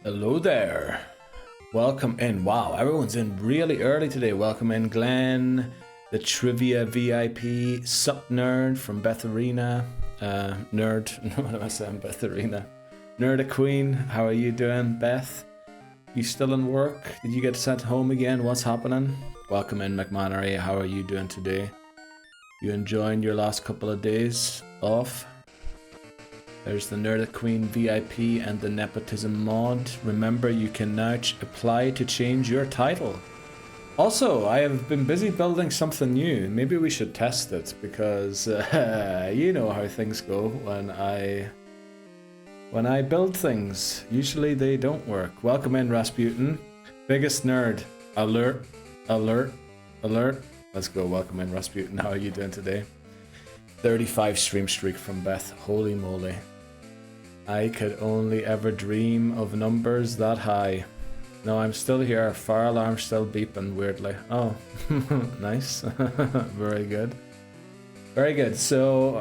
Hello there. Welcome in. Wow, everyone's in really early today. Welcome in, Glenn, the Trivia VIP, Sup Nerd from Beth Arena. Nerd, what am I saying? Beth Arena. Nerda Queen, how are you doing, Beth? You still in work? Did you get sent home again? What's happening? Welcome in, McManery. How are you doing today? You enjoying your last couple of days off? There's the Nerda Queen VIP and the Nepotism mod. Remember, you can now apply to change your title. Also, I have been busy building something new. Maybe we should test it, because you know how things go when I build things. Usually they don't work. Welcome in, Rasputin. Biggest nerd. Alert, alert, alert. Let's go. Welcome in, Rasputin. How are you doing today? 35 stream streak from Beth. Holy moly. I could only ever dream of numbers that high. No, I'm still here. Fire alarm still beeping weirdly. Oh, nice. Very good. Very good. So,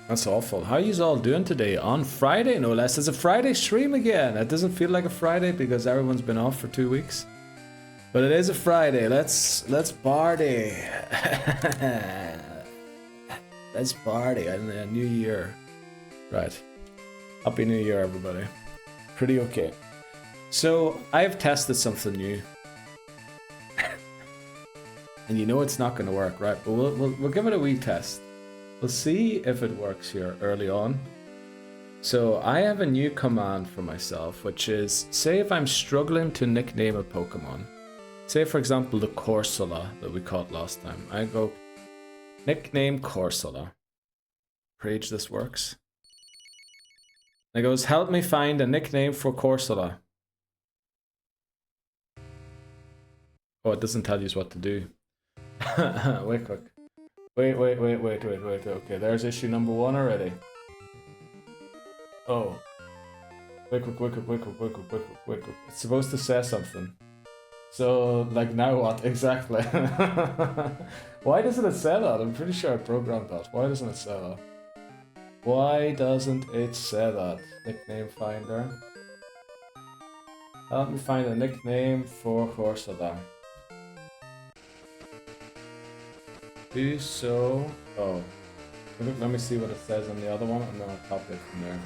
that's awful. How are you all doing today? On Friday, no less. It's a Friday stream again. It doesn't feel like a Friday because everyone's been off for 2 weeks. But it is a Friday. Let's party. Let's party in the new year. Right. Happy New Year, everybody. Pretty okay. So, I've tested something new. And you know it's not going to work, right? But we'll give it a wee test. We'll see if it works here early on. So, I have a new command for myself, which is, say if I'm struggling to nickname a Pokemon. Say, for example, the Corsola that we caught last time. I go, nickname Corsola. Page this works. And it goes, help me find a nickname for Corsola. Oh, it doesn't tell you what to do. Wait quick. Wait. Okay, there's issue number 1 already. Oh. Wait quick. It's supposed to say something. So, like, now what? Exactly. Why doesn't it say that? I'm pretty sure I programmed that. Why doesn't it say that? Why doesn't it say that? Nickname finder. Help me find a nickname for Corsola. Do so. Oh. Let me see what it says on the other one, and then I'll copy it from there.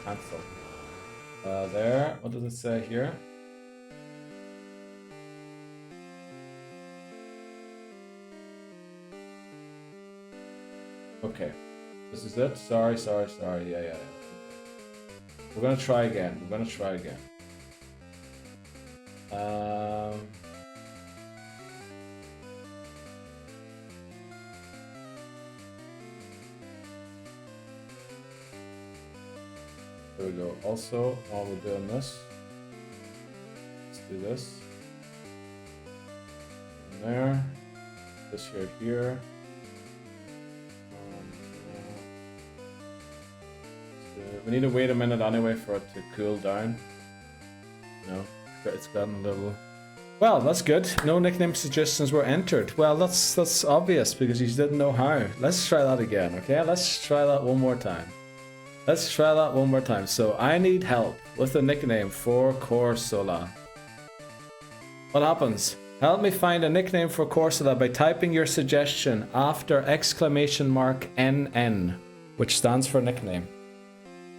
Cancel. There. What does it say here? Okay. This is it? Sorry. Yeah. We're gonna try again. There we go. Also, while we're doing this, let's do this. And there. This here. We need to wait a minute anyway for it to cool down. No, it's gotten a little... Well, that's good. No nickname suggestions were entered. Well, that's obvious because you didn't know how. Let's try that again, okay? Let's try that one more time. So I need help with a nickname for Corsola. What happens? Help me find a nickname for Corsola by typing your suggestion after !NN, which stands for nickname.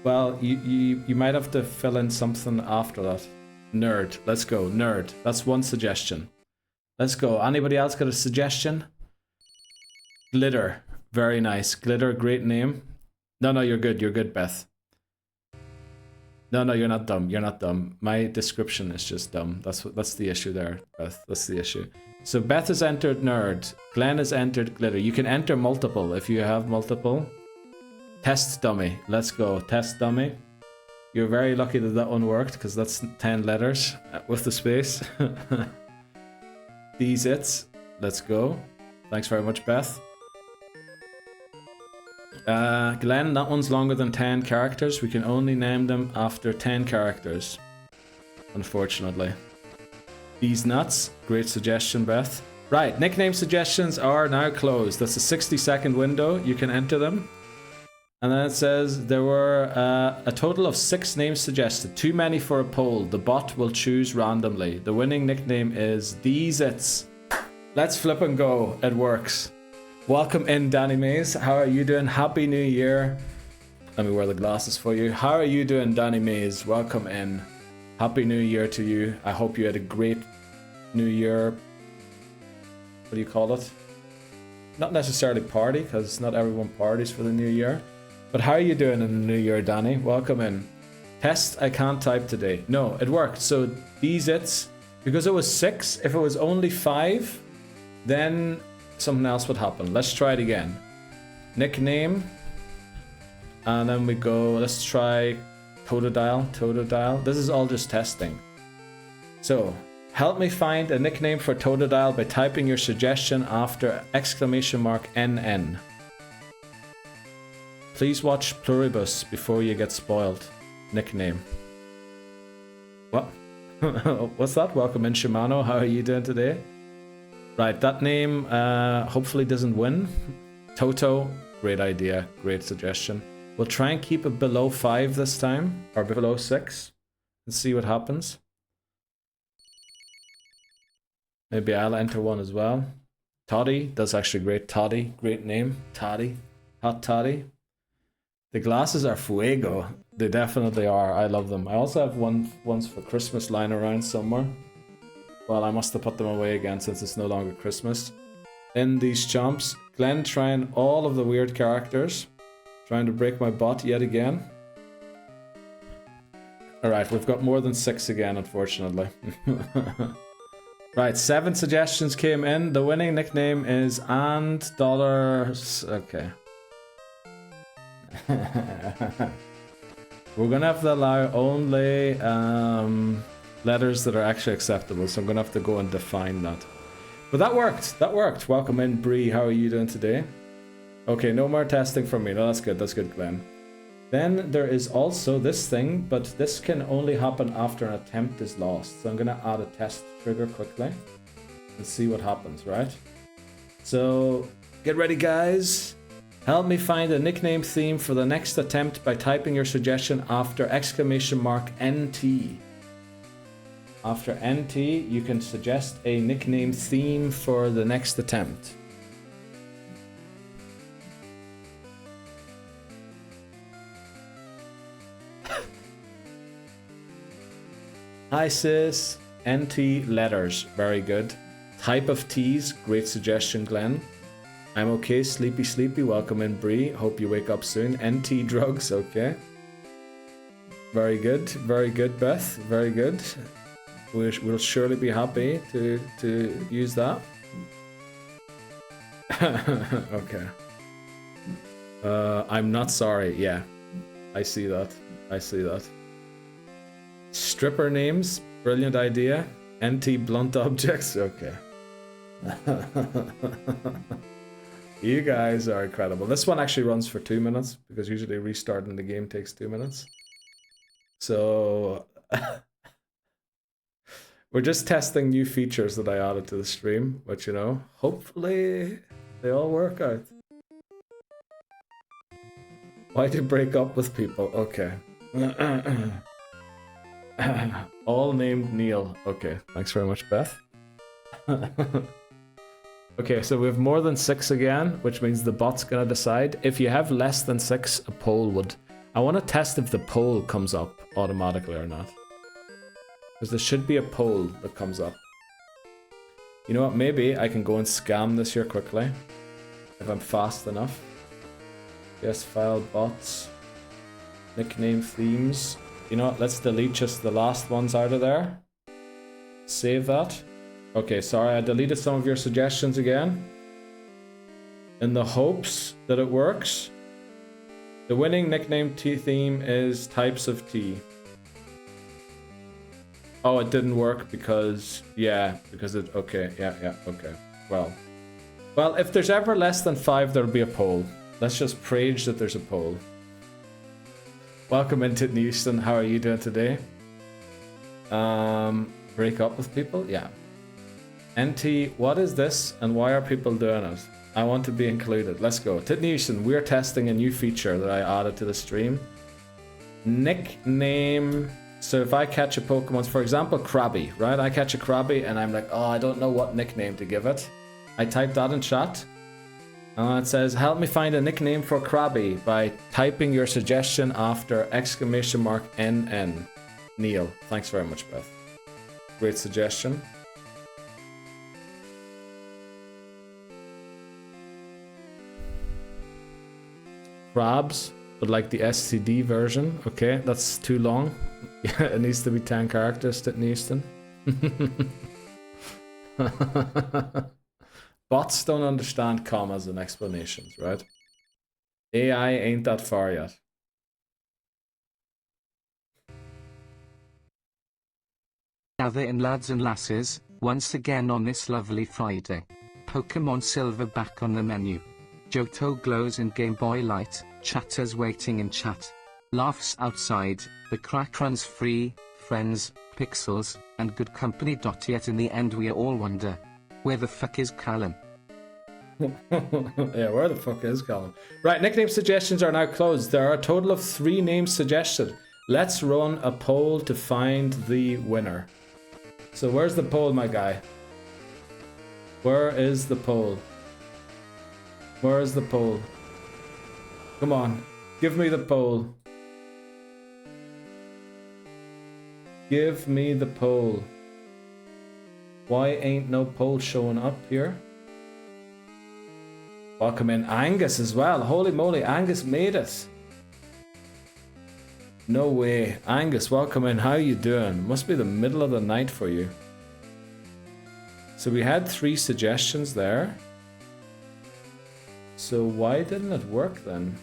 Well, you might have to fill in something after that. Nerd. Let's go. Nerd. That's one suggestion. Let's go. Anybody else got a suggestion? Glitter. Very nice. Glitter, great name. No, you're good. You're good, Beth. No, you're not dumb. My description is just dumb. That's the issue there, Beth. That's the issue. So Beth has entered nerd. Glenn has entered glitter. You can enter multiple if you have multiple. Test dummy. Let's go. Test dummy. You're very lucky that one worked because that's 10 letters with the space. These it's. Let's go. Thanks very much, Beth. Glenn, that one's longer than 10 characters. We can only name them after 10 characters. Unfortunately. These nuts. Great suggestion, Beth. Right, nickname suggestions are now closed. That's a 60-second window. You can enter them. And then it says there were a total of 6 names suggested. Too many for a poll. The bot will choose randomly. The winning nickname is These It's. Let's flip and go. It works. Welcome in, Danny Mays. How are you doing? Happy New Year. Let me wear the glasses for you. How are you doing, Danny Mays? Welcome in. Happy New Year to you. I hope you had a great New Year. What do you call it? Not necessarily party, because not everyone parties for the New Year. But how are you doing in the New Year, Danny? Welcome in. Test, I can't type today. No, it worked. So these it's, because it was 6, if it was only 5, then something else would happen. Let's try it again. Nickname. And then we go, let's try Totodile. This is all just testing. So, help me find a nickname for Totodile by typing your suggestion after !NN. Please watch Pluribus before you get spoiled. Nickname. What? What's that? Welcome in, Shimano. How are you doing today? Right, that name hopefully doesn't win. Toto, great idea, great suggestion. We'll try and keep it below 5 this time, or below 6, and see what happens. Maybe I'll enter one as well. Toddy, that's actually great. Toddy, great name. Toddy, hot toddy. The glasses are fuego. They definitely are. I love them. I also have ones for Christmas lying around somewhere. Well, I must have put them away again since it's no longer Christmas. In these chomps, Glenn trying all of the weird characters. Trying to break my bot yet again. Alright, we've got more than 6 again, unfortunately. Right, 7 suggestions came in. The winning nickname is $. Okay. We're gonna have to allow only letters that are actually acceptable, so I'm gonna have to go and define that. But that worked. Welcome in, Bree. How are you doing today? Okay, no more testing from me. No, that's good, Glenn. Then there is also this thing, but this can only happen after an attempt is lost. So I'm gonna add a test trigger quickly and see what happens, right? So get ready, guys. Help me find a nickname theme for the next attempt by typing your suggestion after !NT. After NT, you can suggest a nickname theme for the next attempt. Hi sis, NT letters, very good. Type of teas, great suggestion, Glenn. I'm okay, sleepy, welcome in, Bree. Hope you wake up soon. NT drugs, okay. Very good, Beth, very good. We'll surely be happy to use that. Okay. I'm not sorry, yeah. I see that. Stripper names, brilliant idea. NT blunt objects, okay. You guys are incredible. This one actually runs for 2 minutes because usually restarting the game takes 2 minutes. So we're just testing new features that I added to the stream, but you know, hopefully they all work out. Why do you break up with people? Okay. All named Neil. Okay, thanks very much, Beth. Okay, so we have more than 6 again, which means the bot's gonna decide. If you have less than 6, a poll would... I want to test if the poll comes up automatically or not. Because there should be a poll that comes up. You know what, maybe I can go and scam this here quickly. If I'm fast enough. Yes, file bots. Nickname themes. You know what, let's delete just the last ones out of there. Save that. Okay, sorry, I deleted some of your suggestions again. In the hopes that it works. The winning nickname tea theme is types of tea. Oh, it didn't work because... Yeah, because it... Okay, yeah, okay. Well, if there's ever less than 5, there'll be a poll. Let's just praise that there's a poll. Welcome into Houston. How are you doing today? Break up with people? Yeah. NT, what is this and why are people doing it? I want to be included. Let's go. Titnation, we're testing a new feature that I added to the stream. Nickname. So if I catch a Pokemon, for example, Krabby, right? I catch a Krabby and I'm like, oh, I don't know what nickname to give it. I type that in chat. It says, help me find a nickname for Krabby by typing your suggestion after !NN. Neil, thanks very much, Beth. Great suggestion. Crabs, but like the STD version. Okay, that's too long. It needs to be 10 characters, Titnation. Bots don't understand commas and explanations, right? AI ain't that far yet. Gather in, lads and lasses, once again on this lovely Friday. Pokemon Silver back on the menu. Johto glows in Game Boy Light, chatters waiting in chat. Laughs outside, the crack runs free, friends, pixels, and good company. Yet in the end we all wonder, where the fuck is Callum? Yeah, where the fuck is Callum? Right, nickname suggestions are now closed. There are a total of 3 names suggested. Let's run a poll to find the winner. So where's the poll, my guy? Where is the poll? Where is the poll? Come on, give me the poll. Give me the poll. Why ain't no poll showing up here? Welcome in Angus as well. Holy moly, Angus made it. No way. Angus, welcome in. How you doing? Must be the middle of the night for you. So we had 3 suggestions there. So why didn't it work then?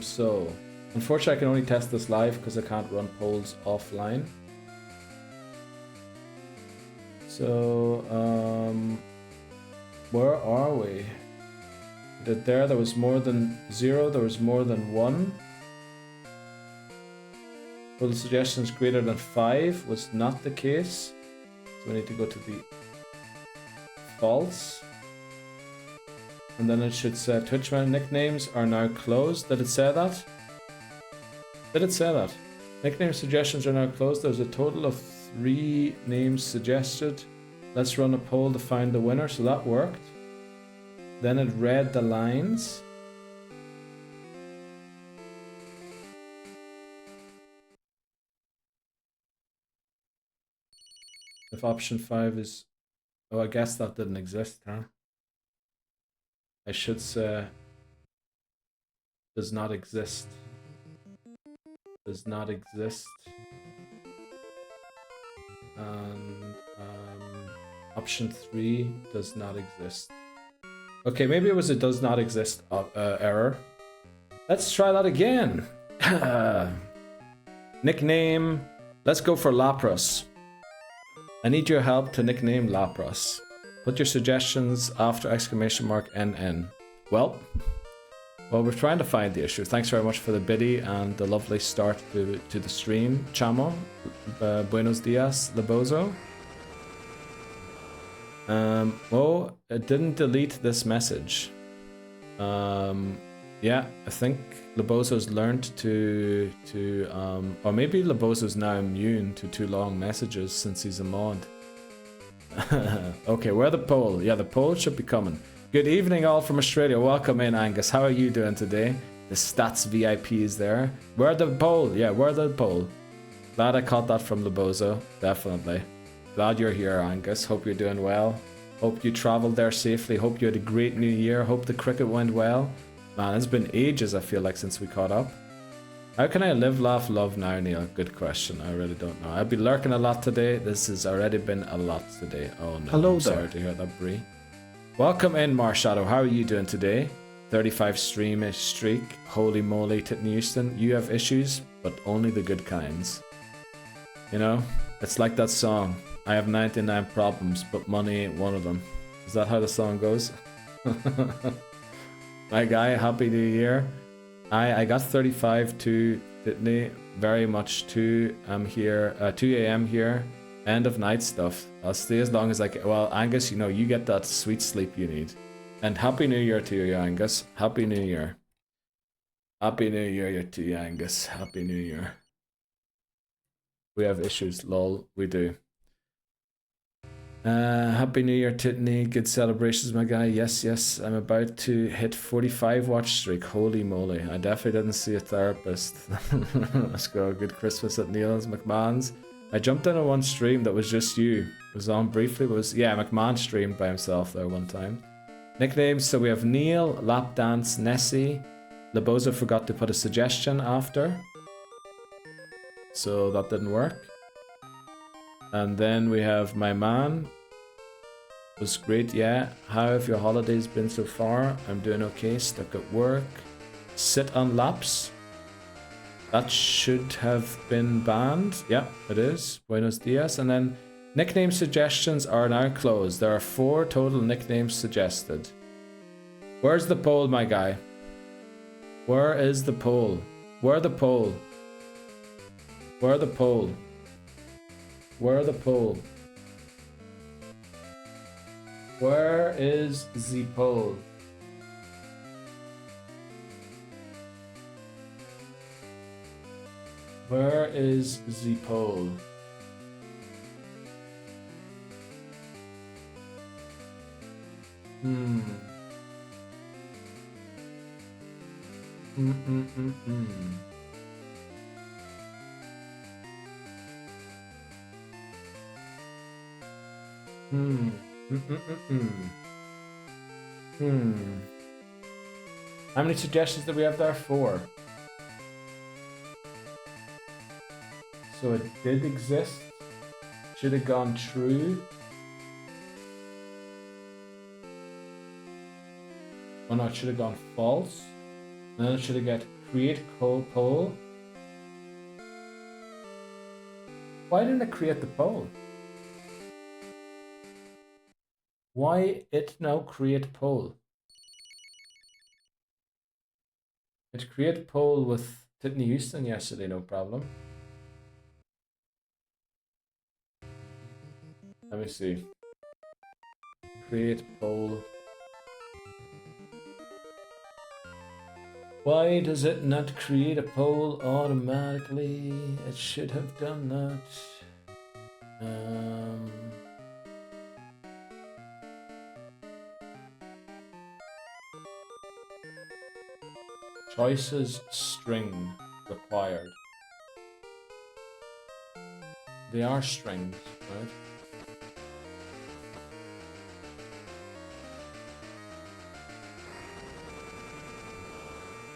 So unfortunately I can only test this live because I can't run polls offline. So where are we? There was more than 0, there was more than 1. Total suggestions greater than 5 was not the case. So we need to go to the false. And then it should say Twitchman nicknames are now closed. Did it say that? Did it say that? Nickname suggestions are now closed. There's a total of 3 names suggested. Let's run a poll to find the winner. So that worked. Then it read the lines. If option 5 is... Oh, I guess that didn't exist, huh? I should say... Does not exist. Does not exist. And option 3 does not exist. Okay, maybe it was a does not exist error. Let's try that again. Nickname. Let's go for Lapras. I need your help to nickname Lapras. Put your suggestions after !NN. Well, we're trying to find the issue. Thanks very much for the biddy and the lovely start to the stream. Chamo, buenos dias, Lebozo. Oh, it didn't delete this message. Yeah, I think Lebozo's learned to or maybe Lebozo's now immune to too long messages since he's a mod. Okay, where the poll? Yeah, the poll should be coming. Good evening all from Australia. Welcome in, Angus. How are you doing today? The stats VIP is there. Where the poll? Yeah, where the poll? Glad I caught that from Lebozo. Definitely. Glad you're here, Angus. Hope you're doing well. Hope you traveled there safely. Hope you had a great new year. Hope the cricket went well. Man, it's been ages, I feel like, since we caught up. How can I live, laugh, love now, Neil? Good question. I really don't know. I've been lurking a lot today. This has already been a lot today. Oh no. Hello I'm there. sorry to hear that, Bree. Welcome in, Marshadow. How are you doing today? 35 stream-ish streak. Holy moly, Titten Houston. You have issues, but only the good kinds. You know? It's like that song. I have 99 problems, but money ain't one of them. Is that how the song goes? My guy, happy new year. I got 35 too, Titney. Very much too. I'm here, 2 a.m. here. End of night stuff. I'll stay as long as I can. Well, Angus, you know, you get that sweet sleep you need. And Happy New Year to you, Angus. Happy New Year. Happy New Year to you, Angus. Happy New Year. We have issues, lol. We do. Happy New Year, Titney. Good celebrations, my guy. Yes, yes. I'm about to hit 45 watch streak. Holy moly. I definitely didn't see a therapist. Let's go. Good Christmas at Neil's McMahon's. I jumped in on one stream that was just you. It was on briefly. It was, yeah, McMahon streamed by himself there one time. Nicknames. So we have Neil, Lapdance, Nessie. Laboza forgot to put a suggestion after. So that didn't work. And then we have my man. Was great, yeah. How have your holidays been so far? I'm doing okay, stuck at work. Sit on laps. That should have been banned. Yeah, it is. Buenos dias. And then nickname suggestions are now closed. There are 4 total nicknames suggested. Where's the poll, my guy? Where is the poll? Where the poll? Where the poll? Where the poll? Where is the poll? Where is the poll? Hmm. How many suggestions do we have there? 4. So it did exist. Should have gone true. Oh no, it should have gone false. And then it should have got create poll. Why didn't it create the poll? Why it now create poll? It create poll with Titney Houston yesterday, no problem. Let me see. Create poll. Why does it not create a poll automatically? It should have done that. Choices string required. They are strings, right?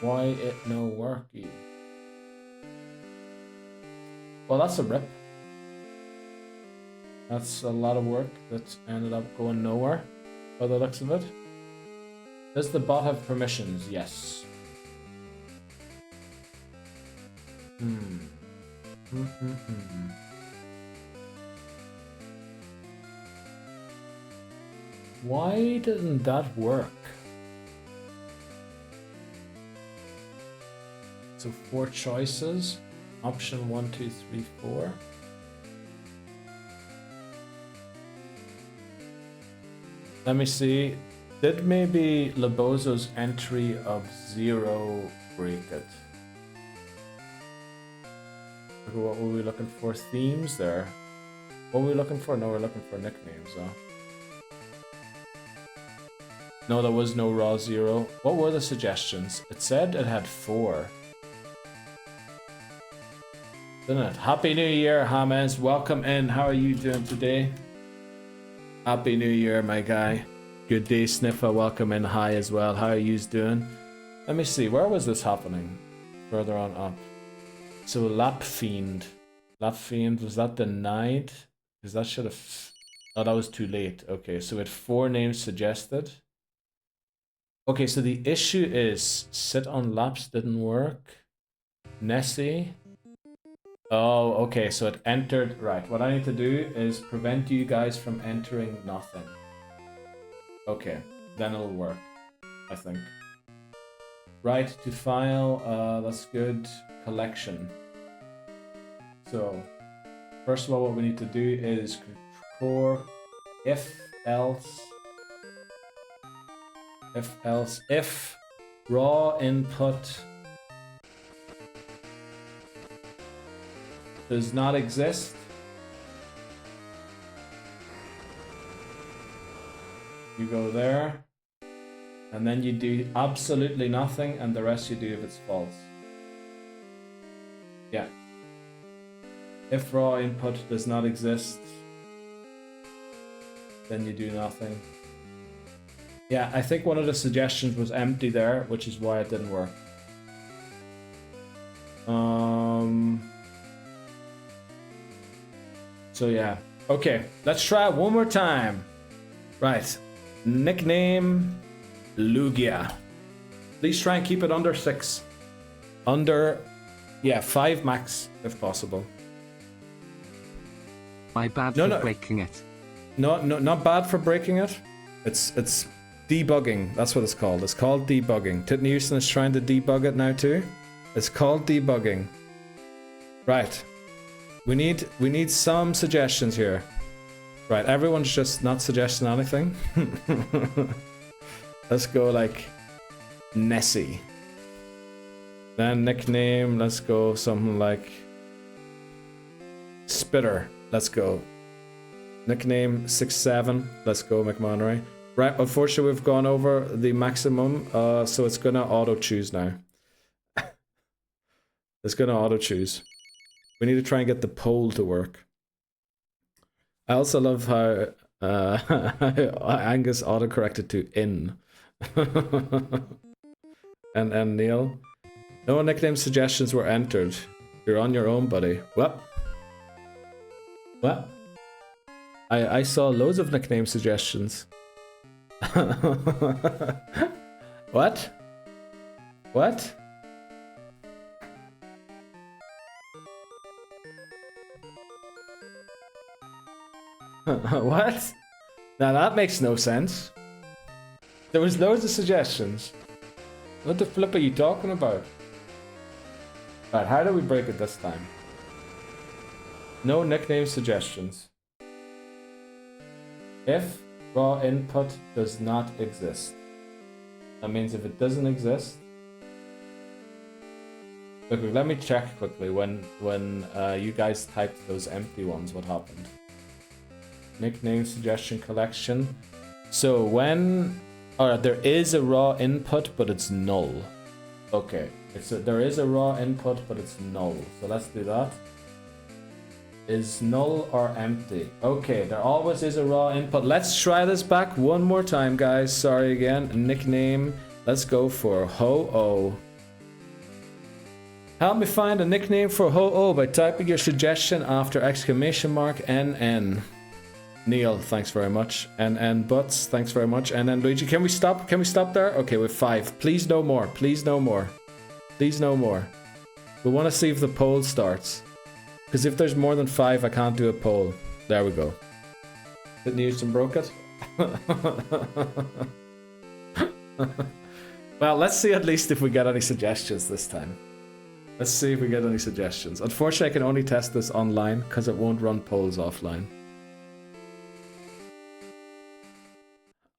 Why it no worky? Well, that's a rip. That's a lot of work that ended up going nowhere by the looks of it. Does the bot have permissions? Yes. Why didn't that work? So 4 choices. Option 1, 2, 3, 4. Let me see. Did maybe Labozo's entry of 0 break it? What were we looking for? Themes there. What were we looking for? No, we're looking for nicknames, huh? No, there was no raw 0. What were the suggestions? It said it had 4. Didn't it? Happy New Year, James. Welcome in. How are you doing today? Happy New Year, my guy. Good day, Sniffer. Welcome in. Hi as well. How are you doing? Let me see. Where was this happening? Further on up. So Lap Fiend. Lap Fiend, was that denied? Because that should have... Oh, that was too late. Okay, so we had 4 names suggested. Okay, so the issue is sit on laps didn't work. Nessie. Oh, okay, so it entered... Right, what I need to do is prevent you guys from entering nothing. Okay, then it'll work, I think. Right, to file, that's good. Collection. So, First of all, what we need to do is core if else if raw input does not exist, you go there, and then you do absolutely nothing, and the rest you do if it's false. Yeah. If raw input does not exist, then you do nothing. Yeah, I think one of the suggestions was empty there, which is why it didn't work. So yeah. Okay, let's try it one more time. Right. Nickname Lugia. Please try and keep it under 6. Under, yeah, 5 max if possible. My bad for breaking it. No, not bad for breaking it. It's debugging. That's what it's called. It's called debugging. Titten Houston is trying to debug it now too. It's called debugging. Right. We need some suggestions here. Right, everyone's just not suggesting anything. Let's go like Nessie. Then nickname, let's go something like Spitter. Let's go. Nickname 67. Let's go McMonnery. Right, unfortunately we've gone over the maximum, so it's gonna auto choose now. It's gonna auto choose. We need to try and get the poll to work. I also love how Angus autocorrected to in. and Neil. No nickname suggestions were entered. You're on your own, buddy. What? What? I saw loads of nickname suggestions. What? What? What? Now that makes no sense. There was loads of suggestions. What the flip are you talking about? Right, how do we break it this time? No nickname suggestions. If raw input does not exist. That means if it doesn't exist. Look, let me check quickly when you guys typed those empty ones, what happened. Nickname suggestion collection. So when there is a raw input but it's null. Okay, there is a raw input but it's null. So let's do that. Is null or empty? Okay, there always is a raw input. Let's try this back one more time, guys. Sorry again. Nickname. Let's go for Ho-Oh. Help me find a nickname for Ho-Oh by typing your suggestion after exclamation mark NN. Neil, thanks very much. And Butts, thanks very much. And then Luigi, can we stop? Can we stop there? Okay, with 5. Please no more. Please no more. Please no more. We want to see if the poll starts. Because if there's more than 5, I can't do a poll. There we go. Didn't use and broke it. Well, let's see at least if we get any suggestions this time. Let's see if we get any suggestions. Unfortunately, I can only test this online because it won't run polls offline.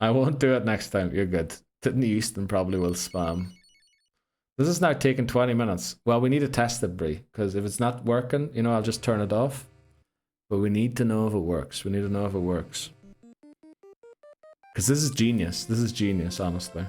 I won't do it next time. You're good. Titten Houston probably will spam. This is now taking 20 minutes. Well, we need to test it, Brie, because if it's not working, you know, I'll just turn it off. But we need to know if it works. We need to know if it works. Because this is genius. This is genius, honestly.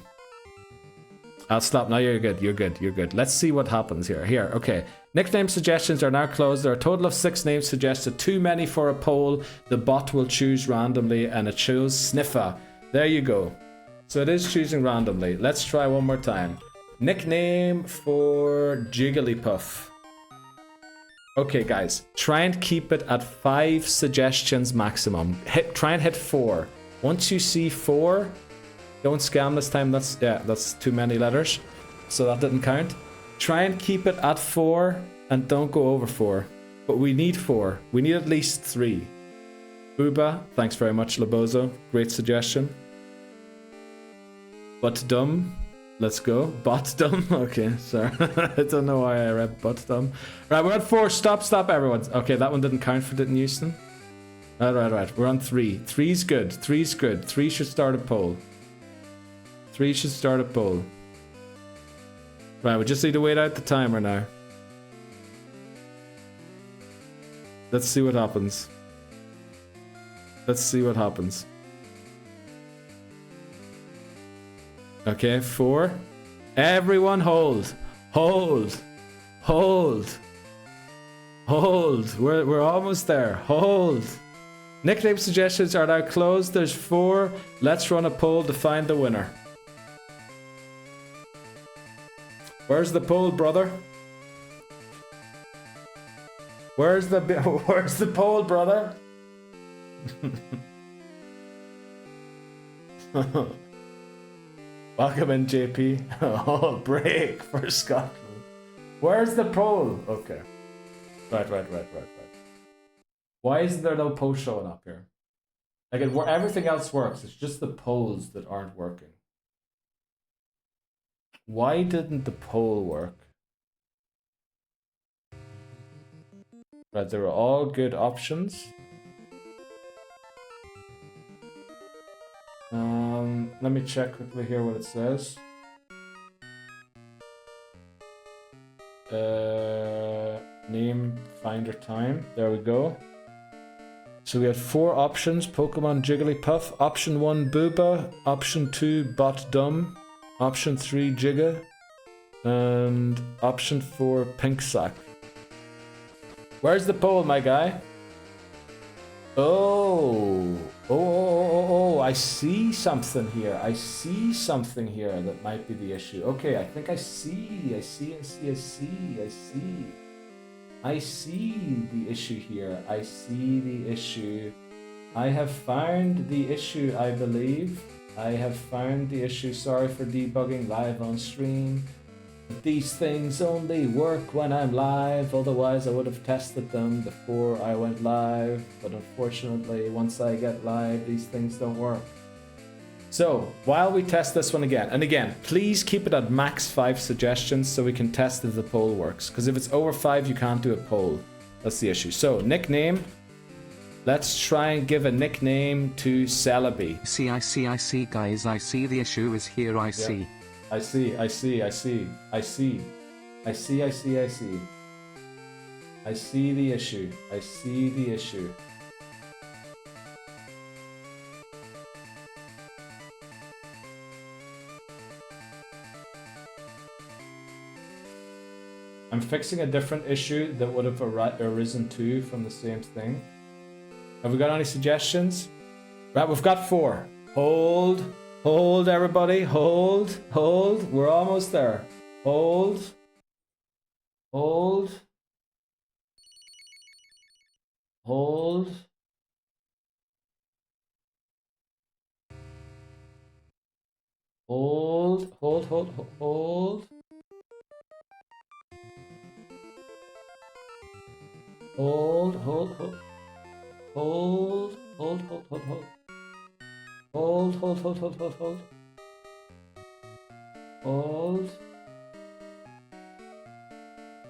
I'll stop. Now you're good. You're good. You're good. Let's see what happens here. Here, okay. Nickname suggestions are now closed. There are a total of 6 names suggested. Too many for a poll. The bot will choose randomly, and it chose Sniffer. There you go. So it is choosing randomly. Let's try one more time. Nickname for Jigglypuff. Okay, guys. Try and keep it at 5 suggestions maximum. Try and hit 4. Once you see 4, don't scam this time. That's too many letters. So that didn't count. Try and keep it at 4 and don't go over 4. But we need 4. We need at least 3. Booba, thanks very much, Labozo. Great suggestion. But dumb. Let's go. Bottom. Okay, sorry. I don't know why I read bottom. Right, we're at 4. Stop, everyone. Okay, that one didn't count for Didn't Houston. Right. We're on 3. 3's good. 3's good. 3 should start a poll. 3 should start a poll. Right, we just need to wait out the timer now. Let's see what happens. Let's see what happens. Okay, 4. Everyone hold. Hold. Hold. Hold. We're almost there. Hold. Nickname suggestions are now closed. There's 4. Let's run a poll to find the winner. Where's the poll, brother? Where's the poll, brother? Welcome in, JP. Oh, break for Scotland. Where's the poll? Okay. Right. Why isn't there no poll showing up here? Like, everything else works. It's just the polls that aren't working. Why didn't the poll work? Right, they were all good options. Let me check quickly here what it says. Name, finder time. There we go. So we had 4 options. Pokemon Jigglypuff. Option 1, Booba. Option 2, Bot Dumb. Option 3, Jigga. And option 4, Pink Sack. Where's the poll, my guy? Oh, I see something here. I see something here that might be the issue. Okay, I think I see the issue here. I see the issue. I have found the issue, I believe. I have found the issue. Sorry for debugging live on stream. But these things only work when I'm live. Otherwise, I would have tested them before I went live. But unfortunately, once I get live, these things don't work. So, while we test this one again, and again, please keep it at max 5 suggestions so we can test if the poll works. Because if it's over 5, you can't do a poll. That's the issue. So, nickname. Let's try and give a nickname to Celebi. I see, guys. I see the issue is here. I see. I see. I see the issue. I'm fixing a different issue that would have arisen too from the same thing. Have we got any suggestions? Right, we've got 4. Hold, everybody. Hold. We're almost there. Hold. Hold. Hold. Hold. Hold. Hold.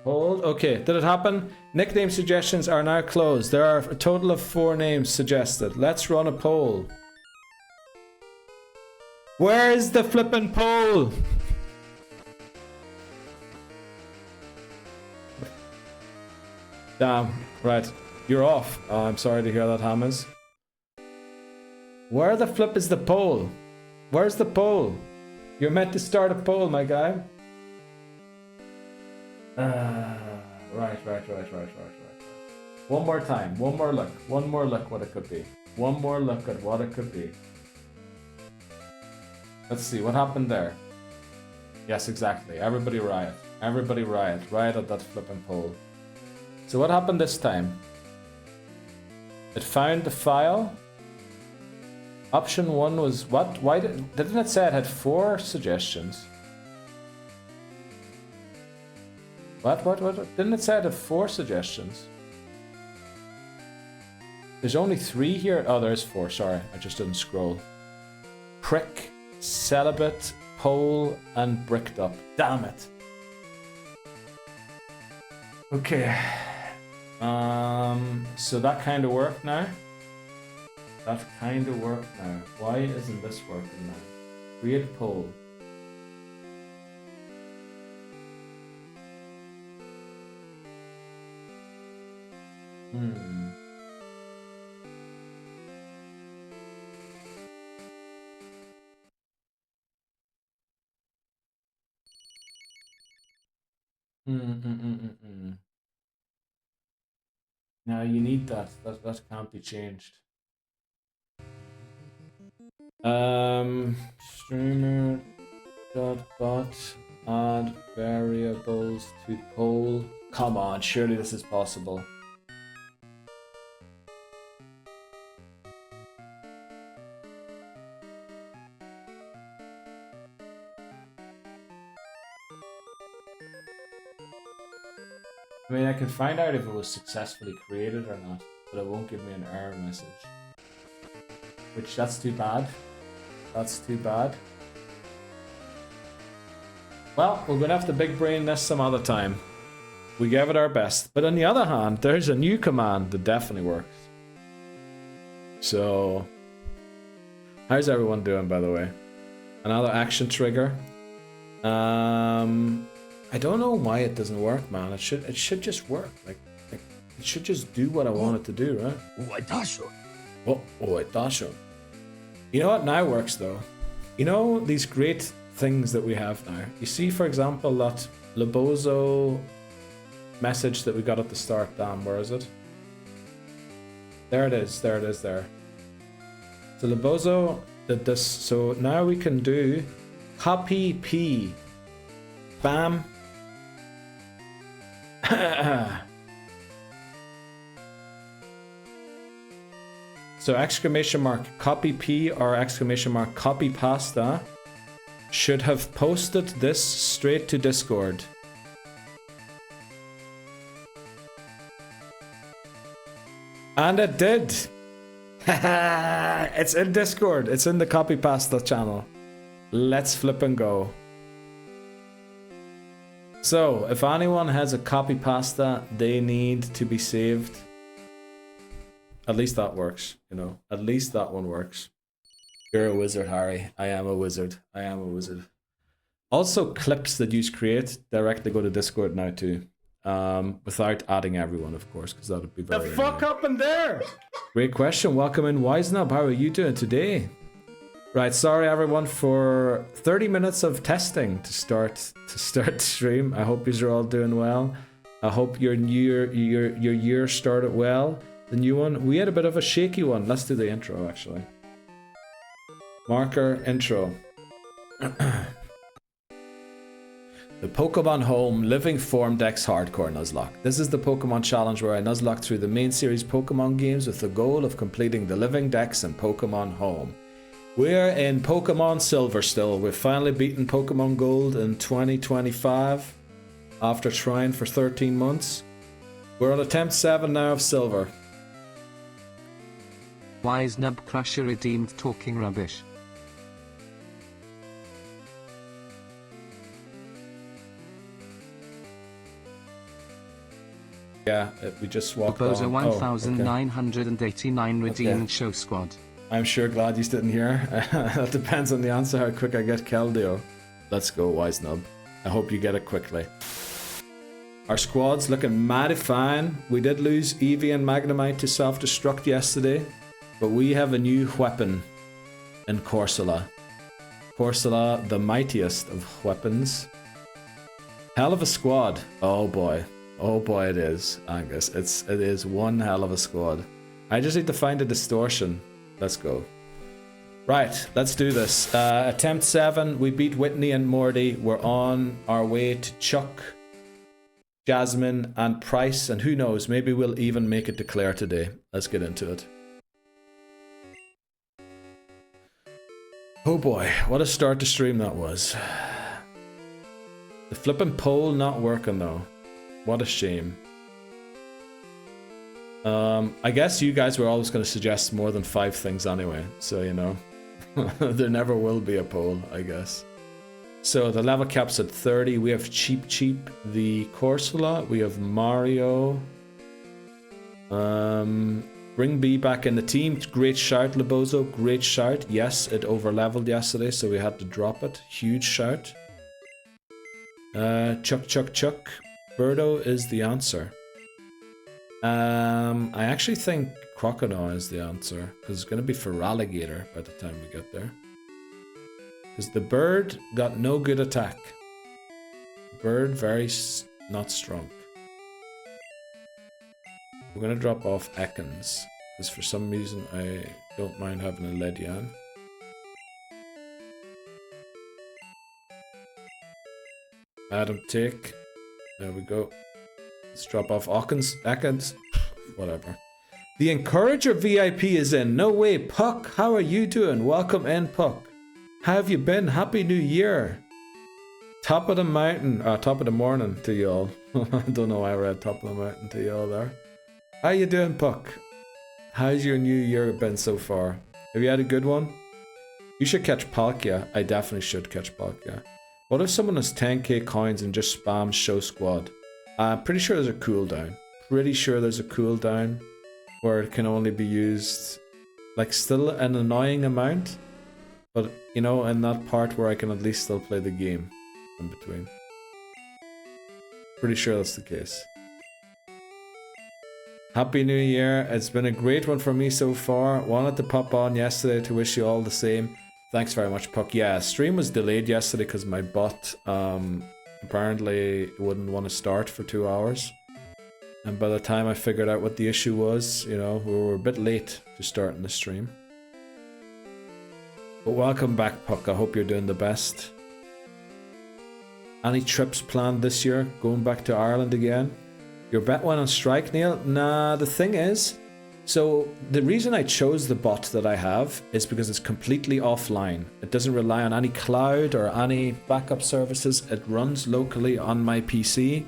Hold. Okay, did it happen? Nickname suggestions are now closed. There are a total of 4 names suggested. Let's run a poll. Where is the flippin' poll? Damn, right. You're off. Oh, I'm sorry to hear that, Hammers. Where the flip is the poll? Where's the poll? You're meant to start a poll, my guy. Right. One more time. One more look what it could be. One more look at what it could be. Let's see, what happened there? Yes, exactly. Everybody riot. Riot at that flipping poll. So what happened this time? It found the file. Option 1 was what? Why didn't it say it had 4 suggestions? What? Didn't it say it had 4 suggestions? There's only 3 here. Oh, there's 4. Sorry, I just didn't scroll. Prick, celibate, pole and bricked up. Damn it. Okay. So that kind of worked now. That kind of worked now. Why isn't this working now? Create poll. Now you need that. That can't be changed. Streamer dot bot add variables to poll. Come on, surely this is possible. I mean, I can find out if it was successfully created or not, but it won't give me an error message. Which, that's too bad. That's too bad. Well, we're gonna have to big brain this some other time. We gave it our best. But on the other hand, there's a new command that definitely works. So, how's everyone doing, by the way? Another action trigger. I don't know why it doesn't work, man. It should just work. Like it should just do what I want it to do, right? You know what now works though? You know these great things that we have now. You see, for example, that Lobozo message that we got at the start. Damn, where is it? There it is. There it is. There. So Lobozo did this. So now we can do copy P. Bam. So exclamation mark copy P or exclamation mark copy pasta should have posted this straight to Discord. And it did. It's in Discord. It's in the copy pasta channel. Let's flip and go. So, if anyone has a copy pasta, they need to be saved. At least that works, you know. At least that one works. You're a wizard, Harry. I am a wizard. I am a wizard. Also, clips that you create directly go to Discord now too. Without adding everyone, of course, because that would be very... The fuck up in there! Great question. Welcome in, Wisenub. How are you doing today? Right, sorry everyone for 30 minutes of testing to start the stream. I hope you're all doing well. I hope your year started well. The new one, we had a bit of a shaky one. Let's do the intro actually. Marker intro. The Pokémon Home Living Form Dex Hardcore Nuzlocke. This is the Pokémon challenge where I nuzlocke through the main series Pokémon games with the goal of completing the Living Dex in Pokémon Home. We're in Pokémon Silver still. We've finally beaten Pokémon Gold in 2025 after trying for 13 months. We're on attempt 7 now of Silver. Why is Nub Crusher redeemed talking rubbish? Yeah, we just walked on. Bozo 1989 redeemed Okay. show squad. I'm sure glad you didn't hear. That depends on the answer, how quick I get Keldeo. Let's go, Wisenub. I hope you get it quickly. Our squad's looking mighty fine. We did lose Eevee and Magnemite to self-destruct yesterday, but we have a new weapon in Corsola. Corsola, the mightiest of weapons. Hell of a squad. Oh boy. Oh boy it is, Angus. It is one hell of a squad. I just need to find a distortion. Let's go. Right, let's do this. Attempt 7, we beat Whitney and Morty. We're on our way to Chuck, Jasmine, and Pryce. And who knows, maybe we'll even make it to Claire today. Let's get into it. Oh boy, what a start to stream that was. The flipping poll not working though. What a shame. I guess you guys were always going to suggest more than 5 things anyway, so you know. There never will be a poll, I guess. So the level cap's at 30. We have Cheap Cheap, the Corsola. We have Mario. Bring B back in the team. Great shout, Lebozo. Great shout. Yes, it over-leveled yesterday, so we had to drop it. Huge shout. Chuck, Chuck, Chuck. Birdo is the answer. I actually think Crocodile is the answer, because it's going to be for Alligator by the time we get there. Because the bird got no good attack. Bird very not strong. We're going to drop off Ekans, because for some reason I don't mind having a Ledian. Adam take. There we go. Let's drop off Ekans. Whatever. The Encourager VIP is in. No way. Puck, how are you doing? Welcome in, Puck. How have you been? Happy New Year. Top of the mountain. Top of the morning to y'all. I don't know why I read top of the mountain to y'all there. How you doing, Puck? How's your new year been so far? Have you had a good one? You should catch Palkia. I definitely should catch Palkia. What if someone has 10k coins and just spams show squad? I'm pretty sure there's a cooldown. Pretty sure there's a cooldown where it can only be used, like, still an annoying amount, but, you know, in that part where I can at least still play the game in between. Pretty sure that's the case. Happy New Year. It's been a great one for me so far. Wanted to pop on yesterday to wish you all the same. Thanks very much, Puck. Yeah, stream was delayed yesterday because my bot apparently wouldn't want to start for 2 hours. And by the time I figured out what the issue was, you know, we were a bit late to starting the stream. But welcome back, Puck. I hope you're doing the best. Any trips planned this year? Going back to Ireland again? Your bet went on strike, Neil? Nah, the thing is, so the reason I chose the bot that I have is because it's completely offline. It doesn't rely on any cloud or any backup services. It runs locally on my PC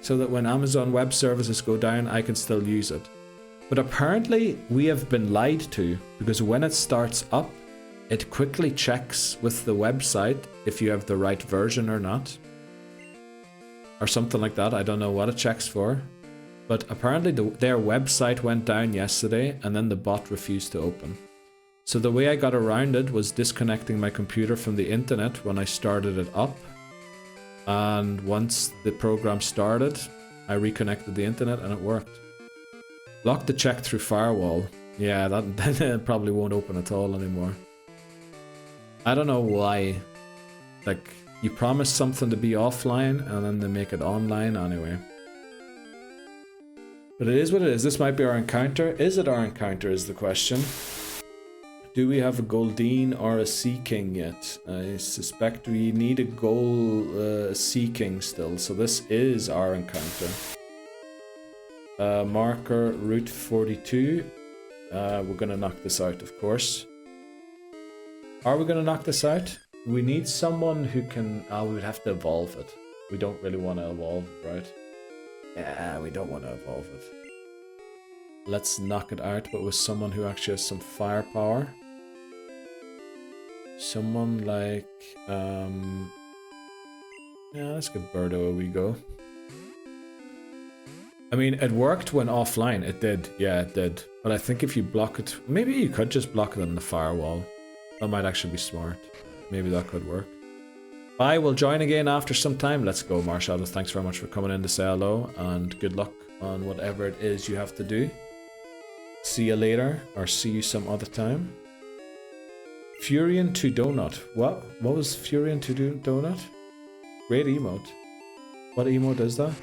so that when Amazon Web Services go down, I can still use it. But apparently we have been lied to, because when it starts up, it quickly checks with the website if you have the right version or not. Or something like that. I don't know what it checks for. But apparently their website went down yesterday and then the bot refused to open. So the way I got around it was disconnecting my computer from the internet when I started it up. And once the program started, I reconnected the internet and it worked. Lock the check through firewall. Yeah, that probably won't open at all anymore. I don't know why. Like, you promise something to be offline and then they make it online anyway. But it is what it is. This might be our encounter. Is it our encounter is the question. Do we have a Goldeen or a Sea King yet? I suspect we need a Gold Sea King still. So this is our encounter. Marker Route 42. We're going to knock this out, of course. Are we going to knock this out? We need someone who can... we would have to evolve it. We don't really want to evolve it, right? Yeah, we don't want to evolve it. Let's knock it out, but with someone who actually has some firepower. Someone like... yeah, let's give Birdo a wee go. I mean, it worked when offline. It did. Yeah, it did. But I think if you block it... Maybe you could just block it on the firewall. That might actually be smart. Maybe that could work. Bye, we'll join again after some time. Let's go, Marshadow. Thanks very much for coming in to say hello. And good luck on whatever it is you have to do. See you later. Or see you some other time. Furion to Donut. What? What was Furion to Donut? Great emote. What emote is that?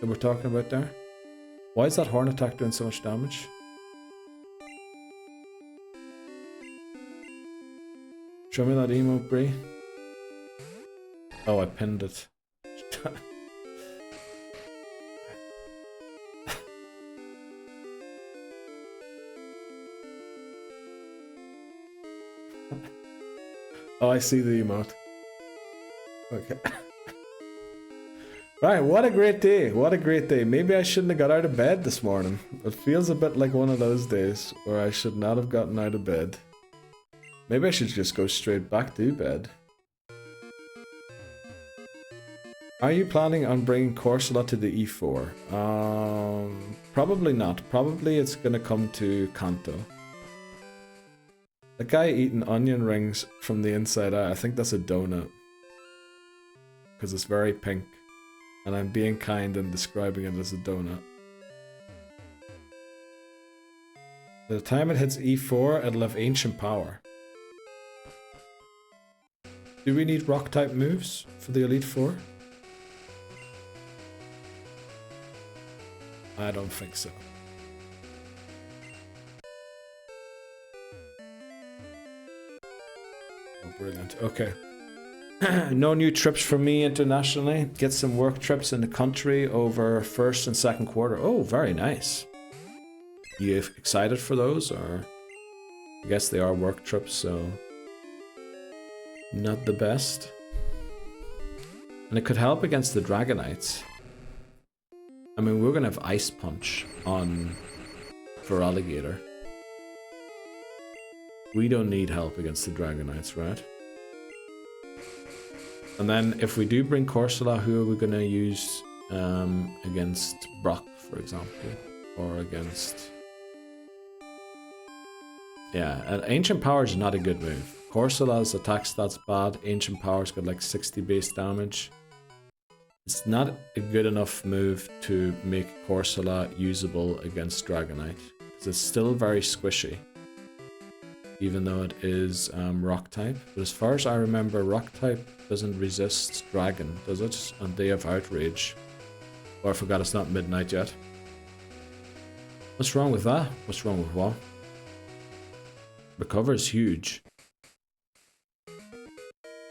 That we're talking about there? Why is that horn attack doing so much damage? Show me that emote, Bree. Oh, I pinned it. Oh, I see the emote. Okay. Right, what a great day. What a great day. Maybe I shouldn't have got out of bed this morning. It feels a bit like one of those days where I should not have gotten out of bed. Maybe I should just go straight back to bed. Are you planning on bringing Corsola to the E4? Probably not. Probably it's gonna come to Kanto. The guy eating onion rings from the inside out, I think that's a donut. Because it's very pink. And I'm being kind and describing it as a donut. By the time it hits E4, it'll have ancient power. Do we need rock type moves for the Elite Four? I don't think so. Oh, brilliant. Okay. No new trips for me internationally. Get some work trips in the country over first and second quarter. Oh, very nice. You excited for those, or? I guess they are work trips, so not the best. And it could help against the Dragonites. I mean, we're gonna have Ice Punch on for Alligator. We don't need help against the Dragonites, right? And then if we do bring Corsola, who are we gonna use against Brock, for example? Or against... Yeah, and Ancient Power is not a good move. Corsola's attack stats bad. Ancient Power's got like 60 base damage. It's not a good enough move to make Corsola usable against Dragonite. Because it's still very squishy. Even though it is rock type. But as far as I remember, rock type doesn't resist dragon, does it? On Day of Outrage. Oh, I forgot it's not midnight yet. What's wrong with that? What's wrong with what? The cover is huge.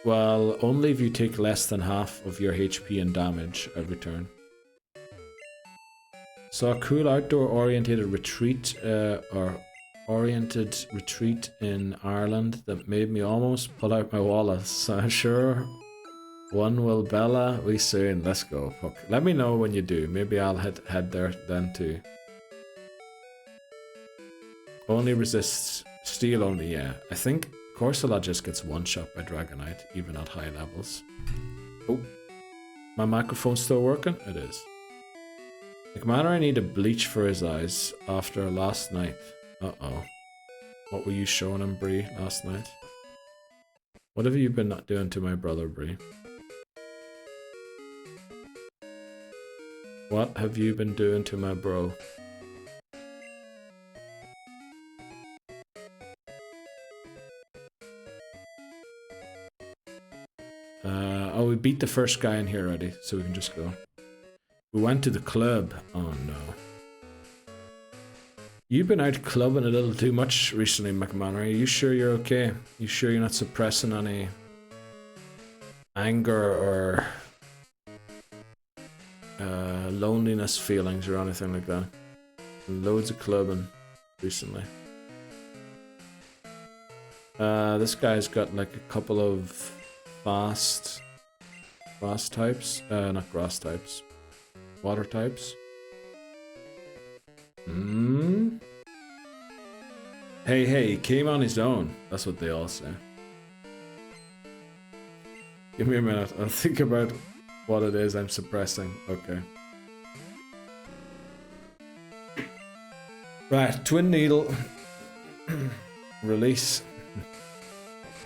Well, only if you take less than half of your HP and damage every turn. Saw a cool outdoor oriented retreat in Ireland that made me almost pull out my wallet. So sure, one will Bella. We soon. Let's go. Let me know when you do. Maybe I'll head there then too. Only resists steel only. Yeah, I think Corsola just gets one shot by Dragonite, even at high levels. Oh, my microphone's still working? It is. McManor, I need a bleach for his eyes after last night. Uh-oh. What were you showing him, Bree, last night? What have you been doing to my brother, Bree? What have you been doing to my bro? Oh, we beat the first guy in here already, so we can just go. We went to the club. Oh no. You've been out clubbing a little too much recently, McMahon. Are you sure you're okay? You sure you're not suppressing any anger or loneliness feelings or anything like that? Loads of clubbing recently. This guy's got like a couple of fast types. Not grass types. Water types. Hey, he came on his own. That's what they all say. Give me a minute. I'll think about what it is I'm suppressing. Okay. Right, Twin Needle. Release.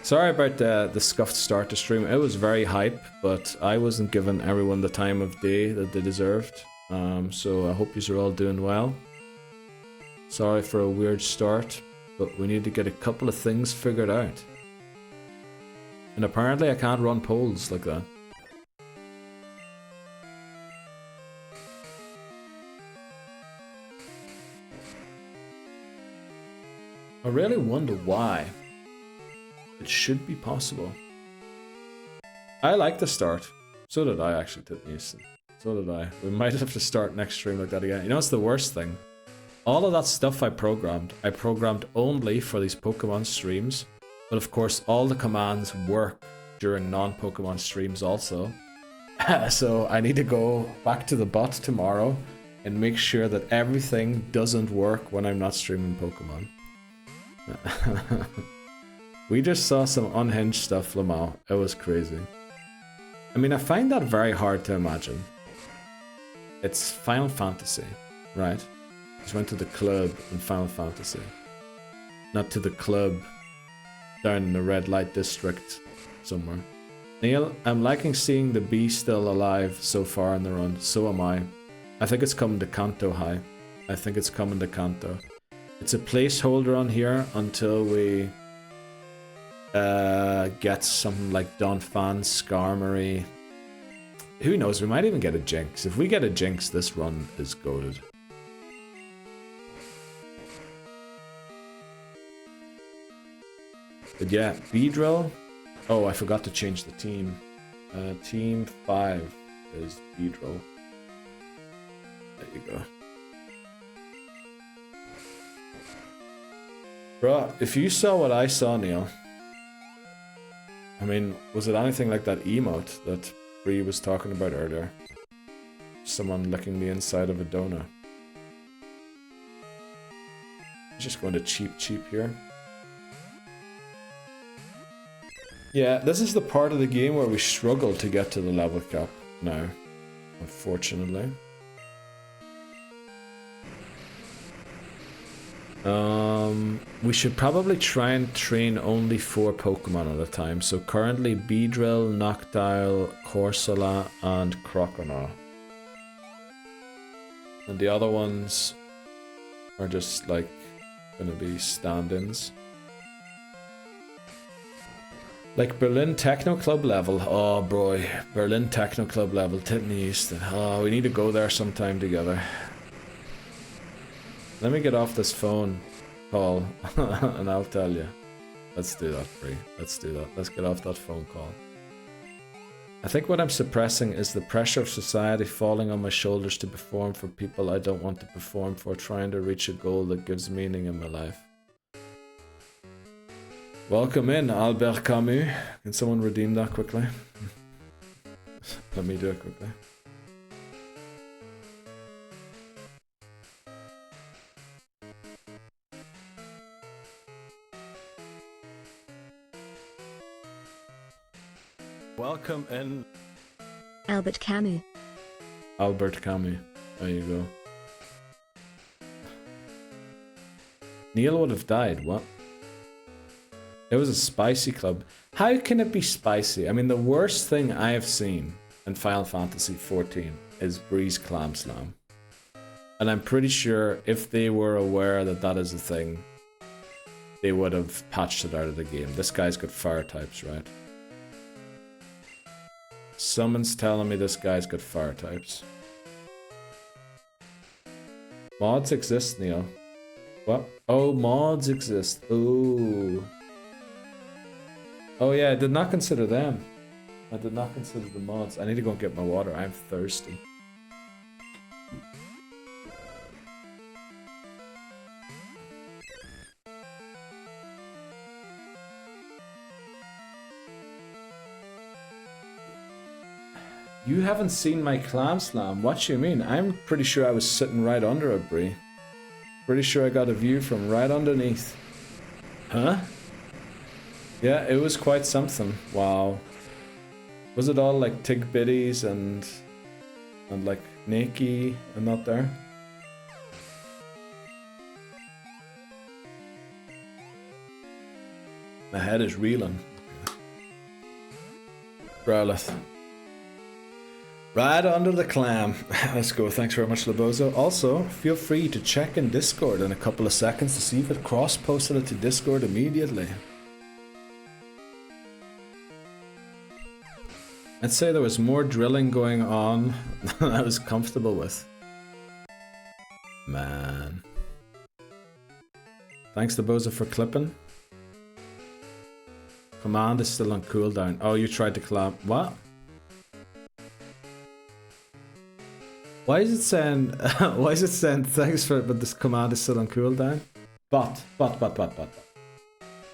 Sorry about the scuffed start to stream. It was very hype, but I wasn't giving everyone the time of day that they deserved. So I hope you are all doing well. Sorry for a weird start, but we need to get a couple of things figured out. And apparently I can't run polls like that. I really wonder why. It should be possible. I like the start. So did I actually, Houston. So did I. We might have to start next stream like that again. You know what's the worst thing? All of that stuff I programmed only for these Pokemon streams. But of course, all the commands work during non-Pokemon streams also. So I need to go back to the bot tomorrow and make sure that everything doesn't work when I'm not streaming Pokemon. We just saw some unhinged stuff, Lamau. It was crazy. I mean, I find that very hard to imagine. It's Final Fantasy, right? Just went to the club in Final Fantasy. Not to the club down in the red light district somewhere. Neil, I'm liking seeing the bee still alive so far in the run. So am I. I think it's coming to Kanto High. I think it's coming to Kanto. It's a placeholder on here until we get something like Donphan, Skarmory. Who knows, we might even get a Jinx. If we get a Jinx, this run is goated. But yeah, Beedrill. Oh, I forgot to change the team. Team 5 is Beedrill. There you go. Bruh, if you saw what I saw, Neil. I mean, was it anything like that emote that Bree was talking about earlier? Someone licking the inside of a donut. Just going to cheap here. Yeah, this is the part of the game where we struggle to get to the level cap now, unfortunately. We should probably try and train only 4 Pokemon at a time. So currently Beedrill, Noctowl, Corsola, and Croconaw. And the other ones are just like gonna be stand-ins. Like Berlin Techno Club level. Oh boy, Berlin Techno Club level, Titney Easton. Oh, we need to go there sometime together. Let me get off this phone call and I'll tell you. Let's do that, Bree. Let's do that. Let's get off that phone call. I think what I'm suppressing is the pressure of society falling on my shoulders to perform for people I don't want to perform for, trying to reach a goal that gives meaning in my life. Welcome in, Albert Camus. Can someone redeem that quickly? Let me do it quickly. Welcome in, Albert Camus. Albert Camus. There you go. Neil would have died. What? It was a spicy club. How can it be spicy? I mean, the worst thing I have seen in Final Fantasy XIV is Breeze Clam Slam. And I'm pretty sure if they were aware that that is a thing, they would have patched it out of the game. This guy's got fire types, right? Someone's telling me this guy's got fire types. Mods exist, Neil. What? Oh, mods exist. Ooh. Oh yeah, I did not consider them. I did not consider the mods. I need to go and get my water. I'm thirsty. You haven't seen my clam slam. What do you mean? I'm pretty sure I was sitting right under it, Bree. Pretty sure I got a view from right underneath. Huh? Yeah, it was quite something. Wow. Was it all like Tig Biddies and like Nakey and that there? My head is reeling. Browleth. Right under the clam. Let's go. Thanks very much, Labozo. Also, feel free to check in Discord in a couple of seconds to see if it cross-posted it to Discord immediately. I'd say there was more drilling going on than I was comfortable with. Man. Thanks, Labozo, for clipping. Command is still on cooldown. Oh, you tried to clamp. What? Why is it saying thanks for it, but this command is still on cooldown? But.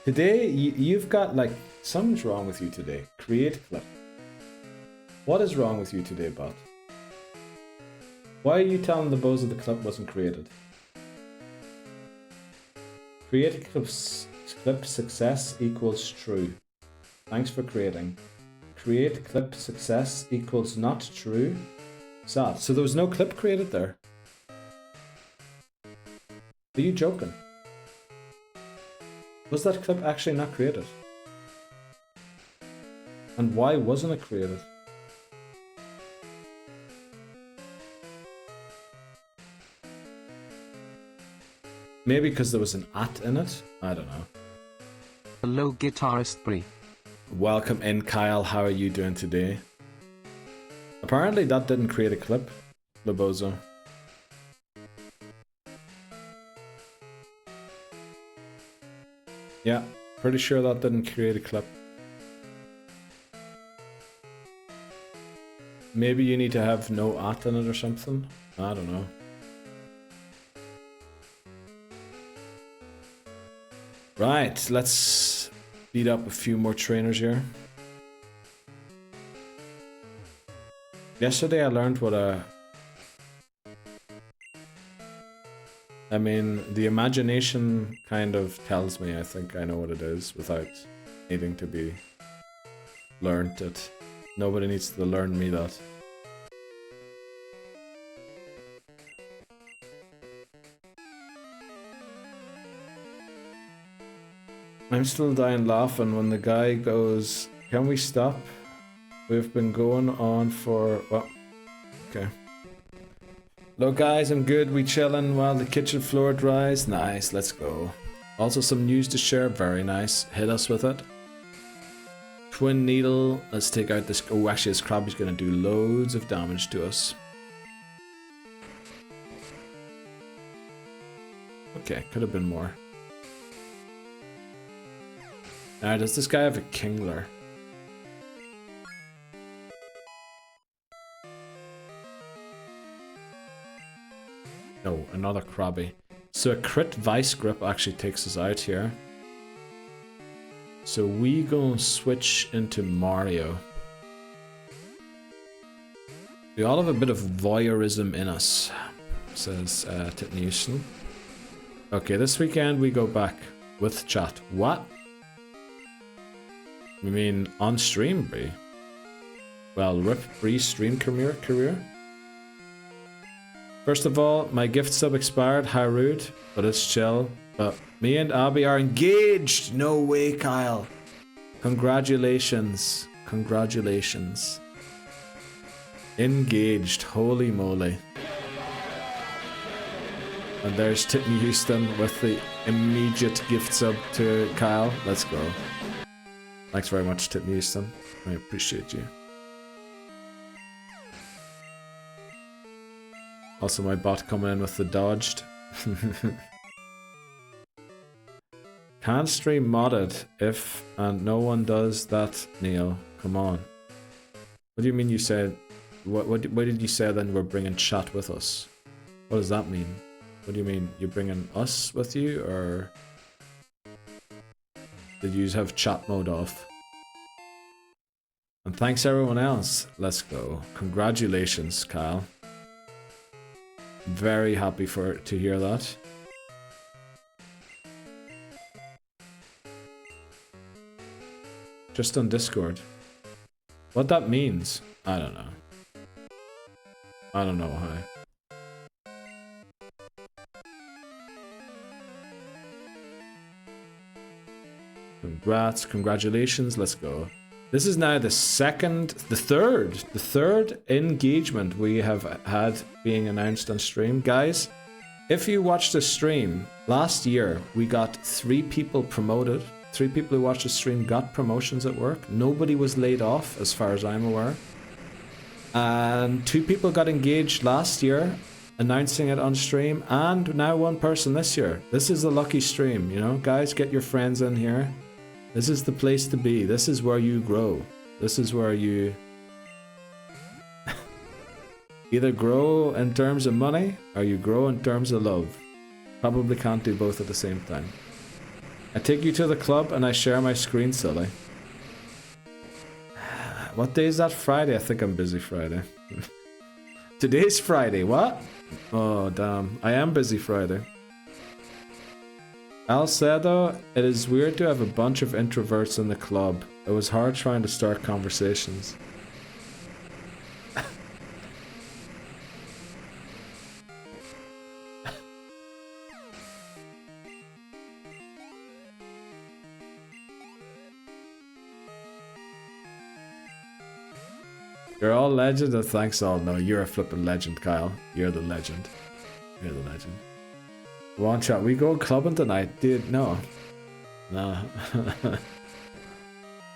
Today, you've got like, something's wrong with you today. Create clip. What is wrong with you today, bot? Why are you telling the bows that the clip wasn't created? Create clip success equals true. Thanks for creating. create clip success equals not true. Sad. So there was no clip created there. Are you joking? Was that clip actually not created? And why wasn't it created? Maybe because there was an at in it? I don't know. Hello guitarist Brie. Welcome in, Kyle. How are you doing today? Apparently that didn't create a clip, Lobozo. Yeah, pretty sure that didn't create a clip. Maybe you need to have no at in it or something. I don't know. Right, let's beat up a few more trainers here. Yesterday I learned what I mean, the imagination kind of tells me I think I know what it is without needing to be learned it. Nobody needs to learn me that. I'm still dying laughing when the guy goes, "Can we stop? We've been going on for..." Well, okay. Look guys, I'm good. We chilling while the kitchen floor dries. Nice, let's go. Also some news to share. Very nice. Hit us with it. Twin needle. Let's take out this... Oh, actually this crab is going to do loads of damage to us. Okay, could have been more. Now, does this guy have a Kingler? No, another Krabby. So a crit Vice Grip actually takes us out here. So we gonna switch into Mario. We all have a bit of voyeurism in us, says Titnewson. Okay, this weekend we go back with chat. What? You mean on stream, Bree? Well, rip Bree's stream career. First of all, my gift sub expired. How rude, but it's chill. But me and Abby are engaged. No way, Kyle. Congratulations. Congratulations. Engaged. Holy moly. And there's Titney Houston with the immediate gift sub to Kyle. Let's go. Thanks very much, Titney Houston. I appreciate you. Also, my bot coming in with the dodged. Can't stream modded if and no one does that, Neil. Come on. What do you mean you said... What did you say then we're bringing chat with us? What does that mean? What do you mean? You're bringing us with you, or... Did you have chat mode off? And thanks everyone else. Let's go. Congratulations, Kyle. Very happy to hear that. Just on Discord. What that means, I don't know. I don't know how. Congrats, congratulations, let's go. This is now the third engagement we have had being announced on stream. Guys, if you watched the stream, last year we got 3 people promoted. 3 people who watched the stream got promotions at work. Nobody was laid off, as far as I'm aware. And 2 people got engaged last year, announcing it on stream, and now 1 person this year. This is a lucky stream, you know? Guys, get your friends in here. This is the place to be. This is where you grow. This is where you either grow in terms of money or you grow in terms of love. Probably can't do both at the same time. I take you to the club and I share my screen, silly. What day is that? Friday? I think I'm busy Friday. Today's Friday. What? Oh, damn. I am busy Friday. Al said though, it is weird to have a bunch of introverts in the club. It was hard trying to start conversations. You're all legend, and thanks all. No, you're a flippin' legend, Kyle. You're the legend. You're the legend. One shot. We go clubbing tonight, dude. No. No.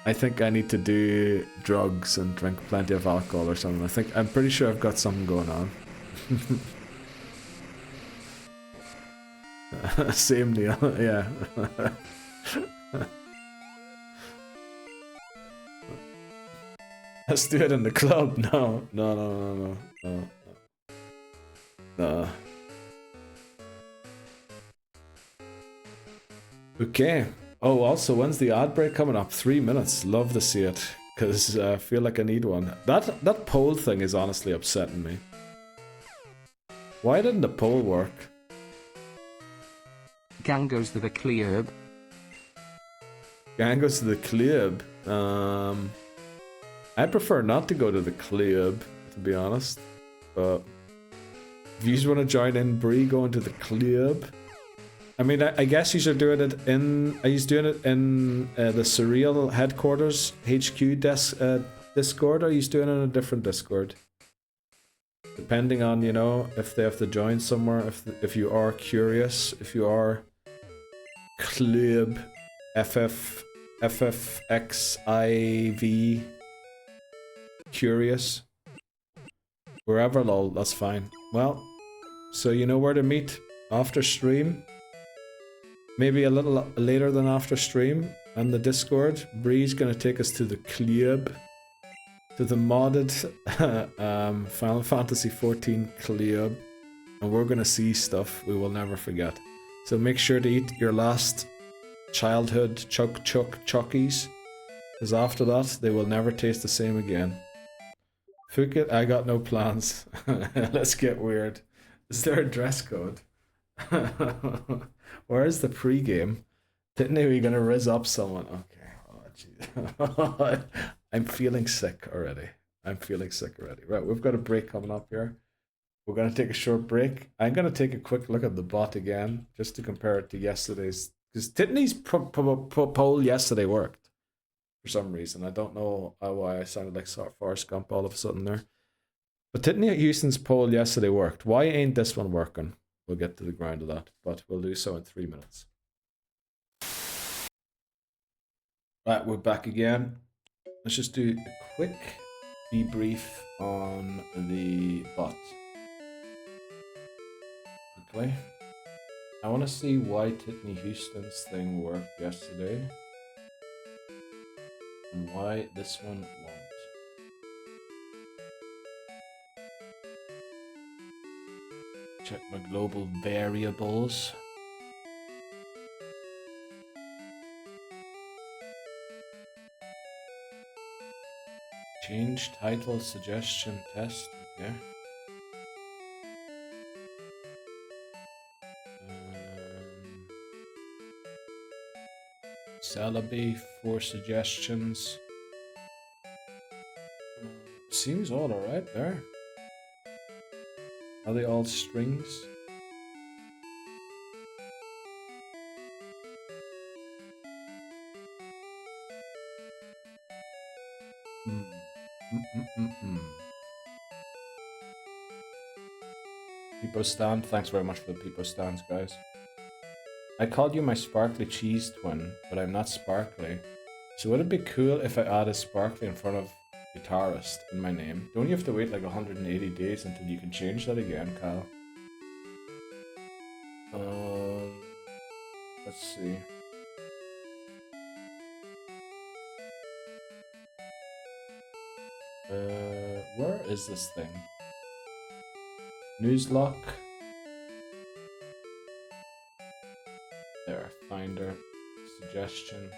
I think I need to do drugs and drink plenty of alcohol or something. I'm pretty sure I've got something going on. Same deal, yeah. Let's do it in the club. No. Okay. Oh, also, when's the ad break coming up? 3 minutes. Love to see it, because I feel like I need one. That poll thing is honestly upsetting me. Why didn't the poll work? Gang goes to the club. Gang goes to the club. I prefer not to go to the club, to be honest. But if you just want to join in, Bree, going to the club. I mean, I guess you are doing it in. Are you doing it in the Surreal headquarters HQ Discord, or are you doing it in a different Discord? Depending on, you know, if they have to join somewhere, if you are curious, if you are club FFXIV curious, wherever, lol, that's fine. Well, so you know where to meet after stream. Maybe a little later than after stream on the Discord. Bree's gonna take us to the club, to the modded Final Fantasy XIV club, and we're gonna see stuff we will never forget. So make sure to eat your last childhood chockies, because after that they will never taste the same again. Phuket, I got no plans. Let's get weird. Is there a dress code? Where's the pre-game? Didn't we gonna rizz up someone? Okay. Oh, jeez. I'm feeling sick already. Right, we've got a break coming up here. We're gonna take a short break. I'm gonna take a quick look at the bot again, just to compare it to yesterday's. Because Titney's poll yesterday worked for some reason. I don't know why I sounded like Forrest Gump all of a sudden there. But Titney Houston's poll yesterday worked. Why ain't this one working? We'll get to the ground of that, but we'll do so in 3 minutes. Right, we're back again. Let's just do a quick debrief on the bot. Okay. I want to see why Titney Houston's thing worked yesterday and why this one won't. Check my global variables. Change title suggestion test. Okay. Celebi, 4 suggestions. Seems all alright there. Are they all strings? Peepo stand, thanks very much for the Peepo stands, guys. I called you my sparkly cheese twin, but I'm not sparkly. So would it be cool if I added sparkly in front of guitarist in my name? Don't you have to wait like 180 days until you can change that again, Kyle? Let's see. Where is this thing? Nuzlocke. There, finder, suggestion.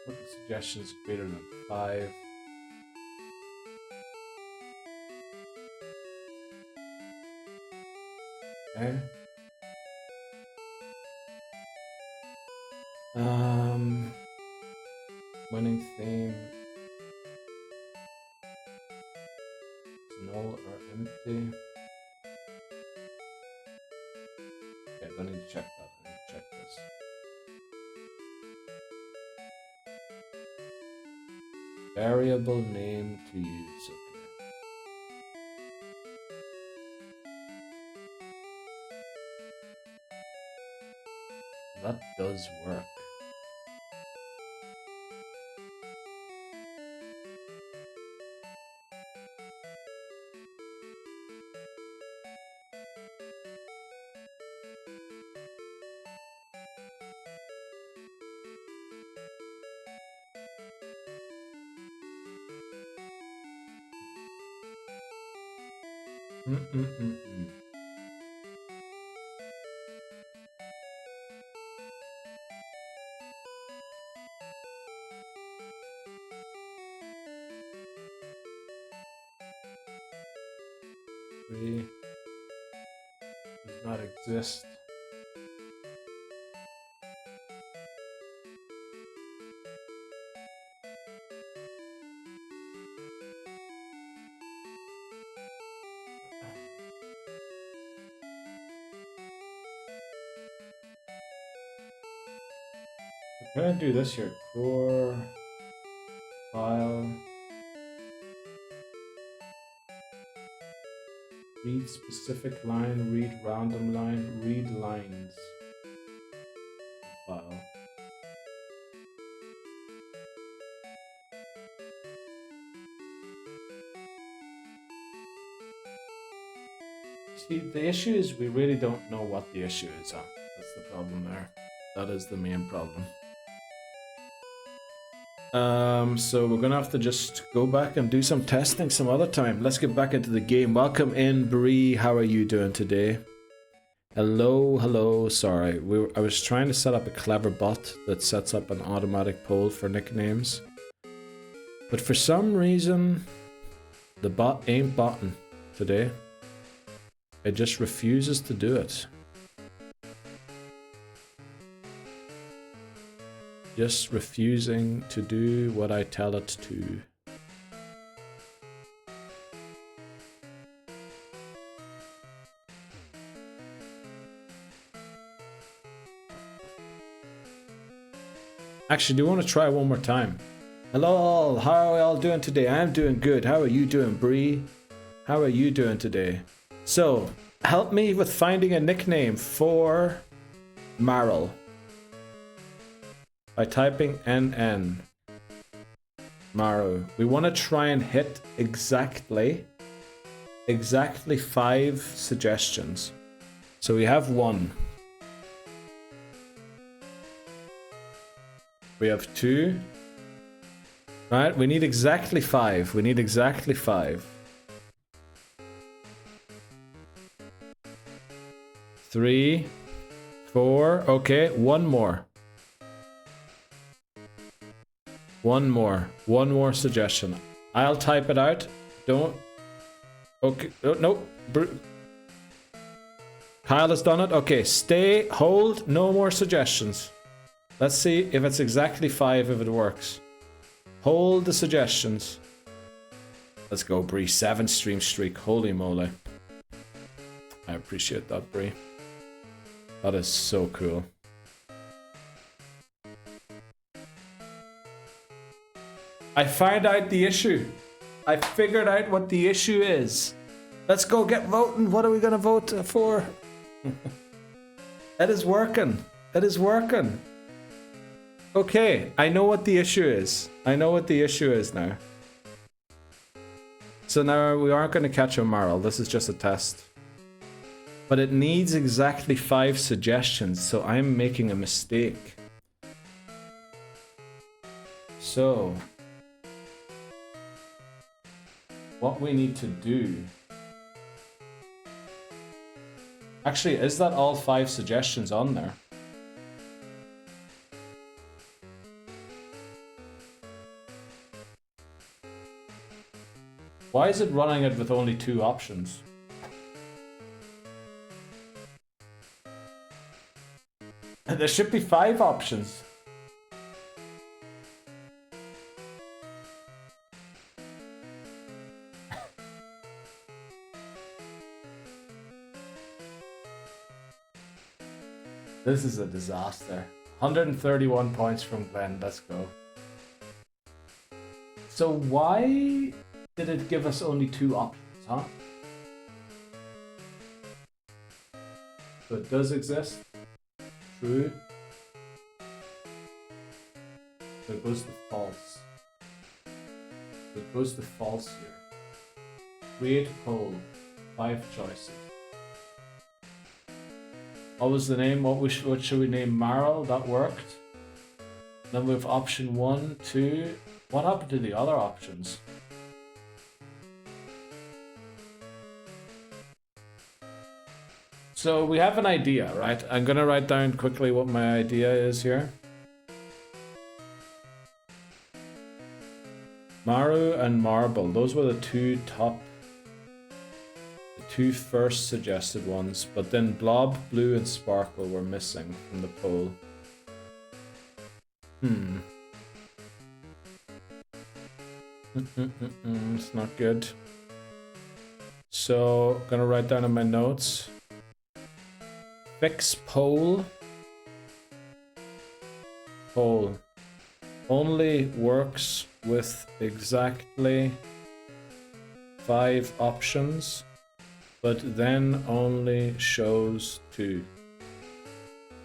What suggestions greater than 5? Okay. Winning theme. Is null or empty? Okay, I need to check that. I need to check this. Variable name to use. Okay. That does work. Three does not exist. I'm gonna do this here. Core file. Read specific line, read random line, read lines. File. See, the issue is we really don't know what the issue is. That's the problem there. That is the main problem. So we're gonna have to just go back and do some testing some other time. Let's get back into the game. Welcome in, Bree. How are you doing today? Hello, hello. Sorry, I was trying to set up a clever bot that sets up an automatic poll for nicknames, but for some reason, the bot ain't botting today. It just refuses to do it. Just refusing to do what I tell it to. Actually, do you want to try one more time? Hello all, how are we all doing today? I'm doing good. How are you doing, Bree? How are you doing today? So, help me with finding a nickname for Marl by typing NN. Maru. We want to try and hit exactly 5 suggestions. So we have 1. We have 2. Right? We need exactly 5. We need exactly 5. 3, 4. Okay, 1 more. One more suggestion. I'll type it out. Don't. Okay. Oh, nope. Kyle has done it. Okay. Stay. Hold. No more suggestions. Let's see if it's exactly 5 if it works. Hold the suggestions. Let's go, Bree. 7 stream streak. Holy moly. I appreciate that, Bree. That is so cool. I found out the issue. I figured out what the issue is. Let's go get voting. What are we gonna vote for? That is working. That is working. Okay, I know what the issue is. I know what the issue is now. So now we aren't gonna catch a Marl. This is just a test. But it needs exactly 5 suggestions, so I'm making a mistake. So what we need to do... Actually, is that all 5 suggestions on there? Why is it running it with only 2 options? There should be 5 options. This is a disaster. 131 points from Glenn, let's go. So why did it give us only 2 options, huh? So it does exist. True. So it goes to false. So it goes to false here. Create poll. 5 choices. What was the name? What should we name? Marl? That worked. Then we have option 1, 2. What happened to the other options? So we have an idea, right? I'm gonna write down quickly what my idea is here. Maru and Marble, those were the 2 first suggested ones, but then Blob, Blue, and Sparkle were missing from the poll. It's not good. So, gonna write down in my notes. Fix poll. Poll only works with exactly 5 options, but then only shows 2.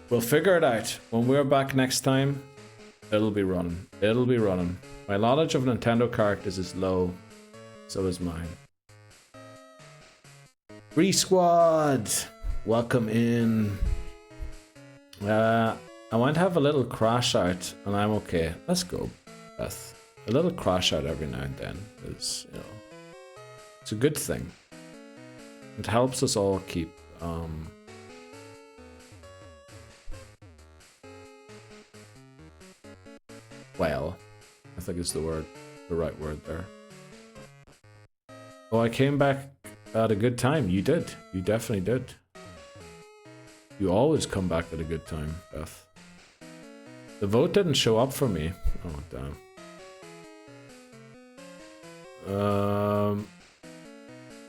We'll figure it out. When we're back next time, it'll be running. It'll be running. My knowledge of Nintendo characters is low. So is mine. Free Squad! Welcome in. I want to have a little crash out, and I'm okay. Let's go, Beth. A little crash out every now and then is, you know, it's a good thing. It helps us all keep well, I think is the right word there. Oh, I came back at a good time. You did. You definitely did. You always come back at a good time, Beth. The vote didn't show up for me. Oh, damn.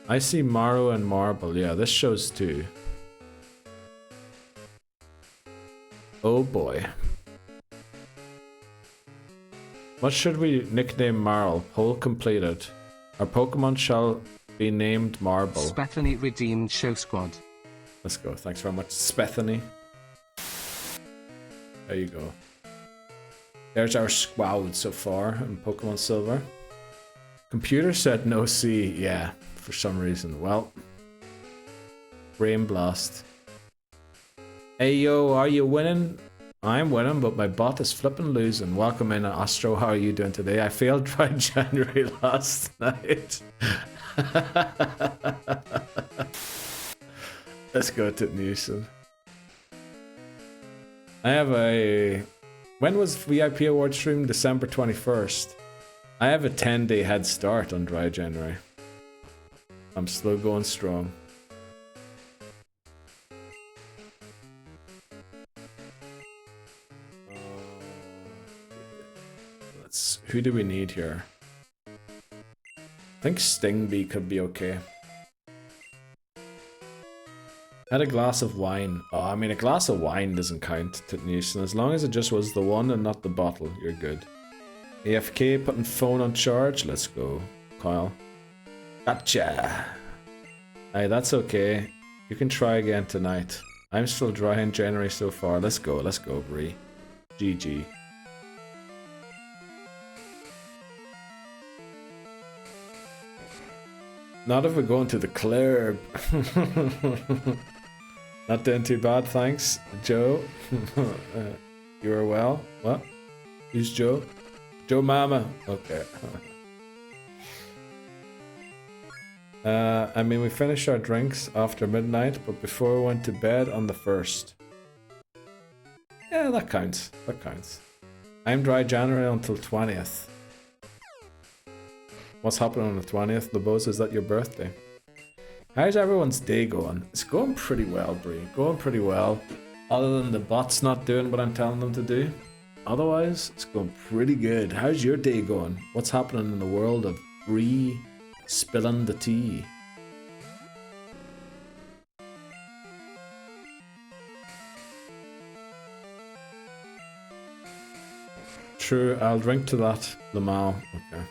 I see Maru and Marble. Yeah, this shows 2. Oh boy. What should we nickname Marl? Poll completed. Our Pokemon shall be named Marble. Spethany redeemed Show Squad. Let's go. Thanks very much, Spethany. There you go. There's our squad so far in Pokemon Silver. Computer said no C. Yeah, for some reason. Well, brain blast. Hey yo, are you winning? I'm winning, but my bot is flipping losing. Welcome in, Astro. How are you doing today? I failed dry January last night. Let's go to Newson. I have a... When was VIP Award stream? December 21st. I have a 10-day head start on dry January. I'm still going strong. Who do we need here? I think Stingbee could be okay. Had a glass of wine. Oh, I mean, a glass of wine doesn't count, Titnewson. As long as it just was the one and not the bottle, you're good. AFK, putting phone on charge. Let's go, Kyle. Gotcha. Aye, that's okay. You can try again tonight. I'm still dry in January so far. Let's go, Bree. GG. Not if we're going to the club. Not doing too bad, thanks. Joe. You are well? What? Who's Joe? Joe Mama. Okay. I mean, we finished our drinks after midnight, but before we went to bed on the 1st. Yeah, that counts. That counts. I'm dry January until 20th. What's happening on the 20th? Lobos, is that your birthday? How's everyone's day going? It's going pretty well, Bree. Going pretty well. Other than the bots not doing what I'm telling them to do. Otherwise, it's going pretty good. How's your day going? What's happening in the world of Bree spilling the tea? True, I'll drink to that, Lamal. Okay.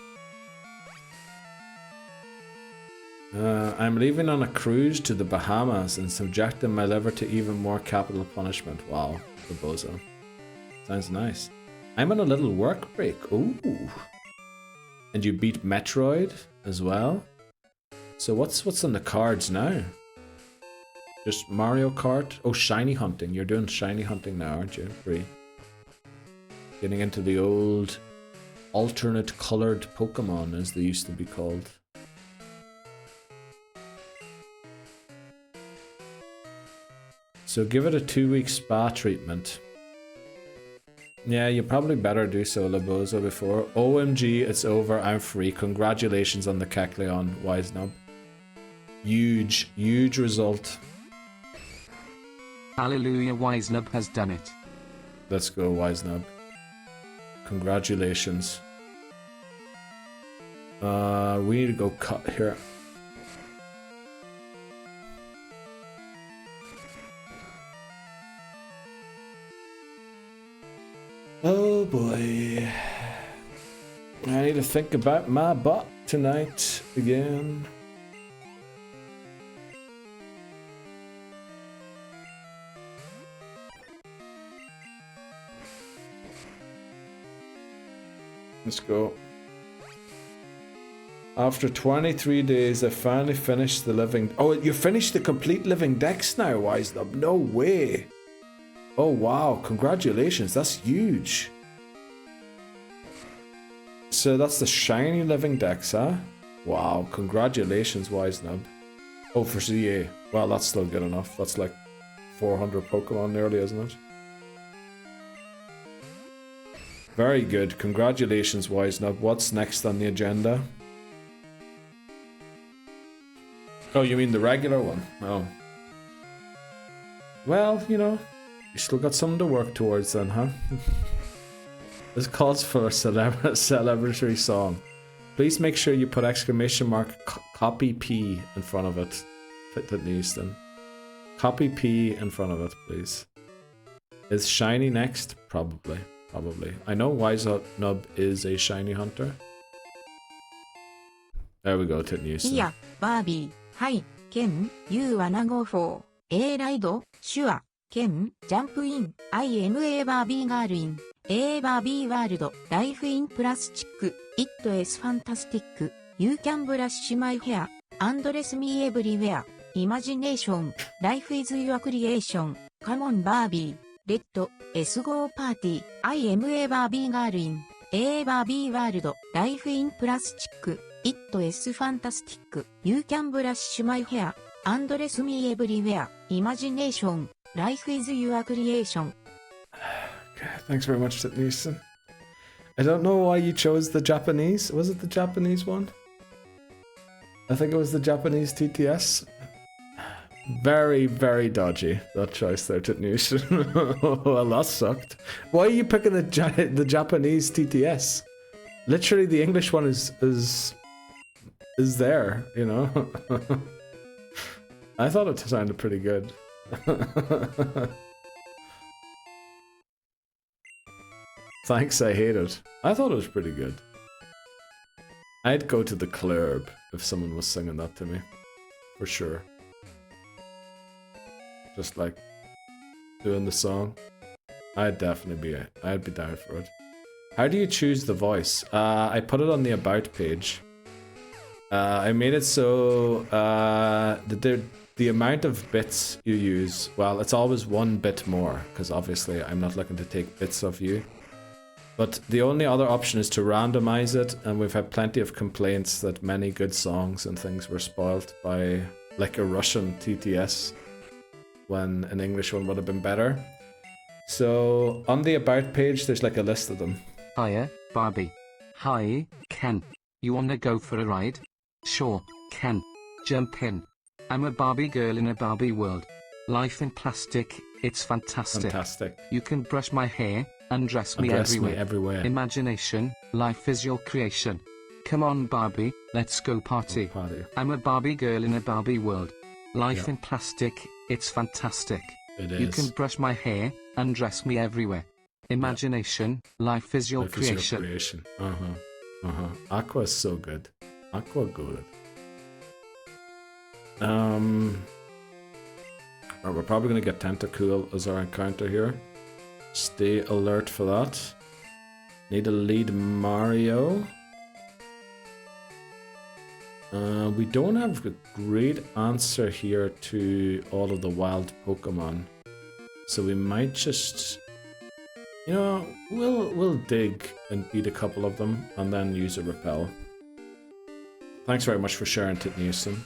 I'm leaving on a cruise to the Bahamas and subjecting my liver to even more capital punishment. Wow, the bozo. Sounds nice. I'm on a little work break. Ooh. And you beat Metroid as well? So what's on the cards now? Just Mario Kart? Oh, shiny hunting. You're doing shiny hunting now, aren't you, Bree? Getting into the old alternate colored Pokemon, as they used to be called. So give it a 2-week spa treatment. Yeah, you probably better do so, Labozo, before. OMG, it's over. I'm free. Congratulations on the Kecleon, Wisenub. Huge, huge result. Hallelujah, Wisenub has done it. Let's go, Wisenub. Congratulations. We need to go cut here. Oh boy. I need to think about my butt tonight again. Let's go. After 23 days, I finally finished the living... Oh, you finished the complete living Dex now, Wisenub. No way. Oh, wow. Congratulations. That's huge. So that's the shiny living Dex, huh? Wow. Congratulations, Wisenub. Oh, for CA. Well, that's still good enough. That's like 400 Pokemon nearly, isn't it? Very good. Congratulations, Wisenub. What's next on the agenda? Oh, you mean the regular one? Oh. Well, you know, you still got something to work towards then, huh? This calls for a celebratory song. Please make sure you put exclamation mark copy P in front of it. Whitney Houston. Copy P in front of it, please. Is shiny next? Probably. Probably. I know Wisenub is a shiny hunter. There we go, Whitney Houston. Yeah, Barbie. Hi, Ken, you wanna go for a ride? Sure, Ken, jump in. I am a Barbie girl in a Barbie world. Life in plastic. It is fantastic. You can brush my hair and dress me everywhere. Imagination. Life is your creation. Come on, Barbie. Let's go party. I am a Barbie girl in a Barbie world. Life in plastic. It is fantastic. You can brush my hair and dress me everywhere. Imagination. Life is your creation. Okay, thanks very much, Whitney Houston. I don't know why you chose the Japanese. Was it the Japanese one? I think it was the Japanese TTS. Very, very dodgy, that choice there, Titnoosh. Well, that sucked. Why are you picking the Japanese TTS? Literally, the English one is there, you know? I thought it sounded pretty good. Thanks, I hate it. I thought it was pretty good. I'd go to the club if someone was singing that to me. For sure. Just like doing the song. I'd definitely I'd be down for it. How do you choose the voice? I put it on the about page. I made it so the amount of bits you use, well, it's always 1 bit more, because obviously I'm not looking to take bits of you. But the only other option is to randomize it, and we've had plenty of complaints that many good songs and things were spoiled by like a Russian TTS when an English one would have been better. So on the about page there's like a list of them. Hiya, Barbie. Hi, Ken. You wanna go for a ride? Sure, Ken. Jump in. I'm a Barbie girl in a Barbie world. Life in plastic. it's fantastic. Fantastic. You can brush my hair, undress me Undress everywhere. me everywhere. Imagination, life is your creation. Come on Barbie, let's go party. Party. I'm a Barbie girl in a Barbie world. Life Yeah. in plastic, it's fantastic. It You is. can brush my hair, undress me everywhere. Imagination, life is your Life is creation. your creation. Aqua is so good. Aqua good. Right, we're probably gonna get Tentacool as our encounter here. Stay alert for that. Need to lead Mario. We don't have a great answer here to all of the wild Pokemon, so we might just, you know, we'll dig and beat a couple of them and then use a repel. Thanks very much for sharing, Titnewson.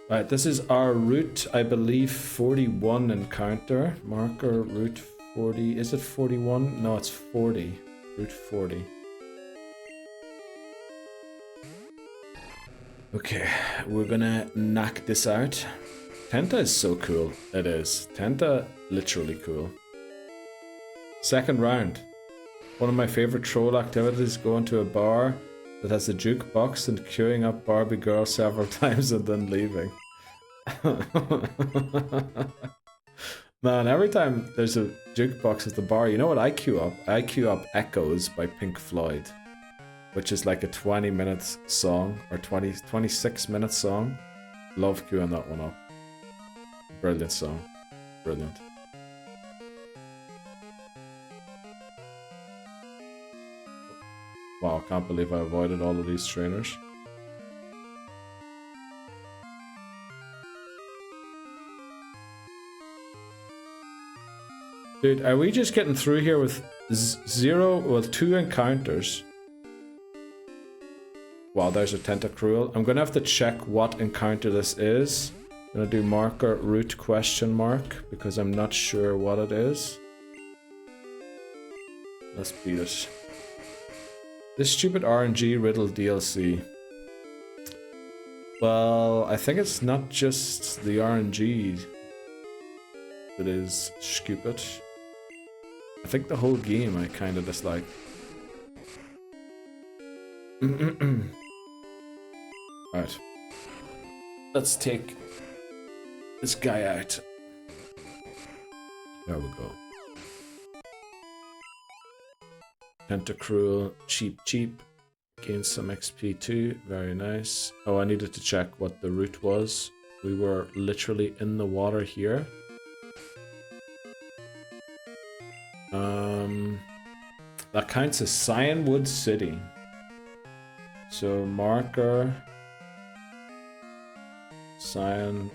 Right, this is our route, I believe, 41 encounter. Marker, route 40. Is it 41? No, it's 40. Route 40. Okay, we're gonna knock this out. Tenta is so cool. It is. Tenta, literally cool. Second round. One of my favorite troll activities, going to a bar that has a jukebox and queuing up Barbie girl several times and then leaving. Man, every time there's a jukebox at the bar, you know what I queue up? I queue up Echoes by Pink Floyd, which is like a 20-minute song, or 26-minute song. Love queuing that one up. Brilliant song. Brilliant. Wow, I can't believe I avoided all of these trainers. Dude, are we just getting through here with two encounters? Wow, there's a Tentacruel. I'm gonna have to check what encounter this is. I'm gonna do marker route question mark because I'm not sure what it is. Let's beat it. This stupid RNG riddle DLC. Well, I think it's not just the RNG that is stupid. I think the whole game I kind of dislike. Alright. Let's take this guy out. There we go. Tentacruel, cheap. Gain some XP too, very nice. Oh, I needed to check what the route was. We were literally in the water here. That counts as Cianwood City. So marker Cianwood.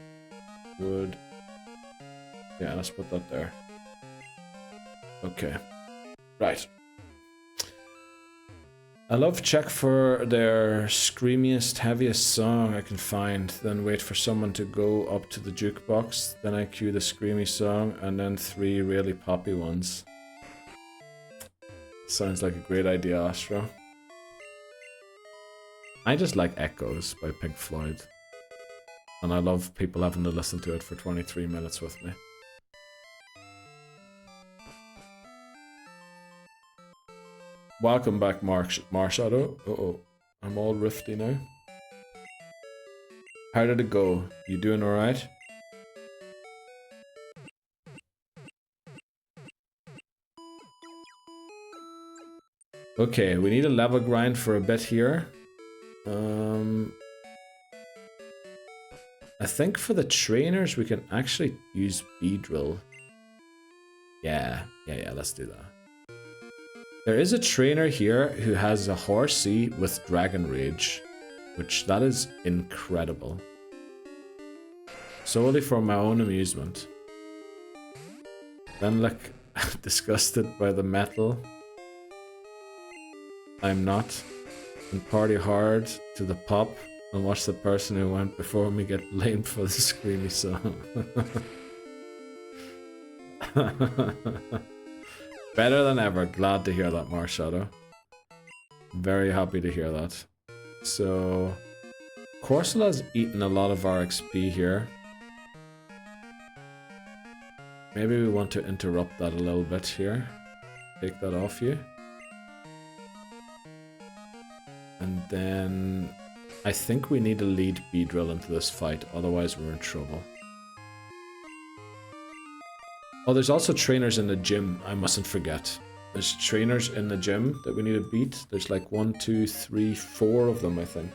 Yeah, let's put that there. Okay. Right. I love check for their screamiest, heaviest song I can find, then wait for someone to go up to the jukebox, then I cue the screamy song, and then 3 really poppy ones. Sounds like a great idea, Astro. I just like Echoes by Pink Floyd. And I love people having to listen to it for 23 minutes with me. Welcome back, Marshadow. Uh-oh, I'm all rifty now. How did it go? You doing alright? Okay, we need a level grind for a bit here. I think for the trainers we can actually use Beedrill. Yeah, let's do that. There is a trainer here who has a Horsey with Dragon Rage, which that is incredible. Solely for my own amusement. Then look, disgusted by the metal. I'm not. And party hard to the pop and watch the person who went before me get blamed for the screamy song. Better than ever. Glad to hear that, Marshadow. Very happy to hear that. So, Corsola's eaten a lot of our XP here. Maybe we want to interrupt that a little bit here. Take that off you. And then I think we need to lead Beedrill into this fight, otherwise we're in trouble. Oh, there's also trainers in the gym, I mustn't forget. There's trainers in the gym that we need to beat. There's like 1, 2, 3, 4 of them, I think.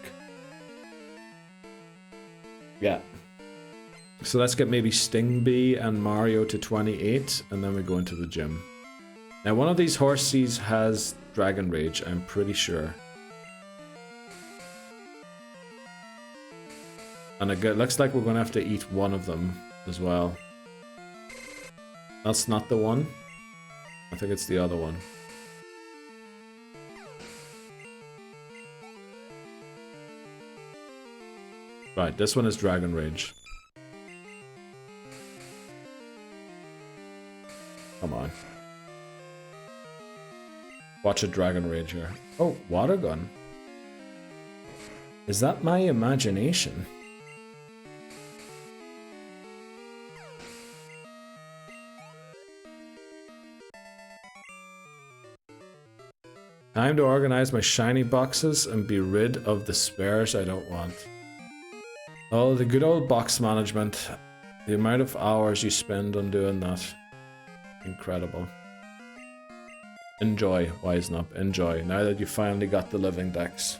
Yeah. So let's get maybe Stingbee and Mario to 28, and then we go into the gym. Now, one of these horsies has Dragon Rage, I'm pretty sure. And it looks like we're going to have to eat one of them as well. That's not the one. I think it's the other one. Right, this one is Dragon Rage. Come on. Watch a Dragon Rage here. Oh, water gun. Is that my imagination? Time to organize my shiny boxes and be rid of the spares I don't want. Oh, the good old box management. The amount of hours you spend on doing that. Incredible. Enjoy, Wisen Up, enjoy. Now that you finally got the living decks.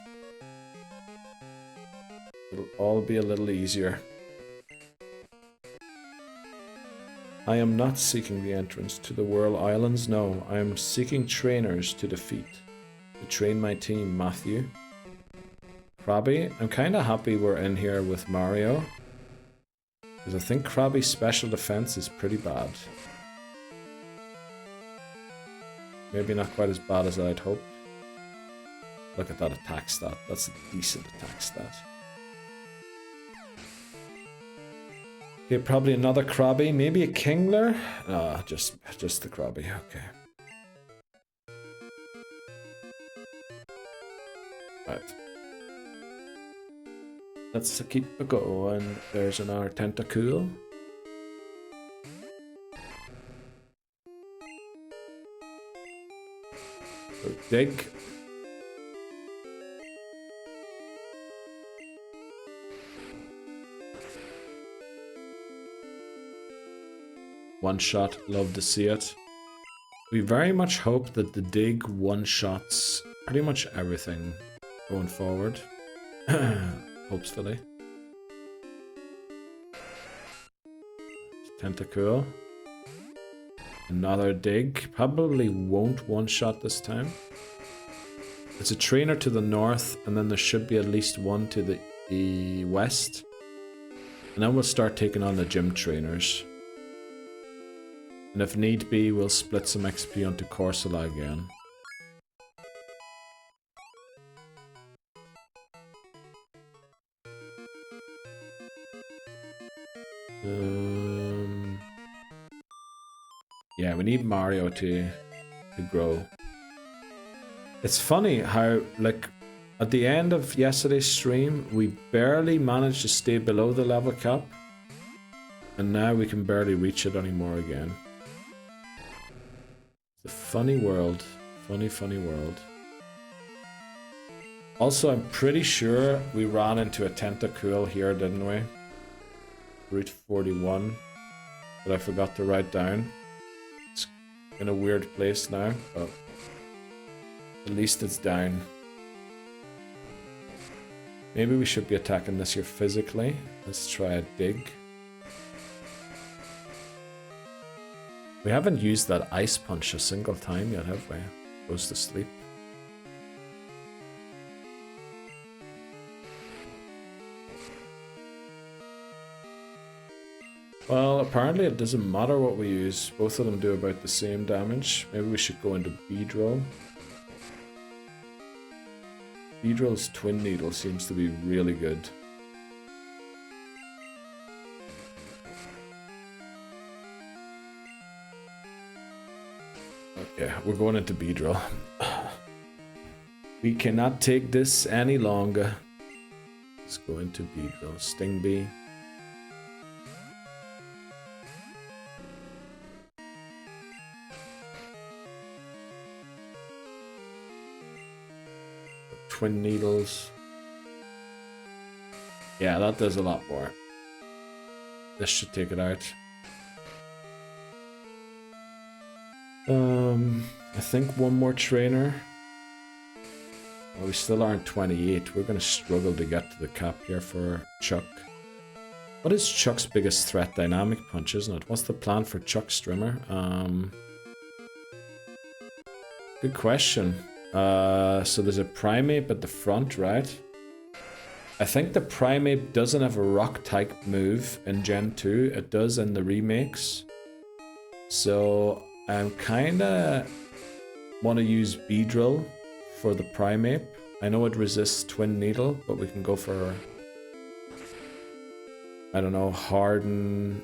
It'll all be a little easier. I am not seeking the entrance to the Whirl Islands, no. I am seeking trainers to defeat. To train my team, Matthew. Krabby, I'm kind of happy we're in here with Mario. Because I think Krabby's special defense is pretty bad. Maybe not quite as bad as I'd hoped. Look at that attack stat. That's a decent attack stat. Okay, probably another Krabby. Maybe a Kingler? Ah, just the Krabby. Okay. Right. Let's keep it going. There's another Tentacool. So dig. One shot, love to see it. We very much hope that the dig one-shots pretty much everything going forward. Hopefully. Tentacool. Another dig. Probably won't one-shot this time. There's a trainer to the north, and then there should be at least one to the west. And then we'll start taking on the gym trainers. And if need be, we'll split some XP onto Corsola again. Yeah, we need Mario to grow. It's funny how, like, at the end of yesterday's stream, we barely managed to stay below the level cap. And now we can barely reach it anymore again. It's a funny world. Funny, funny world. Also, I'm pretty sure we ran into a Tentacool here, didn't we? Route 41. That I forgot to write down. It's in a weird place now, but at least it's down. Maybe we should be attacking this here physically. Let's try a dig. We haven't used that ice punch a single time yet, have we? Goes to sleep. Well, apparently it doesn't matter what we use. Both of them do about the same damage. Maybe we should go into Beedrill. Beedrill's Twin Needle seems to be really good. Okay, we're going into Beedrill. We cannot take this any longer. Let's go into Beedrill. Stingbee. twin needles. Yeah, that does a lot more. This should take it out. I think one more trainer. Well, we still aren't 28. We're going to struggle to get to the cap here for Chuck. What is Chuck's biggest threat? Dynamic punch, isn't it? What's the plan for Chuck Strimmer? Good question. So there's a Primeape at the front, right? I think the Primeape doesn't have a rock type move in Gen 2. It does in the remakes. So I'm kinda want to use Beedrill for the Primeape. I know it resists Twin Needle, but we can go for, I don't know, Harden,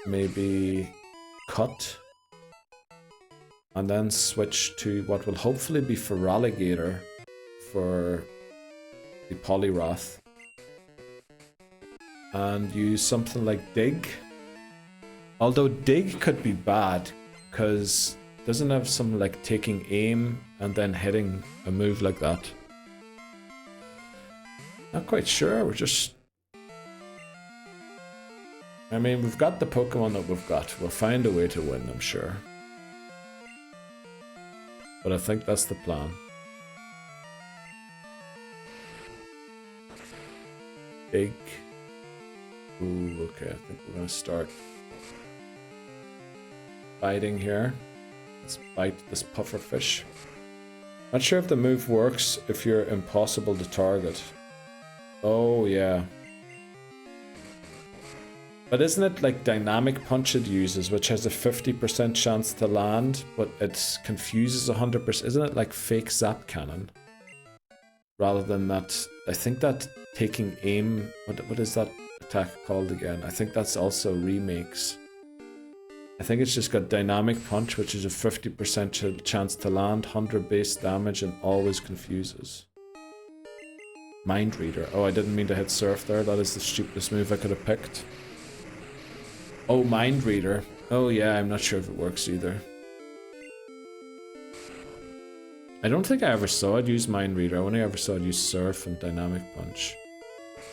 maybe Cut, and then switch to what will hopefully be Feraligatr for the Poliwrath, and use something like Dig. Although Dig could be bad, because it doesn't have some like taking aim and then hitting a move like that. Not quite sure, we're just... I mean, we've got the Pokemon that we've got. We'll find a way to win, I'm sure. But I think that's the plan. Big. Ooh, okay, I think we're gonna start biting here. Let's bite this pufferfish. Not sure if the move works if you're impossible to target. Oh yeah. But isn't it like Dynamic Punch it uses, which has a 50% chance to land, but it confuses 100%? Isn't it like fake Zap Cannon? Rather than that, I think that taking aim, what is that attack called again? I think that's also remakes. I think it's just got Dynamic Punch, which is a 50% chance to land, 100 base damage, and always confuses. Mind Reader. Oh, I didn't mean to hit Surf there. That is the stupidest move I could have picked. Oh, Mind Reader. Oh yeah, I'm not sure if it works either. I don't think I ever saw it use Mind Reader. I only ever saw it use Surf and Dynamic Punch.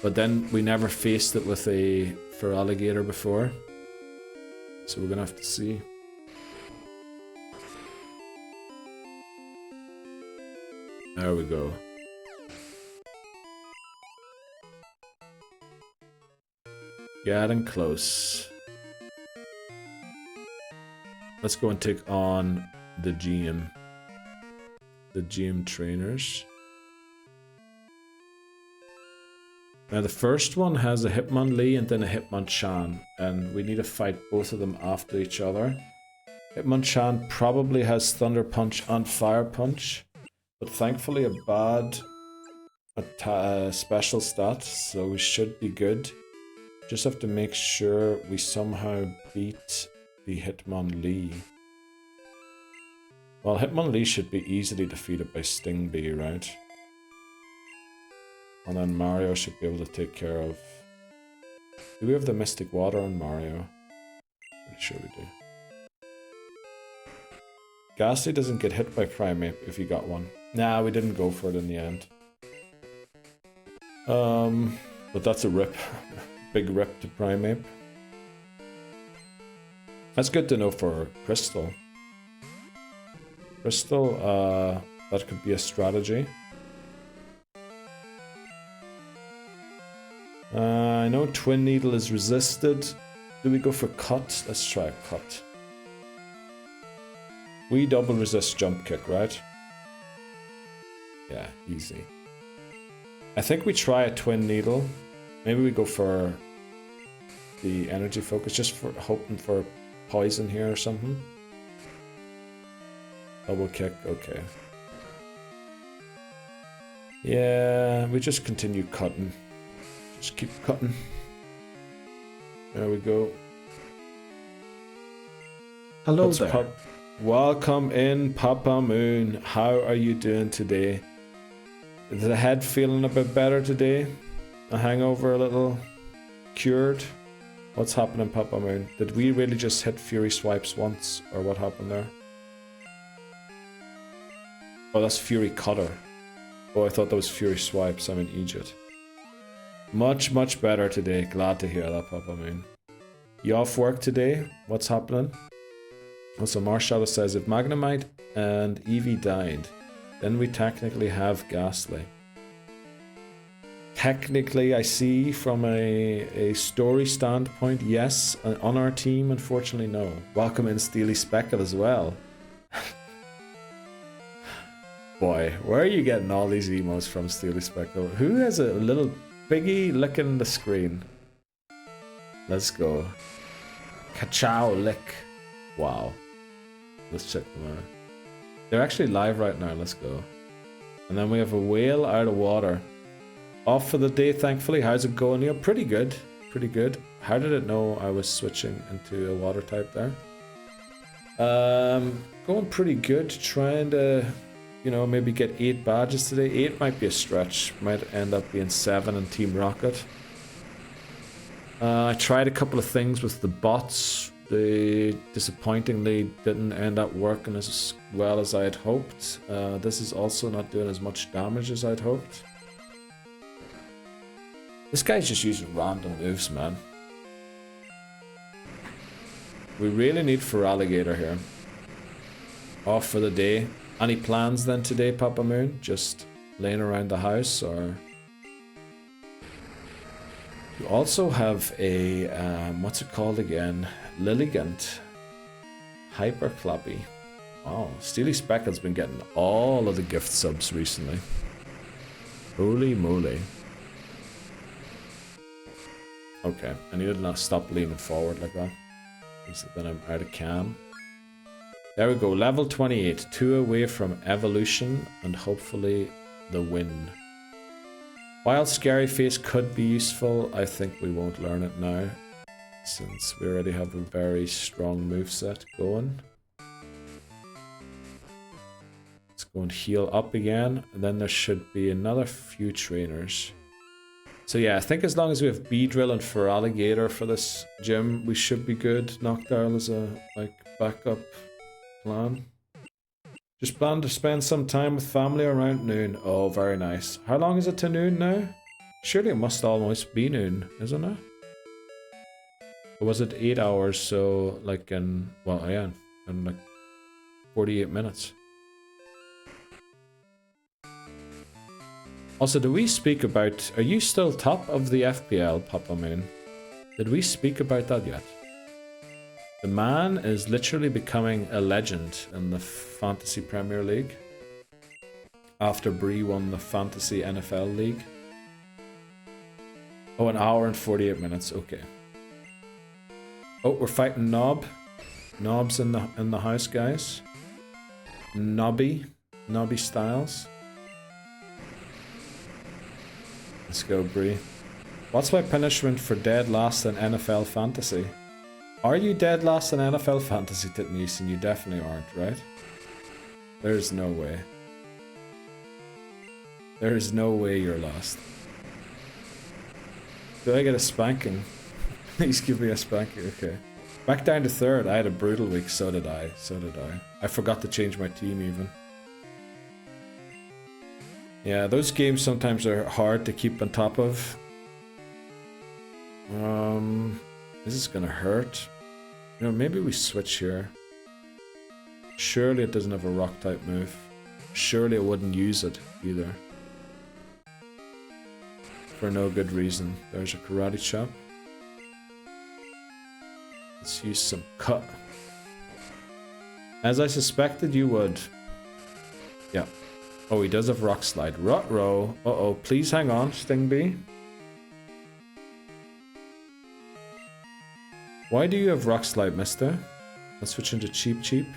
But then we never faced it with a Feraligatr before. So we're gonna have to see. There we go. Getting close. Let's go and take on the GM. The GM trainers. Now the first one has a Hitmonlee and then a Hitmonchan, and we need to fight both of them after each other. Hitmonchan probably has Thunder Punch and Fire Punch, but thankfully a bad special stat, so we should be good. Just have to make sure we somehow beat the Hitmonlee. Well, Hitmonlee should be easily defeated by Stingbee, right? And then Mario should be able to take care of... Do we have the Mystic Water on Mario? Pretty sure we do. Ghastly doesn't get hit by Primeape if you got one. Nah, we didn't go for it in the end. But that's a rip. Big rip to Primeape. That's good to know for Crystal. Crystal, that could be a strategy. I know Twin Needle is resisted. Do we go for Cut? Let's try a Cut. We double resist Jump Kick, right? Yeah, easy. I think we try a Twin Needle. Maybe we go for the Energy Focus, just for hoping for Poison here or something. Double Kick, okay. Yeah, we just continue cutting. Just keep cutting. There we go. Hello Let's there. Welcome in, Papa Moon. How are you doing today? Is the head feeling a bit better today? A hangover a little cured? What's happening, Papa Moon? Did we really just hit Fury Swipes once? Or what happened there? Oh, that's Fury Cutter. Oh, I thought that was Fury Swipes. I'm in Egypt. Much, much better today. Glad to hear that, Papa Moon. You off work today? What's happening? Also, Marshadow says, if Magnemite and Eevee died, then we technically have Ghastly. Technically, I see from a story standpoint, yes. On our team, unfortunately, no. Welcome in Steely Speckle as well. Boy, where are you getting all these emos from, Steely Speckle? Who has a little piggy licking the screen? Let's go. Ka-chow lick. Wow. Let's check them out. They're actually live right now. Let's go. And then we have a whale out of water. Off for the day, thankfully. How's it going? Yeah, pretty good. Pretty good. How did it know I was switching into a water type there? Going pretty good. Trying to, you know, maybe get 8 badges today. 8 might be a stretch. Might end up being 7 in Team Rocket. I tried a couple of things with the bots. They disappointingly didn't end up working as well as I had hoped. This is also not doing as much damage as I'd hoped. This guy's just using random moves, man. We really need Feraligatr here. Off for the day. Any plans then today, Papa Moon? Just laying around the house, or... You also have a, what's it called again? Lilligant. Hyper Clappy. Wow, Steely Speckle's been getting all of the gift subs recently. Holy moly. Okay, I need to not stop leaning forward like that. Because then I'm out of cam. There we go, level 28. 2 away from evolution and hopefully the win. While Scary Face could be useful, I think we won't learn it now, since we already have a very strong moveset going. Let's go and heal up again, and then there should be another few trainers. So yeah, I think as long as we have Beedrill and Feraligatr for this gym, we should be good. Noctowl is a backup plan. Just plan to spend some time with family around noon. Oh, very nice. How long is it to noon now? Surely it must almost be noon, isn't it? Or was it 8 hours, so like in, well, yeah, in like 48 minutes. Also, do we speak about, are you still top of the FPL, Papa Moon? Did we speak about that yet? The man is literally becoming a legend in the Fantasy Premier League. After Bree won the Fantasy NFL League. Oh, 1 hour and 48 minutes, okay. Oh, we're fighting Nob. Nob's in the house, guys. Nobby Styles. Let's go, Bree. What's my punishment for dead last in NFL Fantasy? Are you dead last in NFL Fantasy, Titanice? And you definitely aren't, right? There's no way. There is no way you're lost. Do I get a spanking? Please give me a spanking, okay. Back down to 3rd, I had a brutal week, so did I. I forgot to change my team even. Yeah, those games sometimes are hard to keep on top of. This is gonna hurt. You know, maybe we switch here. Surely it doesn't have a rock type move. Surely it wouldn't use it either. For no good reason. There's a karate chop. Let's use some cut. As I suspected you would. Yeah. Oh, he does have rock slide. Ruh-roh. Uh-oh, please hang on, Stingbee. Why do you have rock slide, mister? Let's switch into cheap.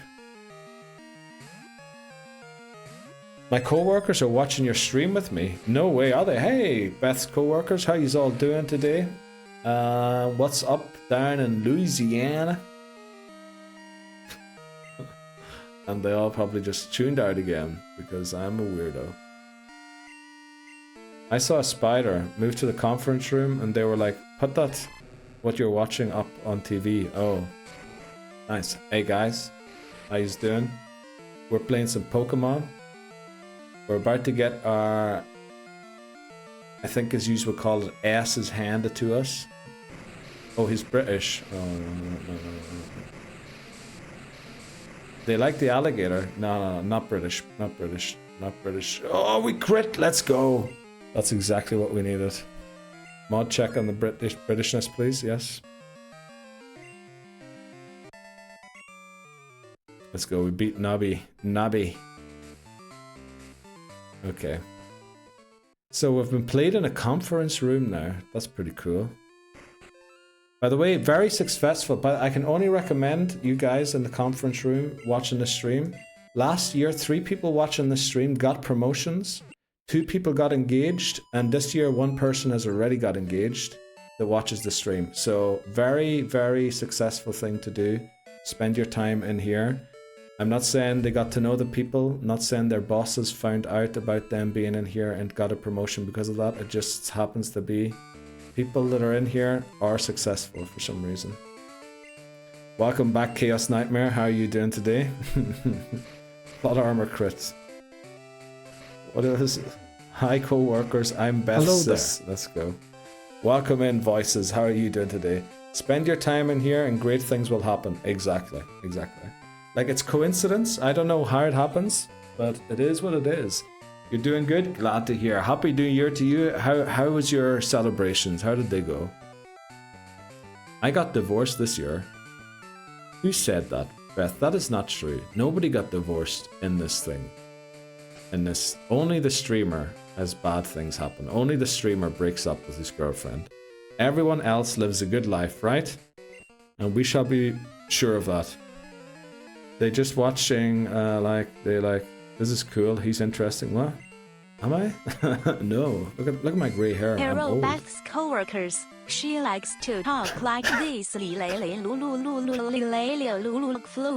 My co-workers are watching your stream with me. No way, are they? Hey, Beth's co-workers, how yous all doing today? What's up down in Louisiana? And they all probably just tuned out again because I'm a weirdo. I saw a spider move to the conference room and they were like, put that, what you're watching, up on TV. Oh, nice. Hey guys, how yous doing? We're playing some Pokemon. We're about to get our, I think as you would call it, asses handed to us. Oh, he's British. Oh, no. They like the alligator. No, not British. Not British. Not British. Oh, we crit! Let's go! That's exactly what we needed. Mod check on the Britishness, please. Yes. Let's go. We beat Nobby. Okay. So we've been played in a conference room now. That's pretty cool. By the way, very successful, but I can only recommend you guys in the conference room watching the stream. Last year, 3 people watching the stream got promotions, 2 people got engaged, and this year 1 person has already got engaged that watches the stream. So very, very successful thing to do. Spend your time in here. I'm not saying they got to know the people, not saying their bosses found out about them being in here and got a promotion because of that. It just happens to be people that are in here are successful for some reason. Welcome back, Chaos Nightmare. How are you doing today? Plot armor crits. What is it? Hi, co-workers. I'm Beth. Hello Sis. Let's go. Welcome in, voices. How are you doing today? Spend your time in here and great things will happen. Exactly. Like, it's coincidence. I don't know how it happens, but it is what it is. You're doing good? Glad to hear. Happy New Year to you. How was your celebrations? How did they go? I got divorced this year. Who said that, Beth? That is not true. Nobody got divorced in this thing. Only the streamer has bad things happen. Only the streamer breaks up with his girlfriend. Everyone else lives a good life, right? And we shall be sure of that. They just watching, this is cool, he's interesting. What? Am I? No. Look at my grey hair. I'm Hello, old. Beth's co-workers. She likes to talk like this. Flow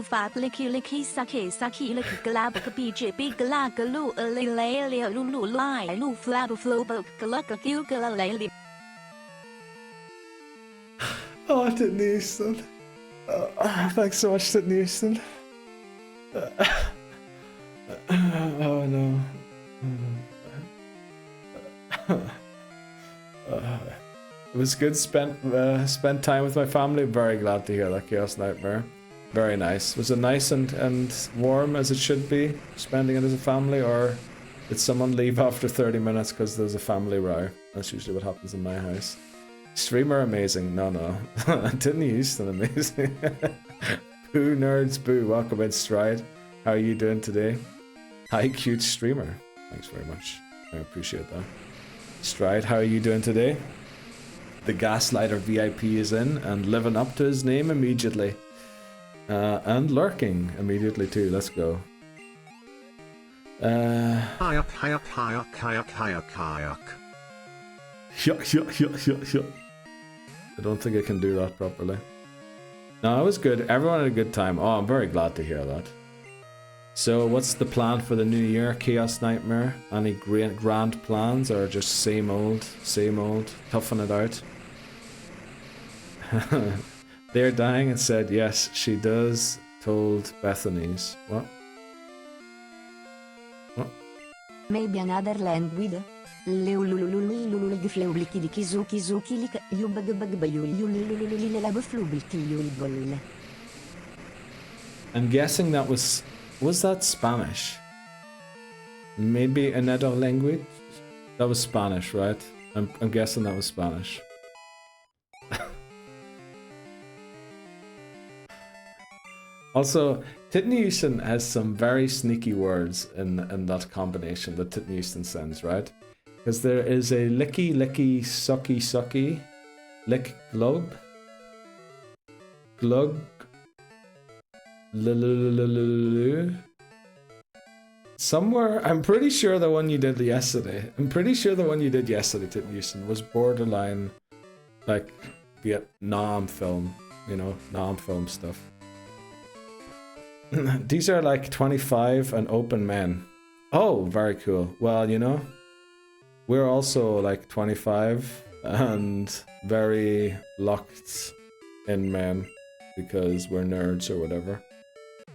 fat licky licky sucky sucky licky glab bj big lag lu lie lu flab flow book luck you lady. Oh, Whitney Houston. Thanks so much, Whitney Houston. Oh no. It was good. Spent time with my family. Very glad to hear that, Chaos Nightmare. Very nice. Was it nice and warm as it should be, spending it as a family, or did someone leave after 30 minutes because there's a family row? That's usually what happens in my house. Streamer amazing. No. Whitney Houston amazing. Boo nerds, boo. Welcome in, Stride. How are you doing today? Hi, cute streamer. Thanks very much. I appreciate that. Stride, how are you doing today? The Gaslighter VIP is in and living up to his name immediately. And lurking immediately too. Let's go. Kayak. I don't think I can do that properly. No, it was good. Everyone had a good time. Oh, I'm very glad to hear that. So, what's the plan for the new year, Chaos Nightmare? Any grand plans, or just same old, toughing it out? They're dying and said, yes, she does, told Bethany's. What? Maybe another language. I'm guessing that was that Spanish? Maybe another language? That was Spanish, right? I'm guessing that was Spanish. Also, Whitney Houston has some very sneaky words in that combination that Whitney Houston sends, right? Because there is a licky licky sucky sucky lick glug somewhere. I'm pretty sure the one you did yesterday. Whitney Houston, was borderline like Vietnam film, Nam film stuff. These are like 25 and open men. Oh, very cool. Well, we're also like 25 and very locked in men because we're nerds or whatever.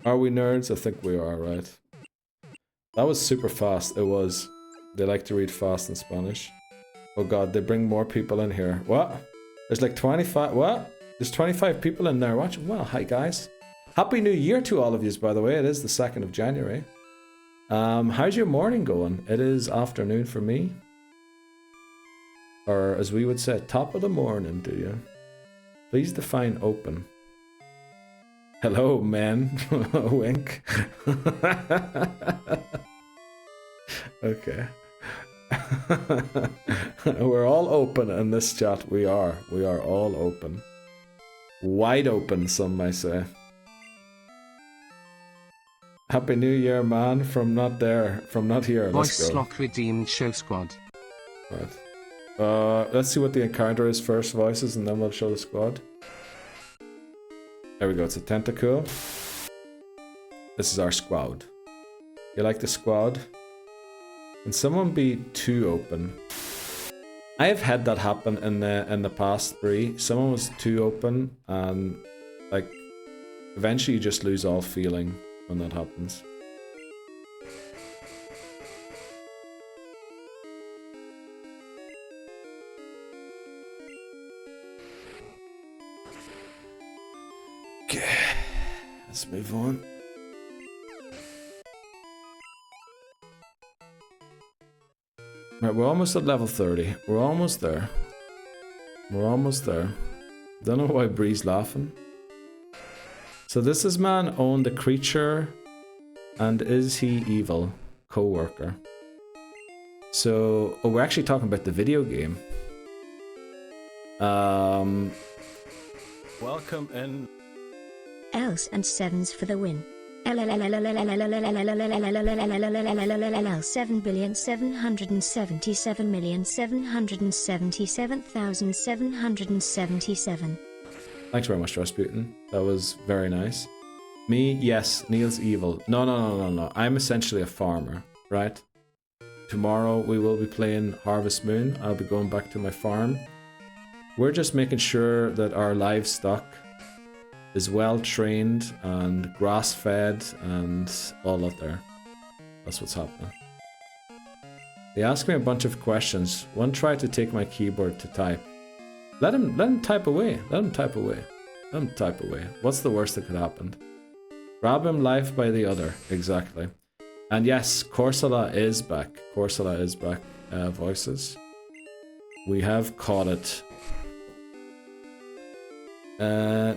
Are we nerds? I think we are, right? That was super fast. It was. They like to read fast in Spanish. Oh god, they bring more people in here. What? There's like 25. What? There's 25 people in there watching. Well, hi guys. Happy New Year to all of you, by the way. It is the 2nd of January. How's your morning going? It is afternoon for me. Or as we would say, top of the morning, do you? Please define open. Hello, men. Wink. Okay. We're all open in this chat. We are. We are all open. Wide open, some may say. Happy New Year, man. From not there. From not here. Let's go. Voice lock redeemed show squad. Right. Let's see what the encounter is first, voices, and then we'll show the squad. There we go. It's a tentacle. This is our squad. You like the squad? Can someone be too open? I have had that happen in the past, Bree. Someone was too open, and like eventually you just lose all feeling when that happens. Okay, let's move on. Right, we're almost at level 30. We're almost there. We're almost there. Don't know why Bree's laughing. So this is man owned a creature, and is he evil? Co-worker. So, oh, we're actually talking about the video game. Welcome in. Else and sevens for the win. 7,777,777,777. Thanks very much, Rasputin. That was very nice. Me, yes, Neil's evil. No. I'm essentially a farmer, right? Tomorrow we will be playing Harvest Moon. I'll be going back to my farm. We're just making sure that our livestock is well trained and grass fed and all that there. That's what's happening. They asked me a bunch of questions. One tried to take my keyboard to type. Let him type away. Let him type away. Let him type away. What's the worst that could happen? Grab him life by the other. Exactly. And yes, Corsola is back. Corsola is back. Voices. We have caught it.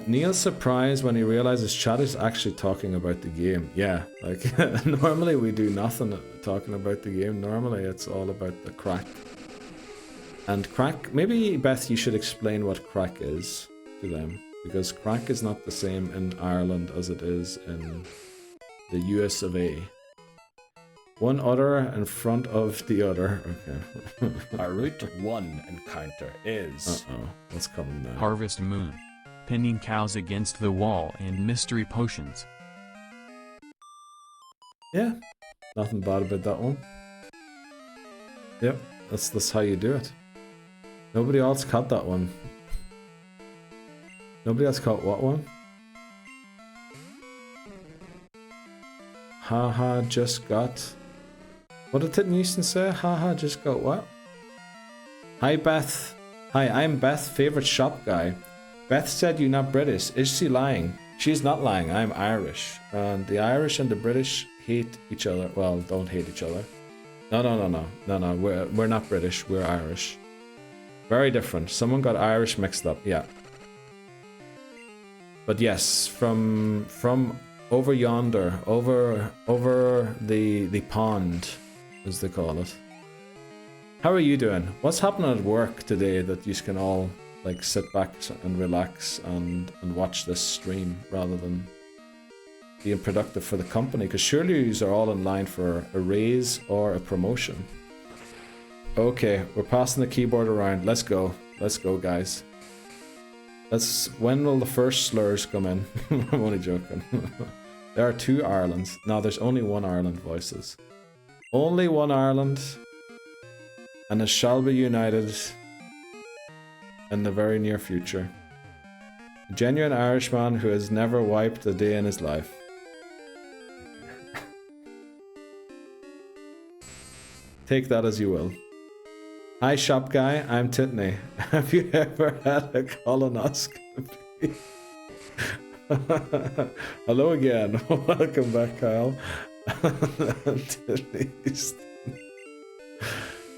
Neil's surprised when he realizes chat is actually talking about the game. Yeah, like normally we do nothing talking about the game. Normally it's all about the crack. And crack, maybe Beth, you should explain what crack is to them, because crack is not the same in Ireland as it is in the US of A. One other in front of the other. Okay. Our Route 1 encounter is... Uh-oh, what's coming now? Harvest Moon. Pinning cows against the wall and mystery potions. Yeah, nothing bad about that one. Yep, that's how you do it. Nobody else caught that one. Nobody else caught what one? Haha, just got... What did Titten Houston say? Haha, just got what? Hi Beth. Hi, I'm Beth, favorite shop guy. Beth said you're not British. Is she lying? She's not lying. I'm Irish. And the Irish and the British hate each other. Well, don't hate each other. No. We're not British. We're Irish. Very different. Someone got Irish mixed up. Yeah. But yes, from over yonder, over the pond, as they call it. How are you doing? What's happening at work today that you can all like sit back and relax and watch this stream rather than being productive for the company? Because surely you are all in line for a raise or a promotion. Okay, we're passing the keyboard around. Let's go, guys. When will the first slurs come in? I'm only joking. There are 2 Irelands. No, there's only 1 Ireland, voices. Only 1 Ireland, and it shall be united in the very near future. A genuine Irishman who has never wiped a day in his life. Take that as you will. Hi, shop guy. I'm Titney. Have you ever had a colonoscopy? Hello again. Welcome back, Kyle.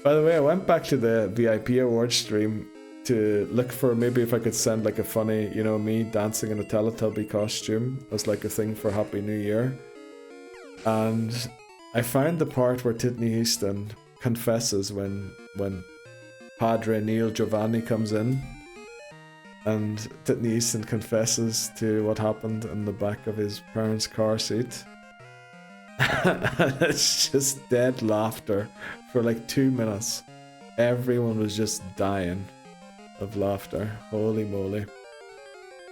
By the way, I went back to the VIP award stream to look for maybe if I could send like a funny, you know, me dancing in a Teletubby costume as like a thing for Happy New Year. And I found the part where Titney Houston confesses when Padre Neil Giovanni comes in. And Titney Houston confesses to what happened in the back of his parents' car seat. It's just dead laughter for like 2 minutes. Everyone was just dying of laughter. Holy moly.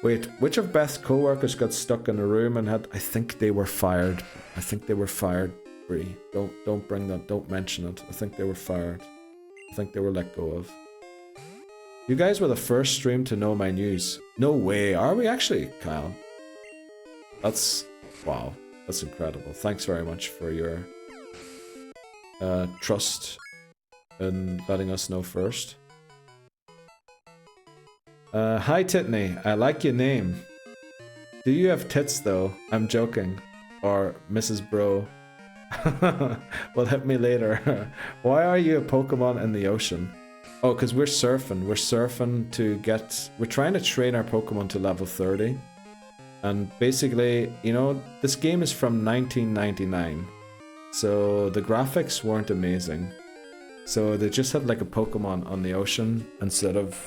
Wait, which of Beth's co-workers got stuck in a room and had... I think they were fired. I think they were fired, Bree. Don't bring that, don't mention it. I think they were fired. I think they were let go of. You guys were the first stream to know my news. No way, are we actually, Kyle? That's... wow. That's incredible. Thanks very much for your trust in letting us know first. Hi Titney, I like your name. Do you have tits though? I'm joking. Or Mrs. Bro. Well, hit me later. Why are you a Pokemon in the ocean? Oh, because we're surfing. We're surfing to get... we're trying to train our Pokemon to level 30. And basically, you know, this game is from 1999. So the graphics weren't amazing. So they just had like a Pokemon on the ocean instead of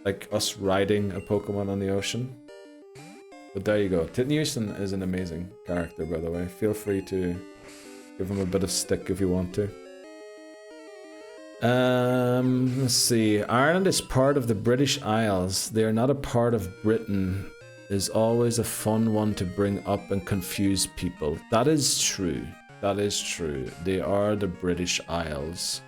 like us riding a Pokemon on the ocean. But there you go. Titney Houston is an amazing character, by the way. Feel free to give him a bit of stick if you want to. Let's see. Ireland is part of the British Isles. They are not a part of Britain. Is always a fun one to bring up and confuse people. That is true. That is true. They are the British Isles.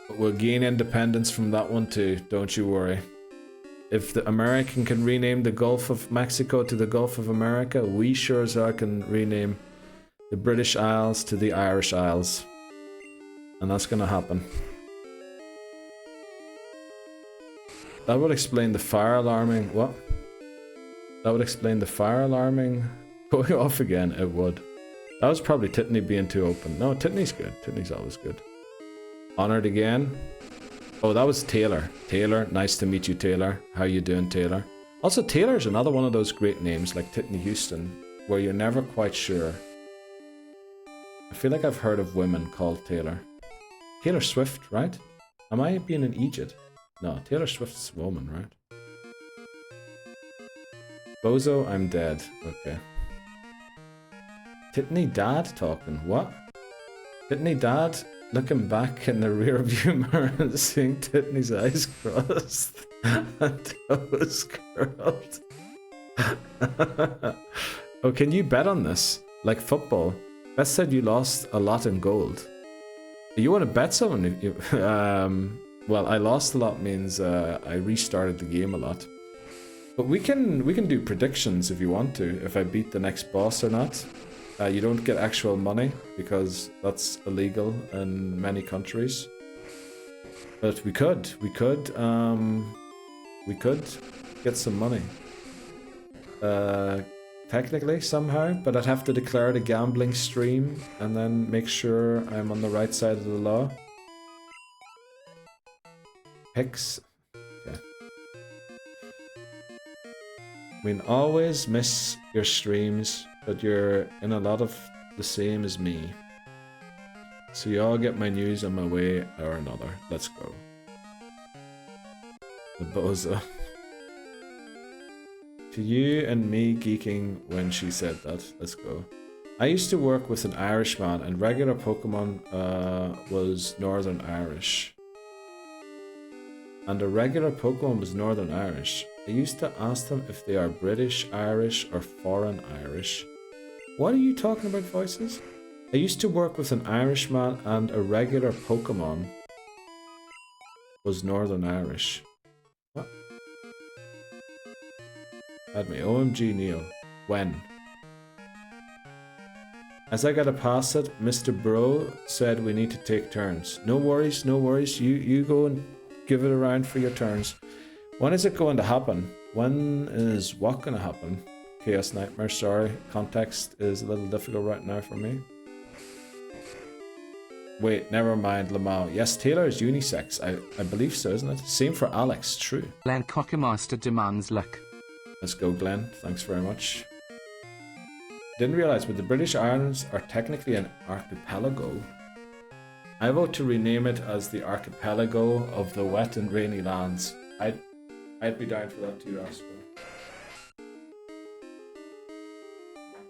But we'll gain independence from that one too, don't you worry. If the American can rename the Gulf of Mexico to the Gulf of America, we sure as hell can rename the British Isles to the Irish Isles. And that's gonna happen. That would explain the fire alarming... what? That would explain the fire alarming going off again, it would. That was probably Titney being too open. No, Titney's good. Titney's always good. Honored again. Oh, that was Taylor. Taylor, nice to meet you, Taylor. How you doing, Taylor? Also, Taylor's another one of those great names like Titney Houston, where you're never quite sure. I feel like I've heard of women called Taylor. Taylor Swift, right? Am I being an Egypt? No, Taylor Swift's a woman, right? Bozo, I'm dead. Okay. Titney Dad talking. What? Titney Dad looking back in the rear view mirror and seeing Titney's eyes crossed and toes curled. Oh, can you bet on this? Like football? Beth said you lost a lot in gold. You want to bet someone? Well, I lost a lot means I restarted the game a lot. But we can do predictions if you want to, if I beat the next boss or not. You don't get actual money because that's illegal in many countries. But we could get some money. Technically, somehow, but I'd have to declare it a gambling stream and then make sure I'm on the right side of the law. Picks. Okay. I mean, always miss your streams, but you're in a lot of the same as me. So you all get my news on my way or another. Let's go. The bozo. To you and me geeking when she said that. Let's go. I used to work with an Irishman and regular Pokemon was Northern Irish. And a regular Pokemon was Northern Irish. I used to ask them if they are British, Irish, or foreign Irish. What are you talking about, voices? I used to work with an Irishman and a regular Pokemon was Northern Irish. What? Had me. OMG Neil. When? As I gotta pass it, Mr. Bro said we need to take turns. No worries, no worries. You go and give it a round for your turns. When is it going to happen? When is what gonna happen? Chaos Nightmare, sorry. Context is a little difficult right now for me. Wait, never mind, Lamau. Yes, Taylor is unisex. I believe so, isn't it? Same for Alex, true. Glenn Cockermaster demands luck. Let's go, Glenn. Thanks very much. Didn't realise, but the British Islands are technically an archipelago. I vote to rename it as the Archipelago of the Wet and Rainy Lands. I'd be down for that too, Rascal.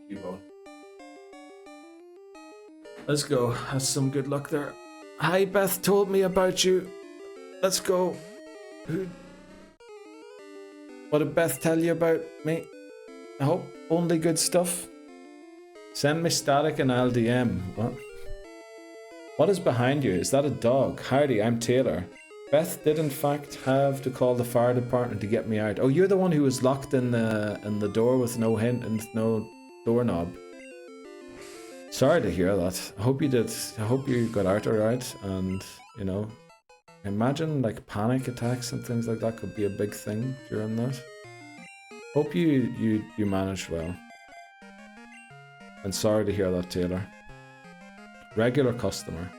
You vote. Let's go. Has some good luck there. Hi, Beth told me about you. Let's go. What did Beth tell you about me? I hope only good stuff. Send me static and I'll DM. What? What is behind you? Is that a dog? Howdy, I'm Taylor. Beth did in fact have to call the fire department to get me out. Oh, you're the one who was locked in the door with no hint and no doorknob. Sorry to hear that. I hope you did. I hope you got out alright. And you know, imagine like panic attacks and things like that could be a big thing during that. Hope you managed well. And sorry to hear that, Taylor. Regular customer.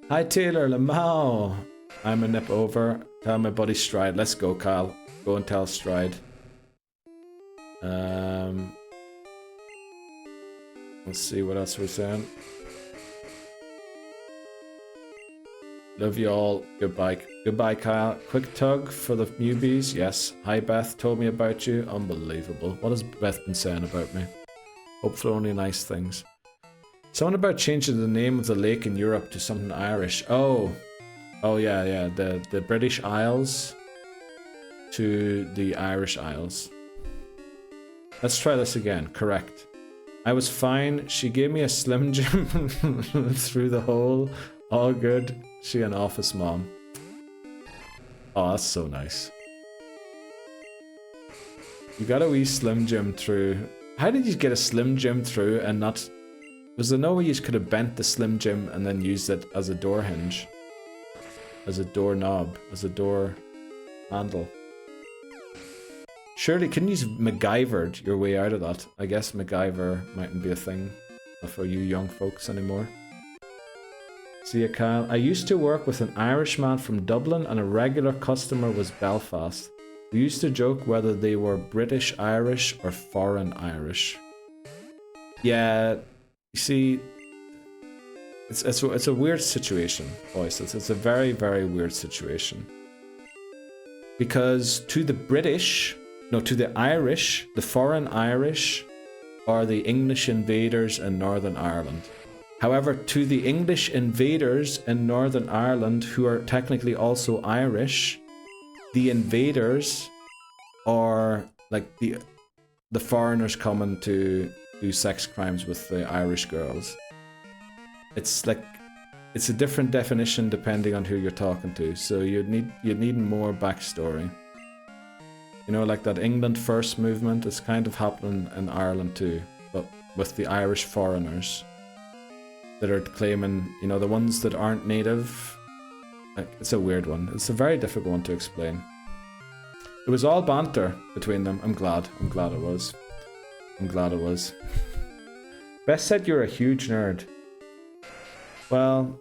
Hi Taylor, Lamau. I'm a nip over. Tell my buddy Stride. Let's go, Kyle. Go and tell Stride. Let's see what else we're saying. Love you all. Goodbye. Goodbye, Kyle. Quick tug for the newbies. Yes. Hi, Beth. Told me about you. Unbelievable. What has Beth been saying about me? Hopefully only nice things. Something about changing the name of the lake in Europe to something Irish. Oh yeah. The British Isles to the Irish Isles. Let's try this again. Correct. I was fine. She gave me a Slim Jim through the hole. All good. She an office mom. Oh, that's so nice. You got a wee Slim Jim through. How did you get a Slim Jim through and not... Was there no way you could have bent the Slim Jim and then used it as a door hinge? As a door knob? As a door handle? Surely, couldn't you MacGyvered your way out of that? I guess MacGyver mightn't be a thing for you young folks anymore. See ya, Kyle. I used to work with an Irishman from Dublin and a regular customer was Belfast. We used to joke whether they were British Irish or foreign Irish. Yeah, you see, it's a weird situation, boys. It's a very, very weird situation. Because to the British... No, to the Irish, the foreign Irish are the English invaders in Northern Ireland. However, to the English invaders in Northern Ireland, who are technically also Irish, the invaders are like the foreigners coming to do sex crimes with the Irish girls. It's like, it's a different definition depending on who you're talking to, so you'd need more backstory. You know, like that England First movement is kind of happening in Ireland too, but with the Irish foreigners that are claiming, you know, the ones that aren't native. Like, it's a weird one. It's a very difficult one to explain. It was all banter between them. I'm glad it was. Beth said you're a huge nerd. Well,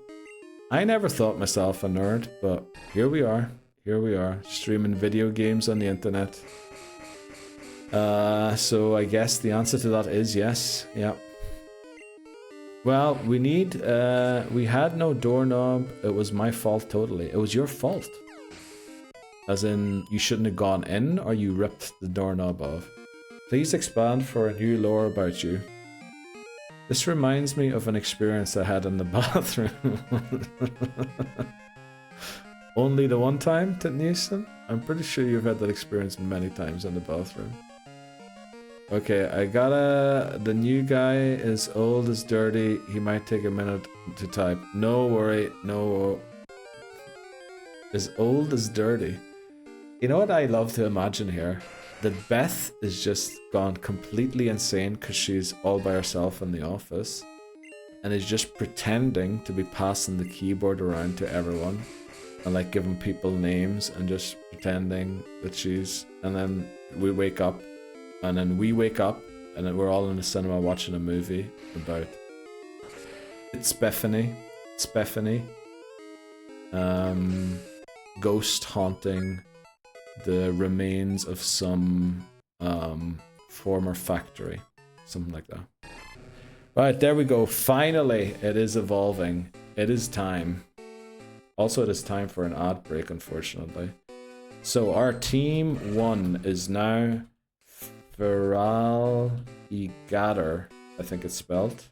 I never thought myself a nerd, but here we are. Here we are, streaming video games on the internet. So I guess the answer to that is yes. Yeah. Well, we had no doorknob. It was my fault totally. It was your fault. As in, you shouldn't have gone in or you ripped the doorknob off. Please expand for a new lore about you. This reminds me of an experience I had in the bathroom. Only the one time, Titnison? I'm pretty sure you've had that experience many times in the bathroom. Okay, the new guy is old as dirty. He might take a minute to type. No worry, no. As old as dirty. You know what I love to imagine here? that Beth is just gone completely insane because she's all by herself in the office and is just pretending to be passing the keyboard around to everyone and like giving people names and just pretending that she's, and then we wake up and then we're all in the cinema watching a movie about it's Bethany, ghost haunting the remains of some former factory, something like that. Right, there we go. Finally, it is evolving. It is time. Also, it is time for an ad break, unfortunately. So our team 1 is now Feral Igatter, I think it's spelled.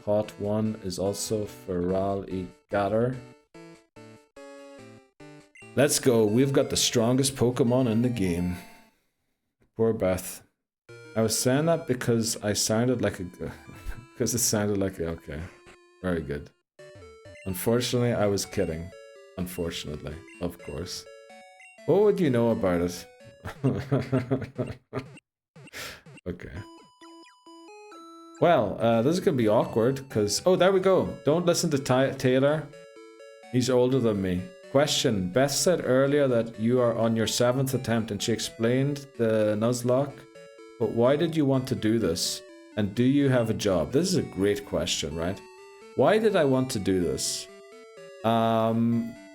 Hot 1 is also Feral Igatter. Let's go. We've got the strongest Pokemon in the game. Poor Beth. I was saying that because I sounded like a... because it sounded like a... Okay. Very good. Unfortunately, I was kidding. Unfortunately. Of course. What would you know about it? Okay. Well, this is going to be awkward because... Oh, there we go. Don't listen to Taylor. He's older than me. Question. Beth said earlier that you are on your 7th attempt and she explained the Nuzlocke. But why did you want to do this? And do you have a job? This is a great question, right? Why did I want to do this?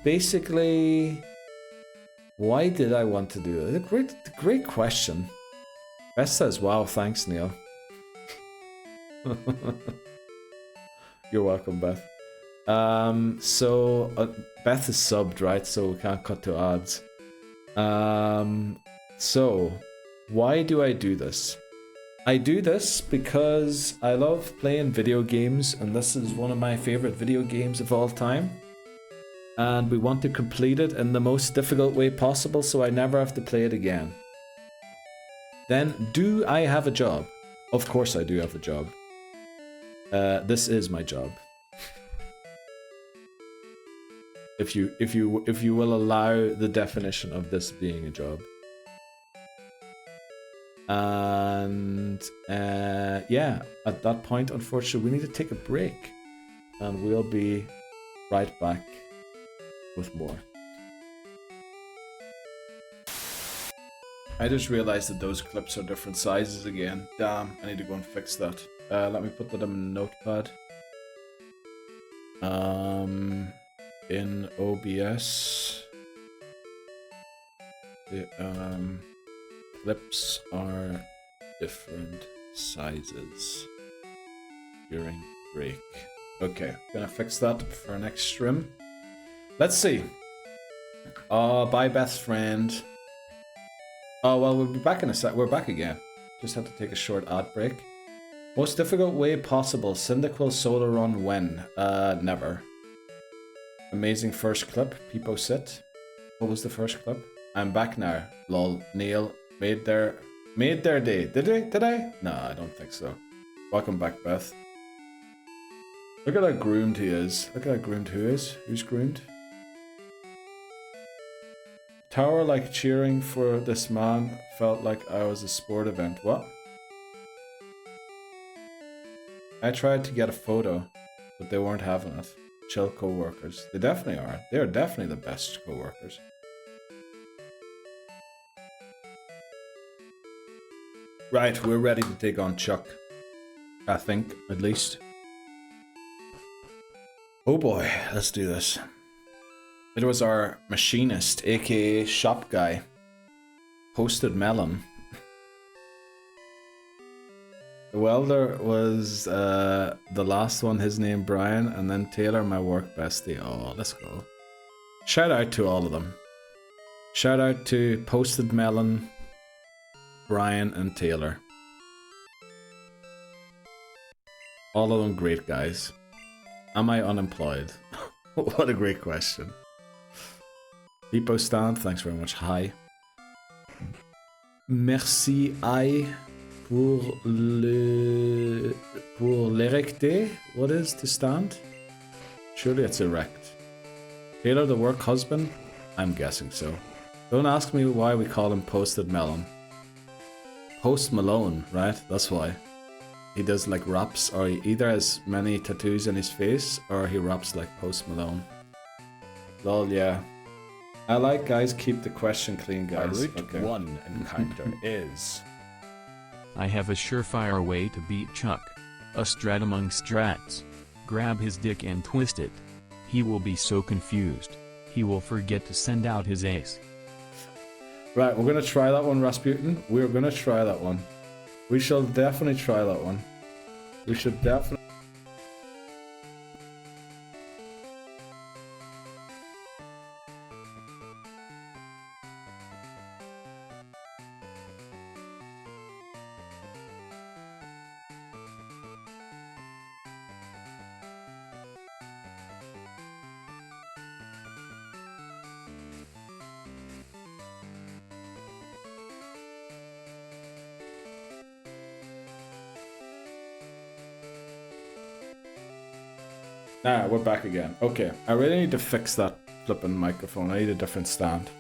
Basically, why did I want to do it? Great question. Beth says, wow, thanks, Neil. You're welcome, Beth. Beth is subbed, right? So we can't cut to ads. So, why do I do this? I do this because I love playing video games, and this is one of my favorite video games of all time. And we want to complete it in the most difficult way possible so I never have to play it again. Then, do I have a job? Of course I do have a job. This is my job. If you will allow the definition of this being a job. And yeah, at that point, unfortunately, we need to take a break, and we'll be right back with more. I just realized that those clips are different sizes again. Damn, I need to go and fix that. Let me put that in a notepad. In OBS, the clips are different sizes during break. Okay, gonna fix that for our next stream. Let's see. Bye, best friend. Oh, well, we'll be back in a sec. We're back again. Just had to take a short ad break. Most difficult way possible. Cyndaquil Solar Run when? Never. Amazing first clip. Peepo sit. What was the first clip? I'm back now. Lol. Neil made their day. Did I? No, I don't think so. Welcome back, Beth. Look at how groomed he is. Look at how groomed who is. Who's groomed? Tower like cheering for this man felt like I was a sport event. What? I tried to get a photo, but they weren't having it. Chill co-workers. They definitely are. They are definitely the best co-workers. Right, we're ready to take on Chuck. I think, at least. Oh boy, let's do this. It was our machinist, aka shop guy. Posted Melon. The welder was the last one, his name Brian, and then Taylor, my work bestie. Oh, let's go. Shout out to all of them. Shout out to Posted Melon, Brian, and Taylor. All of them great guys. Am I unemployed? What a great question. Peepo Stand, thanks very much. Hi. Merci I pour l'érecter. What is to stand? Surely it's erect. Taylor the work husband? I'm guessing so. Don't ask me why we call him Posted Melon. Post Malone, right? That's why. He does like raps, or he either has many tattoos in his face, or he raps like Post Malone. Lol, yeah. I like guys, keep the question clean, guys. Route 1 encounter is... I have a surefire way to beat Chuck. A strat among strats. Grab his dick and twist it. He will be so confused. He will forget to send out his ace. Right, we're gonna try that one, Rasputin. We're gonna try that one. We shall definitely try that one. We should definitely... Alright, we're back again. Okay, I really need to fix that flipping microphone. I need a different stand.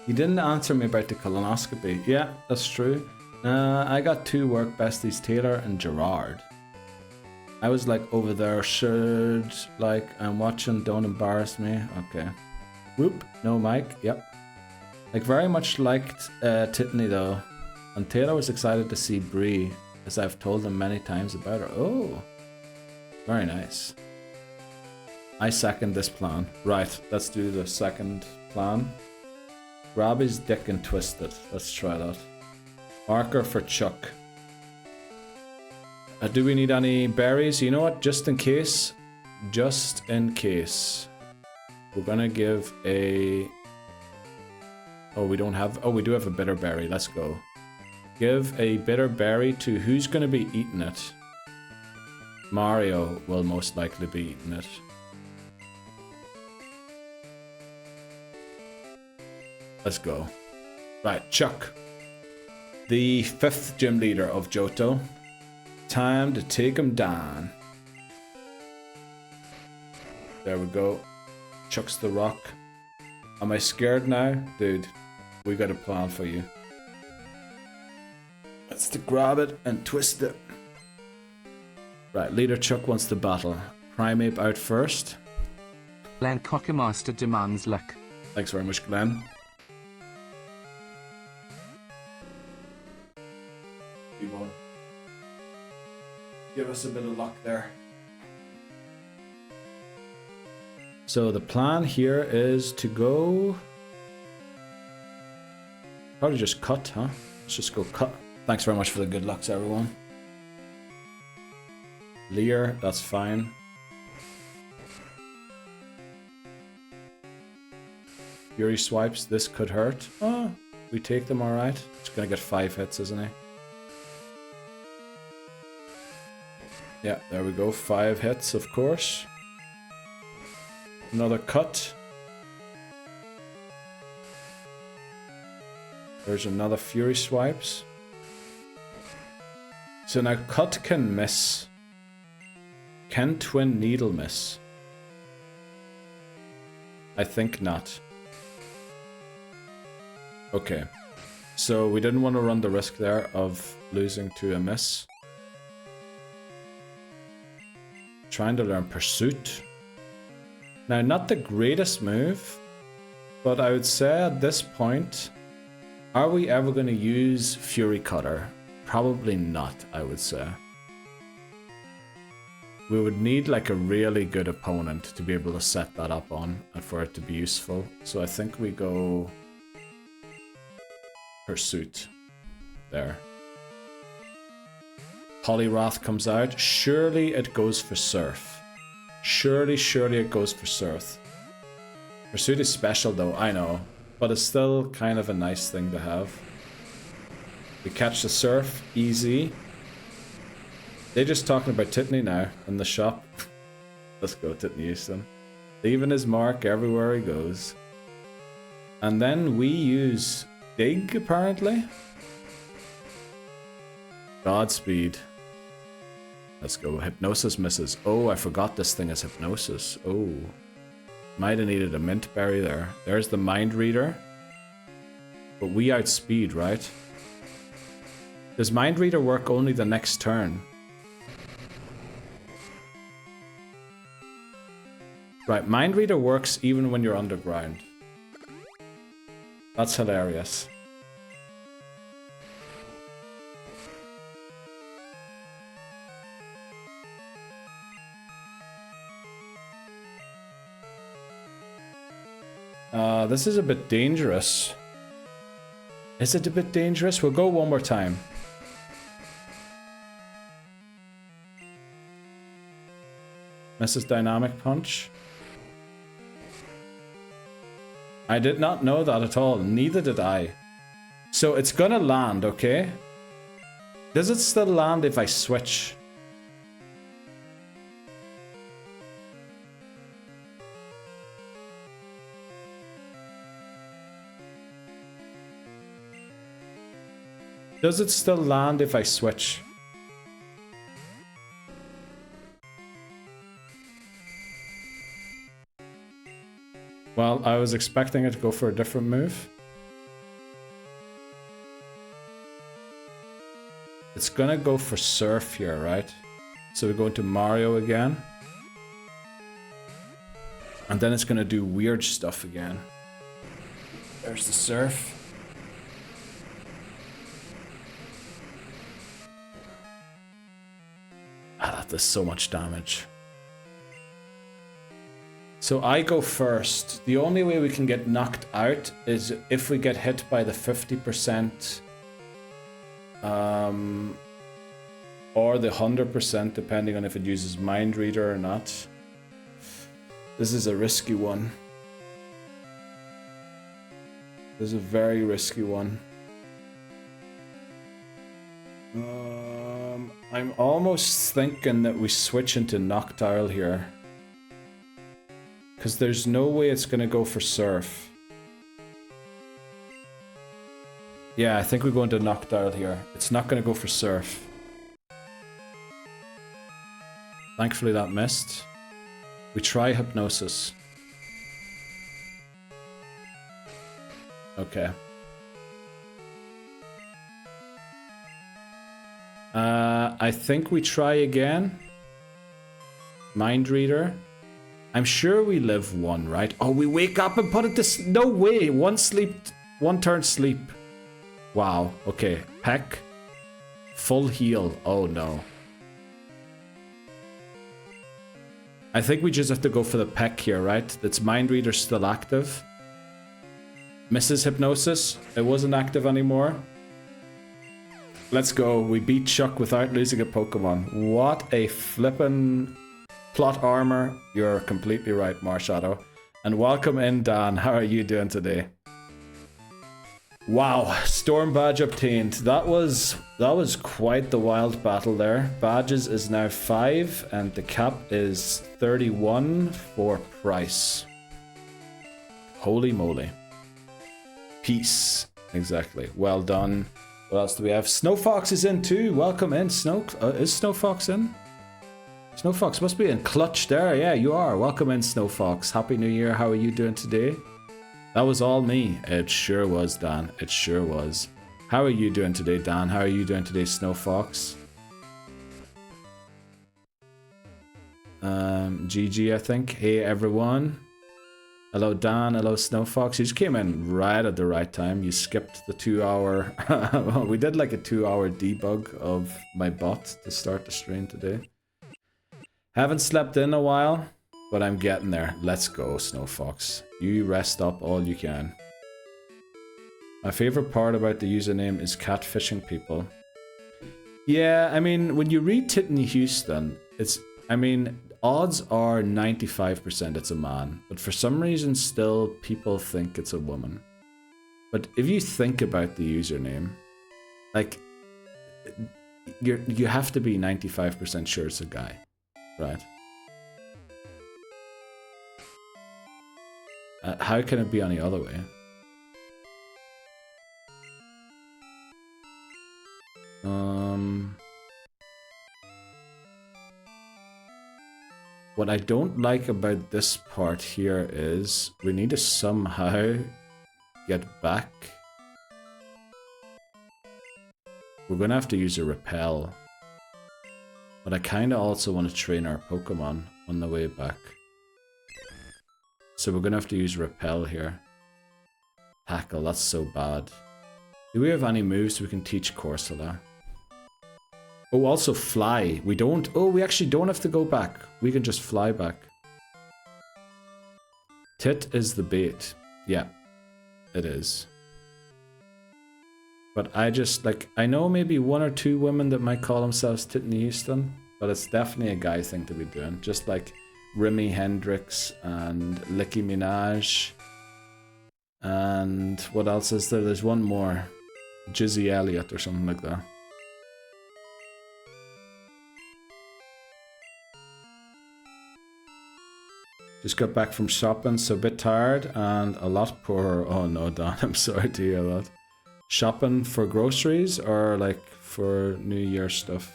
You didn't answer me about the colonoscopy. Yeah, that's true. I got 2 work besties, Taylor and Gerard. I was like over there, should, like, I'm watching, don't embarrass me. Okay. Whoop, no mic, yep. Like, very much liked Tiffany though. And Taylor was excited to see Bree, as I've told him many times about her. Oh. Very nice. I second this plan. Right, let's do the second plan. Grab his dick and twist it. Let's try that. Marker for Chuck. Do we need any berries? You know what? Just in case. Just in case. We're gonna give a... Oh, we don't have... Oh, we do have a bitter berry. Let's go. Give a bitter berry to who's gonna be eating it? Mario will most likely be eating it. Let's go. Right, Chuck. The 5th gym leader of Johto. Time to take him down. There we go. Chuck's the rock. Am I scared now? Dude, we got a plan for you. Let's to grab it and twist it. Right, Leader Chuck wants to battle. Primeape out first. Glenn Cockamaster demands luck. Thanks very much, Glenn. Give us a bit of luck there. So the plan here is to go... Probably just cut, huh? Let's just go cut. Thanks very much for the good lucks, everyone. Lear, that's fine. Fury swipes, this could hurt. Oh, we take them alright. It's gonna get 5 hits, isn't he? Yeah, there we go. 5 hits, of course. Another cut. There's another Fury swipes. So now cut can miss. Can Twin Needle miss? I think not. Okay. So we didn't want to run the risk there of losing to a miss. Trying to learn Pursuit. Now, not the greatest move, but I would say at this point, are we ever going to use Fury Cutter? Probably not, I would say. We would need like a really good opponent to be able to set that up on and for it to be useful. So I think we go Pursuit there. Poliwrath comes out. Surely it goes for Surf. Surely it goes for Surf. Pursuit is special though, I know. But it's still kind of a nice thing to have. We catch the Surf, easy. They're just talking about Titney now in the shop. Let's go, Titney Houston. Leaving his mark everywhere he goes. And then we use Dig, apparently. Godspeed. Let's go. Hypnosis misses. Oh, I forgot this thing is Hypnosis. Oh. Might have needed a Mint Berry there. There's the Mind Reader. But we outspeed, right? Does Mind Reader work only the next turn? Right, Mind Reader works even when you're underground. That's hilarious. This is a bit dangerous. Is it a bit dangerous? We'll go one more time. Misses Dynamic Punch. I did not know that at all. Neither did I. So it's gonna land, okay? Does it still land if I switch? Does it still land if I switch? Well, I was expecting it to go for a different move. It's gonna go for Surf here, right? So we go into Mario again. And then it's gonna do weird stuff again. There's the Surf. Ah, that does so much damage. So I go first. The only way we can get knocked out is if we get hit by the 50% or the 100%, depending on if it uses Mind Reader or not. This is a risky one. This is a very risky one. I'm almost thinking that we switch into Noctile here. Because there's no way it's going to go for Surf. Yeah, I think we go into Noctile here. It's not going to go for Surf. Thankfully that missed. We try Hypnosis. Okay. I think we try again. Mind Reader. I'm sure we live one, right? Oh, we wake up and put it to... No way! One turn sleep. Wow. Okay. Peck. Full heal. Oh, no. I think we just have to go for the Peck here, right? That's Mind Reader still active. Misses Hypnosis. It wasn't active anymore. Let's go. We beat Chuck without losing a Pokemon. What a flippin' plot armor. You're completely right, Marshadow. And welcome in, Dan. How are you doing today? Wow, Storm Badge obtained. That was quite the wild battle there. Badges is now 5 and the cap is 31 for Pryce. Holy moly. Peace. Exactly. Well done. What else do we have? Snowfox is in too. Welcome in, Snow. Is Snowfox in? Snowfox must be in clutch there. Yeah, you are. Welcome in, Snowfox. Happy New Year. How are you doing today? That was all me. It sure was, Dan. It sure was. How are you doing today, Dan? How are you doing today, Snowfox? GG, I think. Hey, everyone. Hello, Dan. Hello, Snowfox. You just came in right at the right time. You skipped the 2-hour... well, we did like a 2-hour debug of my bot to start the stream today. Haven't slept in a while, but I'm getting there. Let's go, Snowfox. You rest up all you can. My favorite part about the username is catfishing people. Yeah, I mean, when you read Titney Houston, it's... I mean... Odds are 95% it's a man, but for some reason still people think it's a woman. But if you think about the username, like, you have to be 95% sure it's a guy, right? How can it be any other way? What I don't like about this part here is we need to somehow get back. We're gonna have to use a repel. But I kinda also want to train our Pokemon on the way back. So we're gonna have to use repel here. Tackle, that's so bad. Do we have any moves we can teach Corsola? Oh, also fly. We don't. Oh, we actually don't have to go back. We can just fly back. Tit is the bait. Yeah, it is. But I just, like, I know maybe 1 or 2 women that might call themselves Titney Houston, but it's definitely a guy thing to be doing. Just like Remy Hendrix and Nicki Minaj. And what else is there? There's one more. Jizzy Elliott or something like that. Just got back from shopping, so a bit tired and a lot poorer. Oh no, Don, I'm sorry to hear that. Shopping for groceries or like for New Year stuff?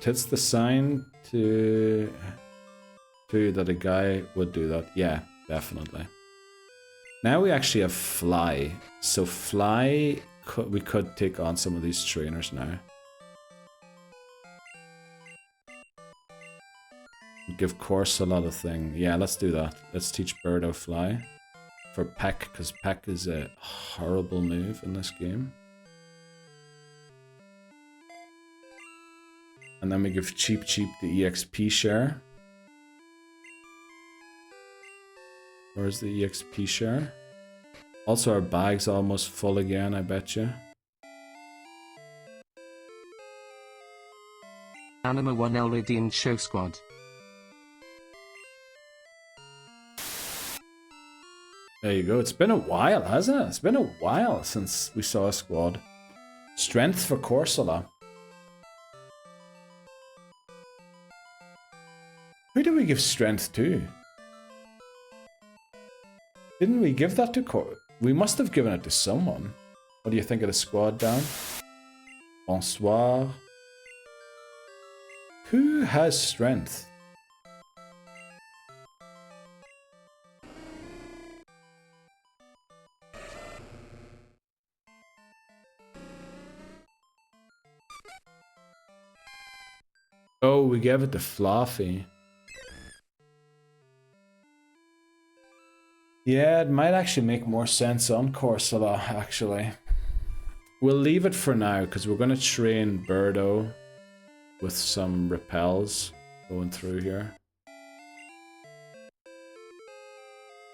It's the sign to that a guy would do that. Yeah, definitely. Now we actually have fly. So fly, we could take on some of these trainers now. Give course a lot of thing. Yeah, let's do that. Let's teach Birdo fly. For Peck, because Peck is a horrible move in this game. And then we give Cheep Cheep the EXP share. Where's the EXP share? Also our bag's almost full again, I bet you. Anima 1 already in show squad. There you go. It's been a while, hasn't it? It's been a while since we saw a squad. Strength for Corsola. Who did we give strength to? Didn't we give that to We must have given it to someone. What do you think of the squad, Dan? Bonsoir. Who has strength? Oh, we gave it to Fluffy. Yeah, it might actually make more sense on Corsola, actually. We'll leave it for now, because we're going to train Birdo with some repels going through here.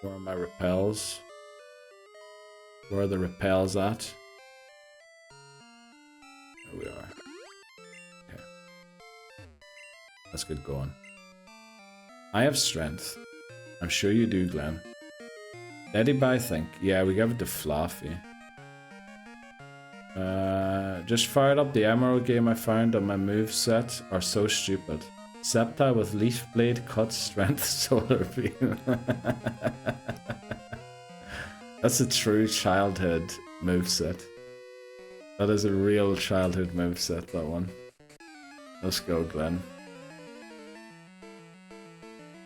Where are my repels? Where are the repels at? There we are. Okay. Let's get going. I have strength. I'm sure you do, Glenn. Eddie, I think. Yeah, we gave it to Fluffy. Just fired up the Emerald game I found on my moveset are so stupid. Sceptile with Leaf Blade, Cut, Strength, Solar Beam. That's a true childhood moveset. That is a real childhood moveset, that one. Let's go, Glenn.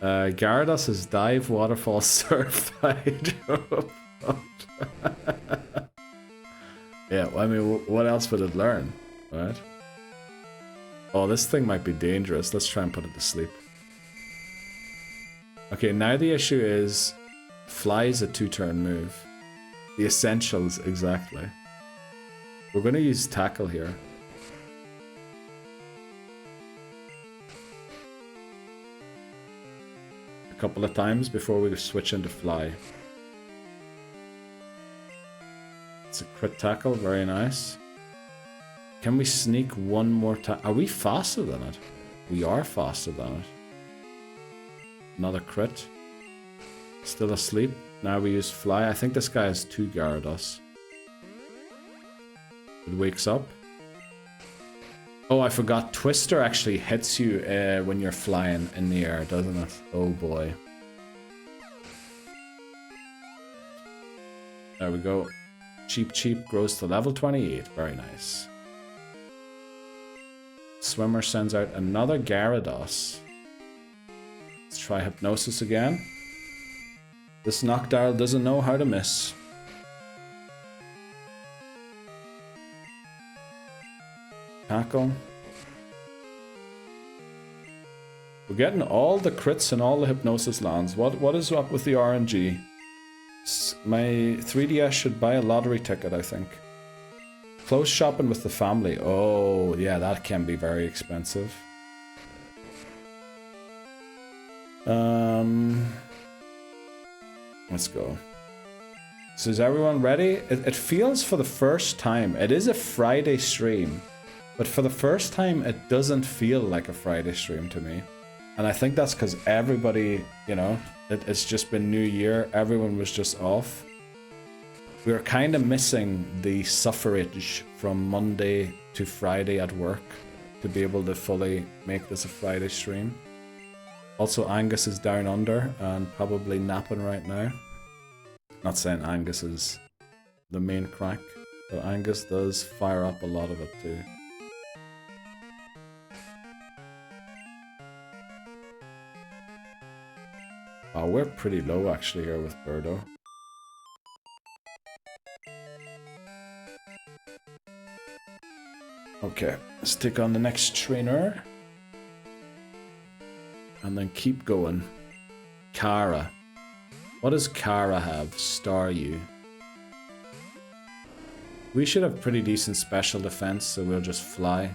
Gyarados is Dive, Waterfall, Surf, Hydro. Yeah, well, I mean, what else would it learn, right? Oh, this thing might be dangerous. Let's try and put it to sleep. Okay, now the issue is Fly is a 2-turn move. The essentials, exactly. We're going to use Tackle here. A couple of times before we switch into Fly. It's a crit tackle, very nice. Can we sneak one more time? Are we faster than it? We are faster than it. Another crit. Still asleep. Now we use Fly. I think this guy has 2 Gyarados. It wakes up. Oh, I forgot. Twister actually hits you when you're flying in the air, doesn't it? Oh boy. There we go. Cheep Cheep grows to level 28. Very nice. Swimmer sends out another Gyarados. Let's try Hypnosis again. This Noctowl doesn't know how to miss. Tackle. We're getting all the crits and all the hypnosis lands. What is up with the RNG? My 3DS should buy a lottery ticket, I think. Close shopping with the family. Oh, yeah, that can be very expensive. Let's go. So is everyone ready? It feels for the first time, it is a Friday stream, but for the first time it doesn't feel like a Friday stream to me. And I think that's because everybody, you know, it's just been New Year, everyone was just off. We were kind of missing the suffrage from Monday to Friday at work to be able to fully make this a Friday stream. Also, Angus is down under and probably napping right now. Not saying Angus is the main crack, but Angus does fire up a lot of it too. Oh, we're pretty low actually here with Birdo. Okay, let's take on the next trainer. And then keep going. Kara. What does Kara have? Star you. We should have pretty decent special defense, so we'll just fly.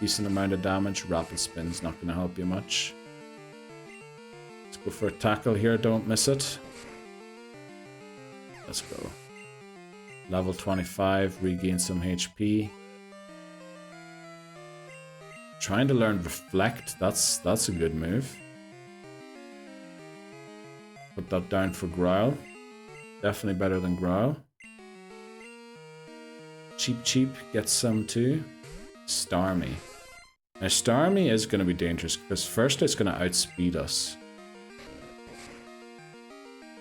Decent amount of damage. Rapid spin's not going to help you much. Let's go for a tackle here. Don't miss it. Let's go. Level 25. Regain some HP. Trying to learn Reflect. That's a good move. Put that down for Growl. Definitely better than Growl. Cheap gets some too. Starmie. Now Starmie is going to be dangerous because first it's going to outspeed us.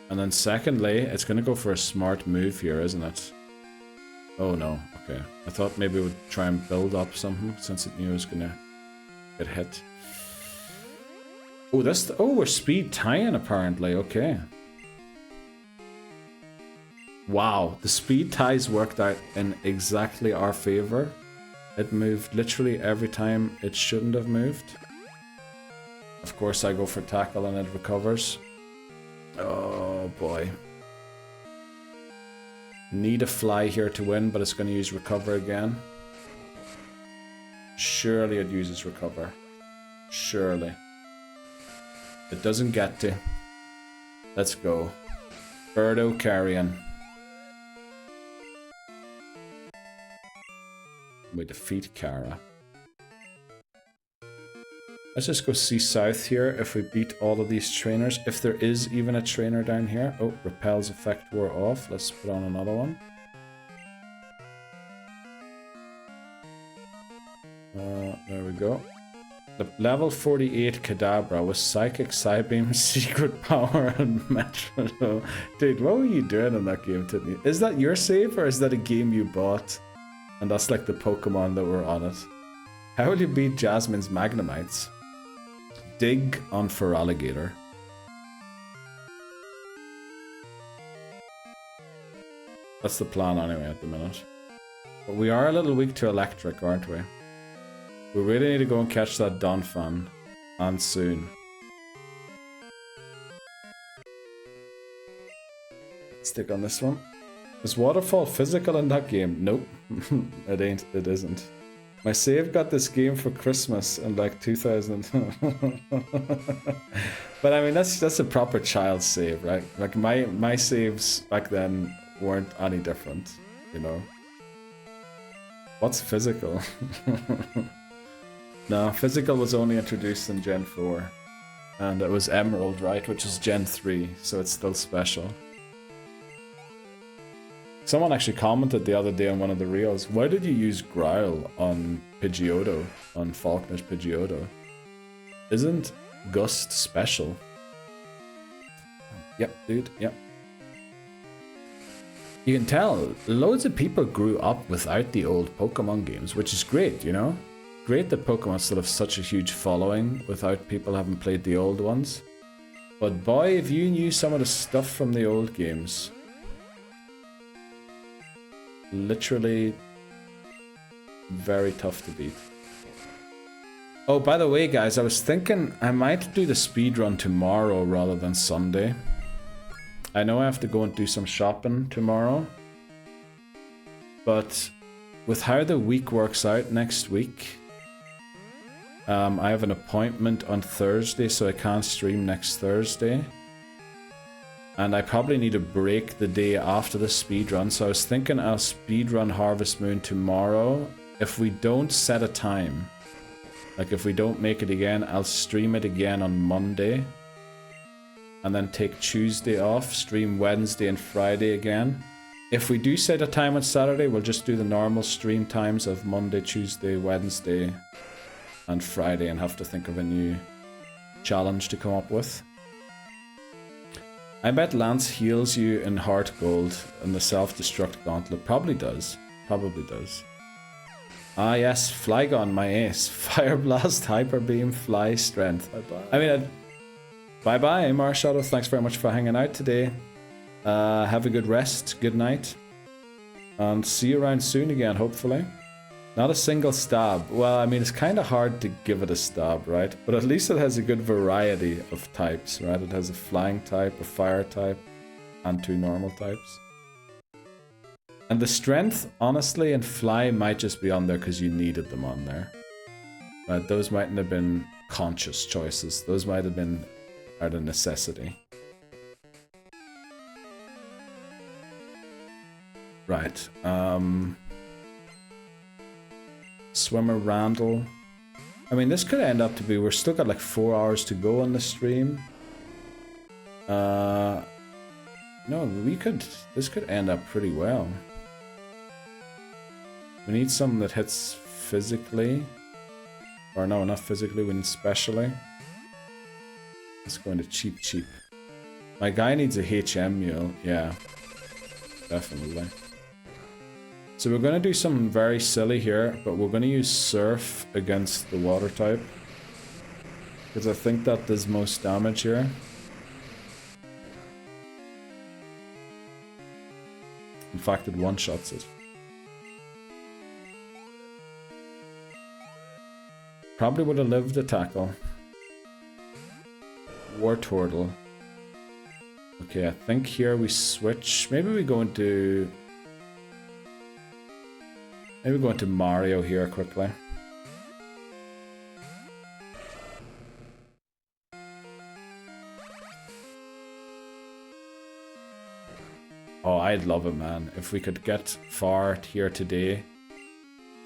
And then secondly, it's going to go for a smart move here, isn't it? Oh no, okay. I thought maybe it would try and build up something since it knew it was going to get hit. Oh, we're speed tying apparently, okay. Wow, the speed ties worked out in exactly our favor. It moved literally every time it shouldn't have moved. Of course I go for tackle and it recovers. Oh boy. Need a fly here to win, but it's going to use recover again. Surely it uses recover. Surely. It doesn't get to. Let's go. Birdo carrion. We defeat Kara. Let's just go see south here if we beat all of these trainers. If there is even a trainer down here. Oh, Repel's effect wore off. Let's put on another one. There we go. The level 48 Kadabra with Psychic, Psybeam, Secret Power, and Metronome. Dude, what were you doing in that game, Tidney? Is that your save or is that a game you bought? And that's like the Pokemon that were on it. How will you beat Jasmine's Magnemites? Dig on Feraligatr. That's the plan anyway at the minute. But we are a little weak to electric, aren't we? We really need to go and catch that Donphan. And soon. Stick on this one. Is Waterfall physical in that game? Nope. It ain't. It isn't. My save got this game for Christmas in like 2000. But I mean, that's a proper child save, right? Like my saves back then weren't any different, you know? What's physical? No, physical was only introduced in Gen 4. And it was Emerald, right? Which is Gen 3, so it's still special. Someone actually commented the other day on one of the reels, why did you use Growl on Pidgeotto, on Faulkner's Pidgeotto? Isn't Gust special? Yep, dude, yep. You can tell, loads of people grew up without the old Pokemon games, which is great, you know? Great that Pokemon still have such a huge following without people having played the old ones. But boy, if you knew some of the stuff from the old games. Literally very tough to beat. Oh, by the way, guys, I was thinking I might do the speedrun tomorrow rather than Sunday. I know I have to go and do some shopping tomorrow. But with how the week works out next week, I have an appointment on Thursday, so I can't stream next Thursday. And I probably need a break the day after the speedrun, so I was thinking I'll speedrun Harvest Moon tomorrow. If we don't set a time, like if we don't make it again, I'll stream it again on Monday. And then take Tuesday off, stream Wednesday and Friday again. If we do set a time on Saturday, we'll just do the normal stream times of Monday, Tuesday, Wednesday, and Friday, and have to think of a new challenge to come up with. I bet Lance heals you in Heart Gold and the Self-Destruct Gauntlet. Probably does. Probably does. Ah yes, Flygon, my ace. Fire Blast, Hyper Beam, Fly Strength. I mean, bye-bye, Marshadow. Thanks very much for hanging out today. Have a good rest, good night. And see you around soon again, hopefully. Not a single stab. Well, I mean, it's kind of hard to give it a stab, right? But at least it has a good variety of types, right? It has a flying type, a fire type, and 2 normal types. And the strength, honestly, and fly might just be on there because you needed them on there. Right? Those mightn't have been conscious choices. Those might have been out of necessity. Right. Swimmer Randall. I mean, this could end up to be... We're still got like 4 hours to go on the stream. No, we could... This could end up pretty well. We need something that hits physically. Or no, not physically, we need specially. Let's go into cheap. My guy needs a HM mule. Yeah, definitely. So we're going to do something very silly here, but we're going to use Surf against the water type. Because I think that does most damage here. In fact, it one-shots it. Probably would have lived the tackle. Wartortle. Okay, I think here we switch. Maybe we go into... Maybe go into Mario here quickly. Oh, I'd love it, man. If we could get far here today.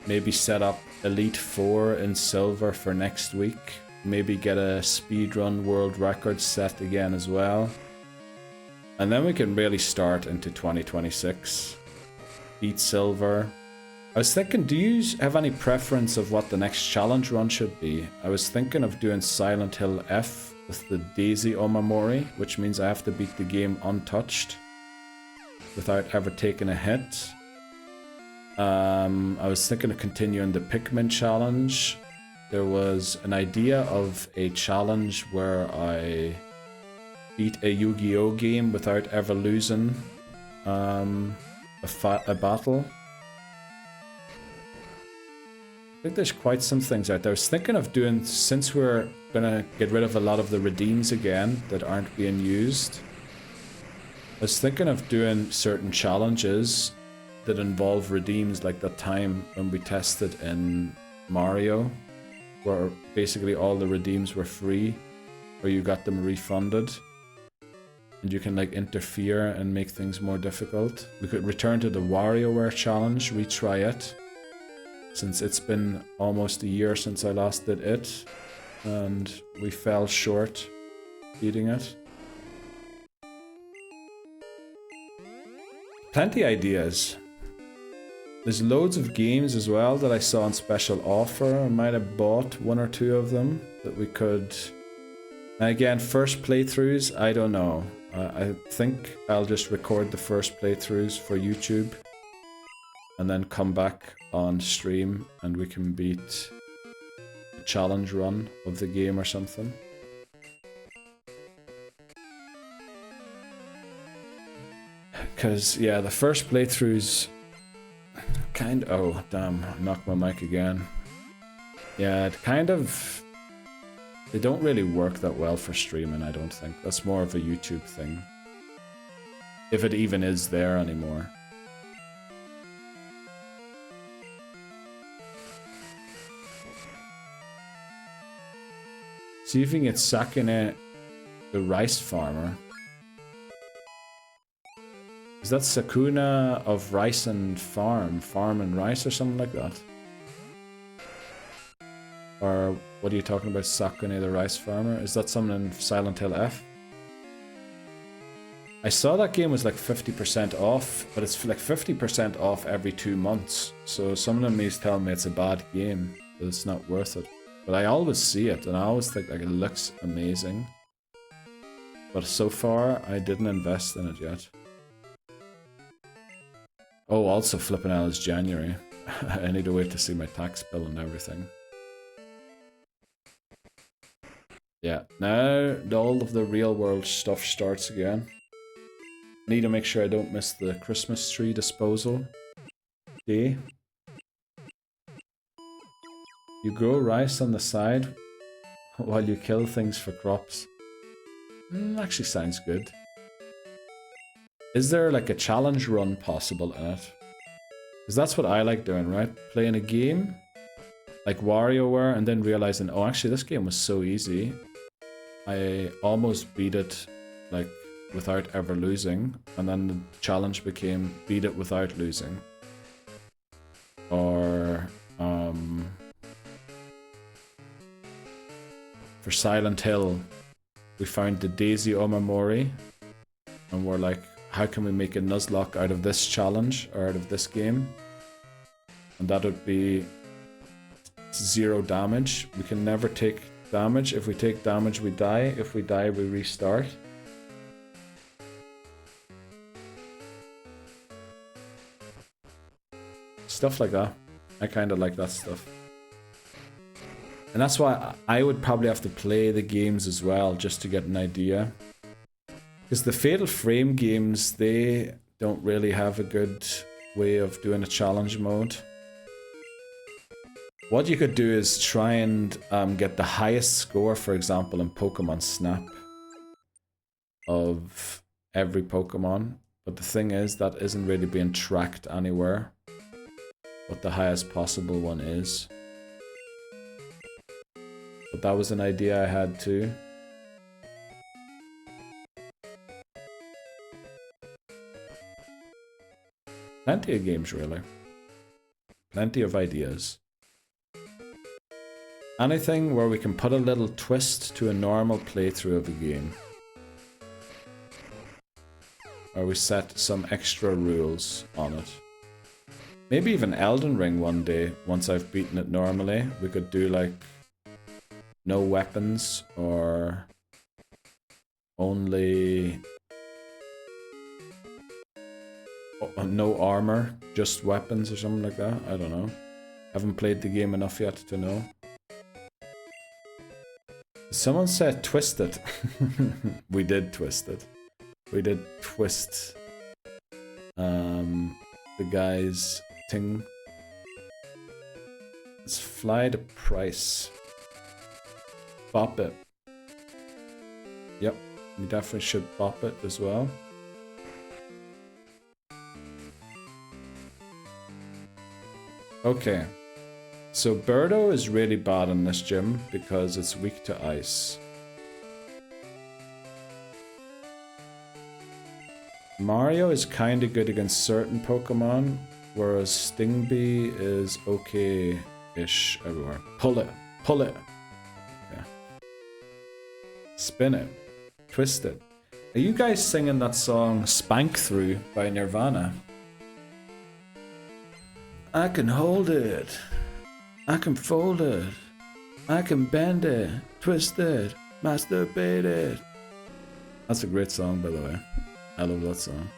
Maybe set up Elite 4 in Silver for next week. Maybe get a speedrun world record set again as well. And then we can really start into 2026. Beat Silver. I was thinking, do you have any preference of what the next challenge run should be? I was thinking of doing Silent Hill F with the Daisy Omamori, which means I have to beat the game untouched without ever taking a hit. I was thinking of continuing the Pikmin challenge. There was an idea of a challenge where I beat a Yu-Gi-Oh game without ever losing a battle. I think there's quite some things out there. I was thinking of doing, since we're gonna get rid of a lot of the redeems again that aren't being used, I was thinking of doing certain challenges that involve redeems, like the time when we tested in Mario, where basically all the redeems were free, or you got them refunded. And you can like interfere and make things more difficult. We could return to the WarioWare challenge, retry it. Since it's been almost a year since I last did it, and we fell short beating it. Plenty ideas. There's loads of games as well that I saw on special offer. I might have bought 1 or 2 of them that we could... Now again, first playthroughs, I don't know. I think I'll just record the first playthroughs for YouTube and then come back on stream and we can beat a challenge run of the game or something. Because, yeah, the first playthroughs kind of... Oh, damn, I knocked my mic again. Yeah, it kind of... They don't really work that well for streaming, I don't think. That's more of a YouTube thing. If it even is there anymore. See if you can get Sakine, the rice farmer. Is that Sakuna of rice and farm? Farm and rice or something like that? Or what are you talking about, Sakune the rice farmer? Is that something in Silent Hill F? I saw that game was like 50% off, but it's like 50% off every 2 months. So some of them is telling me it's a bad game, that it's not worth it. But I always see it, and I always think like it looks amazing. But so far, I didn't invest in it yet. Oh, also flipping out, it's January. I need to wait to see my tax bill and everything. Yeah, now all of the real world stuff starts again. Need to make sure I don't miss the Christmas tree disposal day. You grow rice on the side while you kill things for crops. Actually sounds good. Is there like a challenge run possible in it? Because that's what I like doing, right? Playing a game like WarioWare and then realizing, oh, actually this game was so easy. I almost beat it like without ever losing, and then the challenge became beat it without losing. Or for Silent Hill, we found the Daisy Omamori, and we're like, how can we make a Nuzlocke out of this challenge, or out of this game? And that would be 0 damage. We can never take damage. If we take damage, we die. If we die, we restart. Stuff like that. I kind of like that stuff. And that's why I would probably have to play the games as well, just to get an idea. Because the Fatal Frame games, they don't really have a good way of doing a challenge mode. What you could do is try and get the highest score, for example, in Pokemon Snap of every Pokemon. But the thing is, that isn't really being tracked anywhere. What the highest possible one is. But that was an idea I had too. Plenty of games, really. Plenty of ideas. Anything where we can put a little twist to a normal playthrough of a game. Or we set some extra rules on it. Maybe even Elden Ring one day, once I've beaten it normally, we could do like no weapons or only no armor, just weapons or something like that. I don't know. Haven't played the game enough yet to know. Someone said twist it. We did twist it. We did twist the guy's thing. Let's fly to Pryce. Bop it. Yep, we definitely should bop it as well. Okay. So Birdo is really bad in this gym because it's weak to ice. Mario is kinda good against certain Pokemon, whereas Stingbee is okay-ish everywhere. Pull it! Pull it! Yeah. Spin it. Twist it. Are you guys singing that song Spank Through by Nirvana? I can hold it. I can fold it. I can bend it. Twist it. Masturbate it. That's a great song, by the way. I love that song.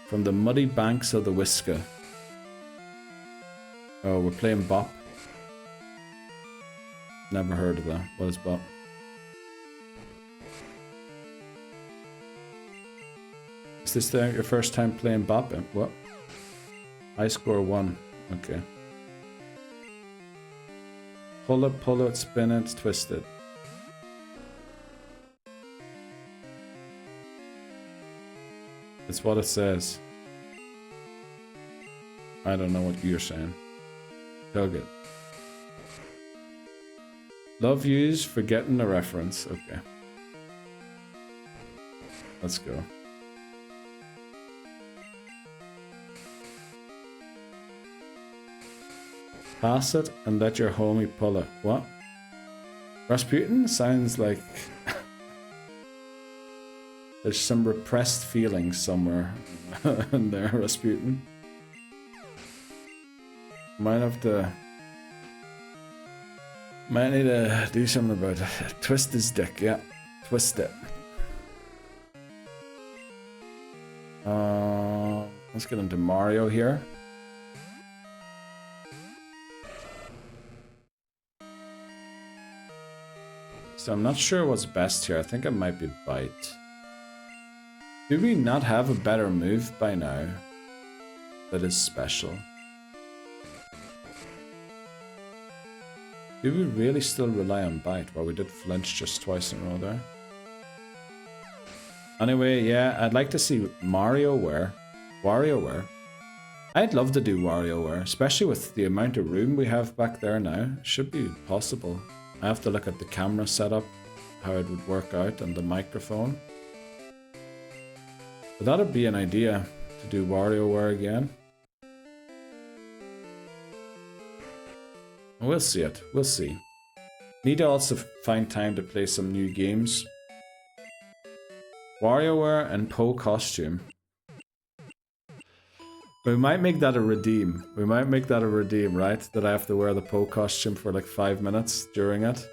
From the muddy banks of the Whisker. Oh, we're playing Bop. Never heard of that. What is Bop? Is this your first time playing Bop? What? I score 1. Okay. Pull it, spin it, twist it. It's what it says. I don't know what you're saying. Tug it. Love yous for getting the reference. Okay. Let's go. Pass it and let your homie pull it. What? Rasputin sounds like there's some repressed feelings somewhere in there, Rasputin. Might need to do something about it. Twist his dick, yeah. Twist it. Let's get into Mario here. So I'm not sure what's best here. I think it might be Bite. Do we not have a better move by now that is special? Do we really still rely on Bite? Well, we did flinch just twice in a row there. Anyway, yeah, I'd like to see WarioWare. I'd love to do WarioWare, especially with the amount of room we have back there now. It should be possible. I have to look at the camera setup, how it would work out, and the microphone. But that'd be an idea to do WarioWare again. We'll see it. We'll see. Need to also find time to play some new games. WarioWare and Po costume. We might make that a redeem. We might make that a redeem, right? That I have to wear the Po costume for like 5 minutes during it.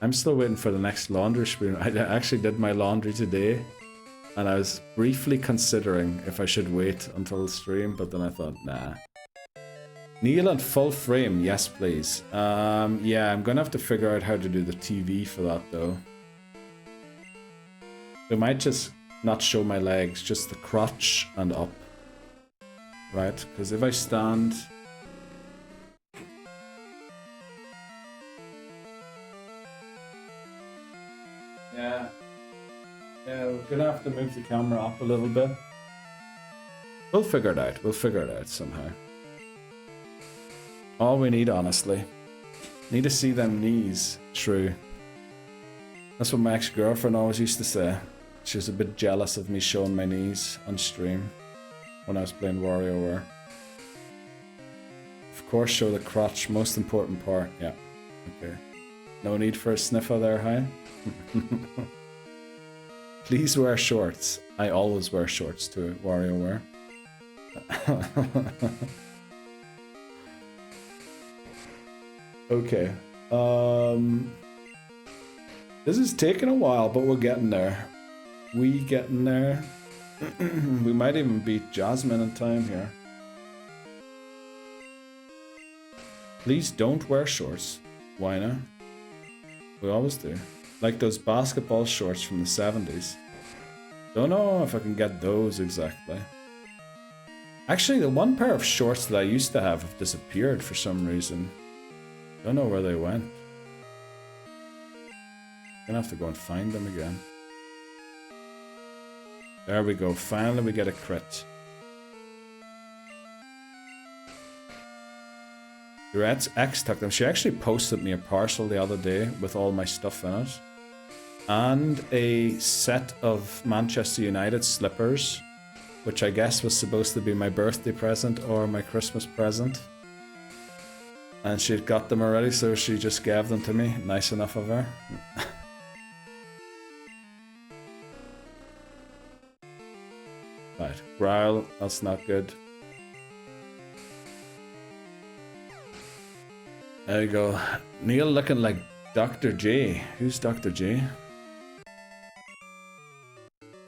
I'm still waiting for the next laundry stream. I actually did my laundry today. And I was briefly considering if I should wait until the stream, but then I thought, nah. Neil and full frame, yes please. Yeah, I'm gonna have to figure out how to do the TV for that though. We might just not show my legs, just the crotch and up. Right, because if I stand... Yeah. Yeah, we're gonna have to move the camera up a little bit. We'll figure it out. We'll figure it out somehow. All we need, honestly. Need to see them knees. True. That's what my ex-girlfriend always used to say. She was a bit jealous of me showing my knees on stream when I was playing WarioWare. Of course, show the crotch. Most important part. Yeah. Okay. No need for a sniffer there, huh? Please wear shorts. I always wear shorts to WarioWare. Okay. This is taking a while, but we're getting there. We getting there. We might even beat Jasmine in time here. Please don't wear shorts. Why not? We always do. Like those basketball shorts from the 70s. Don't know if I can get those exactly. Actually, the one pair of shorts that I used to have disappeared for some reason. Don't know where they went. Gonna have to go and find them again. There we go. Finally we get a crit. Your ex took them. She actually posted me a parcel the other day with all my stuff in it. And a set of Manchester United slippers, which I guess was supposed to be my birthday present or my Christmas present. And she'd got them already, so she just gave them to me. Nice enough of her. Right, growl, that's not good. There you go. Neil looking like Dr. J. Who's Dr. J?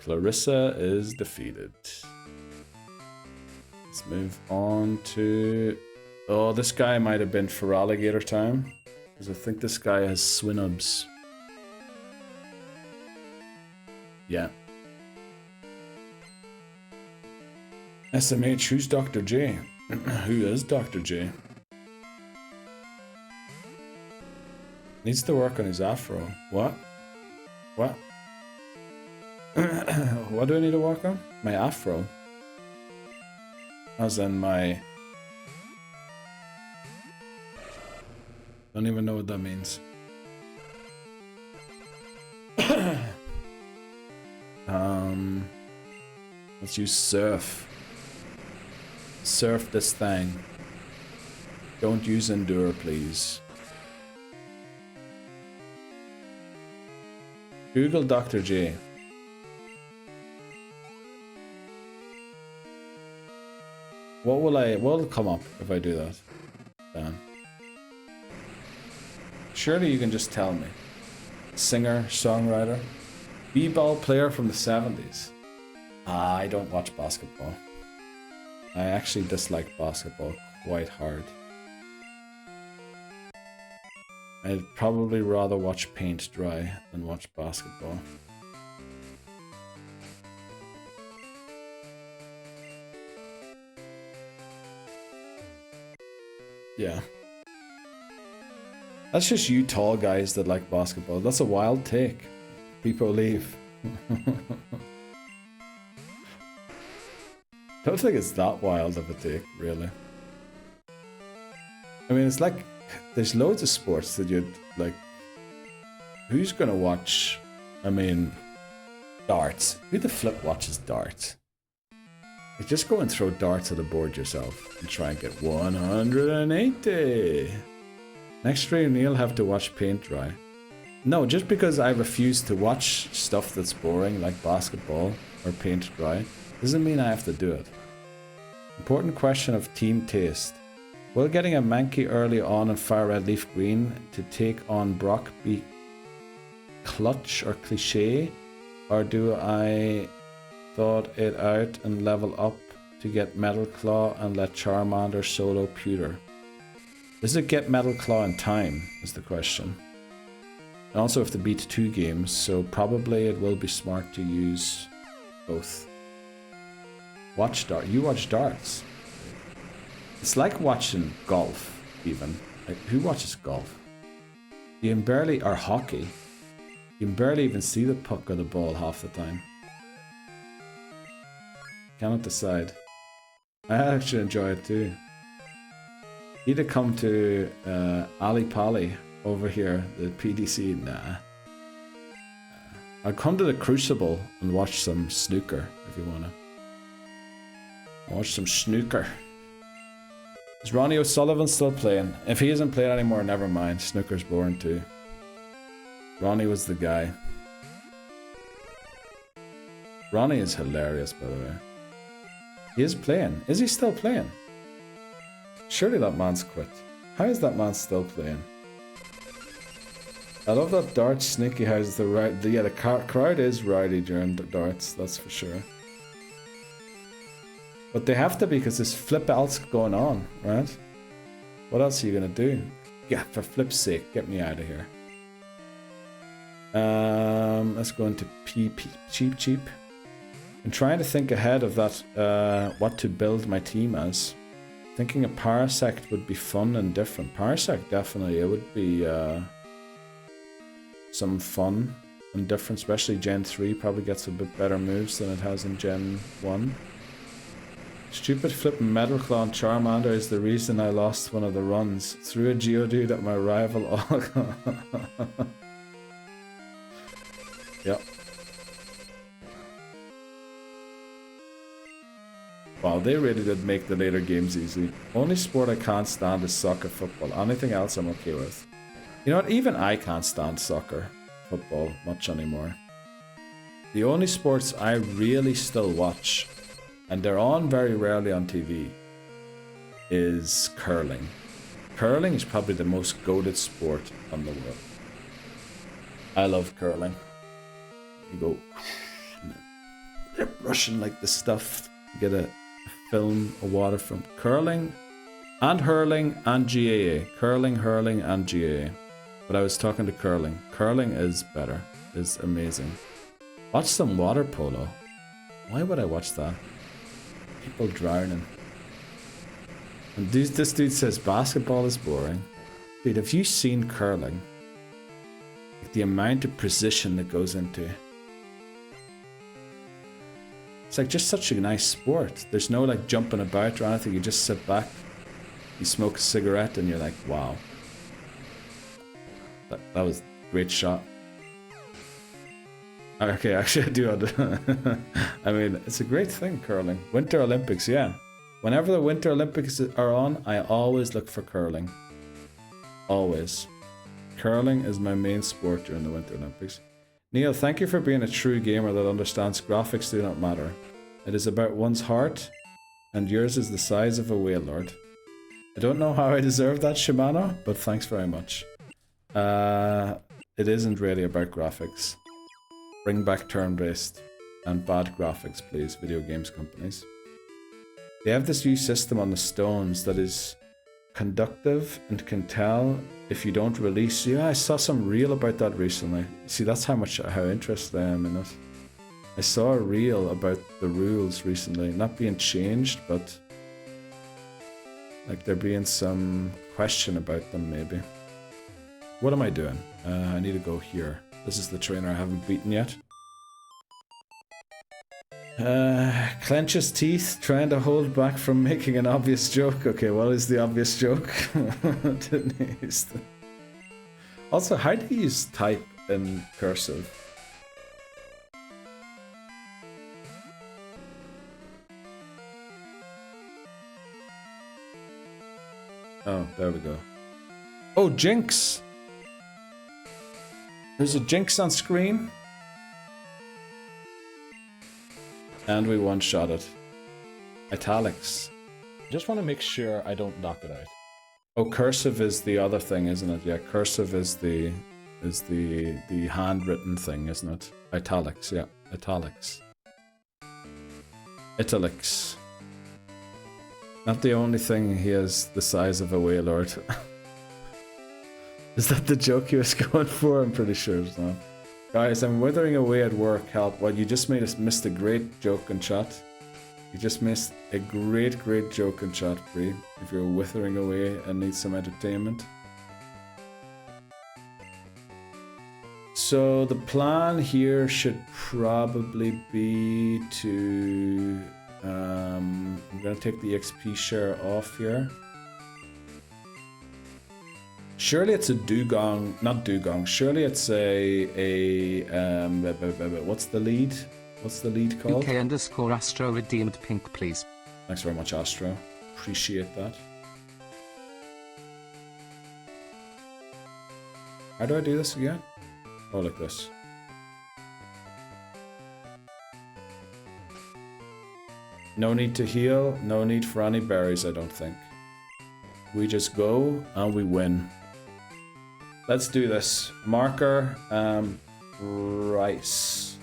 Clarissa is defeated. Let's move on to... Oh, this guy might have been for alligator time. Because I think this guy has Swinubs. Yeah. SMH, who's Dr. J? Who is Dr. J? Needs to work on his afro. What? What? What do I need to work on? My afro. As in my... Don't even know what that means. Let's use surf. Surf this thing. Don't use endure, please. Google Dr. J. What'll come up if I do that? Dan. Surely you can just tell me. Singer, songwriter, b-ball player from the 70s. I don't watch basketball. I actually dislike basketball quite hard. I'd probably rather watch paint dry than watch basketball. Yeah. That's just you tall guys that like basketball. That's a wild take. People leave. Don't think it's that wild of a take, really. I mean, it's like, there's loads of sports that you'd, like, who's gonna watch, I mean, darts. Who the flip watches darts? Like, just go and throw darts at a board yourself and try and get 180. Next stream, you'll have to watch paint dry. No, just because I refuse to watch stuff that's boring, like basketball or paint dry, doesn't mean I have to do it. Important question of team taste. Will getting a Mankey early on in Fire Red Leaf Green to take on Brock be clutch or cliche? Or do I thought it out and level up to get Metal Claw and let Charmander solo Pewter? Does it get Metal Claw in time, is the question. And also have to beat 2 games, so probably it will be smart to use both. Watch dart. You watch darts. It's like watching golf, even. Like, who watches golf? You can barely, or hockey. You can barely even see the puck or the ball half the time. Cannot decide. I actually enjoy it too. Need to come to Ali Pali over here, the PDC. Nah. I'll come to the Crucible and watch some snooker if you wanna. Watch some snooker. Is Ronnie O'Sullivan still playing? If he isn't playing anymore, never mind. Snooker's boring too. Ronnie was the guy. Ronnie is hilarious, by the way. He is playing. Is he still playing? Surely that man's quit. How is that man still playing? I love that darts sneaky house. The crowd is rowdy during darts, that's for sure. But they have to be because there's flip else going on, right? What else are you gonna do? Yeah, for flip's sake, get me out of here. Let's go into cheap. I'm trying to think ahead of that, what to build my team as. Thinking a Parasect would be fun and different. Parasect, definitely, it would be some fun and different, especially Gen 3 probably gets a bit better moves than it has in Gen 1. Stupid flipping Metal Claw and Charmander is the reason I lost one of the runs. Threw a Geodude at my rival. Yep. Wow, they really did make the later games easy. Only sport I can't stand is soccer, football. Anything else I'm okay with. You know what? Even I can't stand soccer, football much anymore. The only sports I really still watch, and they're on very rarely on TV, is curling. Curling is probably the most goated sport on the world. I love curling. You go, they're brushing like the stuff. You get a film of water from curling and hurling and GAA. Curling, hurling and GAA. But I was talking to curling. Curling is better. Is amazing. Watch some water polo. Why would I watch that? People drowning. And this dude says basketball is boring. Dude, have you seen curling? Like the amount of precision that goes into it. It's like just such a nice sport. There's no like jumping about or anything. You just sit back, you smoke a cigarette, and you're like, wow. That was a great shot. Okay, actually I do. I mean, it's a great thing, curling. Winter Olympics, yeah. Whenever the Winter Olympics are on, I always look for curling. Always. Curling is my main sport during the Winter Olympics. Neil, thank you for being a true gamer that understands graphics do not matter. It is about one's heart, and yours is the size of a whale lord. I don't know how I deserve that, Shimano, but thanks very much. It isn't really about graphics. Bring back turn-based and bad graphics, please, video games companies. They have this new system on the stones that is conductive and can tell if you don't release. Yeah, I saw some reel about that recently. See, that's how interested I am in it. I saw a reel about the rules recently, not being changed, but like there being some question about them maybe. What am I doing? I need to go here. This is the trainer I haven't beaten yet. Clenches teeth, trying to hold back from making an obvious joke. Okay, what is the obvious joke? Also, how do you use type in cursive? Oh, there we go. Oh, Jinx! There's a Jinx on screen. And we one-shot it. Italics. Just want to make sure I don't knock it out. Oh, cursive is the other thing, isn't it? Yeah, cursive is the handwritten thing, isn't it? Italics, yeah. Italics. Italics. Not the only thing he has the size of a whale lord. Is that the joke he was going for? I'm pretty sure it's not. Guys, I'm withering away at work. Help. Well, you just missed a great joke in chat. You just missed a great joke in chat, Bree. If you're withering away and need some entertainment. So the plan here should probably be to... I'm going to take the XP share off here. Surely it's a dugong, not dugong. Surely it's what's the lead? What's the lead called? UK_Astro redeemed pink, please. Thanks very much, Astro. Appreciate that. How do I do this again? Oh, like this. No need to heal. No need for any berries, I don't think. We just go and we win. Let's do this. Marker, Pryce.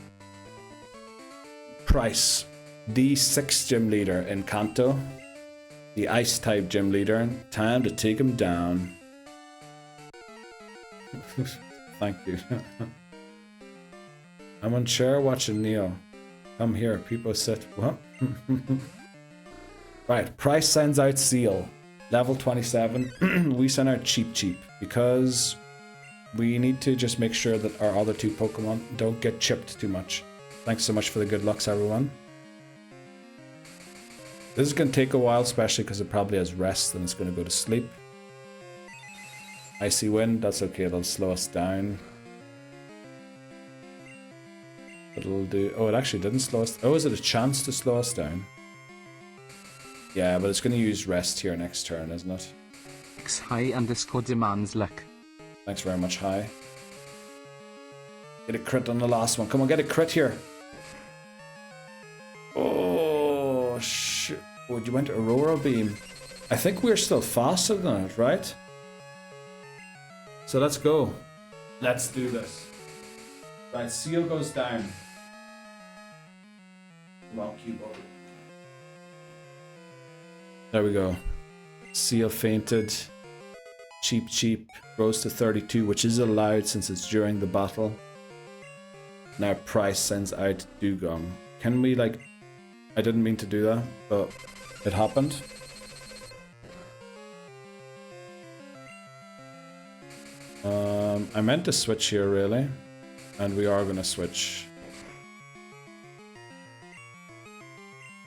Pryce, the 6th gym leader in Kanto. The ice type gym leader. Time to take him down. Thank you. I'm on chair watching Neo. Come here, people sit. What? Right, Pryce sends out Seal. Level 27. We send out Cheep because we need to just make sure that our other 2 Pokemon don't get chipped too much. Thanks so much for the good lucks, everyone. This is going to take a while, especially because it probably has rest and it's going to go to sleep. Icy Wind, that's okay, that'll slow us down. It'll do... Oh, it actually didn't slow us... Oh, is it a chance to slow us down? Yeah, but it's going to use rest here next turn, isn't it? X_demands luck. Thanks very much, Hi. Get a crit on the last one. Come on, get a crit here. Oh, shit. Oh, you went Aurora Beam. I think we're still faster than it, right? So let's go. Let's do this. Right, Seal goes down. Come on, keyboard. There we go. Seal fainted. Cheep grows to 32, which is allowed since it's during the battle. Now Pryce sends out Dugong. Can we, like... I didn't mean to do that, but it happened. I meant to switch here, really. And we are going to switch.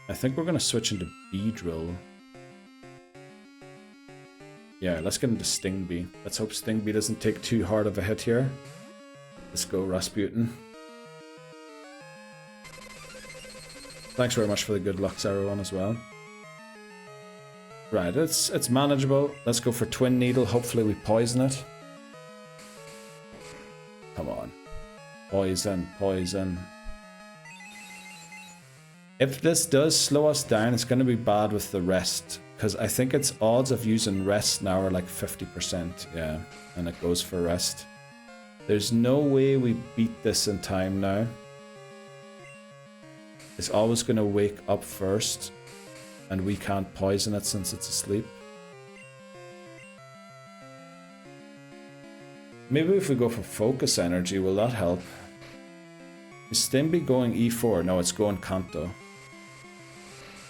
I think we're going to switch into Beedrill. Yeah, let's get into Stingbee. Let's hope Stingbee doesn't take too hard of a hit here. Let's go, Rasputin. Thanks very much for the good lucks, everyone, as well. Right, it's manageable. Let's go for Twin Needle. Hopefully we poison it. Come on. Poison, poison. If this does slow us down, it's going to be bad with the rest. Because I think its odds of using rest now are like 50%. Yeah, and it goes for rest. There's no way we beat this in time now. It's always going to wake up first. And we can't poison it since it's asleep. Maybe if we go for focus energy, will that help? Is Stingbee going E4? No, it's going Kanto.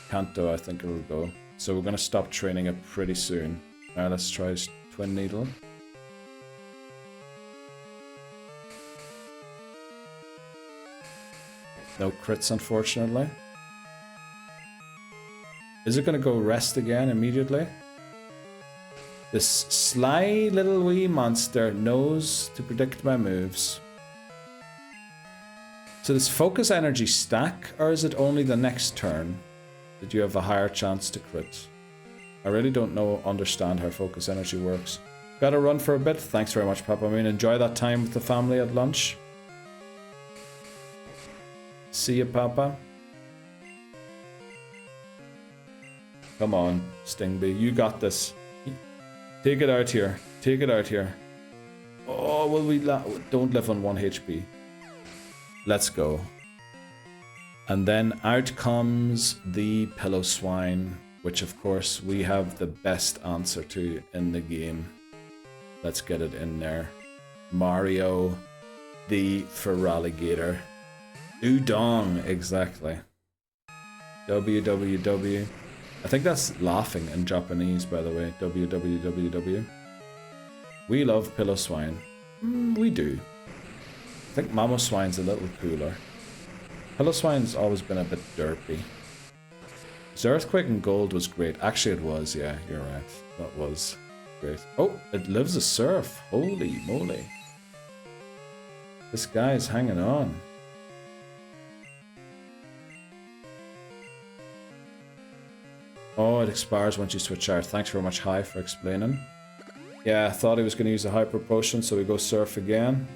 Kanto, I think it'll go. So we're going to stop training it pretty soon. Alright, let's try Twin Needle. No crits, unfortunately. Is it going to go rest again immediately? This sly little wee monster knows to predict my moves. So does focus energy stack, or is it only the next turn that you have a higher chance to crit? I really don't understand how focus energy works. Gotta run for a bit. Thanks very much, Papa Moon. Enjoy that time with the family at lunch. See you, Papa. Come on, Stingbee. You got this. Take it out here. Take it out here. Oh, will we don't live on 1 HP. Let's go. And then out comes the Pillow Swine, which of course we have the best answer to in the game. Let's get it in there. Mario, the Feraligatr. Udon, exactly. WWW. I think that's laughing in Japanese, by the way. WWWW. We love Pillow Swine. We do. I think Mama Swine's a little cooler. Pillow Swine's always been a bit derpy. So Earthquake and Gold was great. Actually, it was, yeah, you're right. That was great. Oh, it lives a surf. Holy moly. This guy's hanging on. Oh, it expires once you switch out. Thanks very much, Hi, for explaining. Yeah, I thought he was going to use a Hyper Potion, so we go Surf again.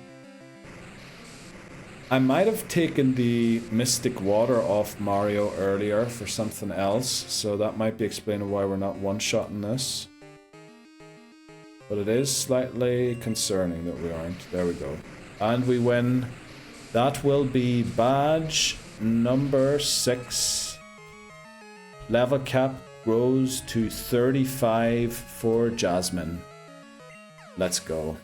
I might have taken the Mystic Water off Mario earlier for something else, so that might be explaining why we're not one-shotting this. But it is slightly concerning that we aren't. There we go. And we win. That will be badge number 6. Level cap grows to 35 for Jasmine. Let's go.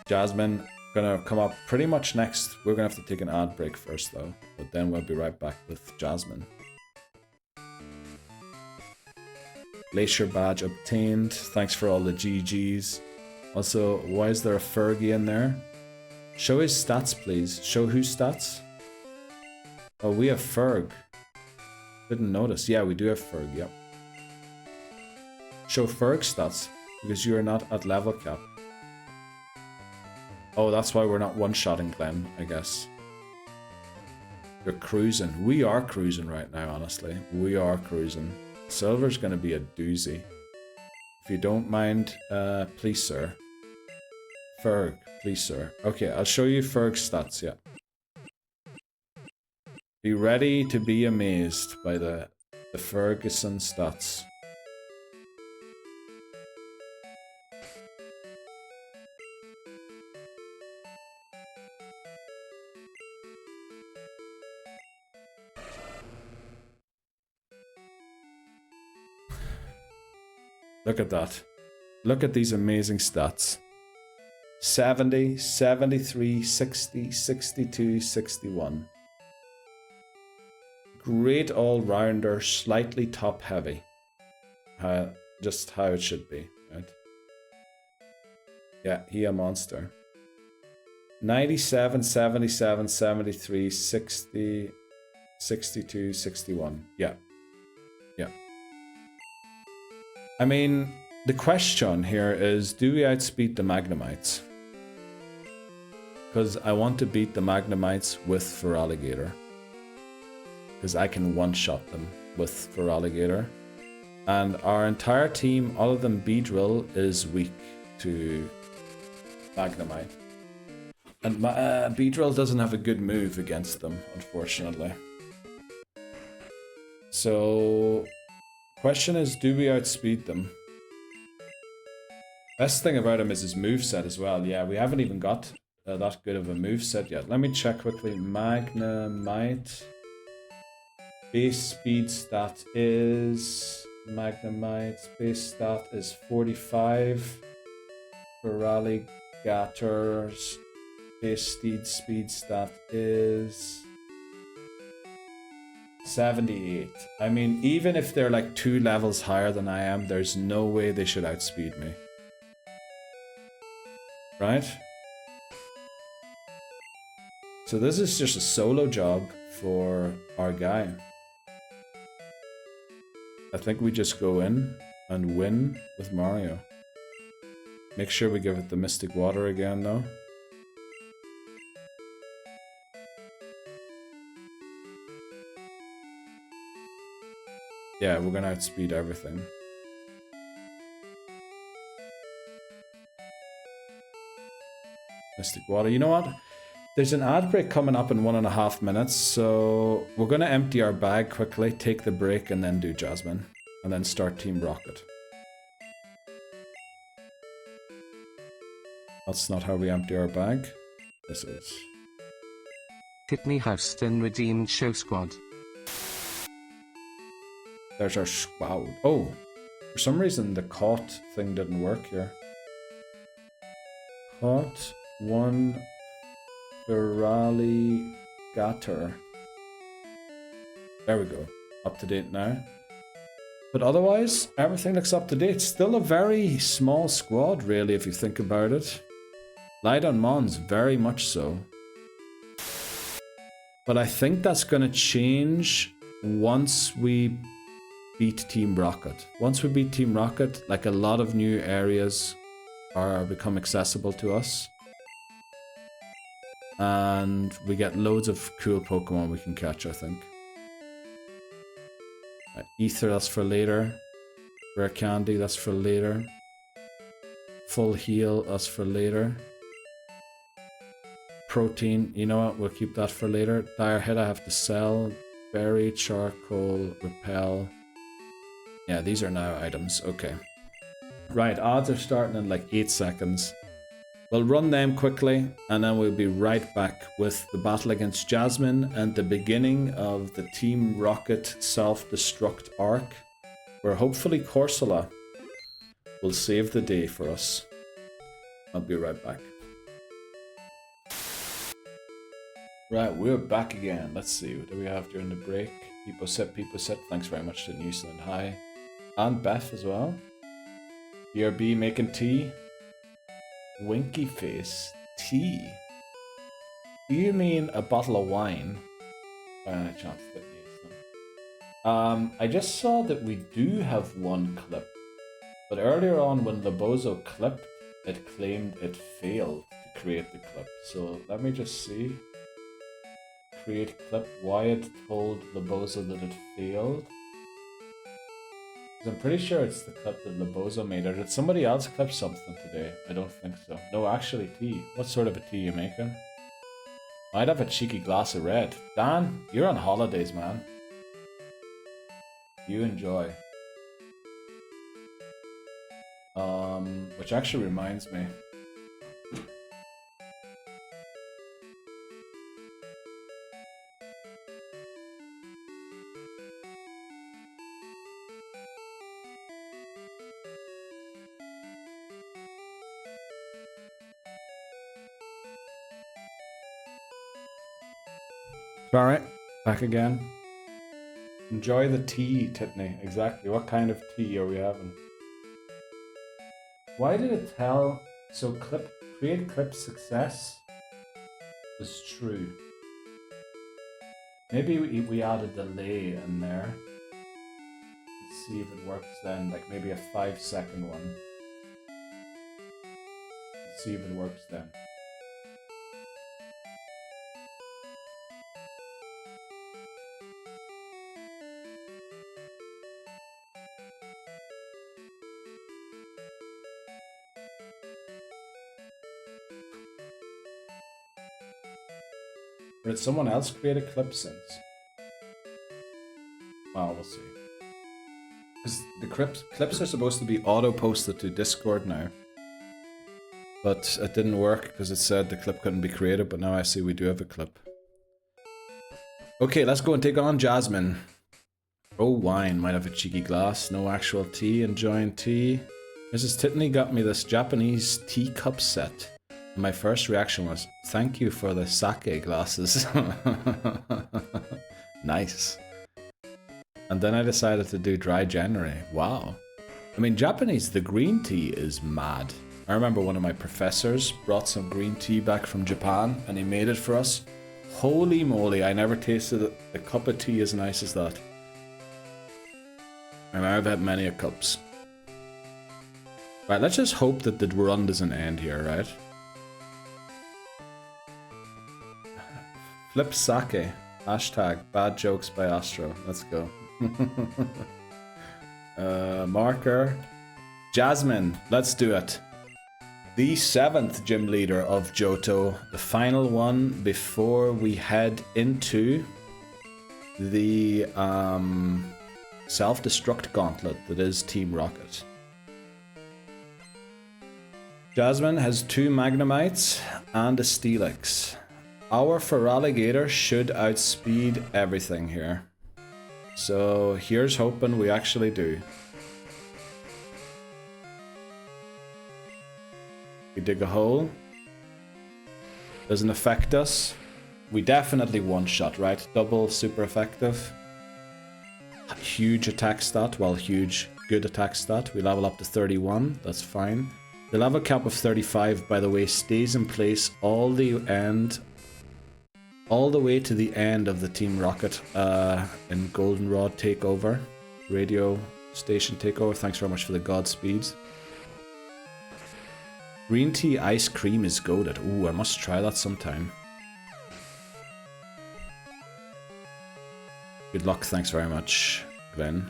Jasmine gonna come up pretty much next. We're gonna have to take an ad break first though, but then we'll be right back with Jasmine. Glacier badge obtained. Thanks for all the GGs. Also, why is there a Fergie in there? Show his stats, please. Show whose stats? Oh, we have Ferg. Didn't notice. Yeah, we do have Ferg, yep. Show Ferg stats, because you are not at level cap. Oh, that's why we're not one-shotting Glenn, I guess. You're cruising. We are cruising right now, honestly. We are cruising. Silver's gonna be a doozy. If you don't mind, please, sir. Ferg, please, sir. Okay, I'll show you Ferg's stats, yeah. Be ready to be amazed by the Ferguson stats. Look at that. Look at these amazing stats. 70, 73, 60, 62, 61. Great all-rounder, slightly top-heavy. Just how it should be, right? Yeah, he a monster. 97, 77, 73, 60, 62, 61. Yeah. Yeah. I mean, the question here is, do we outspeed the Magnemites? Because I want to beat the Magnemites with Feraligatr. Because I can one-shot them with Feraligatr. And our entire team, other than Beedrill, is weak to Magnemite. And Beedrill doesn't have a good move against them, unfortunately. So, question is, do we outspeed them? Best thing about him is his moveset as well. Yeah, we haven't even got that good of a moveset yet. Let me check quickly. Magnemite. Base speed stat is... Magnemite's base stat is 45. Feraligator's base speed stat is 78. I mean, even if they're like 2 levels higher than I am, there's no way they should outspeed me. Right? So this is just a solo job for our guy. I think we just go in and win with Mario. Make sure we give it the Mystic Water again though. Yeah, we're gonna outspeed everything. Mystic Water. You know what? There's an ad break coming up in 1.5 minutes, so we're gonna empty our bag quickly, take the break, and then do Jasmine. And then start Team Rocket. That's not how we empty our bag. This is. Pitney Houston redeemed show squad. There's our squad. Oh, for some reason the caught thing didn't work here. Caught one Feraligatr. There we go. Up to date now. But otherwise, everything looks up to date. Still a very small squad, really, if you think about it. Light on Mons, very much so. But I think that's going to change once we beat Team Rocket. Once we beat Team Rocket, like a lot of new areas become accessible to us. And we get loads of cool Pokemon we can catch, I think. Ether, that's for later. Rare Candy, that's for later. Full Heal, that's for later. Protein, you know what, we'll keep that for later. Dire Hit I have to sell. Berry, Charcoal, Repel. Yeah, these are now items, okay. Right, odds are starting in like 8 seconds. We'll run them quickly, and then we'll be right back with the battle against Jasmine and the beginning of the Team Rocket self-destruct arc, where hopefully Corsola will save the day for us. I'll be right back. Right, we're back again. Let's see, what do we have during the break? People set, thanks very much to New Zealand High. And Beth as well. BRB making tea. Winky Face tea. Do you mean a bottle of wine? By any chance, I just saw that we do have one clip, but earlier on when Lobozo clipped, it claimed it failed to create the clip. So let me just see. Create clip. Wyatt told Lobozo that it failed. I'm pretty sure it's the clip that Lobozo made. Or did somebody else clip something today? I don't think so. No, actually tea. What sort of a tea are you making? Might have a cheeky glass of red. Dan, you're on holidays, man. You enjoy. Which actually reminds me. Alright, back again. Enjoy the tea, Titney. Exactly. What kind of tea are we having? Why did it tell... So create clip success was true. Maybe we add a delay in there. Let's see if it works then. Like maybe a 5-second one. Let's see if it works then. Or did someone else create a clip since? Well, we'll see. Because the clips are supposed to be auto-posted to Discord now. But it didn't work because it said the clip couldn't be created, but now I see we do have a clip. Okay, let's go and take on Jasmine. Oh, wine. Might have a cheeky glass. No actual tea. Enjoying tea. Mrs. Titney got me this Japanese teacup set. My first reaction was, thank you for the sake glasses. Nice. And then I decided to do dry January. Wow. I mean, Japanese, the green tea is mad. I remember one of my professors brought some green tea back from Japan and he made it for us. Holy moly, I never tasted a cup of tea as nice as that. And I've had many a cups. Right, let's just hope that the run doesn't end here, right? Flip sake. Hashtag bad jokes by Astro. Let's go. Marker. Jasmine. Let's do it. The 7th gym leader of Johto. The final one before we head into the self-destruct gauntlet that is Team Rocket. Jasmine has 2 Magnemites and a Steelix. Our Feraligatr should outspeed everything here. So here's hoping we actually do. We dig a hole. Doesn't affect us. We definitely one-shot, right? Double super effective. Huge attack stat, well, huge good attack stat. We level up to 31, that's fine. The level cap of 35, by the way, stays in place all the way to the end of the Team Rocket in Goldenrod takeover, radio station takeover. Thanks very much for the Godspeeds. Green tea ice cream is goated. Ooh, I must try that sometime. Good luck, thanks very much, Glenn.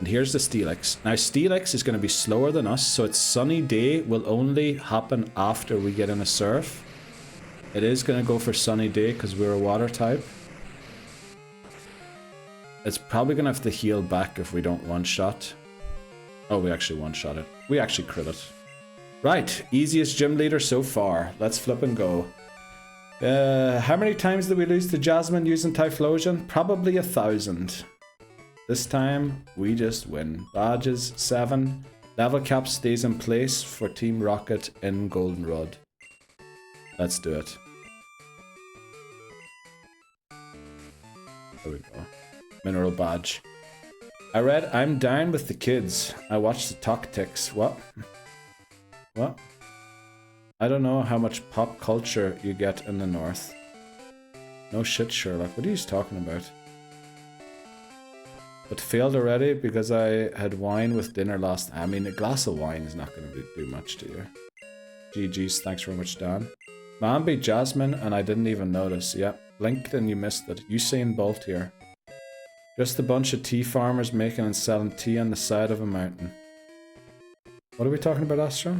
And here's the Steelix. Now Steelix is going to be slower than us, so its sunny day will only happen after we get in a surf. It is going to go for sunny day because we're a water type. It's probably going to have to heal back if we don't one-shot. Oh, we actually one-shot it. We actually crit it. Right, easiest gym leader so far. Let's flip and go. How many times did we lose to Jasmine using Typhlosion? Probably 1,000. This time, we just win. Badges, 7. Level cap stays in place for Team Rocket in Goldenrod. Let's do it. There we go. Mineral badge. I read I'm down with the kids. I watched the Tactics. What? What? I don't know how much pop culture you get in the north. No shit, Sherlock. What are you talking about? But failed already because I had wine with dinner last... I mean, a glass of wine is not going to do much to you. GG's, thanks very much, Dan. Man beat Jasmine and I didn't even notice. Yep, blinked and you missed it. Usain Bolt here. Just a bunch of tea farmers making and selling tea on the side of a mountain. What are we talking about, Astro?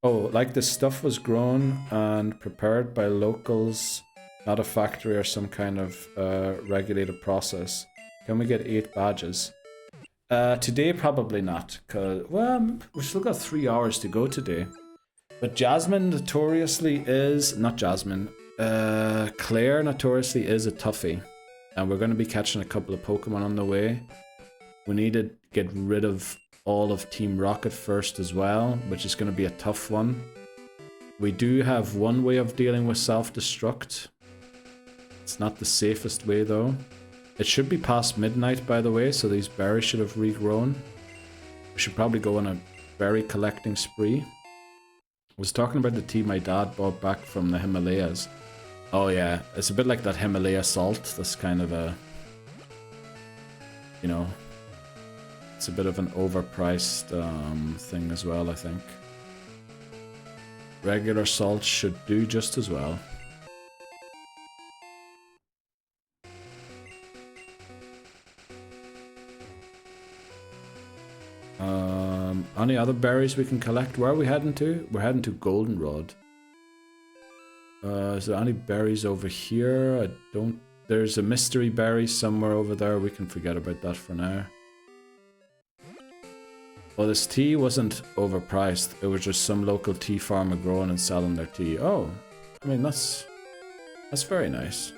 Oh, like the stuff was grown and prepared by locals, not a factory or some kind of regulated process. Can we get 8 badges? Today, probably not. Cause, well, we've still got 3 hours to go today. But Jasmine notoriously is... Not Jasmine. Claire notoriously is a toughie. And we're going to be catching a couple of Pokemon on the way. We need to get rid of all of Team Rocket first as well, which is going to be a tough one. We do have one way of dealing with self-destruct. It's not the safest way though. It should be past midnight, by the way, so these berries should have regrown. We should probably go on a berry collecting spree. I was talking about the tea my dad brought back from the Himalayas. Oh yeah, it's a bit like that Himalaya salt. That's kind of a, you know, it's a bit of an overpriced thing as well, I think. Regular salt should do just as well. Any other berries we can collect? Where are we heading to? We're heading to Goldenrod. Is there any berries over here? I don't... There's a mystery berry somewhere over there. We can forget about that for now. Well, this tea wasn't overpriced. It was just some local tea farmer growing and selling their tea. Oh, I mean, that's very nice.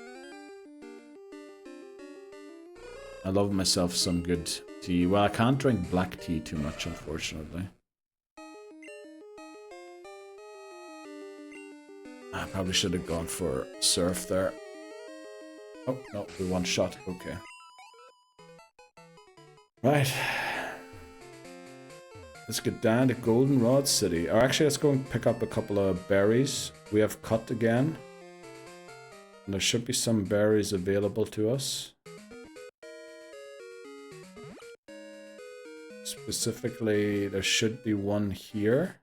I love myself some good tea. Well, I can't drink black tea too much, unfortunately. I probably should have gone for surf there. Oh, no, we one shot. Okay. Right. Let's get down to Goldenrod City. Or actually, let's go and pick up a couple of berries. We have cut again. And there should be some berries available to us. Specifically, there should be one here.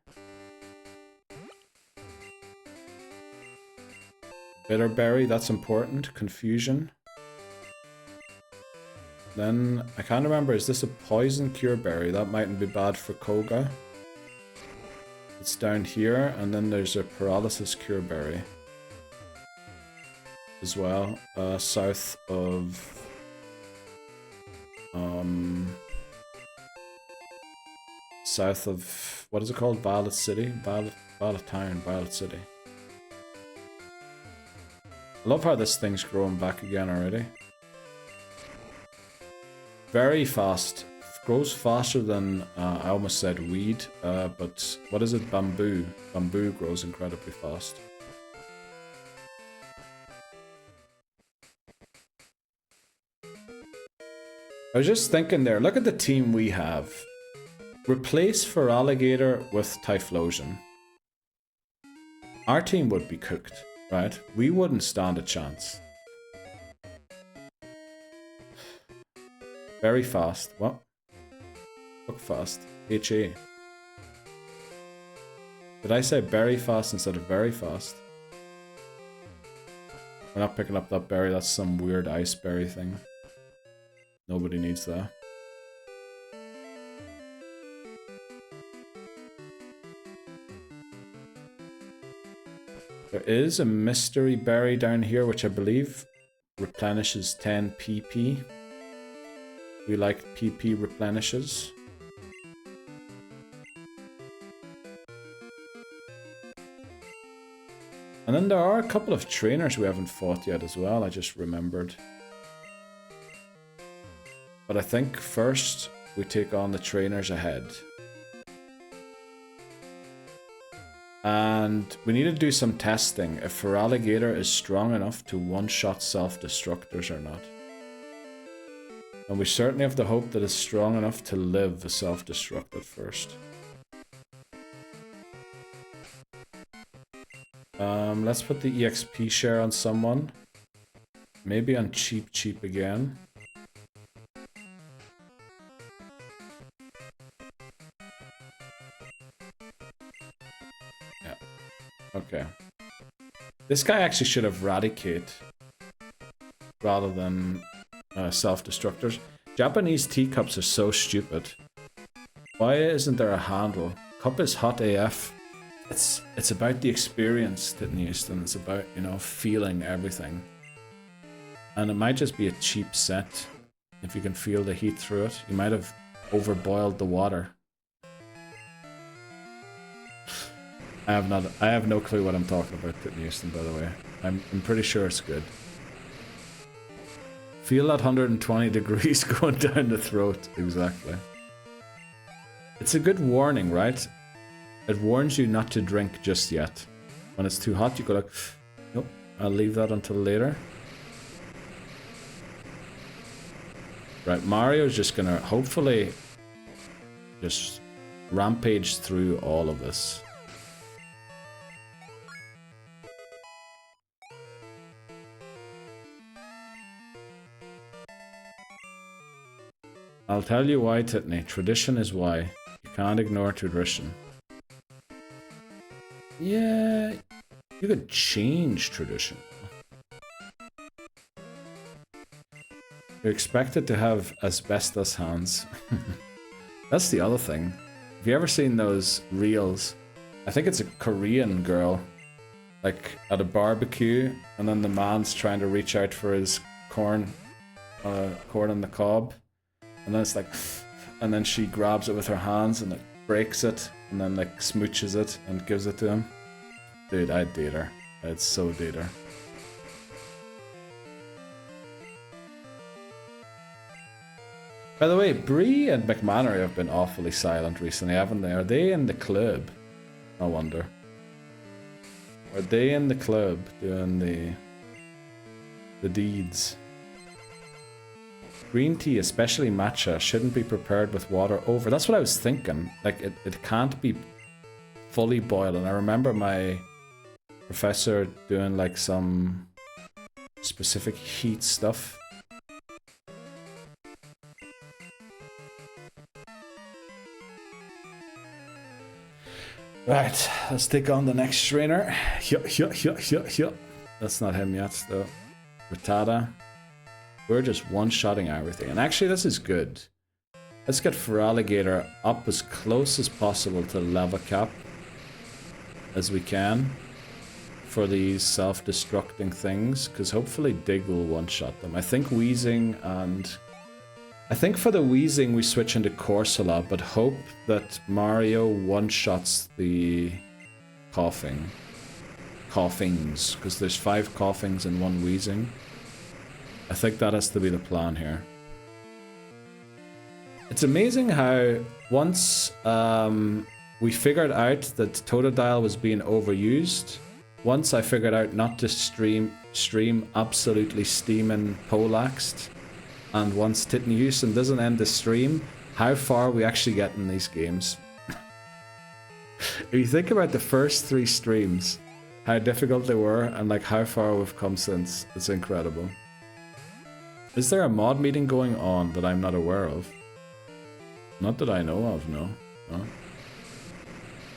Bitterberry, that's important. Confusion. Then, I can't remember, is this a poison cure berry? That mightn't be bad for Koga. It's down here, and then there's a paralysis cure berry as well, south of what is it called? Violet City? Violet Town, Violet City. I love how this thing's growing back again already. Very fast. Grows faster than, I almost said weed, but what is it? Bamboo. Bamboo grows incredibly fast. I was just thinking there, look at the team we have. Replace Feraligatr with Typhlosion. Our team would be cooked, right? We wouldn't stand a chance. Very fast. What? Look fast. HA. Did I say very fast instead of very fast? We're not picking up that berry. That's some weird ice berry thing. Nobody needs that. There is a mystery berry down here, which I believe replenishes 10 PP. We like PP replenishes. And then there are a couple of trainers we haven't fought yet as well, I just remembered. But I think first we take on the trainers ahead. And we need to do some testing if Feraligatr is strong enough to one-shot self-destructors or not. And we certainly have the hope that it's strong enough to live a self-destruct at first. Let's put the EXP share on someone. Maybe on Cheap again. Yeah. Okay. This guy actually should have Eradicate rather than self-destructors. Japanese teacups are so stupid. Why isn't there a handle? Cup is hot AF. It's about the experience, Titaniuston. It's about, you know, feeling everything. And it might just be a cheap set. If you can feel the heat through it. You might have overboiled the water. I have no clue what I'm talking about, Titaniuston, by the way. I'm pretty sure it's good. Feel that 120 degrees going down the throat. Exactly. It's a good warning, right? It warns you not to drink just yet. When it's too hot, you go like, nope, I'll leave that until later. Right, Mario's just gonna hopefully just rampage through all of this. I'll tell you why, Titney. Tradition is why. You can't ignore tradition. Yeah, you could change tradition. You're expected to have asbestos hands. That's the other thing. Have you ever seen those reels? I think it's a Korean girl, like at a barbecue, and then the man's trying to reach out for his corn on the cob, and then it's like, and then she grabs it with her hands and like breaks it, and then like smooches it and gives it to him. Dude, I'd date her. I'd so date her. By the way, Bree and McMannery have been awfully silent recently, haven't they? Are they in the club? I wonder. Are they in the club doing the deeds? Green tea, especially matcha, shouldn't be prepared with water over. That's what I was thinking. Like, it can't be fully boiled. And I remember my professor doing like some specific heat stuff. Right, let's take on the next trainer. That's not him yet, though. Rattata. We're just one-shotting everything. And actually, this is good. Let's get Feraligatr up as close as possible to level cap as we can for these self-destructing things, because hopefully Dig will one-shot them. I think Wheezing and... I think for the Wheezing we switch into Corsola, but hope that Mario one-shots the coughings, because there's 5 coughings and 1 Wheezing. I think that has to be the plan here. It's amazing how once we figured out that Totodile was being overused, once I figured out not to stream absolutely steaming Polaxed, and once Titney Houston doesn't end the stream, how far we actually get in these games. If you think about the first 3 streams, how difficult they were, and like how far we've come since, it's incredible. Is there a mod meeting going on that I'm not aware of? Not that I know of, no. No.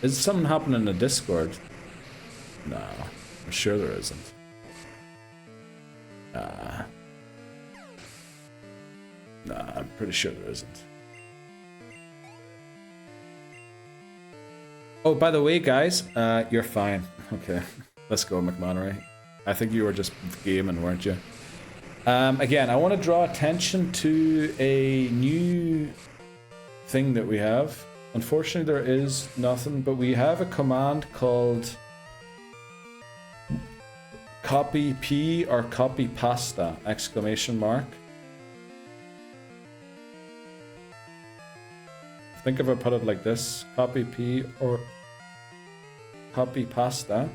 Is something happening in the Discord? No, I'm sure there isn't. Nah, I'm pretty sure there isn't. Oh, by the way, guys, you're fine. Okay, let's go, McMannery. I think you were just gaming, weren't you? Again, I want to draw attention to a new thing that we have. Unfortunately, there is nothing, but we have a command called copy P or copy pasta, exclamation mark. I think if I put it like this, copy P or copy pasta.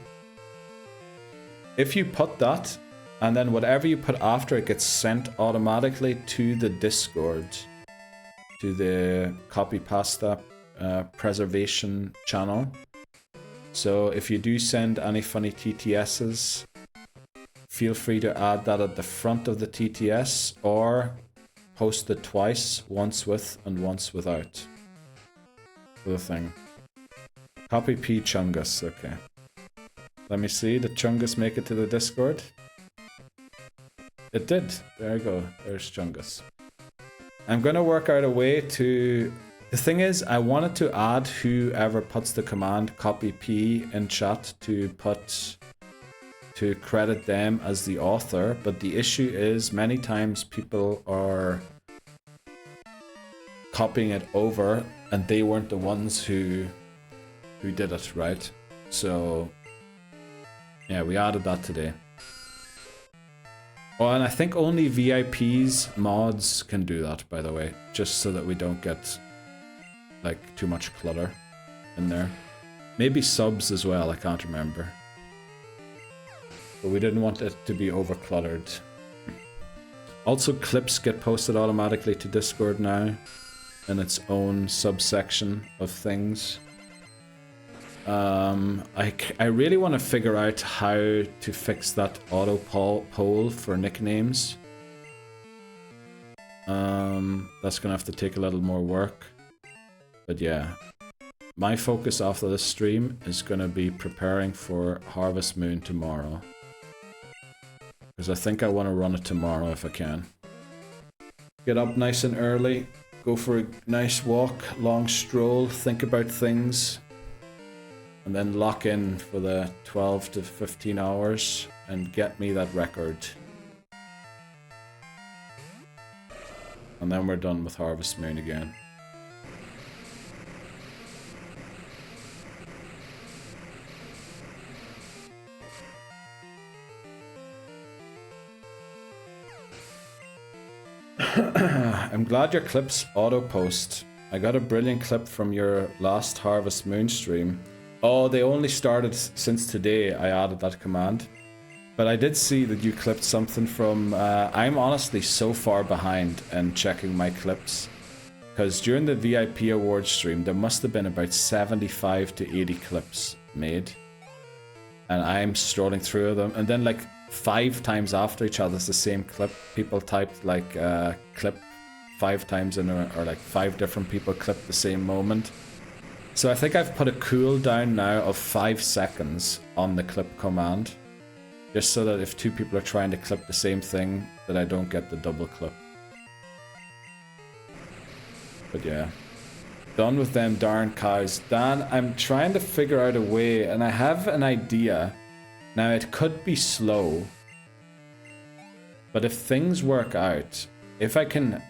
If you put that, and then whatever you put after it gets sent automatically to the Discord, to the copy pasta preservation channel. So if you do send any funny TTSs, feel free to add that at the front of the TTS or post it twice, once with and once without. The thing. Copy P Chungus, okay. Let me see, did Chungus make it to the Discord? It did. There you go. There's Chungus. I'm gonna work out a way to... The thing is, I wanted to add whoever puts the command copy P in chat to credit them as the author, but the issue is many times people are copying it over and they weren't the ones who did it, right? So yeah, we added that today. Oh, and I think only VIPs mods can do that, by the way, just so that we don't get like too much clutter in there. Maybe subs as well, I can't remember. But we didn't want it to be over cluttered. Also, clips get posted automatically to Discord now in its own subsection of things. I really want to figure out how to fix that auto poll for nicknames. That's gonna have to take a little more work. But yeah, my focus after this stream is gonna be preparing for Harvest Moon tomorrow. Because I think I want to run it tomorrow if I can. Get up nice and early, go for a nice walk, long stroll, think about things. And then lock in for the 12 to 15 hours and get me that record. And then we're done with Harvest Moon again. I'm glad your clips auto-post. I got a brilliant clip from your last Harvest Moon stream. Oh, they only started since today I added that command. But I did see that you clipped something from... I'm honestly so far behind in checking my clips. Because during the VIP awards stream, there must have been about 75 to 80 clips made. And I'm strolling through them. And then like 5 times after each other, it's the same clip. People typed like clip 5 times in or like 5 different people clipped the same moment. So I think I've put a cooldown now of 5 seconds on the clip command. Just so that if 2 people are trying to clip the same thing, that I don't get the double clip. But yeah. Done with them darn cows. Dan, I'm trying to figure out a way, and I have an idea. Now it could be slow. But if things work out, if I can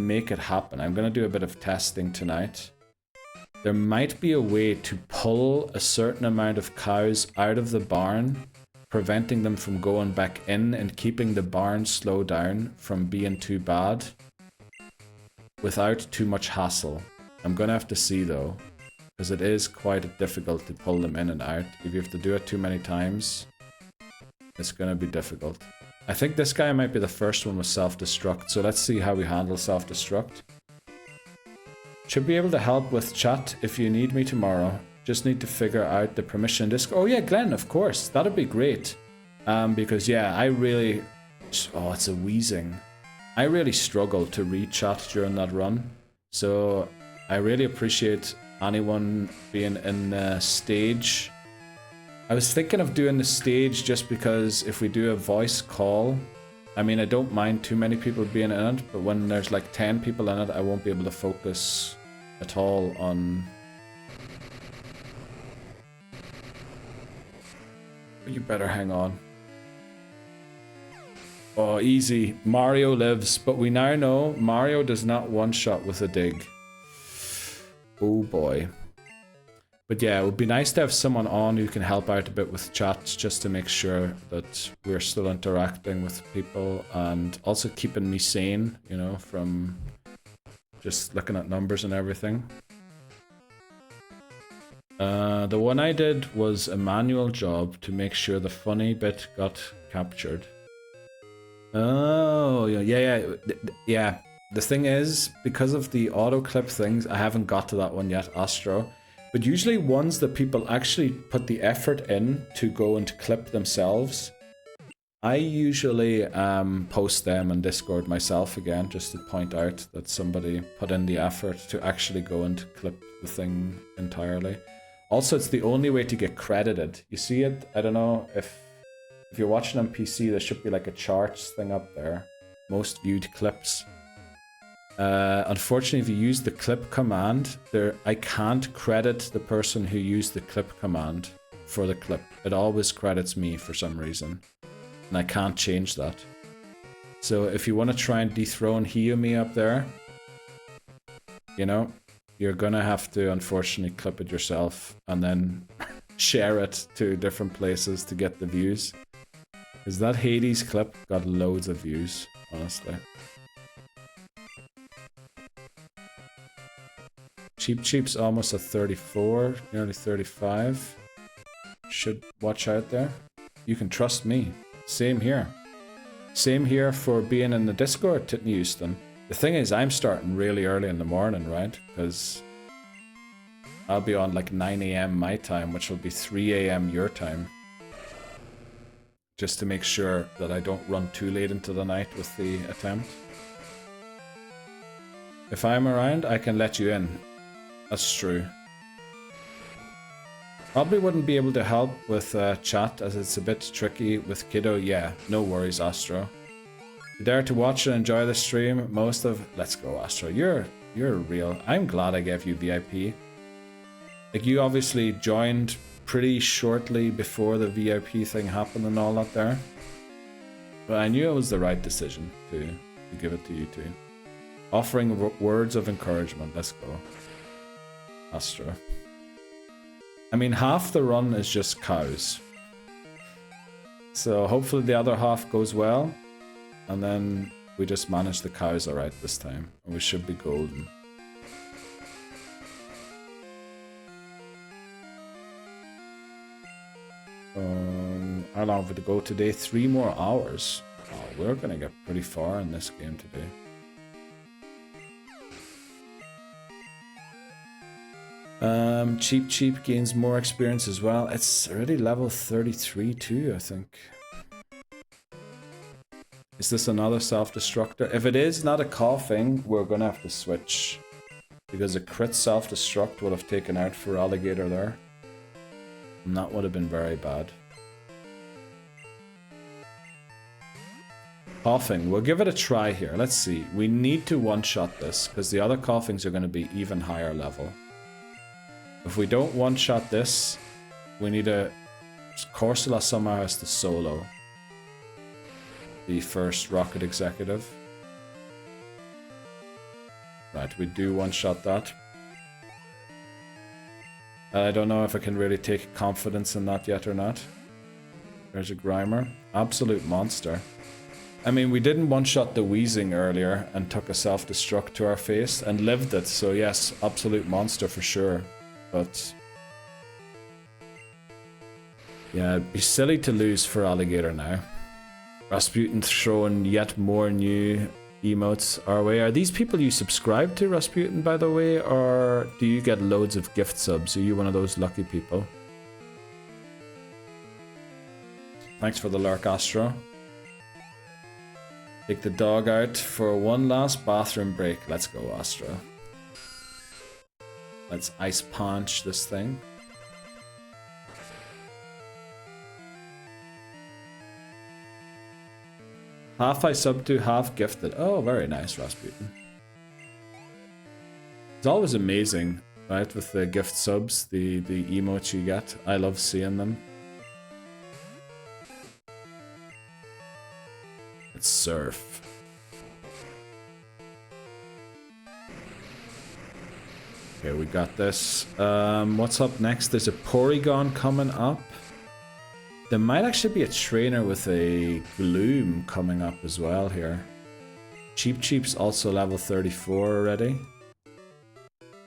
make it happen, I'm gonna do a bit of testing tonight. There might be a way to pull a certain amount of cows out of the barn, preventing them from going back in and keeping the barn slow down from being too bad without too much hassle. I'm gonna have to see though, because it is quite difficult to pull them in and out. If you have to do it too many times, it's gonna be difficult. I think this guy might be the first one with self-destruct, so let's see how we handle self-destruct. Should be able to help with chat if you need me tomorrow. Just need to figure out the permission disc. Oh yeah, Glenn, of course. That'd be great. Because yeah, I really... Oh, it's a wheezing. I really struggled to read chat during that run. So I really appreciate anyone being in the stage. I was thinking of doing the stage just because if we do a voice call, I mean, I don't mind too many people being in it, but when there's like 10 people in it, I won't be able to focus at all on... You better hang on. Oh, easy. Mario lives, but we now know Mario does not one-shot with a dig. Oh boy. But yeah, it would be nice to have someone on who can help out a bit with chats just to make sure that we're still interacting with people and also keeping me sane, you know, from just looking at numbers and everything. The one I did was a manual job to make sure the funny bit got captured. Oh, yeah. The thing is, because of the auto clip things, I haven't got to that one yet, Astro. But usually ones that people actually put the effort in to go and clip themselves, I usually post them on Discord myself again, just to point out that somebody put in the effort to actually go and clip the thing entirely. Also, it's the only way to get credited. You see it? I don't know if you're watching on PC, there should be like a charts thing up there. Most viewed clips. Unfortunately, if you use the clip command, I can't credit the person who used the clip command for the clip. It always credits me for some reason. And I can't change that. So if you want to try and dethrone Hiyumi up there, you know, you're gonna have to unfortunately clip it yourself and then share it to different places to get the views. Because that Hades clip got loads of views, honestly. Cheap's almost at 34, nearly 35. Should watch out there. You can trust me. Same here. Same here for being in the Discord, Titney Houston. The thing is, I'm starting really early in the morning, right? Because I'll be on like 9 AM my time, which will be 3 AM your time. Just to make sure that I don't run too late into the night with the attempt. If I'm around, I can let you in. That's true. Probably wouldn't be able to help with chat as it's a bit tricky with Kiddo. Yeah, no worries, Astro. You dare to watch and enjoy the stream. Most of... Let's go, Astro. You're real. I'm glad I gave you VIP. Like, you obviously joined pretty shortly before the VIP thing happened and all that there. But I knew it was the right decision to give it to you two. Offering words of encouragement. Let's go, Astro. I mean, half the run is just cows. So hopefully the other half goes well. And then we just manage the cows alright this time. And we should be golden. How long have we to go today? 3 more hours. Oh, we're gonna get pretty far in this game today. Cheap gains more experience as well. It's already level 33 too, I think. Is this another self-destructor? If it is not a coughing, we're gonna have to switch. Because a crit self-destruct would have taken out for alligator there. And that would have been very bad. Coughing, we'll give it a try here. Let's see. We need to one-shot this, because the other coughings are going to be even higher level. If we don't one-shot this, we need a... Corsola somehow has to solo the first Rocket Executive. Right, we do one-shot that. I don't know if I can really take confidence in that yet or not. There's a Grimer. Absolute monster. I mean, we didn't one-shot the Wheezing earlier and took a self-destruct to our face and lived it, so yes, absolute monster for sure. But yeah, it'd be silly to lose for alligator now. Rasputin throwing yet more new emotes our way. Are these people you subscribe to, Rasputin, by the way, or do you get loads of gift subs? Are you one of those lucky people? Thanks for the lurk, Astro. Take the dog out for one last bathroom break. Let's go, Astro. Let's ice punch this thing. Half I sub to, half gifted. Oh, very nice, Rasputin. It's always amazing, right, with the gift subs, the emotes you get. I love seeing them. Let's surf. Okay, we got this. What's up next? There's a Porygon coming up. There might actually be a trainer with a Gloom coming up as well here. Cheap's also level 34 already.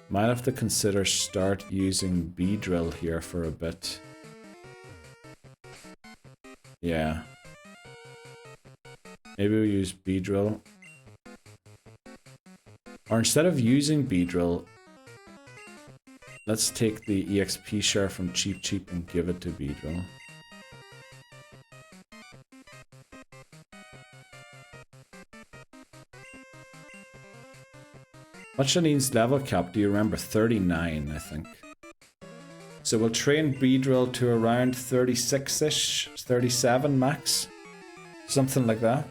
Might have to consider start using Beedrill here for a bit. Yeah. Maybe we use Beedrill. Or instead of using Beedrill, let's take the EXP share from Cheap and give it to Beedrill. What's Janine's level cap? Do you remember? 39, I think. So we'll train Beedrill to around 36-ish, 37 max. Something like that.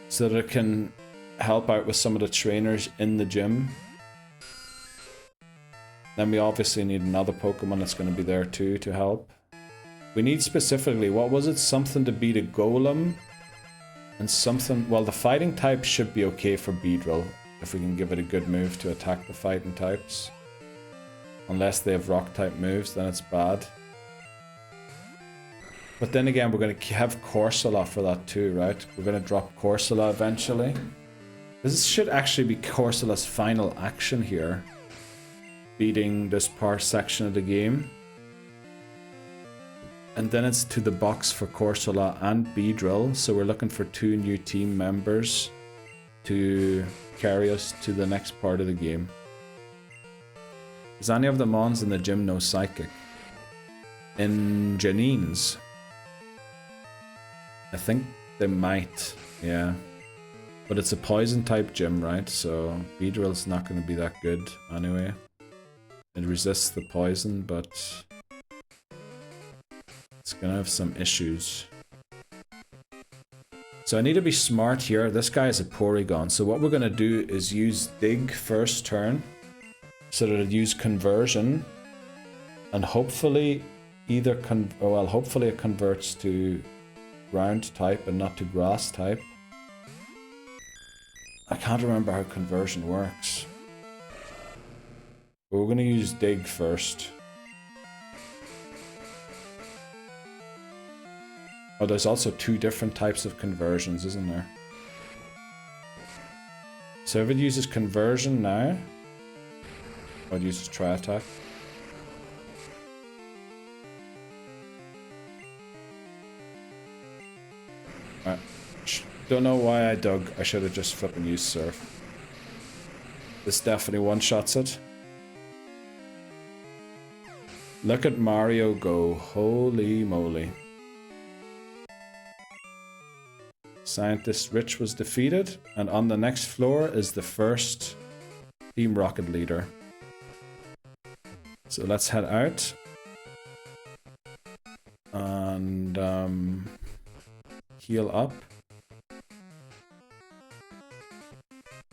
So that it can help out with some of the trainers in the gym. Then we obviously need another Pokemon that's going to be there too to help. We need specifically, what was it? Something to beat a Golem. And something, well, the fighting type should be okay for Beedrill. If we can give it a good move to attack the fighting types. Unless they have rock type moves, then it's bad. But then again, we're going to have Corsola for that too, right? We're going to drop Corsola eventually. This should actually be Corsola's final action here. Beating this part section of the game. And then it's to the box for Corsola and Beedrill. So we're looking for 2 new team members to carry us to the next part of the game. Does any of the mons in the gym know Psychic? In Janine's? I think they might, yeah. But it's a poison type gym, right? So Beedrill's not going to be that good anyway. It resists the poison, but it's going to have some issues. So I need to be smart here. This guy is a Porygon. So what we're going to do is use Dig first turn. So that it use Conversion. And hopefully hopefully it converts to ground type and not to grass type. I can't remember how conversion works. But we're going to use Dig first. Oh, there's also 2 different types of conversions, isn't there? So if it uses conversion now, or it uses Tri-Attack. Alright. Don't know why I dug. I should have just flipping used Surf. This definitely one-shots it. Look at Mario go. Holy moly. Scientist Rich was defeated, and on the next floor is the first Team Rocket leader. So let's head out. And heal up.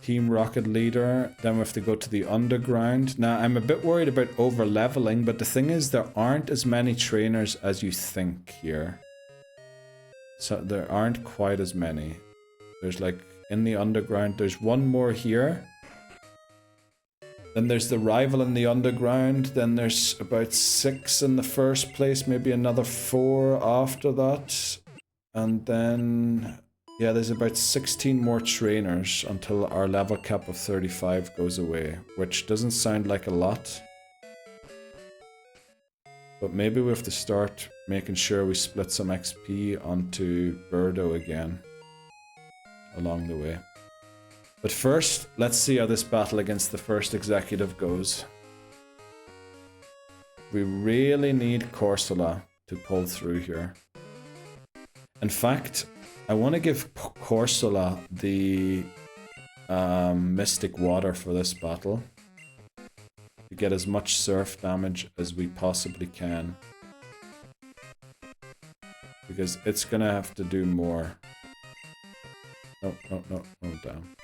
Team Rocket leader. Then we have to go to the underground. Now I'm a bit worried about over leveling, but the thing is there aren't as many trainers as you think here. So there aren't quite as many. There's like in the underground, there's 1 more here. Then there's the rival in the underground. Then there's about 6 in the first place, maybe another 4 after that. And then, yeah, there's about 16 more trainers until our level cap of 35 goes away, which doesn't sound like a lot. But maybe we have to start making sure we split some XP onto Birdo again along the way. But first, let's see how this battle against the first executive goes. We really need Corsola to pull through here. In fact, I want to give Corsola the Mystic Water for this battle. To get as much surf damage as we possibly can. Because it's gonna have to do more. No, damn.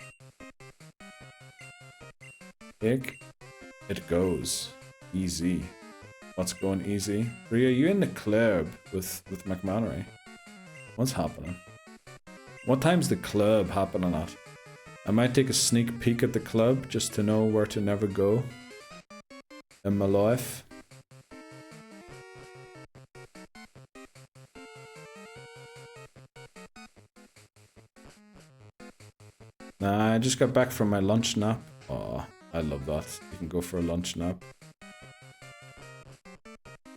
Big. It goes. Easy. What's going easy? Bria, you in the club with McMannery? What's happening? What time's the club happening at? I might take a sneak peek at the club just to know where to never go in my life. Nah, I just got back from my lunch nap. Oh, I love that. You can go for a lunch nap.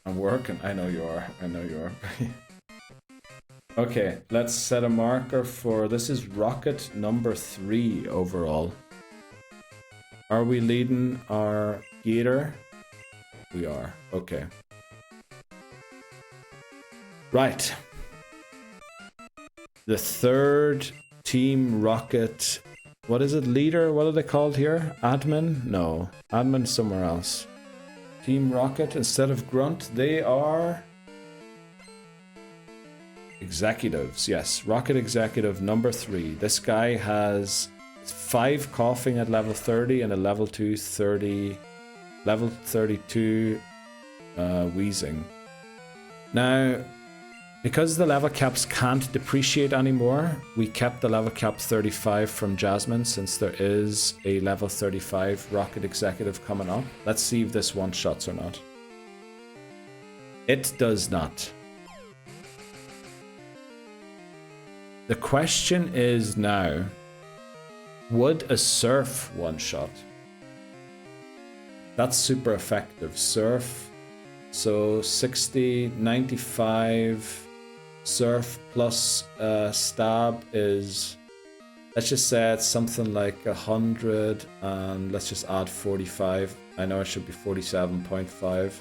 I'm working. I know you are. I know you are. Okay, let's set a marker for... This is rocket number 3 overall. Are we leading our Gator? We are. Okay. Right. The third Team Rocket... What is it? Leader? What are they called here? Admin? No. Admin somewhere else. Team Rocket, instead of Grunt, they are... Executives, yes. Rocket Executive number 3. This guy has 5 coughing at level 30 and a level 32 wheezing. Now, because the level caps can't depreciate anymore, we kept the level cap 35 from Jasmine since there is a level 35 Rocket Executive coming up. Let's see if this one-shots or not. It does not. The question is now, would a Surf one-shot? That's super effective. Surf So 60, 95 surf plus stab is, let's just say it's something like 100, and let's just add 45. I know it should be 47.5.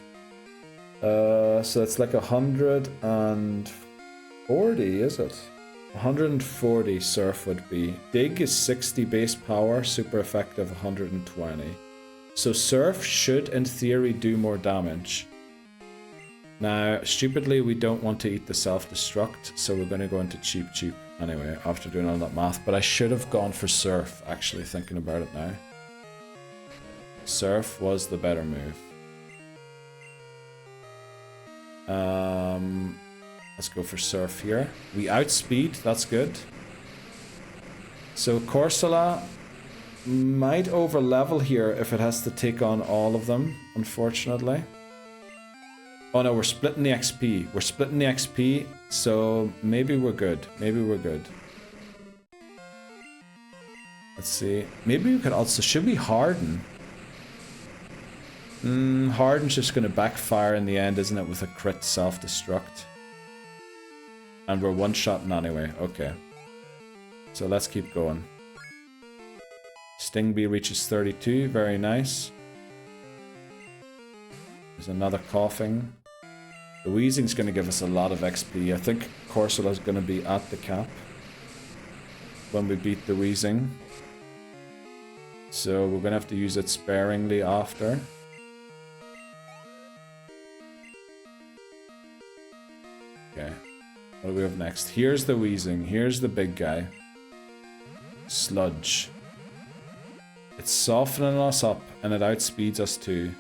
So it's like 140, is it? 140 surf would be. Dig is 60 base power, super effective 120. So surf should in theory do more damage. Now, stupidly, we don't want to eat the self-destruct, so we're going to go into cheap anyway, after doing all that math. But I should have gone for surf, actually, thinking about it now. Surf was the better move. Let's go for surf here. We outspeed, that's good. So Corsola might over level here if it has to take on all of them, unfortunately. Oh no, we're splitting the XP. We're splitting the XP, so maybe we're good. Maybe we're good. Let's see. Maybe we could also... Should we harden? Harden's just going to backfire in the end, isn't it? With a crit self-destruct. And we're one-shotting anyway. Okay. So let's keep going. Sting Bee reaches 32. Very nice. There's another coughing. The wheezing's going to give us a lot of XP. I think Corsola's going to be at the cap when we beat the wheezing. So we're going to have to use it sparingly after. Okay. What do we have next? Here's the wheezing. Here's the big guy. Sludge. It's softening us up and it outspeeds us too.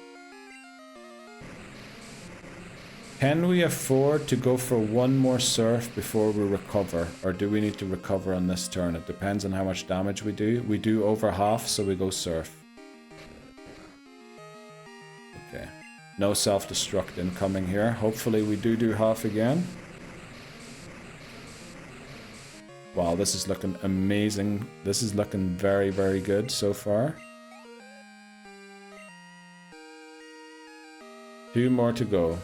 Can we afford to go for one more surf before we recover? Or do we need to recover on this turn? It depends on how much damage we do. We do over half, so we go surf. Okay. No self-destruct incoming here. Hopefully we do half again. Wow, this is looking amazing. This is looking very, very good so far. 2 more to go.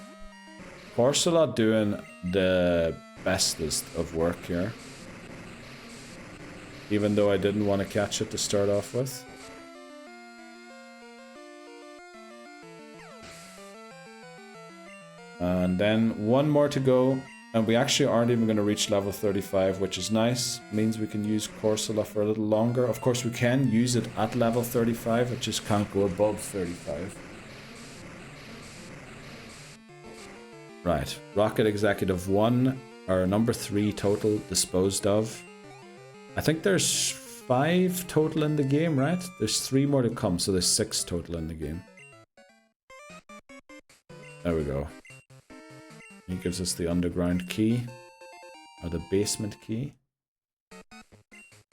Corsola doing the bestest of work here. Even though I didn't want to catch it to start off with. And then 1 more to go. And we actually aren't even going to reach level 35, which is nice. Means we can use Corsola for a little longer. Of course, we can use it at level 35. It just can't go above 35. Right. Rocket Executive 1, or number 3 total disposed of. I think there's 5 total in the game, right? There's 3 more to come, so there's 6 total in the game. There we go. He gives us the underground key, or the basement key.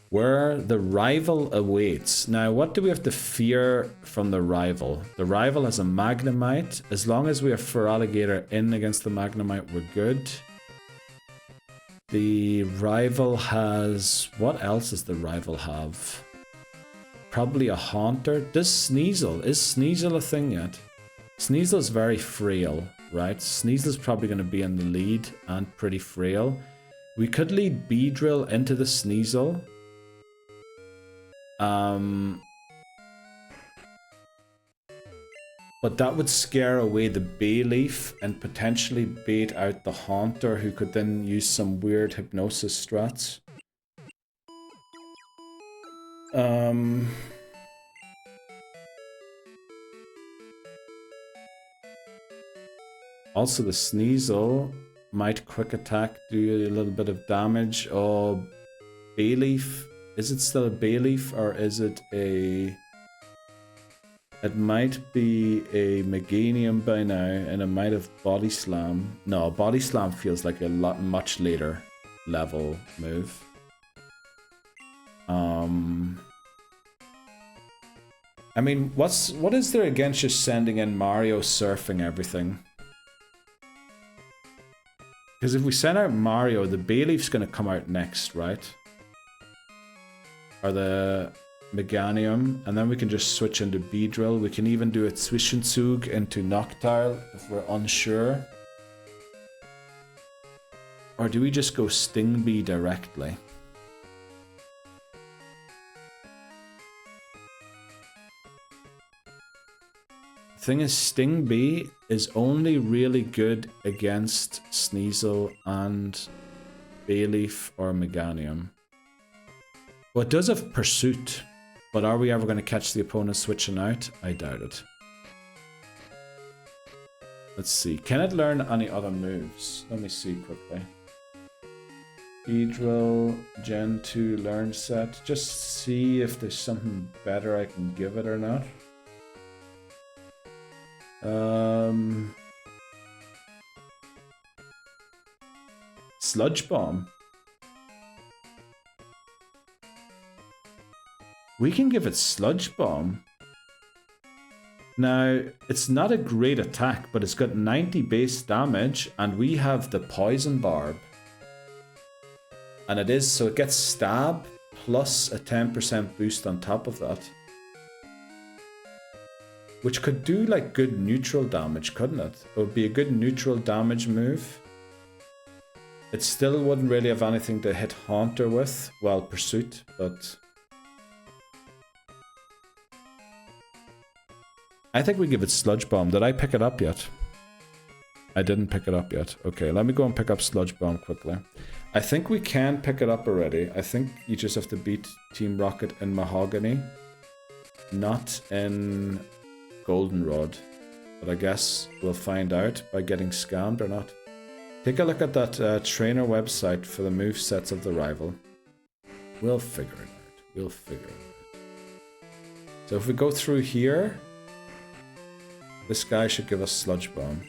Where the rival awaits. Now, what do we have to fear from the rival? The rival has a Magnemite. As long as we have Feraligatr in against the Magnemite, we're good. The rival has... What else does the rival have? Probably a Haunter. Does Sneasel? Is Sneasel a thing yet? Sneasel is very frail, right? Sneasel's probably going to be in the lead and pretty frail. We could lead Beedrill into the Sneasel. But that would scare away the Bayleaf and potentially bait out the Haunter, who could then use some weird hypnosis strats. Also, the Sneasel might quick attack, do a little bit of damage. Oh, Bayleaf. Is it still a Bayleaf, or is it a... It might be a Meganium by now, and it might have Body Slam. No, Body Slam feels like a much later level move. I mean, what is there against just sending in Mario surfing everything? Because if we send out Mario, the Bayleaf's going to come out next, right? Or the... Meganium, and then we can just switch into Beedrill. We can even do a Zwischenzug into Noctile if we're unsure. Or do we just go Stingbee directly? Thing is, Stingbee is only really good against Sneasel and Bayleaf or Meganium. Well, it does have Pursuit, but are we ever going to catch the opponent switching out? I doubt it. Let's see. Can it learn any other moves? Let me see quickly. Beedrill, Gen 2 learn set. Just see if there's something better I can give it or not. Sludge Bomb. We can give it Sludge Bomb. Now, it's not a great attack, but it's got 90 base damage, and we have the Poison Barb. And it is, so it gets Stab, plus a 10% boost on top of that. Which could do like good neutral damage, couldn't it? It would be a good neutral damage move. It still wouldn't really have anything to hit Haunter with, well, Pursuit, but... I think we give it Sludge Bomb. Did I pick it up yet? I didn't pick it up yet. Okay, let me go and pick up Sludge Bomb quickly. I think we can pick it up already. I think you just have to beat Team Rocket in Mahogany. Not in Goldenrod. But I guess we'll find out by getting scammed or not. Take a look at that trainer website for the movesets of the rival. We'll figure it out. We'll figure it out. So if we go through here, this guy should give us Sludge Bomb.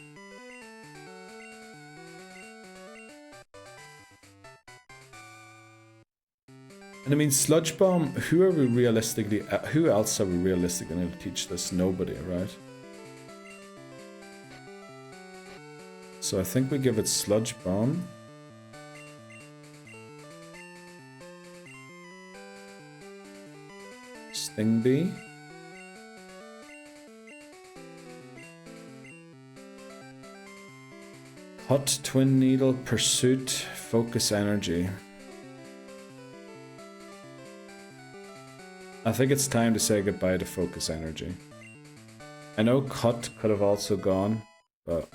And I mean, Sludge Bomb, who else are we realistically going to teach this? Nobody, right? So I think we give it Sludge Bomb. Stingbee. Hot Twin Needle, Pursuit, Focus Energy. I think it's time to say goodbye to Focus Energy. I know Cut could have also gone, but...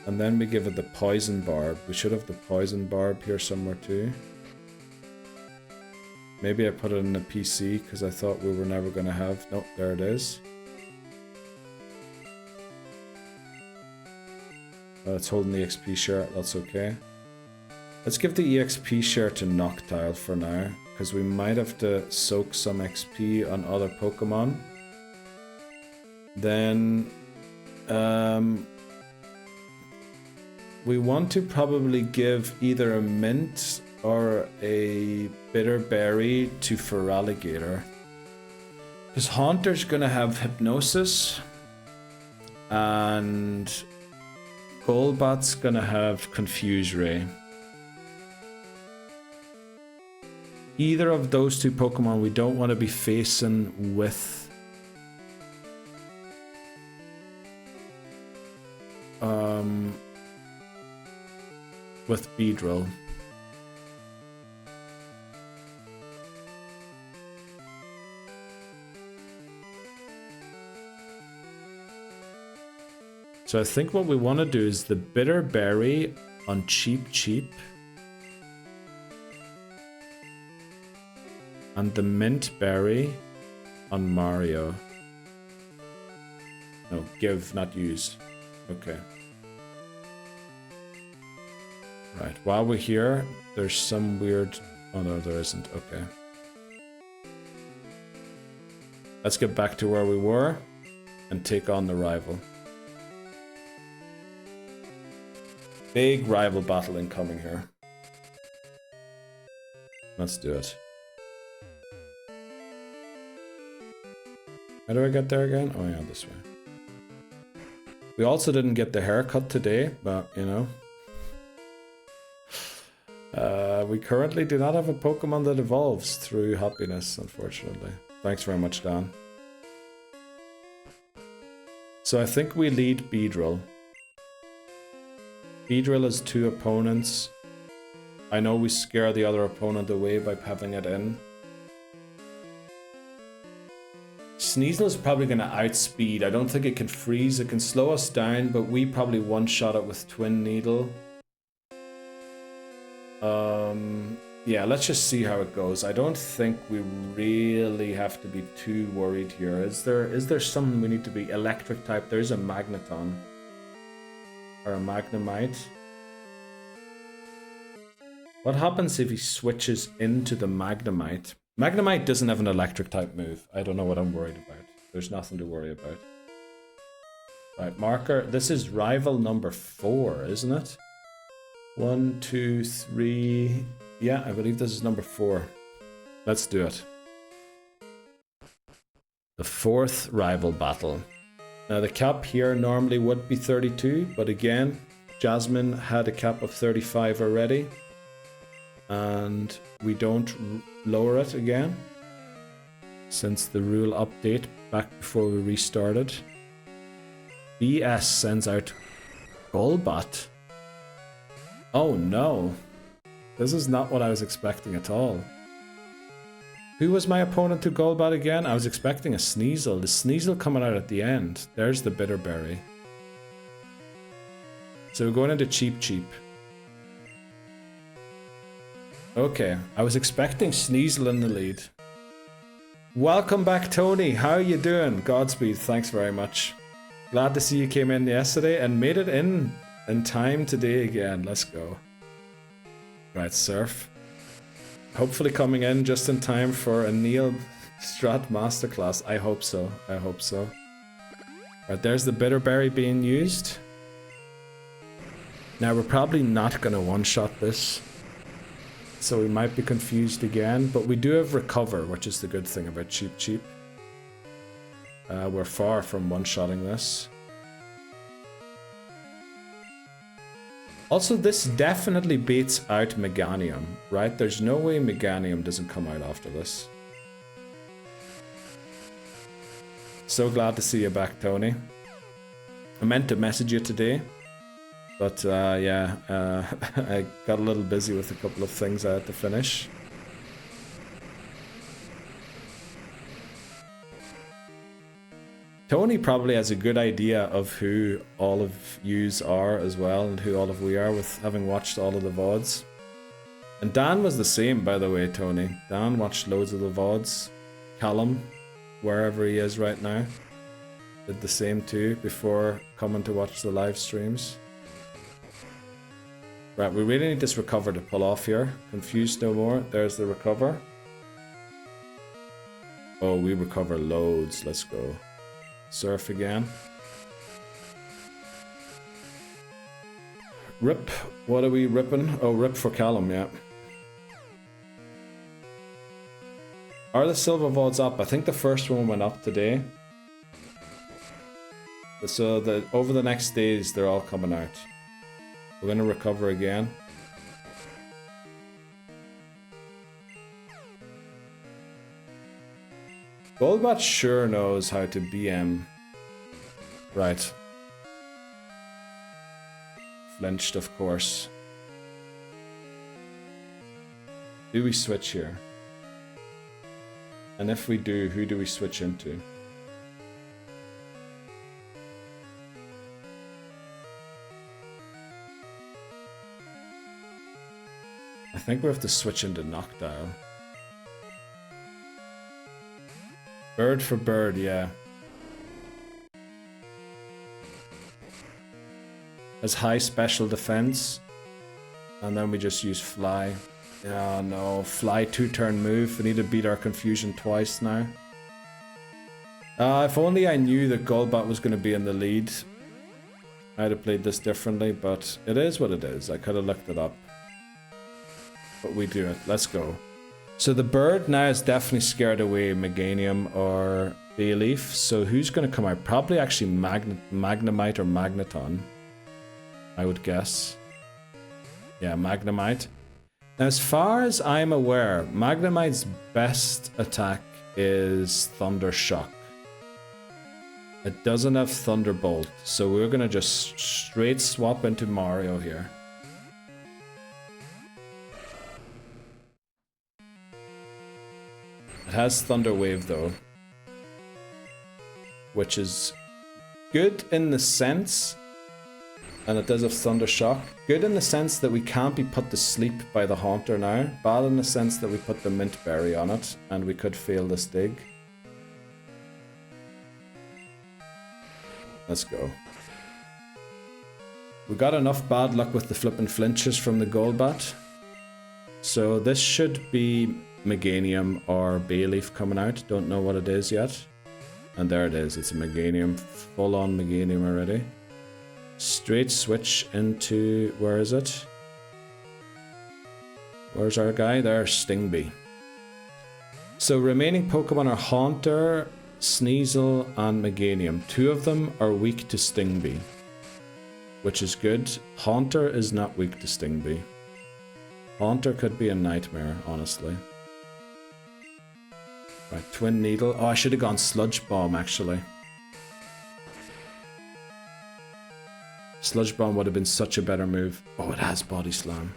And then we give it the Poison Barb. We should have the Poison Barb here somewhere too. Maybe I put it in the PC because I thought we were never going to have... Nope, there it is. It's holding the XP share, that's okay. Let's give the EXP share to Noctile for now, because we might have to soak some XP on other Pokemon. Then... we want to probably give either a Mint or a Bitter Berry to Feraligatr. Because Haunter's gonna have Hypnosis, and Golbat's gonna have Confuse Ray. Either of those two Pokemon we don't want to be facing with Beedrill. So I think what we want to do is the Bitter Berry on Cheep, and the Mint Berry on Mario. No, give, not use. Okay. Right, while we're here, there's some weird... Oh no, there isn't. Okay. Let's get back to where we were and take on the rival. Big rival battle incoming here. Let's do it. How do I get there again? Oh yeah, this way. We also didn't get the haircut today, but you know. We currently do not have a Pokemon that evolves through happiness, unfortunately. Thanks very much, Dan. So I think we lead Beedrill. Beedrill has 2 opponents. I know we scare the other opponent away by having it in. Sneasel is probably going to outspeed. I don't think it can freeze. It can slow us down, but we probably one-shot it with Twin Needle. Yeah, let's just see how it goes. I don't think we really have to be too worried here. Is there something we need to be electric type? There's a Magneton. Or a Magnemite. What happens if he switches into the Magnemite? Magnemite doesn't have an electric type move. I don't know what I'm worried about. There's nothing to worry about. Right, marker. This is rival number 4, isn't it? 1, 2, 3. Yeah, I believe this is number 4. Let's do it. The 4th rival battle. Now the cap here normally would be 32, but again, Jasmine had a cap of 35 already. And we don't lower it again since the rule update back before we restarted. BS sends out Golbat. Oh no, this is not what I was expecting at all. Who was my opponent to Golbat again? I was expecting a Sneasel. The Sneasel coming out at the end. There's the Bitterberry. So we're going into Cheap. Okay, I was expecting Sneasel in the lead. Welcome back, Tony. How are you doing? Godspeed, thanks very much. Glad to see you came in yesterday and made it in time today again. Let's go. Right, Surf. Hopefully coming in just in time for a Neil Strat Masterclass. I hope so. Right, there's the Bitterberry being used. Now we're probably not going to one-shot this. So we might be confused again, but we do have Recover, which is the good thing about Cheap. We're far from one-shotting this. Also, this definitely beats out Meganium, right? There's no way Meganium doesn't come out after this. So glad to see you back, Tony. I meant to message you today. But yeah, I got a little busy with a couple of things I had to finish. Tony probably has a good idea of who all of yous are as well, and who all of we are, with having watched all of the VODs. And Dan was the same, by the way, Tony. Dan watched loads of the VODs. Callum, wherever he is right now, did the same too before coming to watch the live streams. Right, we really need this Recover to pull off here. Confused no more. There's the Recover. Oh, we recover loads. Let's go. Surf again. Rip. What are we ripping? Oh, rip for Callum, yeah. Are the silver VODs up? I think the first one went up today. So over the next days, they're all coming out. We're going to recover again. Golbat sure knows how to BM. Right. Flinched, of course. Do we switch here? And if we do, who do we switch into? I think we have to switch into Noctowl. Bird for bird, yeah. Has high special defense. And then we just use Fly. Yeah, no. Fly 2-turn move. We need to beat our confusion twice now. If only I knew that Golbat was going to be in the lead. I'd have played this differently, but it is what it is. I could have looked it up. But we do it. Let's go. So the bird now is definitely scared away Meganium or Bayleaf. So who's going to come out? Probably actually Magnemite or Magneton, I would guess. Yeah, Magnemite. Now, as far as I'm aware, Magnemite's best attack is Thunder Shock. It doesn't have Thunderbolt, so we're gonna just straight swap into Mario here. It has Thunder Wave though, which is good in the sense, and it does have Thunder Shock. Good in the sense that we can't be put to sleep by the Haunter now. Bad in the sense that we put the Mint Berry on it, and we could fail this dig. Let's go. We got enough bad luck with the flippin' flinches from the Golbat. So this should be Meganium or Bayleaf coming out. Don't know what it is yet. And there it is. It's a Meganium. Full on Meganium already. Straight switch into... where is it? Where's our guy? There's Stingbee. So remaining Pokemon are Haunter, Sneasel, and Meganium. 2 of them are weak to Stingbee, which is good. Haunter is not weak to Stingbee. Haunter could be a nightmare, honestly. Right, Twin Needle. Oh, I should have gone Sludge Bomb, actually. Sludge Bomb would have been such a better move. Oh, it has Body Slam.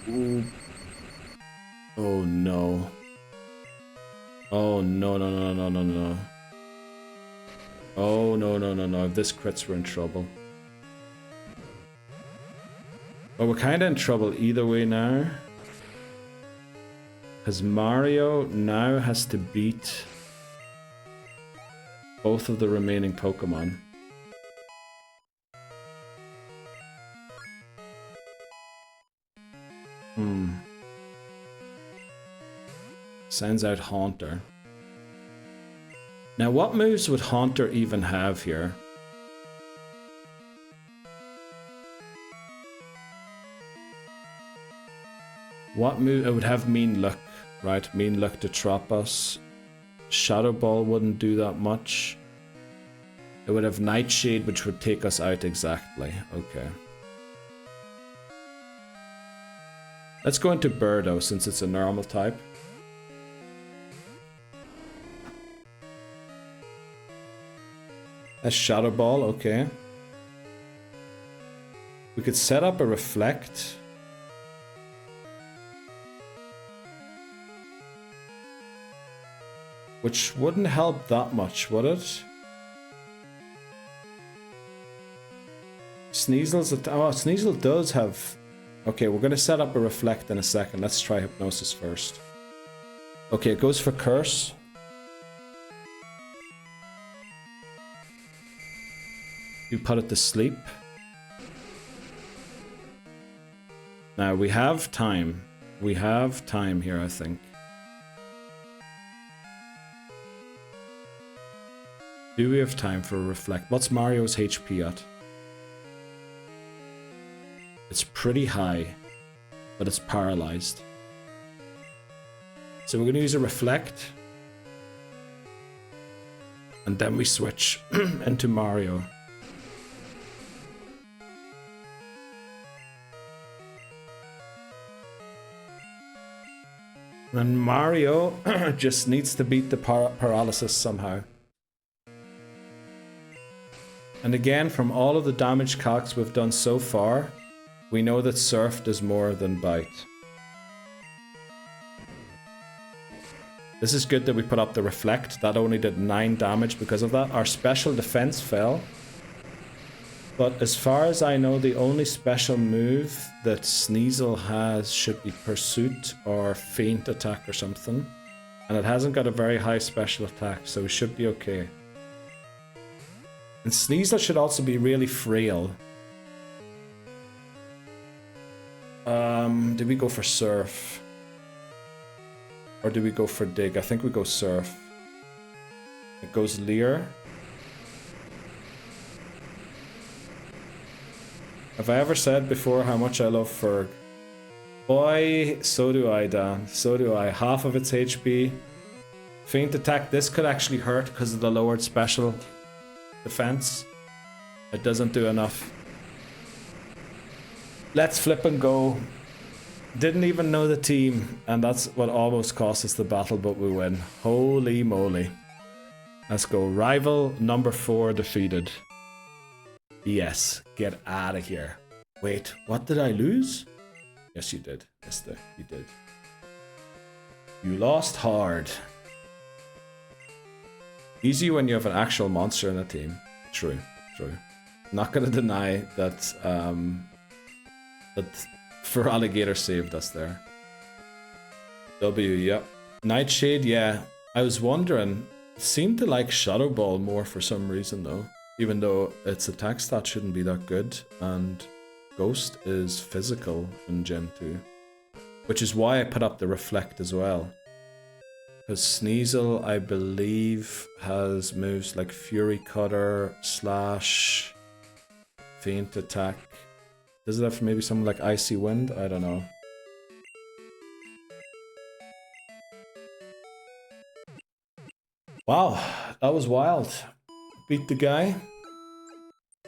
Ooh. Oh, no. Oh, no, no, no, no, no, no. Oh, no, no, no, no. If this crits, we're in trouble. Well, we're kind of in trouble either way now. Because Mario now has to beat both of the remaining Pokemon. Sends out Haunter. Now, what moves would Haunter even have here? What move? It would have Mean Look, right? Mean Look to trap us. Shadow Ball wouldn't do that much. It would have Nightshade, which would take us out exactly. Okay. Let's go into Birdo since it's a normal type. A Shadow Ball, okay. We could set up a Reflect. Which wouldn't help that much, would it? Sneasel's... oh, Sneasel does have... okay, we're going to set up a Reflect in a second. Let's try Hypnosis first. Okay, it goes for Curse. You put it to sleep. Now, we have time. We have time here, I think. Do we have time for a Reflect? What's Mario's HP at? It's pretty high, but it's paralyzed. So we're going to use a Reflect. And then we switch into Mario. And Mario just needs to beat the paralysis somehow. And again, from all of the damage calcs we've done so far, we know that Surf does more than Bite. This is good that we put up the Reflect. That only did 9 damage because of that. Our special defense fell. But as far as I know, the only special move that Sneasel has should be Pursuit or Feint Attack or something. And it hasn't got a very high special attack, so we should be okay. And Sneasel should also be really frail. Did we go for Surf? Or do we go for Dig? I think we go Surf. It goes Leer. Have I ever said before how much I love Ferg? Boy, so do I, Dan. So do I. Half of its HP. Feint Attack. This could actually hurt because of the lowered special defense. It doesn't do enough. Let's flip and go. Didn't even know the team, and that's what almost cost us the battle, but we win. Holy moly. Let's go. Rival number 4 defeated. Yes, get out of here. Wait, what did I lose? Yes, you did, mister. You did. You lost hard. Easy when you have an actual monster in a team. True, true. Not gonna deny that, that Feraligatr saved us there. W, yep. Nightshade, yeah. I was wondering, seemed to like Shadow Ball more for some reason though. Even though its attack stat shouldn't be that good, and Ghost is physical in Gen 2. Which is why I put up the Reflect as well. Because Sneasel, I believe, has moves like Fury Cutter, Slash, Feint Attack. Does it have maybe something like Icy Wind? I don't know. Wow, that was wild. Beat the guy.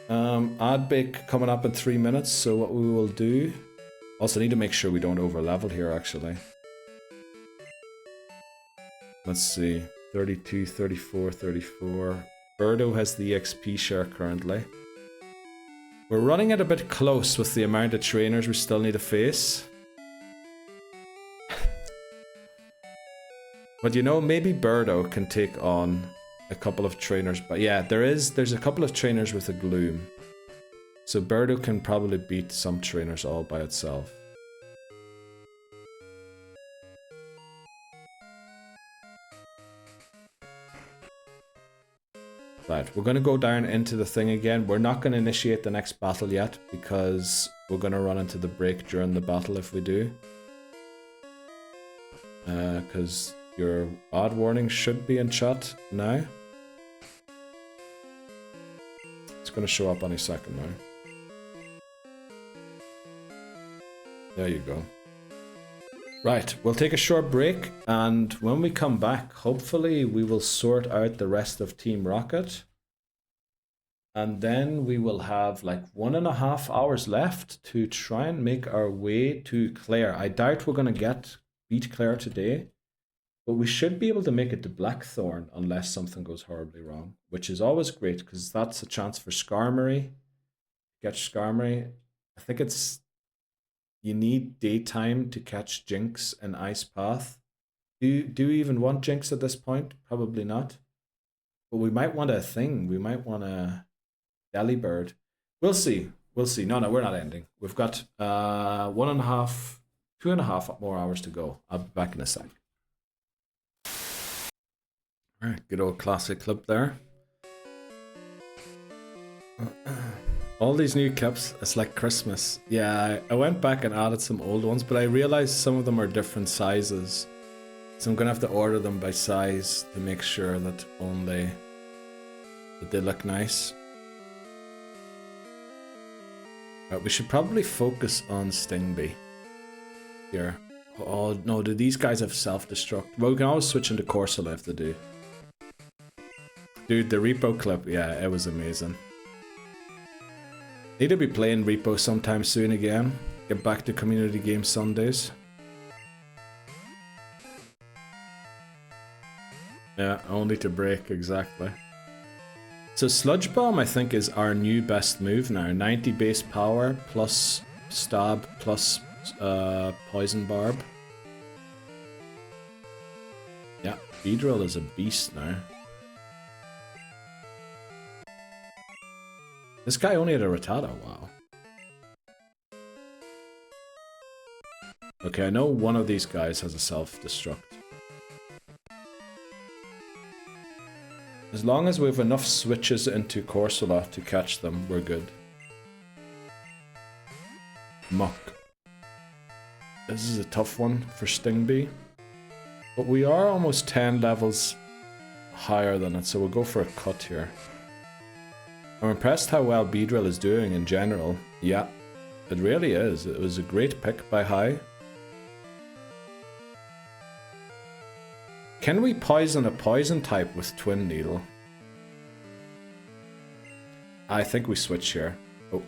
Adbake coming up in 3 minutes, so what we will do... Also need to make sure we don't over-level here, actually. Let's see. 32, 34, 34. Birdo has the XP share currently. We're running it a bit close with the amount of trainers we still need to face. But you know, maybe Birdo can take on a couple of trainers. But yeah, there's a couple of trainers with a Gloom. So Birdo can probably beat some trainers all by itself. Right, we're going to go down into the thing again. We're not going to initiate the next battle yet because we're going to run into the break during the battle if we do. Because your odd warning should be in chat now. It's going to show up any second now. There you go. Right, we'll take a short break, and when we come back, hopefully we will sort out the rest of Team Rocket. And then we will have like 1.5 hours left to try and make our way to Claire. I doubt we're going to beat Claire today, but we should be able to make it to Blackthorn unless something goes horribly wrong, which is always great because that's a chance for Skarmory. Catch Skarmory. I think it's... You need daytime to catch Jinx and Ice Path. Do you even want Jinx at this point? Probably not. But we might want a thing. We might want a Delibird. We'll see. We'll see. No, we're not ending. We've got 2.5 more hours to go. I'll be back in a sec. Alright, good old classic clip there. All these new clips, it's like Christmas. Yeah, I went back and added some old ones, but I realized some of them are different sizes. So I'm going to have to order them by size to make sure that they look nice. Right, we should probably focus on Stingbee here. Oh no, do these guys have self-destruct? Well, we can always switch into Corsola if they do. Dude, the Repo clip, yeah, it was amazing. Need to be playing Repo sometime soon again. Get back to community game Sundays. Yeah, only to break, exactly. So Sludge Bomb, I think, is our new best move now. 90 base power, plus stab, plus poison barb. Yeah, Beedrill is a beast now. This guy only had a Rattata, wow. Okay, I know one of these guys has a self-destruct. As long as we have enough switches into Corsola to catch them, we're good. Muck. This is a tough one for Stingbee. But we are almost 10 levels higher than it, so we'll go for a cut here. I'm impressed how well Beedrill is doing in general. Yeah, it really is. It was a great pick by High. Can we poison a poison type with Twin Needle? I think we switch here. Oh.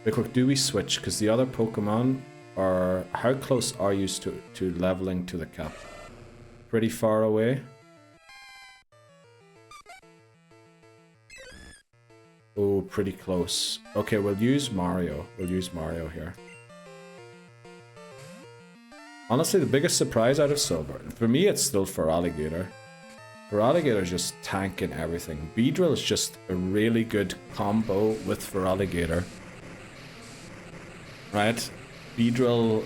Real quick, do we switch? Because the other Pokemon are... How close are you to leveling to the cap? Pretty far away. Oh, pretty close. Okay, we'll use Mario. We'll use Mario here. Honestly, the biggest surprise out of Silver, for me, it's still Feraligatr. Feraligator's just tanking everything. Beedrill is just a really good combo with Feraligatr. Right? Beedrill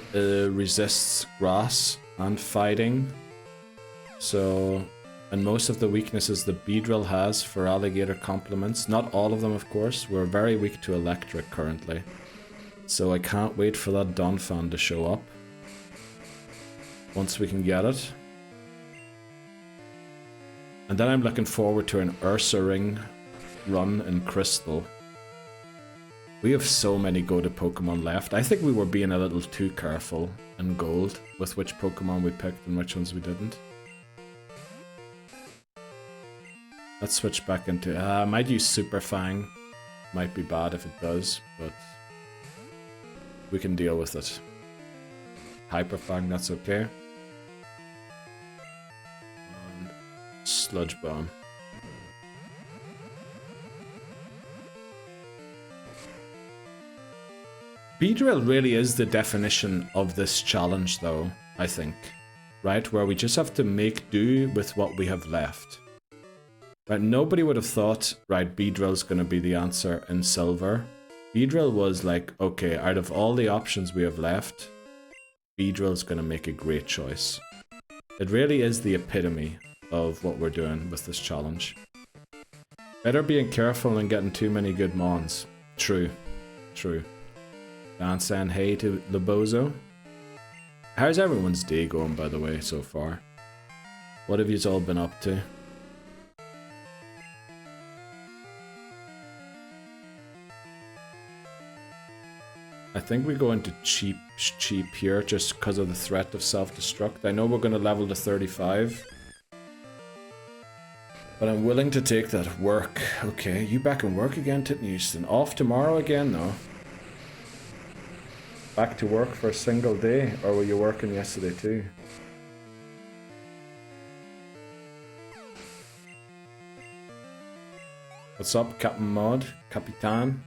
resists grass and fighting. So, and most of the weaknesses that Beedrill has, Feraligatr complements. Not all of them, of course. We're very weak to Electric currently. So I can't wait for that Donphan to show up. Once we can get it. And then I'm looking forward to an Ursaring run in Crystal. We have so many goated Pokemon left. I think we were being a little too careful in Gold with which Pokemon we picked and which ones we didn't. Let's switch back into... I might use Super Fang. Might be bad if it does, but we can deal with it. Hyper Fang, that's okay. And Sludge Bomb. Beedrill really is the definition of this challenge though, I think. Right? Where we just have to make do with what we have left. Right? Nobody would have thought, right, Beedrill's gonna be the answer in Silver. Beedrill was like, okay, out of all the options we have left, Beedrill's gonna make a great choice. It really is the epitome of what we're doing with this challenge. Better being careful than getting too many good mons. True. True. Dan saying hey to Lobozo. How's everyone's day going, by the way, so far? What have you all been up to? I think we go into cheap here just because of the threat of self-destruct. I know we're going to level to 35. But I'm willing to take that work. Okay, you back in work again, Titten Houston. Off tomorrow again, though. Back to work for a single day, or were you working yesterday too? What's up, Captain Mod? Capitan?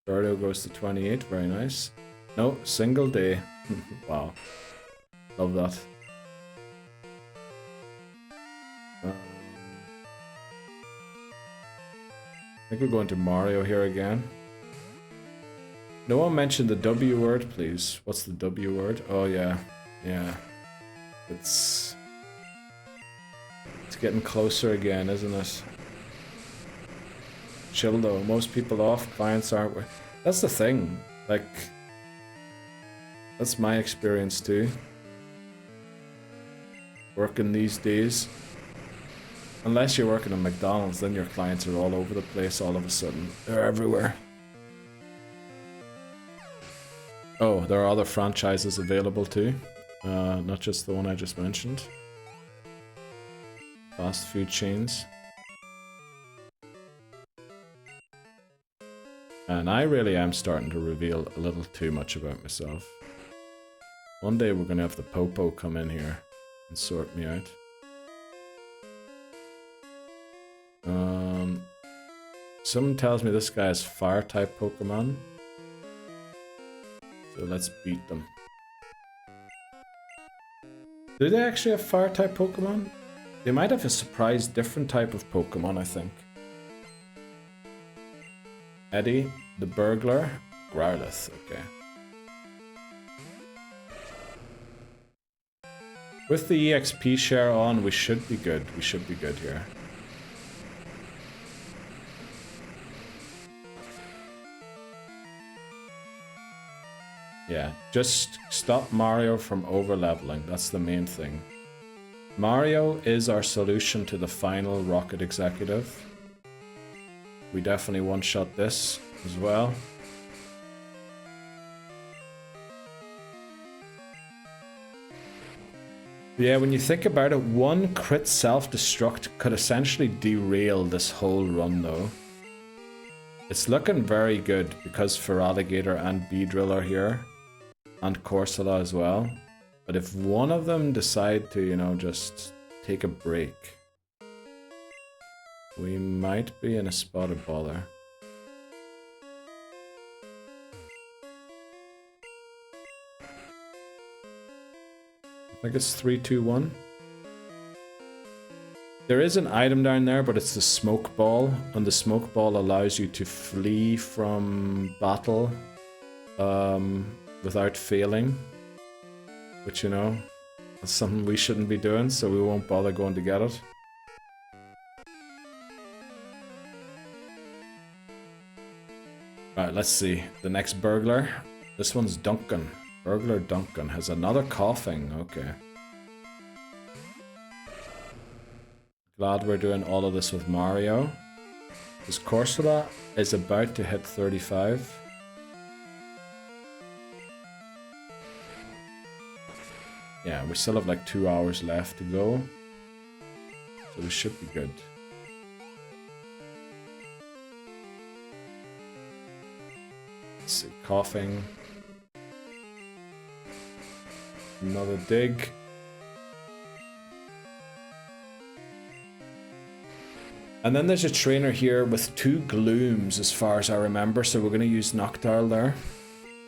Birdo goes to 28, very nice. No, single day. Wow. Love that. I think we're going to Mario here again. No one mentioned the W word, please. What's the W word? Oh yeah, yeah. It's getting closer again, isn't it? Chill though. Most people off. Clients aren't. That's the thing. Like, that's my experience too. Working these days. Unless you're working at McDonald's, then your clients are all over the place all of a sudden. They're everywhere. Oh, there are other franchises available too. Not just the one I just mentioned. Fast food chains. And I really am starting to reveal a little too much about myself. One day we're gonna have the Popo come in here and sort me out. Someone tells me this guy is fire type Pokemon. So let's beat them. Do they actually have fire type Pokemon? They might have a surprise different type of Pokemon, I think. Eddie, the burglar, Growlithe, okay. With the EXP share on, we should be good. We should be good here. Yeah, just stop Mario from over-leveling. That's the main thing. Mario is our solution to the final Rocket Executive. We definitely one-shot this as well. Yeah, when you think about it, one crit self-destruct could essentially derail this whole run though. It's looking very good because Feraligatr and Beedrill are here. And Corsola as well. But if one of them decide to, you know, just take a break, we might be in a spot of bother. I think it's 3, 2, 1. There is an item down there, but it's the smoke ball, and the smoke ball allows you to flee from battle without failing, which, you know, that's something we shouldn't be doing, so we won't bother going to get it. Right, let's see. The next burglar. This one's Duncan. Burglar Duncan has another coughing. Okay. Glad we're doing all of this with Mario. This Corsola is about to hit 35. Yeah, we still have like 2 hours left to go. So we should be good. Let's see, coughing. Another dig. And then there's a trainer here with 2 glooms as far as I remember, so we're going to use Noctowl there.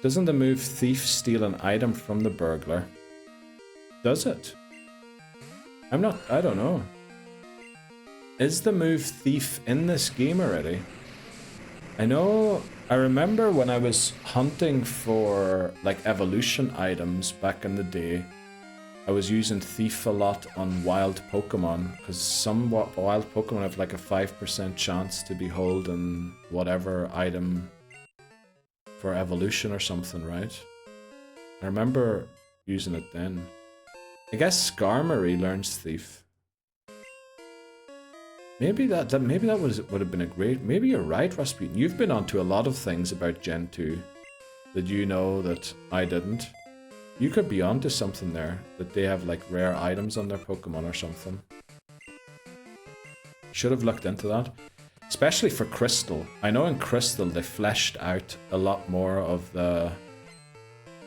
Doesn't the move Thief steal an item from the burglar? Does it? I don't know. Is the move Thief in this game already? I remember when I was hunting for like evolution items back in the day, I was using Thief a lot on wild Pokemon, because some wild Pokemon have like a 5% chance to be holding whatever item for evolution or something, right? I remember using it then. I guess Skarmory learns Thief. Maybe that would have been a great. Maybe you're right, Rasputin. You've been onto a lot of things about Gen 2 that you know that I didn't. You could be onto something there, that they have like rare items on their Pokemon or something. Should have looked into that. Especially for Crystal. I know in Crystal they fleshed out a lot more of the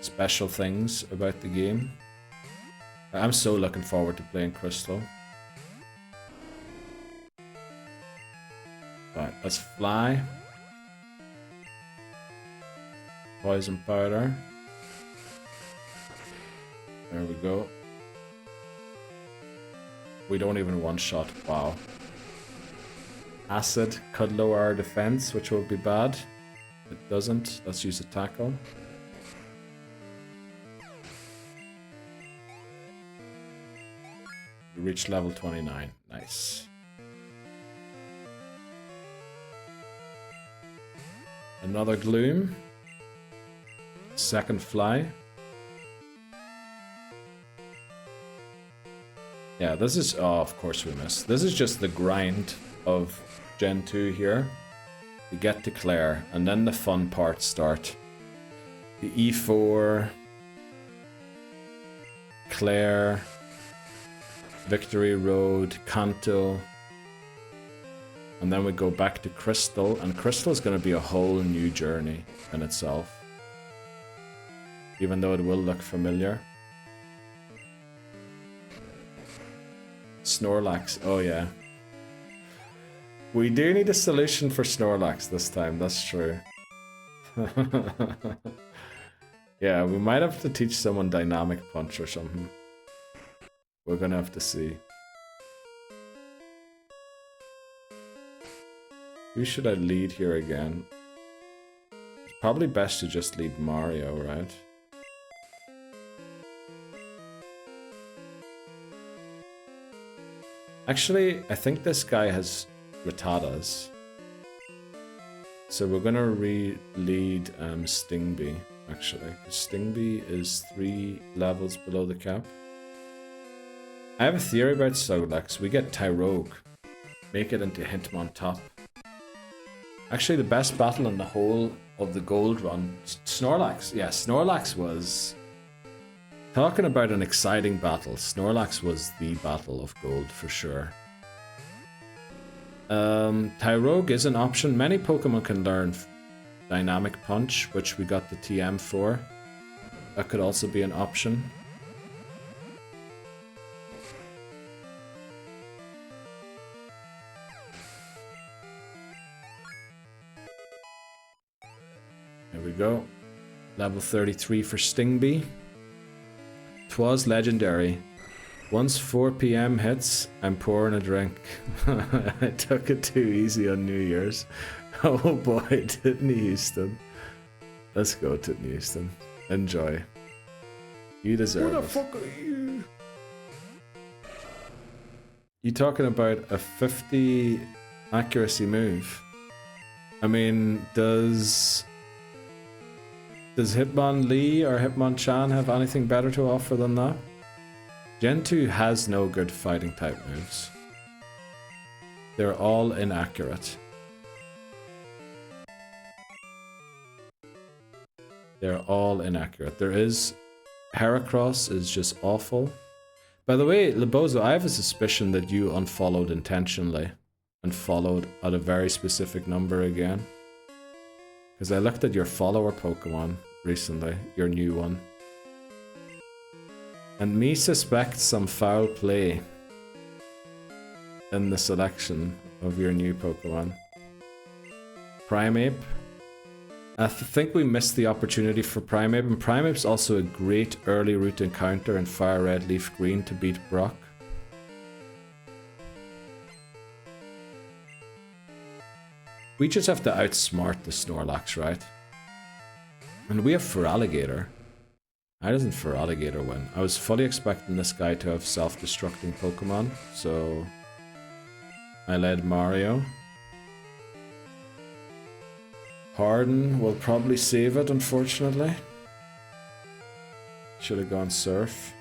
special things about the game. I'm so looking forward to playing Crystal. Right, let's fly. Poison powder. There we go. We don't even one-shot. Wow. Acid could lower our defense, which will be bad. It doesn't. Let's use a tackle. We reached level 29. Nice. Another Gloom. Second fly. Yeah, this is... Oh, of course we missed. This is just the grind of Gen 2 here. We get to Claire, and then the fun parts start. The E4... Claire... Victory Road, Kanto... And then we go back to Crystal, and Crystal is going to be a whole new journey in itself. Even though it will look familiar. Snorlax, oh yeah. We do need a solution for Snorlax this time, that's true. Yeah, we might have to teach someone Dynamic Punch or something. We're gonna have to see. Who should I lead here again? It's probably best to just lead Mario, right? Actually, I think this guy has Rattatas. So we're gonna lead Stingby, actually. Stingby is 3 levels below the cap. I have a theory about Snorlax. We get Tyrogue. Make it into Hitmontop. Actually, the best battle in the whole of the gold run, Snorlax. Yeah, Snorlax was... Talking about an exciting battle, Snorlax was the battle of gold for sure. Tyrogue is an option. Many Pokemon can learn Dynamic Punch, which we got the TM for. That could also be an option. There we go. Level 33 for Stingby. 'Twas legendary. Once 4 PM hits, I'm pouring a drink. I took it too easy on New Year's. Oh boy, Titney Houston. Let's go, Titney Houston. Enjoy. You deserve it. Who the fuck are you? You talking about a 50 accuracy move? I mean, does Hitmonchan or Hitmonchan have anything better to offer than that? Gen 2 has no good fighting type moves. They're all inaccurate. They're all inaccurate. There is... Heracross is just awful. By the way, Lebozo, I have a suspicion that you unfollowed intentionally and followed at a very specific number again. Because I looked at your follower Pokemon recently, your new one. And me suspects some foul play in the selection of your new Pokemon. Primeape. I think we missed the opportunity for Primeape, and Primeape's also a great early route encounter in Fire Red Leaf Green to beat Brock. We just have to outsmart the Snorlax, right? And we have Feraligatr. How doesn't Feraligatr win? I was fully expecting this guy to have self-destructing Pokemon, so I led Mario. Harden will probably save it, unfortunately. Should have gone Surf.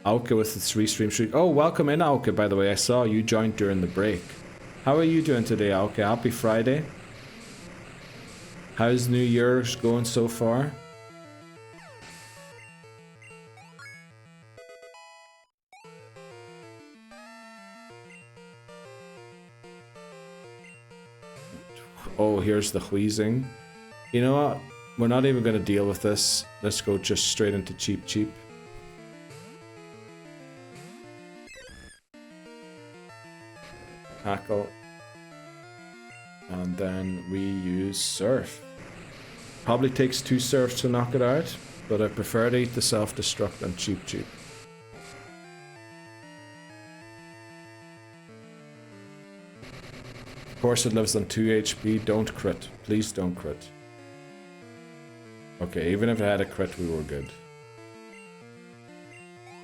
Auke with the 3-stream streak. Oh, welcome in, Auke, by the way. I saw you joined during the break. How are you doing today, Auke? Happy Friday. How's New Year's going so far? Oh, here's the wheezing. You know what? We're not even going to deal with this. Let's go just straight into Cheap Cheap. Tackle. And then we use Surf. Probably takes 2 Surfs to knock it out, but I prefer to eat the self-destruct on Cheap Cheap. Of course it lives on 2 HP, don't crit. Please don't crit. Okay, even if it had a crit, we were good.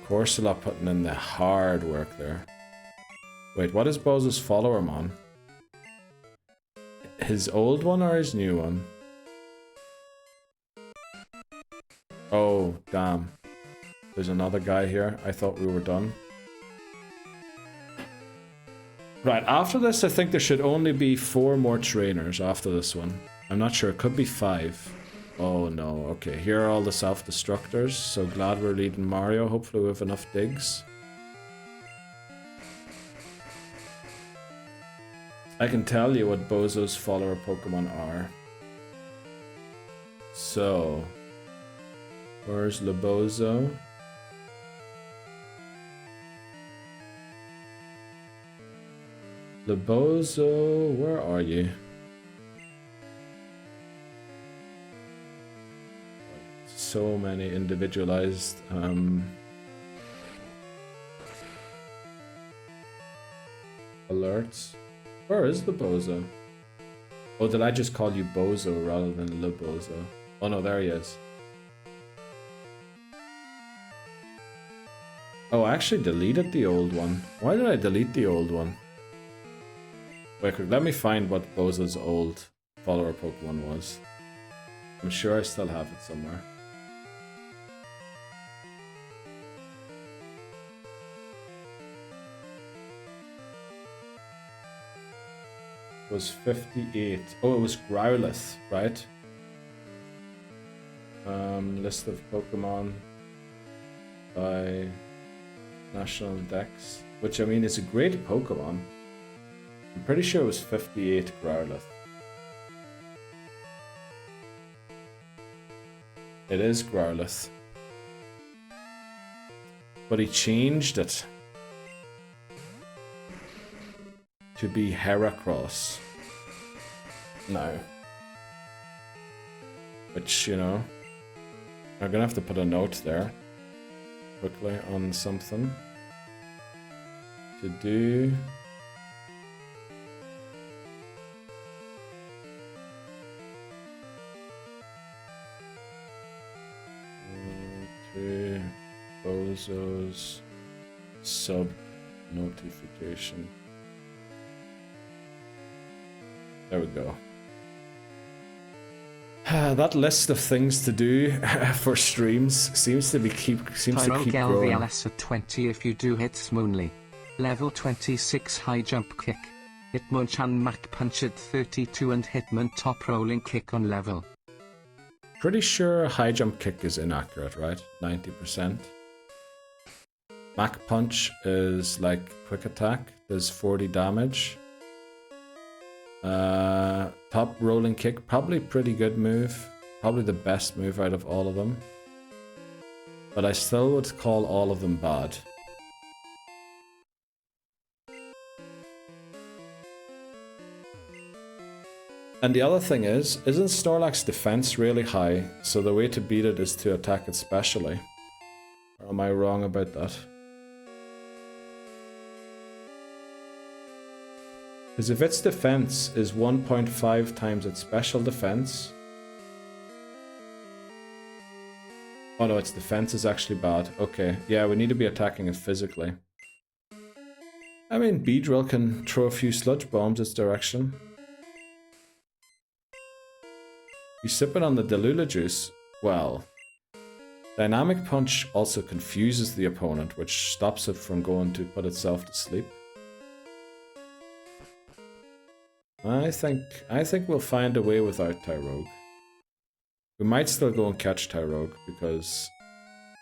Corsola putting in the hard work there. Wait, what is Bozo's follower, man? His old one or his new one? Oh, damn. There's another guy here. I thought we were done. Right, after this, I think there should only be 4 more trainers after this one. I'm not sure, it could be 5. Oh no, okay, here are all the self-destructors. So glad we're leading Mario. Hopefully we have enough digs. I can tell you what Bozo's follower Pokemon are. So, where's Lebozo? Lebozo, where are you? So many individualized alerts. Where is Lebozo? Oh, did I just call you Bozo rather than Lebozo? Oh no, there he is. Oh, I actually deleted the old one. Why did I delete the old one? Wait, let me find what Bozo's old follower Pokemon was. I'm sure I still have it somewhere. It was 58. Oh, it was Growlithe, right? List of Pokemon by National Dex, which I mean is a great Pokemon. I'm pretty sure it was 58 Growlithe. It is Growlithe. But he changed it to be Heracross now. Which, you know, I'm gonna have to put a note there quickly on something to do. To Bozo's sub notification. There we go. That list of things to do for streams seems to keep growing. LVLS at 20 if you do hit Smoonly. Level 26 high jump kick. Hitmonchan Mac punch at 32 and Hitmon top rolling kick on level. Pretty sure high jump kick is inaccurate, right? 90%. Mac punch is like quick attack, does 40 damage. Top rolling kick, probably pretty good move. Probably the best move out of all of them. But I still would call all of them bad. And the other thing is, isn't Snorlax's defense really high? So the way to beat it is to attack it specially. Or am I wrong about that? Because if its defense is 1.5 times its special defense... Oh no, its defense is actually bad. Okay, yeah, we need to be attacking it physically. I mean, Beedrill can throw a few sludge bombs its direction. You sip it on the Delula juice. Well, Dynamic Punch also confuses the opponent, which stops it from going to put itself to sleep. I think we'll find a way without Tyrogue. We might still go and catch Tyrogue because,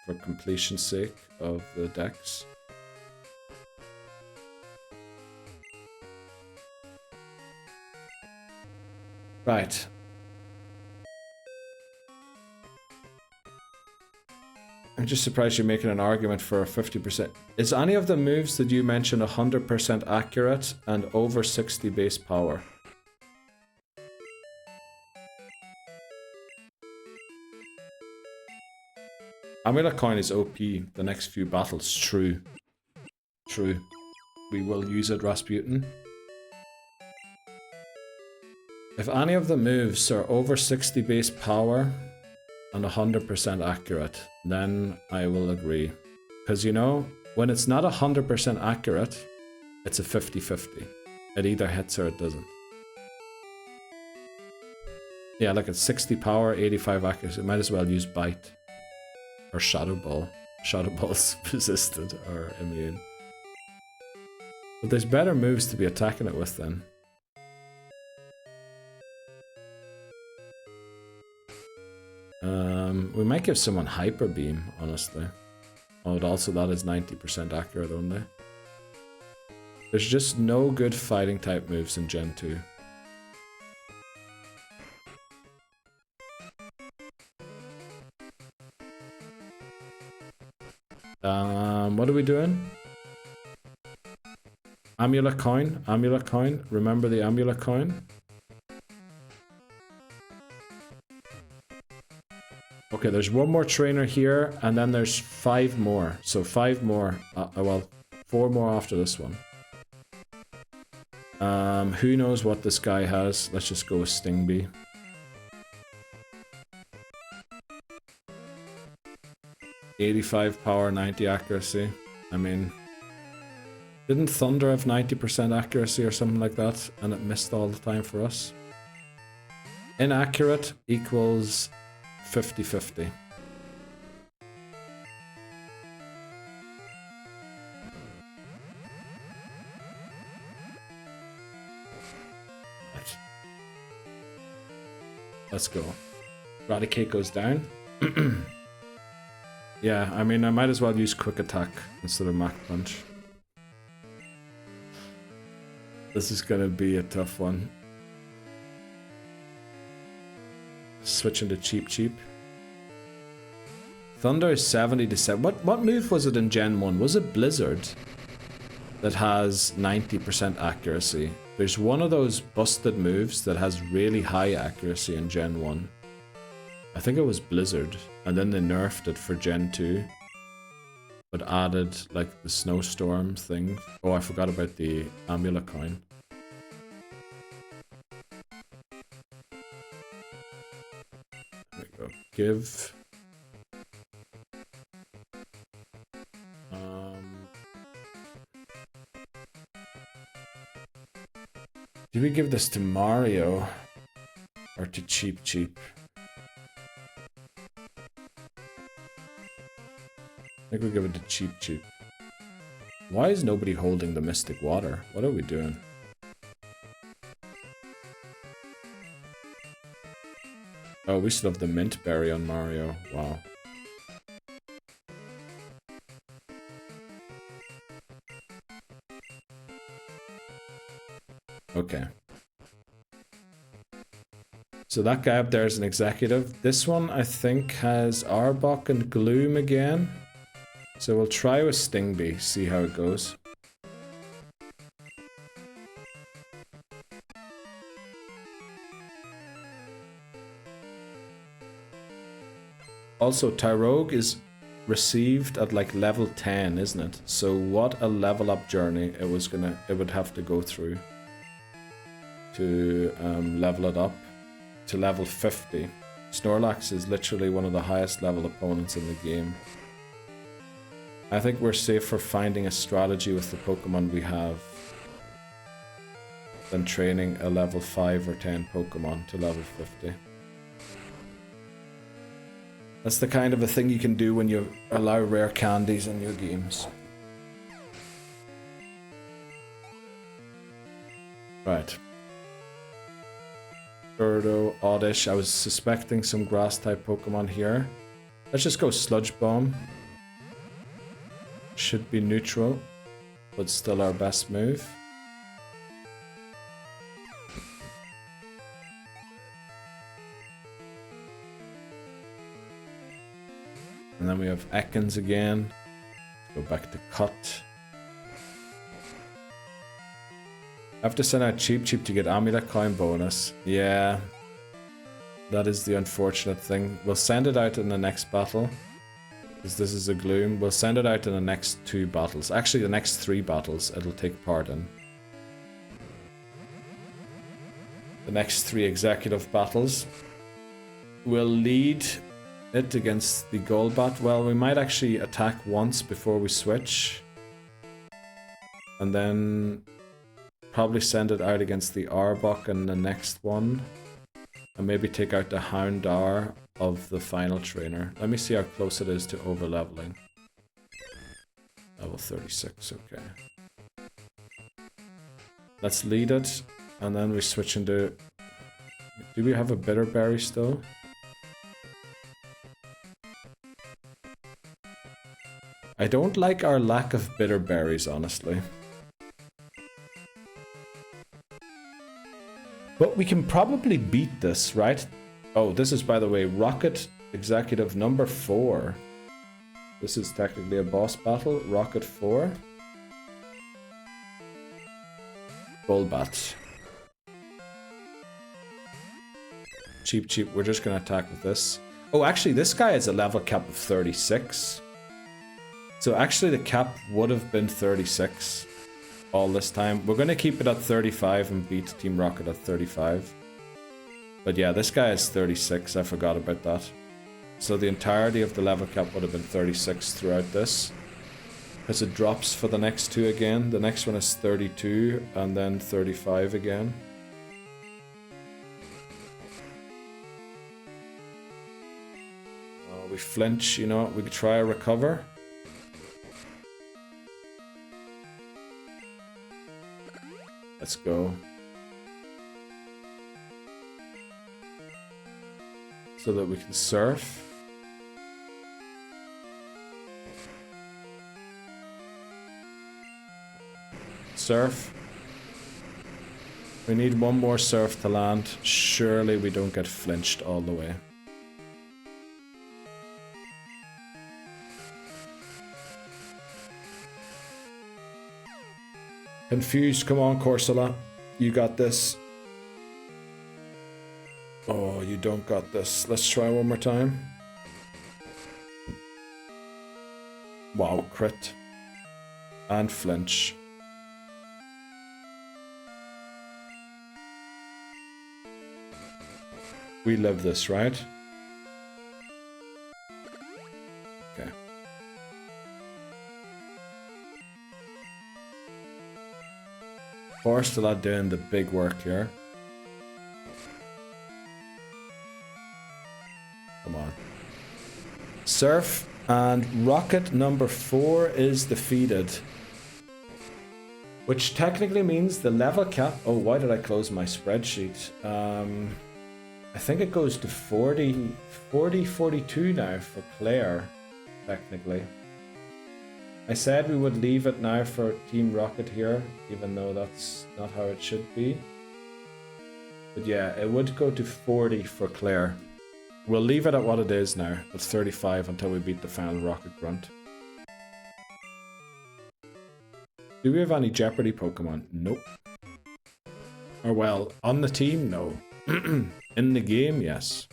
for completion's sake of the decks. Right. I'm just surprised you're making an argument for a 50%. Is any of the moves that you mentioned 100% accurate and over 60 base power? Amulet Coin is OP the next few battles. True. True. We will use it, Rasputin. If any of the moves are over 60 base power and 100% accurate, then I will agree. Because, you know, when it's not 100% accurate, it's a 50-50. It either hits or it doesn't. Yeah, like it's 60 power, 85 accuracy. Might as well use Bite. Or Shadow Ball. Shadow Ball's resisted or immune. But there's better moves to be attacking it with then. We might give someone Hyper Beam, honestly. Oh, and also that is 90% accurate only. There's just no good fighting type moves in Gen 2. What are we doing? Amulet Coin, Amulet Coin. Remember the Amulet Coin? Okay, there's one more trainer here, and then there's 5 more. So 5 more. Well, 4 more after this one. Who knows what this guy has? Let's just go with Stingbee. .85 power, 90 accuracy. I mean, didn't Thunder have 90% accuracy or something like that, and it missed all the time for us? Inaccurate equals 50-50. Let's go. Raticate goes down. Yeah, I mean, I might as well use quick attack instead of Mach Punch. This is gonna be a tough one. Switching to cheap. Thunder is 70 to 7. What move was it in Gen 1? Was it Blizzard that has 90% accuracy? There's one of those busted moves that has really high accuracy in Gen 1. I think it was Blizzard, and then they nerfed it for Gen 2. But added, like, the snowstorm thing. Oh, I forgot about the amulet coin. There we go. Give. Do we give this to Mario or to Cheap? I think we give it to Cheap. Why is nobody holding the Mystic Water? What are we doing? Oh, we still have the Mint Berry on Mario. Wow. Okay. So that guy up there is an executive. This one, I think, has Arbok and Gloom again. So we'll try with Stingbee, see how it goes. Also, Tyrogue is received at like level 10, isn't it? So what a level up journey it would have to go through to level it up to level 50. Snorlax is literally one of the highest level opponents in the game. I think we're safe for finding a strategy with the Pokemon we have than training a level 5 or 10 Pokemon to level 50. That's the kind of a thing you can do when you allow rare candies in your games. Right. Birdo, Oddish. I was suspecting some grass type Pokemon here. Let's just go Sludge Bomb. Should be neutral, but still our best move. And then we have Ekans again. Go back to Cut. I have to send out Cheap to get Amulet Coin bonus. Yeah. That is the unfortunate thing. We'll send it out in the next battle. Because this is a Gloom. We'll send it out in the next 2 battles. Actually, the next 3 battles it'll take part in. The next 3 executive battles. We'll lead it against the Golbat. Well, we might actually attack once before we switch. And then probably send it out against the Arbok in the next one. And maybe take out the Houndour of the final trainer. Let me see how close it is to overleveling. Level 36, okay. Let's lead it, and then we switch into... Do we have a Bitter Berry still? I don't like our lack of Bitter Berries, honestly. But we can probably beat this, right? Oh, this is, by the way, Rocket Executive number 4. This is technically a boss battle. Rocket 4. Golbat. Cheap. We're just going to attack with this. Oh, actually, this guy has a level cap of 36. So actually, the cap would have been 36 all this time. We're going to keep it at 35 and beat Team Rocket at 35. But yeah, this guy is 36. I forgot about that. So the entirety of the level cap would have been 36 throughout this. Because it drops for the next 2 again. The next one is 32 and then 35 again. We flinch, you know, we could try a recover. Let's go. So that we can surf. Surf. We need one more surf to land. Surely we don't get flinched all the way. Confused, come on, Corsola. You got this. Oh, you don't got this. Let's try one more time. Wow, crit. And flinch. We live this, right? Okay. Forstella doing the big work here. Come on. Surf and rocket number 4 is defeated. Which technically means the level cap... Oh, why did I close my spreadsheet? I think it goes to 42 now for Claire, technically. I said we would leave it now for Team Rocket here, even though that's not how it should be. But yeah, it would go to 40 for Claire. We'll leave it at what it is now. It's 35 until we beat the final Rocket Grunt. Do we have any Jeopardy Pokemon? Nope. Or well, on the team? No. In the game, yes.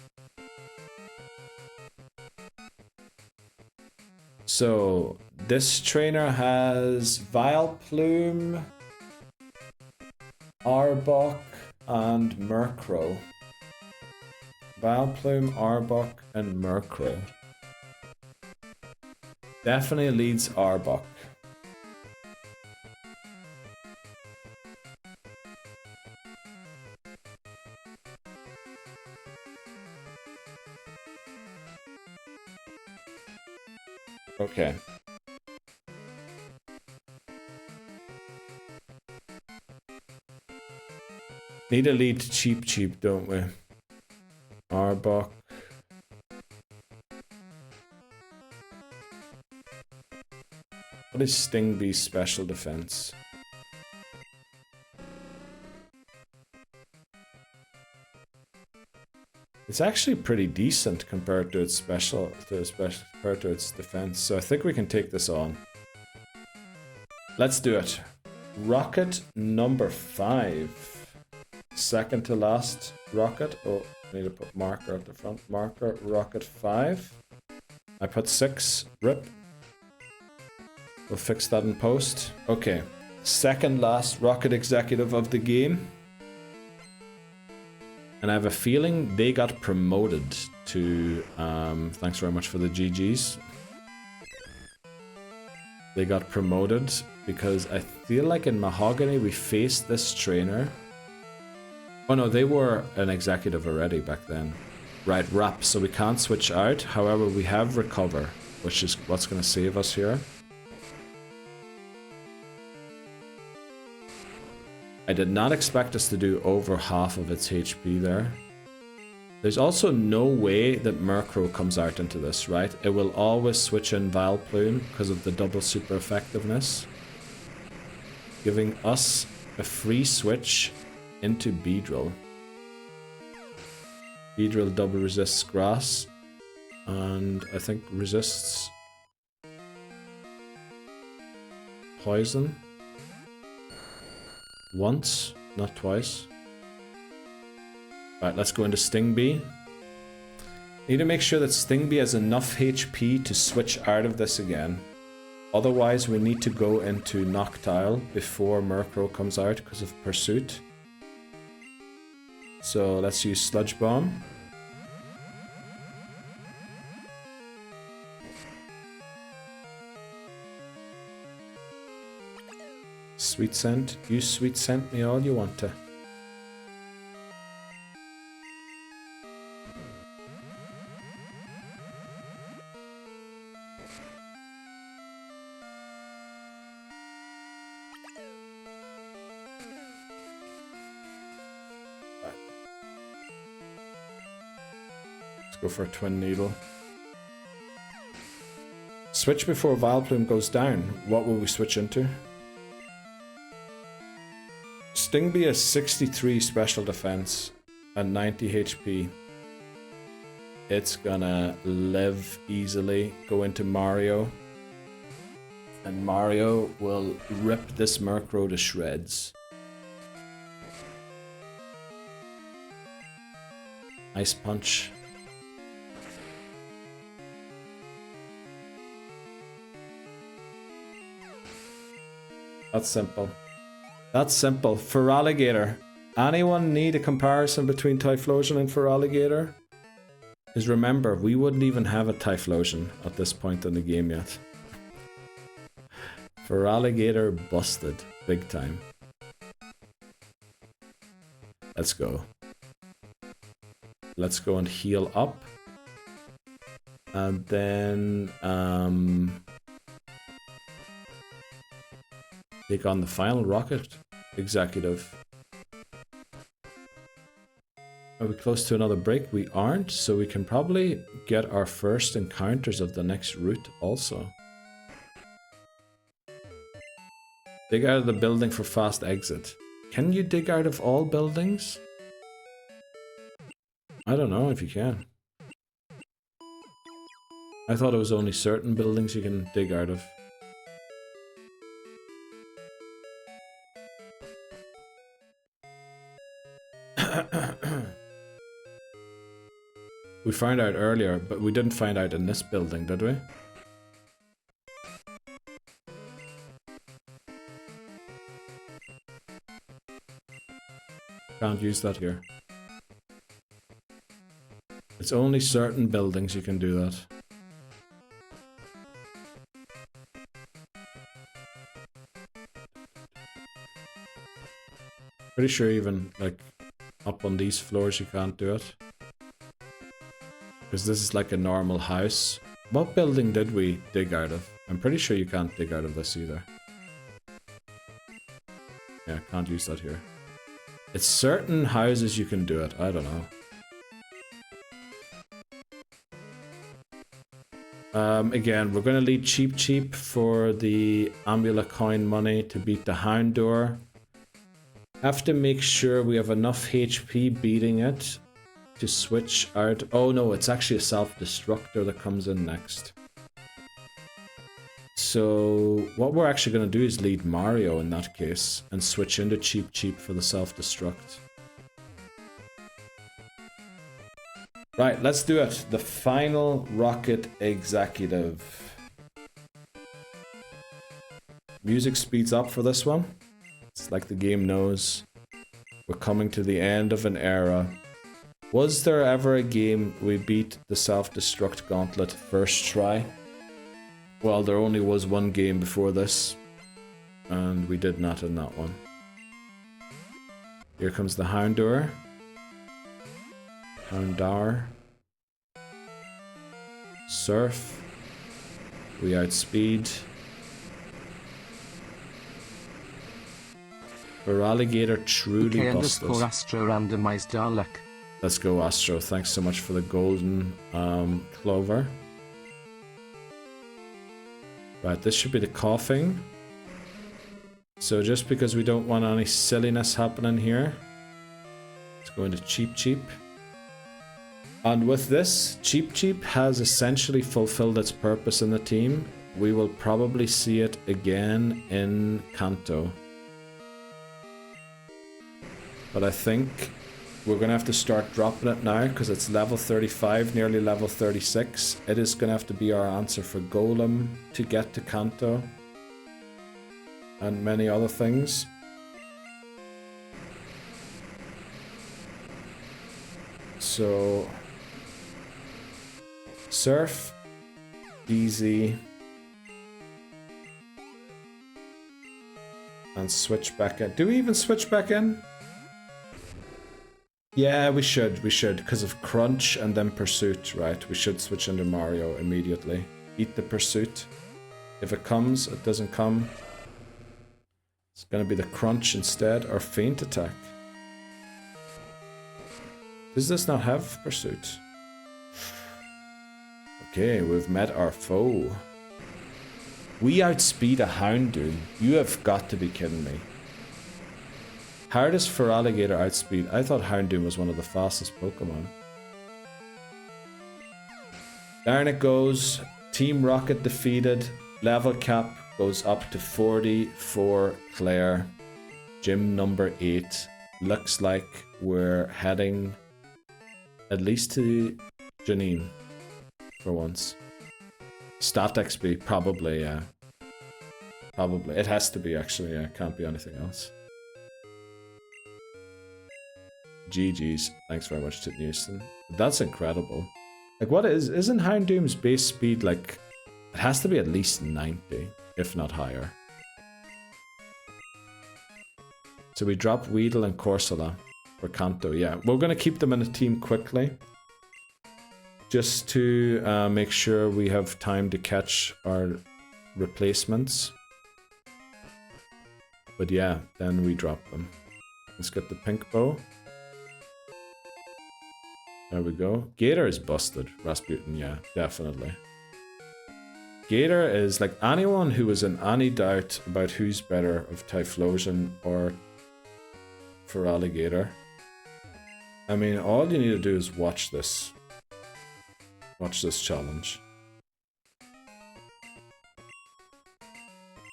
So, this trainer has Vileplume, Arbok, and Murkrow. Vileplume, Arbok, and Murkrow. Definitely leads Arbok. Okay. Need a lead cheap, don't we? Arbok. What is Stingbee's special defense? It's actually pretty decent compared to its compared to its defense. So I think we can take this on. Let's do it. Rocket number 5. Second to last rocket. Oh, I need to put marker at the front. Marker, rocket 5. I put 6. Rip. We'll fix that in post. Okay. Second last rocket executive of the game. And I have a feeling they got promoted to... thanks very much for the GGs. They got promoted because I feel like in Mahogany we faced this trainer. Oh no, they were an executive already back then. Right, Wrap, so we can't switch out. However, we have Recover, which is what's going to save us here. I did not expect us to do over half of its HP there. There's also no way that Murkrow comes out into this, right? It will always switch in Vileplume because of the double super effectiveness. Giving us a free switch into Beedrill. Beedrill double resists grass. And I think resists poison. Once, not twice. Right, let's go into Stingbee. Need to make sure that Stingbee has enough HP to switch out of this again. Otherwise, we need to go into Noctile before Murkrow comes out because of Pursuit. So let's use Sludge Bomb. Sweet Scent. Use Sweet Scent me all you want to. Right. Let's go for a Twin Needle. Switch before Vileplume goes down. What will we switch into? Stingby has 63 special defense and 90 HP. It's gonna live easily, go into Mario. And Mario will rip this Murkrow to shreds. Ice Punch. That's simple. That's simple. Feraligatr. Anyone need a comparison between Typhlosion and Feraligatr? Because remember, we wouldn't even have a Typhlosion at this point in the game yet. Feraligatr busted. Big time. Let's go. Let's go and heal up. And then take on the final rocket executive. Are we close to another break? We aren't, so we can probably get our first encounters of the next route also. Dig out of the building for fast exit. Can you dig out of all buildings? I don't know if you can. I thought it was only certain buildings you can dig out of. We found out earlier, but we didn't find out in this building, did we? Can't use that here. It's only certain buildings you can do that. Pretty sure even, like, up on these floors you can't do it. Because this is like a normal house. What building did we dig out of? I'm pretty sure you can't dig out of this either. Yeah, can't use that here. It's certain houses you can do it. I don't know. Again, we're going to lead Cheap for the Amulet coin money to beat the Houndour. Have to make sure we have enough HP beating it to switch out. Oh no, it's actually a self-destructor that comes in next. So what we're actually going to do is lead Mario in that case and switch into Cheap for the self-destruct. Right, let's do it. The final rocket executive. Music speeds up for this one. It's like the game knows we're coming to the end of an era. Was there ever a game we beat the self-destruct gauntlet first try? Well, there only was one game before this, and we did not in that one. Here comes the Houndour. Houndour. Surf. We outspeed. Feraligatr truly busted. Astro randomized Dalek. Let's go, Astro. Thanks so much for the golden clover. Right, this should be the coughing. So just because we don't want any silliness happening here, let's go into Cheap. And with this, Cheap has essentially fulfilled its purpose in the team. We will probably see it again in Kanto. But I think we're going to have to start dropping it now because it's level 35, nearly level 36. It is going to have to be our answer for Golem to get to Kanto. And many other things. So Surf, easy. And switch back in. Do we even switch back in? Yeah, we should, because of Crunch and then Pursuit, right? We should switch into Mario immediately. Eat the Pursuit. If it comes, it doesn't come. It's gonna be the Crunch instead, or Feint Attack. Does this not have Pursuit? Okay, we've met our foe. We outspeed a Houndour. You have got to be kidding me. Hardest for alligator outspeed. I thought Houndoom was one of the fastest Pokemon. Down it goes. Team Rocket defeated. Level cap goes up to 40 for Claire. Gym number 8. Looks like we're heading at least to Janine for once. Stat XP, probably, yeah. Probably. It has to be, actually, yeah. Can't be anything else. GG's. Thanks very much to Houston. That's incredible. Like, what isn't Houndoom's base speed, like, it has to be at least 90, if not higher. So we drop Weedle and Corsola for Kanto, yeah. We're going to keep them in a team quickly. Just to make sure we have time to catch our replacements. But yeah, then we drop them. Let's get the pink bow. There we go. Gator is busted. Rasputin, yeah, definitely. Gator is like anyone who was in any doubt about who's better of Typhlosion or Feraligatr. I mean, all you need to do is watch this. Watch this challenge.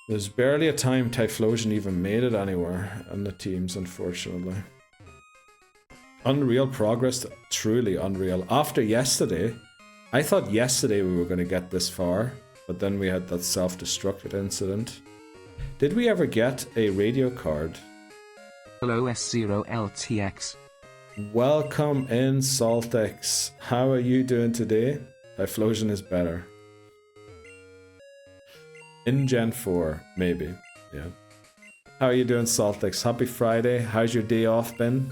There's barely a time Typhlosion even made it anywhere on the teams, unfortunately. Unreal progress, truly unreal. After yesterday, I thought yesterday we were going to get this far, but then we had that self-destruct incident. Did we ever get a radio card? Hello S0LTX. Welcome in, Saltex. How are you doing today? Typhlosion is better. In Gen 4, maybe. Yeah. How are you doing, Saltex? Happy Friday. How's your day off been?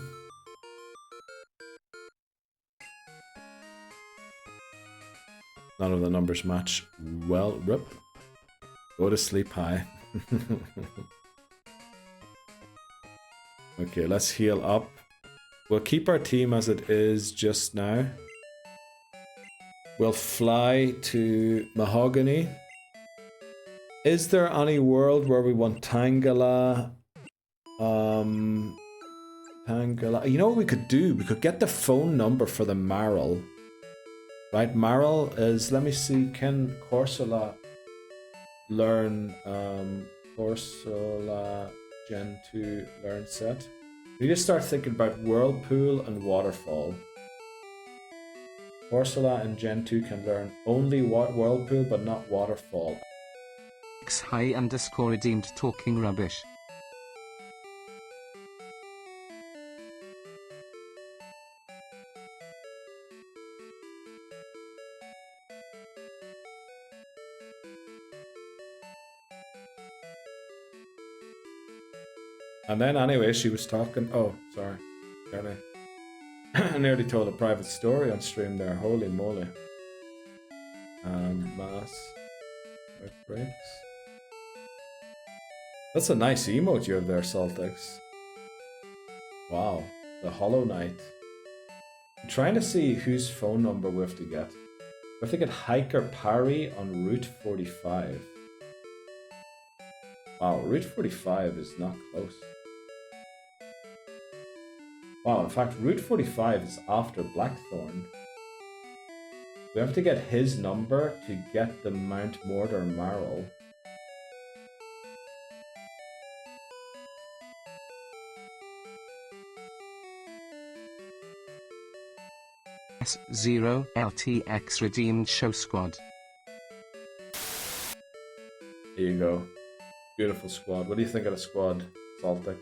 None of the numbers match. Well, rip. Go to sleep high. Okay, let's heal up. We'll keep our team as it is just now. We'll fly to Mahogany. Is there any world where we want Tangela? Tangela. You know what we could do? We could get the phone number for the Marl. Right, Marl is, let me see, can Corsola learn, Corsola Gen 2 learn set? We just start thinking about Whirlpool and Waterfall. Corsola and Gen 2 can learn only Whirlpool but not Waterfall. X__ redeemed talking rubbish. And then anyway, she was talking. Oh, sorry. I nearly told a private story on stream there. Holy moly. Mass breaks. That's a nice emote you have there, Saltex. Wow. The Hollow Knight. I'm trying to see whose phone number we have to get. We have to get Hiker Parry on Route 45. Wow, Route 45 is not close. Wow, in fact, Route 45 is after Blackthorn. We have to get his number to get the Mount Mordor Marl. S0LTX redeemed show squad. Here you go. Beautiful squad. What do you think of the squad, Saltex?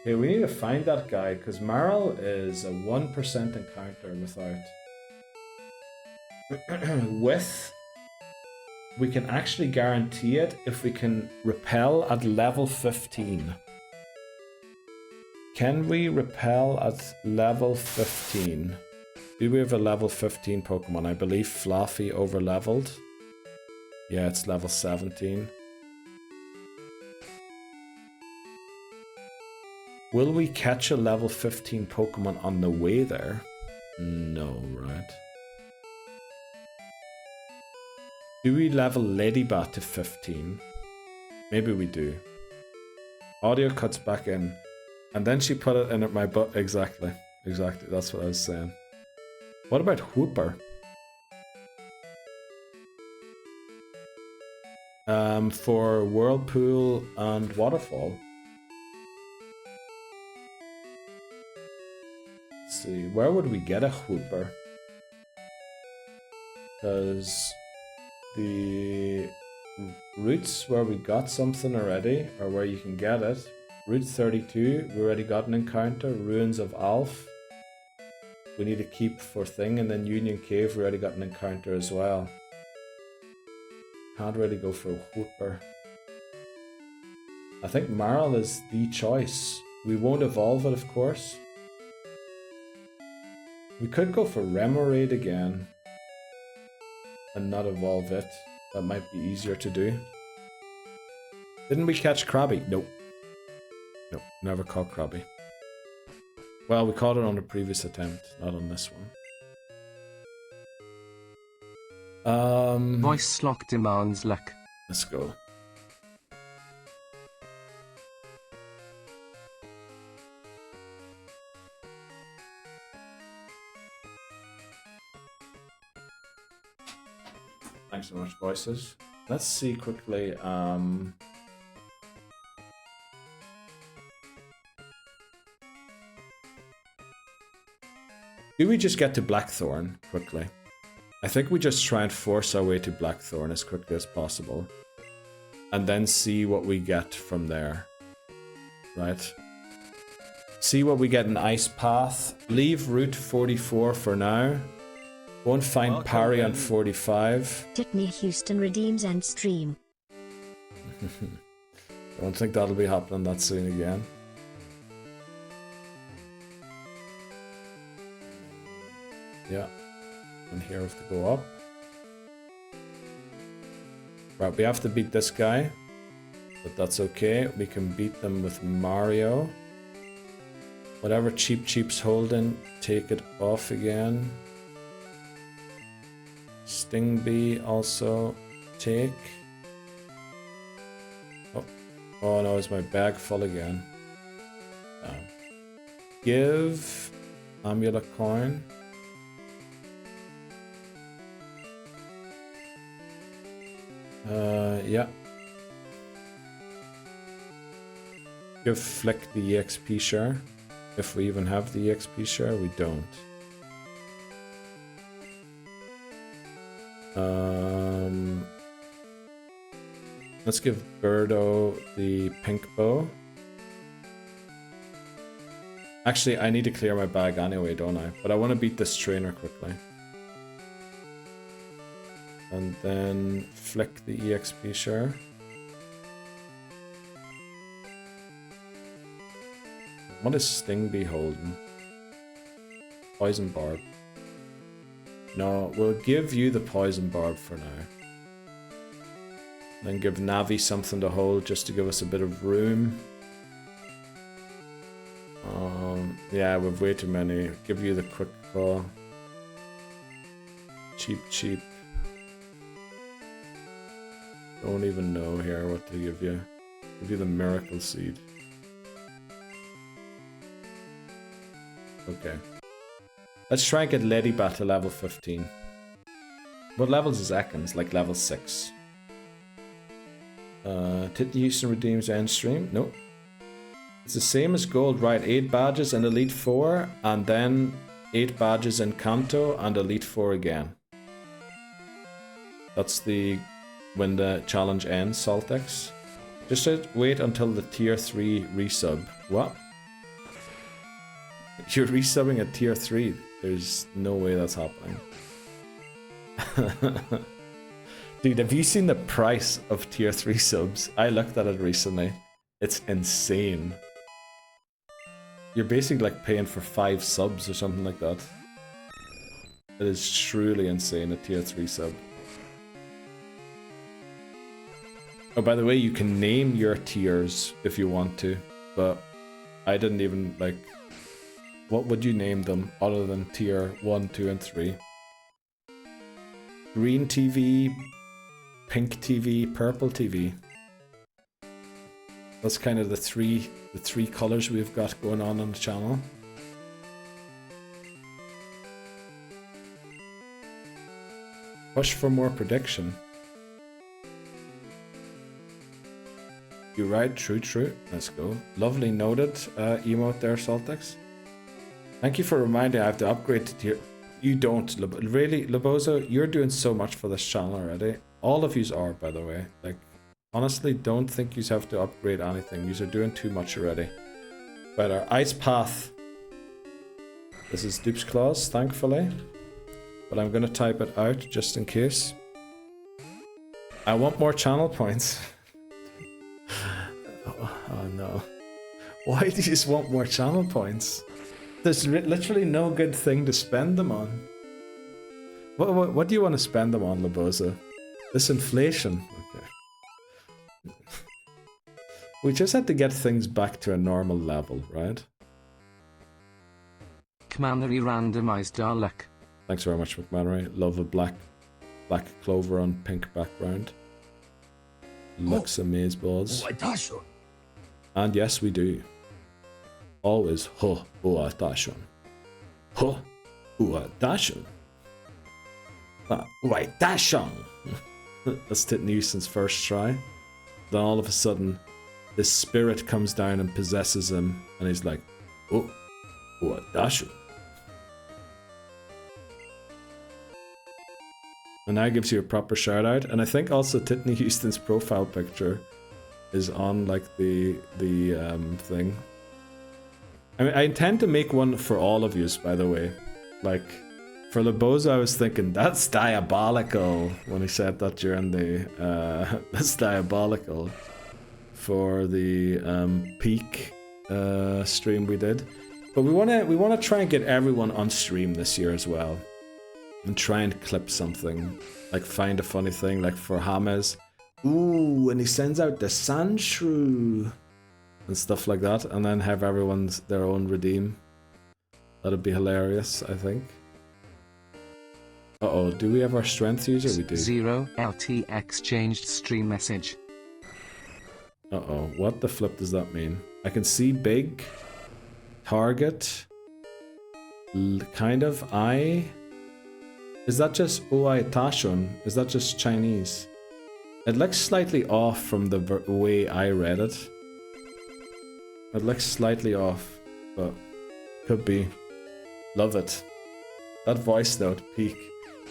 Okay, we need to find that guy, because Marl is a 1% encounter without. We can actually guarantee it if we can repel at level 15. Can we repel at level 15? Do we have a level 15 Pokemon? I believe Fluffy over-leveled. Yeah, it's level 17. Will we catch a level 15 Pokemon on the way there? No, right? Do we level Ladybot to 15? Maybe we do. Audio cuts back in. And then she put it in at my butt. Exactly. Exactly. That's what I was saying. What about Whooper? For Whirlpool and Waterfall. Let's see. Where would we get a Whooper? Because the routes where we got something already, or where you can get it. Route 32, we already got an encounter. Ruins of Alf. We need to keep for thing, and then Union Cave, we already got an encounter as well. Can't really go for a Whooper. I think Marl is the choice. We won't evolve it, of course. We could go for Remoraid again and not evolve it. That might be easier to do. Didn't we catch Krabby? Nope. Nope, never caught Krabby. Well, we caught it on the previous attempt, not on this one. Voice lock demands luck. Let's go. Thanks so much, voices. Let's see quickly. Do we just get to Blackthorn quickly? I think we just try and force our way to Blackthorn as quickly as possible. And then see what we get from there. Right? See what we get in Ice Path. Leave Route 44 for now. Won't find Parry on 45. Titney Houston redeems end stream. Don't think that'll be happening that soon again. Yeah. And here we have to go up. Right, we have to beat this guy. But that's okay. We can beat them with Mario. Whatever Cheap's holding, take it off again. Stingbee also take. Oh no, is my bag full again? Give Amulet Coin. Yeah. Give Flick the EXP share. If we even have the EXP share, we don't. Let's give Birdo the pink bow. Actually, I need to clear my bag anyway, don't I? But I want to beat this trainer quickly. And then Flick the EXP share. What is Stingbee holding? Poison Barb. No, we'll give you the Poison Barb for now. Then give Navi something to hold just to give us a bit of room. Yeah, we've way too many. Give you the Quick Claw. Cheap. Don't even know here what to give you. Give you the Miracle Seed. Okay. Let's try and get Ladybot to level 15. What levels is Ekans? Like level 6. Titney Houston redeems end stream. Nope. It's the same as gold, right? 8 badges in Elite 4, and then 8 badges in Kanto and Elite 4 again. That's when the challenge ends, Saltex. Just wait until the tier 3 resub. What? You're resubbing at tier 3. There's no way that's happening. Dude, have you seen the price of tier 3 subs? I looked at it recently. It's insane. You're basically like paying for 5 subs or something like that. It is truly insane, a tier 3 sub. Oh, by the way, you can name your tiers if you want to, but I didn't even, like... What would you name them other than tier 1, 2, and 3? Green TV, pink TV, purple TV. That's kind of the three colors we've got going on the channel. Push for more prediction. You're right, true. Let's go. Lovely noted emote there, Saltex. Thank you for reminding I have to upgrade to tier. You don't, really, Lobozo, you're doing so much for this channel already. All of yous are, by the way. Like, honestly, don't think yous have to upgrade anything. Yous are doing too much already. But our ice path. This is Dupe's Claws, thankfully. But I'm gonna type it out just in case. I want more channel points. Oh no. Why do you just want more channel points? There's literally no good thing to spend them on. What do you want to spend them on, Loboza? This inflation. Okay. We just had to get things back to a normal level, right? Commandery randomized our luck. Thanks very much, McMannery. Love a black clover on pink background. Looks amazeballs. And yes, we do. Always uatashon. Uatashon. Uatashon. That's Titnewson's first try. Then all of a sudden, this spirit comes down and possesses him, and he's like, oh, uatashon. And that gives you a proper shout out. And I think also Titney Houston's profile picture is on like the thing. I mean, I intend to make one for all of yous, by the way. Like, for Loboza, I was thinking, that's diabolical, when he said that during the, that's diabolical, for the peak stream we did. But we wanna try and get everyone on stream this year as well. And try and clip something, like find a funny thing, like for James. Ooh, and he sends out the Sandshrew and stuff like that, and then have everyone's their own redeem. That'd be hilarious, I think. Uh-oh, do we have our strength user? We do. 0 LT exchanged stream message. Uh-oh, what the flip does that mean? I can see big, target, kind of, eye. Is that just Uai Tashun? Is that just Chinese? It looks slightly off from the way I read it. It looks slightly off, but could be. Love it. That voice note, peak.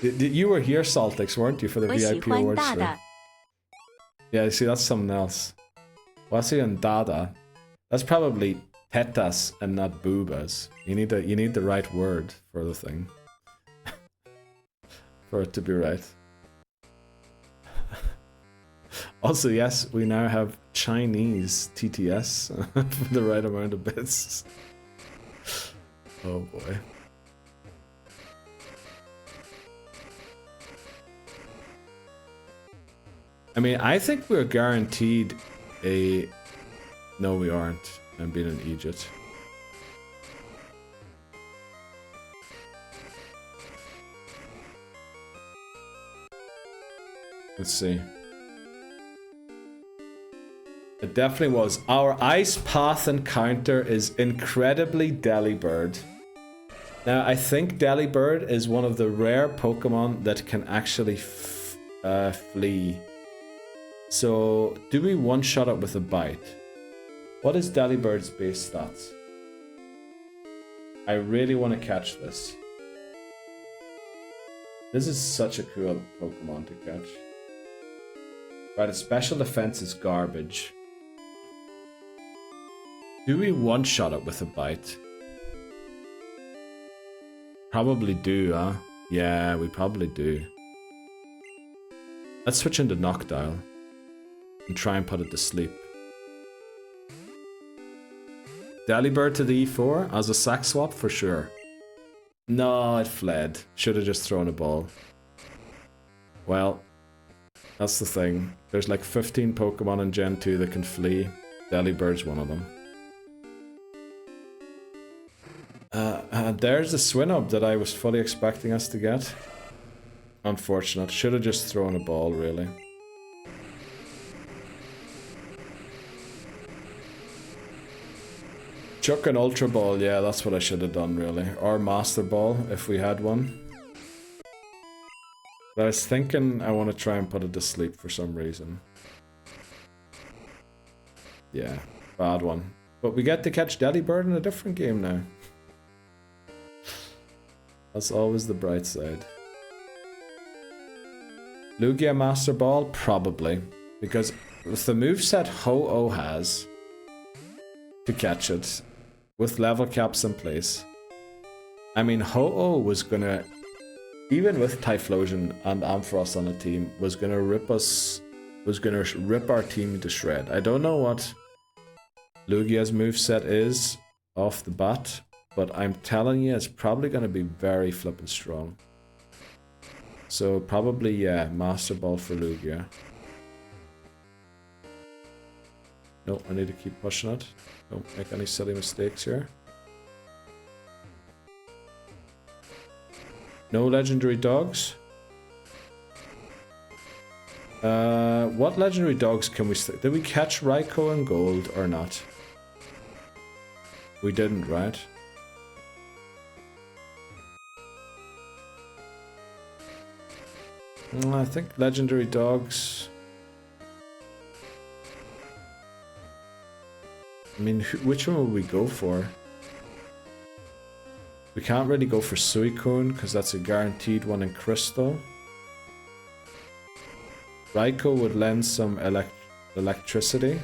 You were here, Saltix, weren't you, for the VIP awards stream? Yeah, see, that's something else. Wasi and Dada. That's probably tetas and not boobas. You need the right word for the thing. For it to be right. Also, yes, we now have Chinese TTS for the right amount of bits. Oh boy. I mean, I think we're guaranteed a... No, we aren't. I'm being an Egypt. Let's see. It definitely was. Our ice path encounter is incredibly Delibird. Now, I think Delibird is one of the rare Pokemon that can actually flee. So, do we one-shot it with a bite? What is Delibird's base stats? I really want to catch this. This is such a cool Pokemon to catch. Right, its special defense is garbage. Do we one-shot it with a bite? Probably do, huh? Yeah, we probably do. Let's switch into Noctowl and try and put it to sleep. Delibird to the E4 as a sack swap for sure. No, it fled. Should have just thrown a ball. Well, that's the thing. There's like 15 Pokemon in Gen 2 that can flee. Delibird's one of them. There's the Swinub that I was fully expecting us to get. Unfortunate. Should have just thrown a ball, really. Chuck an Ultra Ball, yeah, that's what I should have done, really. Or Master Ball, if we had one. But I was thinking I want to try and put it to sleep for some reason. Yeah, bad one. But we get to catch Delibird in a different game now. That's always the bright side. Lugia Master Ball? Probably. Because with the moveset Ho-Oh has to catch it, with level caps in place, I mean, Ho-Oh was gonna, even with Typhlosion and Ampharos on the team, was gonna rip our team to shred. I don't know what Lugia's moveset is off the bat, but I'm telling you, it's probably gonna be very flippin' strong. So probably, yeah, Master Ball for Lugia. No, I need to keep pushing it. Don't make any silly mistakes here. No legendary dogs. What legendary dogs can we... Did we catch Raikou in gold or not? We didn't, right? I think legendary dogs... I mean, which one will we go for? We can't really go for Suicune because that's a guaranteed one in Crystal. Raikou would lend some electricity.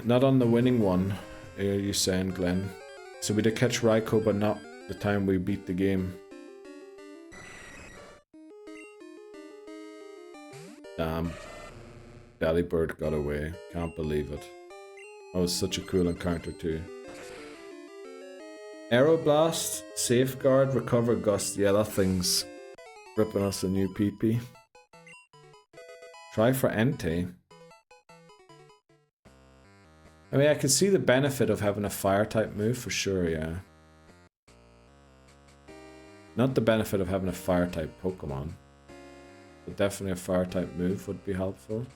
Not on the winning one, are you saying, Glenn? So we did catch Raikou, but not the time we beat the game. Damn. Delibird got away. Can't believe it. That was such a cool encounter too. Aeroblast, Safeguard, Recover Gust. Yeah, that thing's ripping us a new PP. Try for Entei. I mean, I can see the benefit of having a fire type move for sure, yeah. Not the benefit of having a fire type Pokemon. But definitely a fire type move would be helpful.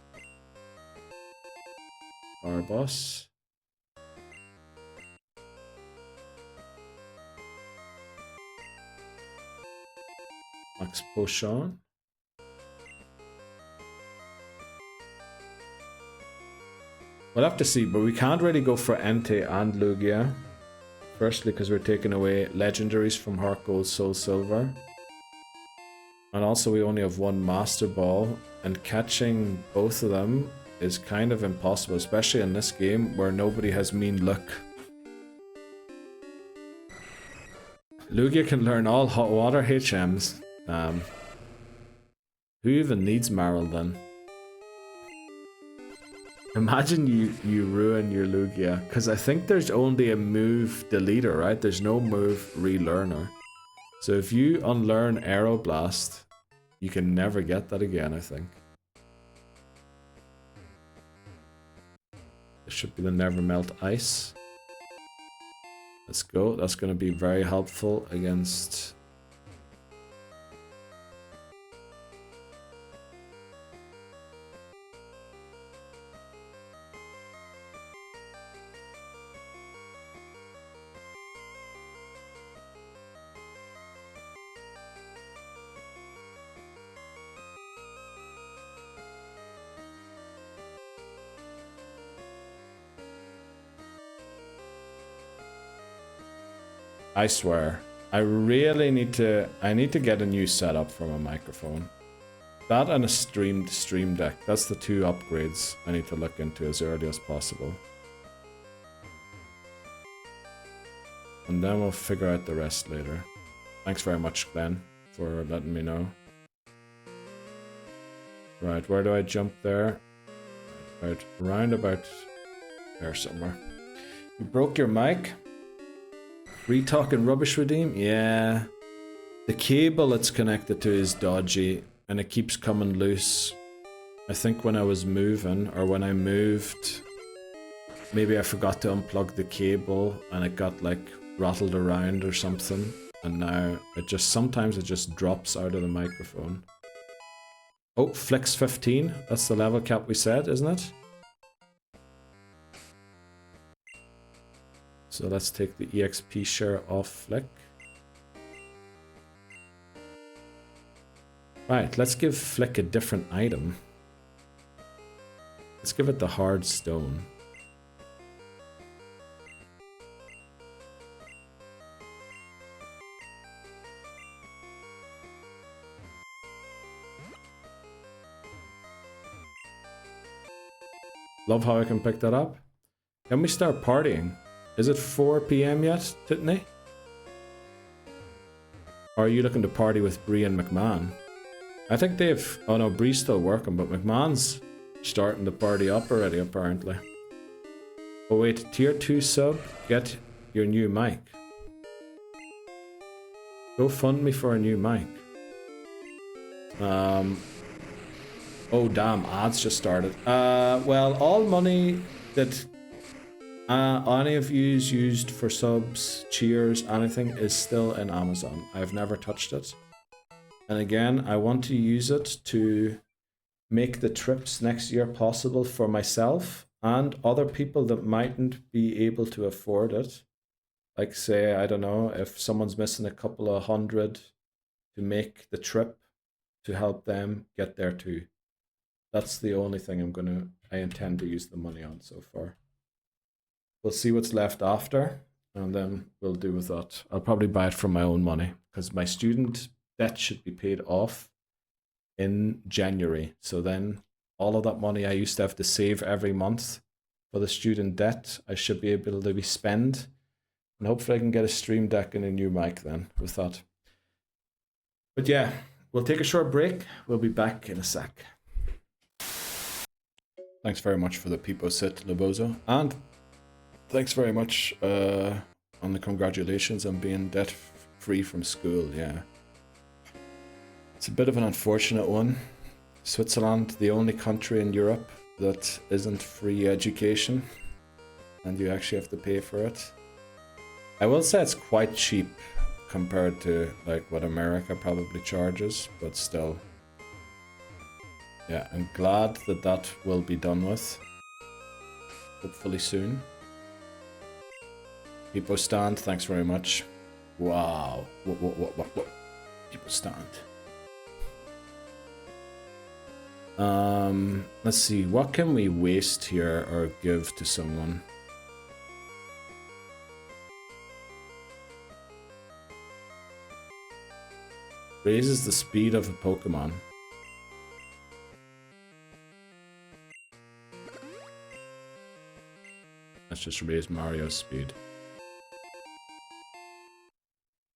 Fire Boss. Max Potion. We'll have to see, but we can't really go for Entei and Lugia. Firstly, because we're taking away legendaries from Heart Gold, Soul Silver. And also we only have one Master Ball, and catching both of them is kind of impossible, especially in this game where nobody has mean luck. Lugia can learn all hot water HMs. Who even needs Marill then? Imagine you ruin your Lugia, because I think there's only a move deleter, right? There's no move relearner. So if you unlearn Aeroblast, you can never get that again, I think. This should be the Never Melt Ice. Let's go. That's going to be very helpful against... I swear, I really need to get a new setup for my microphone. That and a stream deck. That's the two upgrades I need to look into as early as possible. And then we'll figure out the rest later. Thanks very much, Glenn, for letting me know. Right, where do I jump there? Right, round about there somewhere. You broke your mic? Talking rubbish redeem? Yeah. The cable it's connected to is dodgy and it keeps coming loose. I think when I was moving, or when I moved, maybe I forgot to unplug the cable and it got like rattled around or something. And now it just, sometimes it just drops out of the microphone. Oh, Flick's 15. That's the level cap we said, isn't it? So let's take the EXP share off Flick. Right, let's give Flick a different item. Let's give it the hard stone. Love how I can pick that up. Can we start partying? Is it 4 PM yet, Titney? Or are you looking to party with Bree and McMahon? I think they've... Oh no, Bree's still working, but McMahon's starting to party up already, apparently. Oh wait, tier 2 sub, get your new mic. Go fund me for a new mic. Oh damn, ads just started. Well, all money that any of yous used for subs, cheers, anything is still in Amazon. I've never touched it. And again, I want to use it to make the trips next year possible for myself and other people that mightn't be able to afford it. Like say, I don't know, if someone's missing a couple of hundred to make the trip, to help them get there too. That's the only thing I intend to use the money on so far. We'll see what's left after, and then we'll do with that. I'll probably buy it from my own money, because my student debt should be paid off in January. So then all of that money I used to have to save every month for the student debt, I should be able to be spend. And hopefully I can get a stream deck and a new mic then with that. But yeah, we'll take a short break. We'll be back in a sec. Thanks very much for the Peepo sit, Lobozo. And thanks very much on the congratulations on being debt free from school, yeah. It's a bit of an unfortunate one. Switzerland, the only country in Europe that isn't free education, and you actually have to pay for it. I will say it's quite cheap compared to like what America probably charges, but still. Yeah, I'm glad that that will be done with. Hopefully soon. People stand, thanks very much. Wow. What? People stand. Let's see, what can we waste here or give to someone? Raises the speed of a Pokemon. Let's just raise Mario's speed.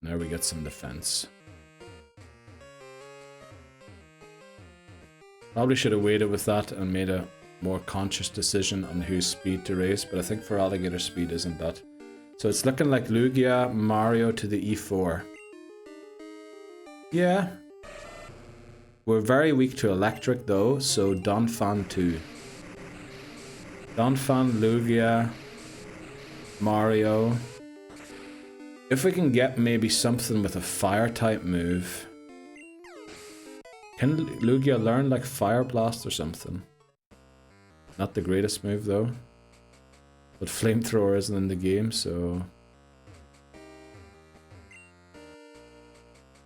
Now we get some defense. Probably should have waited with that and made a more conscious decision on whose speed to raise, but I think for alligator speed isn't that. So it's looking like Lugia, Mario to the E4. Yeah. We're very weak to electric though, so Donphan 2. Donphan, Lugia, Mario. If we can get maybe something with a fire type move. Can Lugia learn like Fire Blast or something? Not the greatest move though. But Flamethrower isn't in the game, so...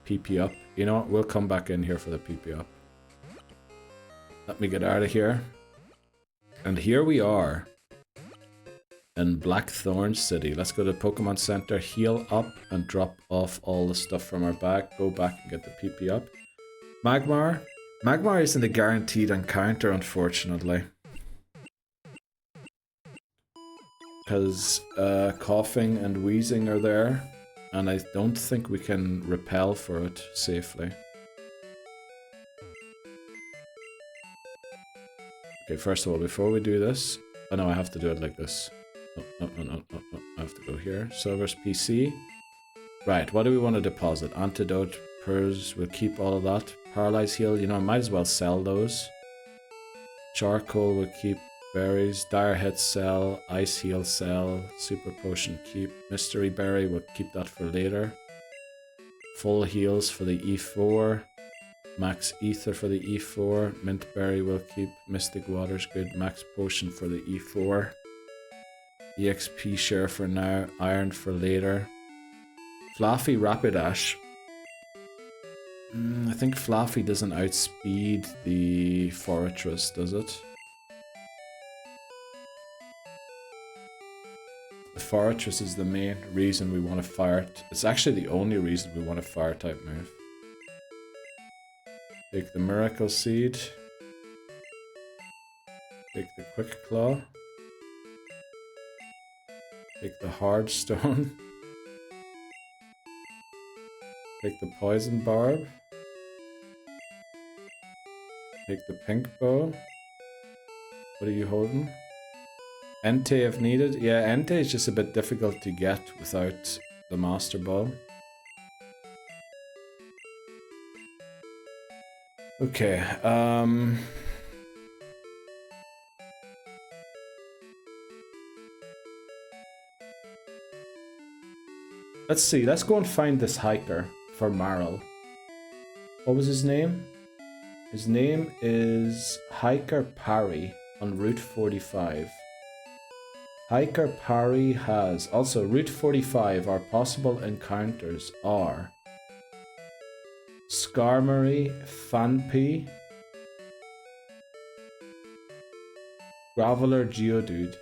PP up. You know what? We'll come back in here for the PP up. Let me get out of here. And here we are. In Blackthorn City. Let's go to Pokemon Center, heal up, and drop off all the stuff from our bag. Go back and get the PP up. Magmar? Magmar isn't a guaranteed encounter, unfortunately. Because coughing and wheezing are there. And I don't think we can repel for it safely. Okay, first of all, before we do this... Oh no, I have to do it like this. No. I have to go here. Silver's PC. Right, what do we want to deposit? Antidote, Purrs, we'll keep all of that. Paralyze Heal, you know, I might as well sell those. Charcoal, we'll keep. Berries, Dire Hit, sell. Ice Heal, sell. Super Potion, keep. Mystery Berry, we'll keep that for later. Full heals for the E4. Max Ether for the E4. Mint Berry will keep. Mystic Water's good. Max Potion for the E4. EXP share for now. Iron for later. Fluffy Rapidash. I think Fluffy doesn't outspeed the Fortress, does it? The Fortress is the main reason we want to fire it. It's actually the only reason we want a fire type move. Take the Miracle Seed. Take the Quick Claw. Take the Hard Stone. Take the Poison Barb. Take the Pink Bow. What are you holding? Entei if needed. Yeah, Entei is just a bit difficult to get without the Master Ball. Okay, let's see, let's go and find this hiker for Marl. What was his name? His name is Hiker Parry on Route 45. Hiker Parry has... Also, Route 45, our possible encounters are... Skarmory, Fanpy, Graveler, Geodude.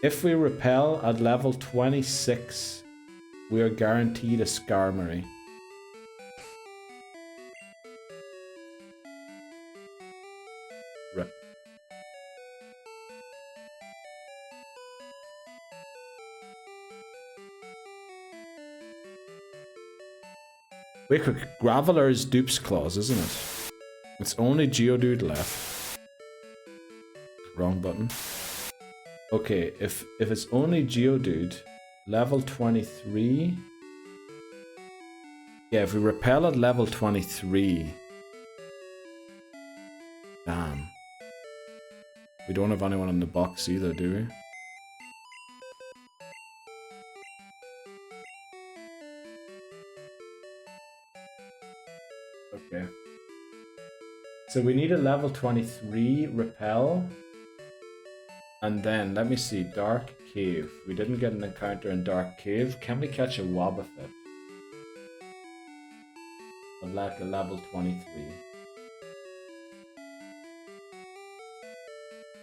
If we repel at level 26, we are guaranteed a Skarmory. Rip. Wait quick, Graveler is Dupes Clause, isn't it? It's only Geodude left. Wrong button. Okay, if it's only Geodude, level 23... Yeah, if we repel at level 23... Damn. We don't have anyone in the box either, do we? Okay. So we need a level 23 repel. And then, let me see, Dark Cave. We didn't get an encounter in Dark Cave. Can we catch a Wobbuffet? I'd like a level 23.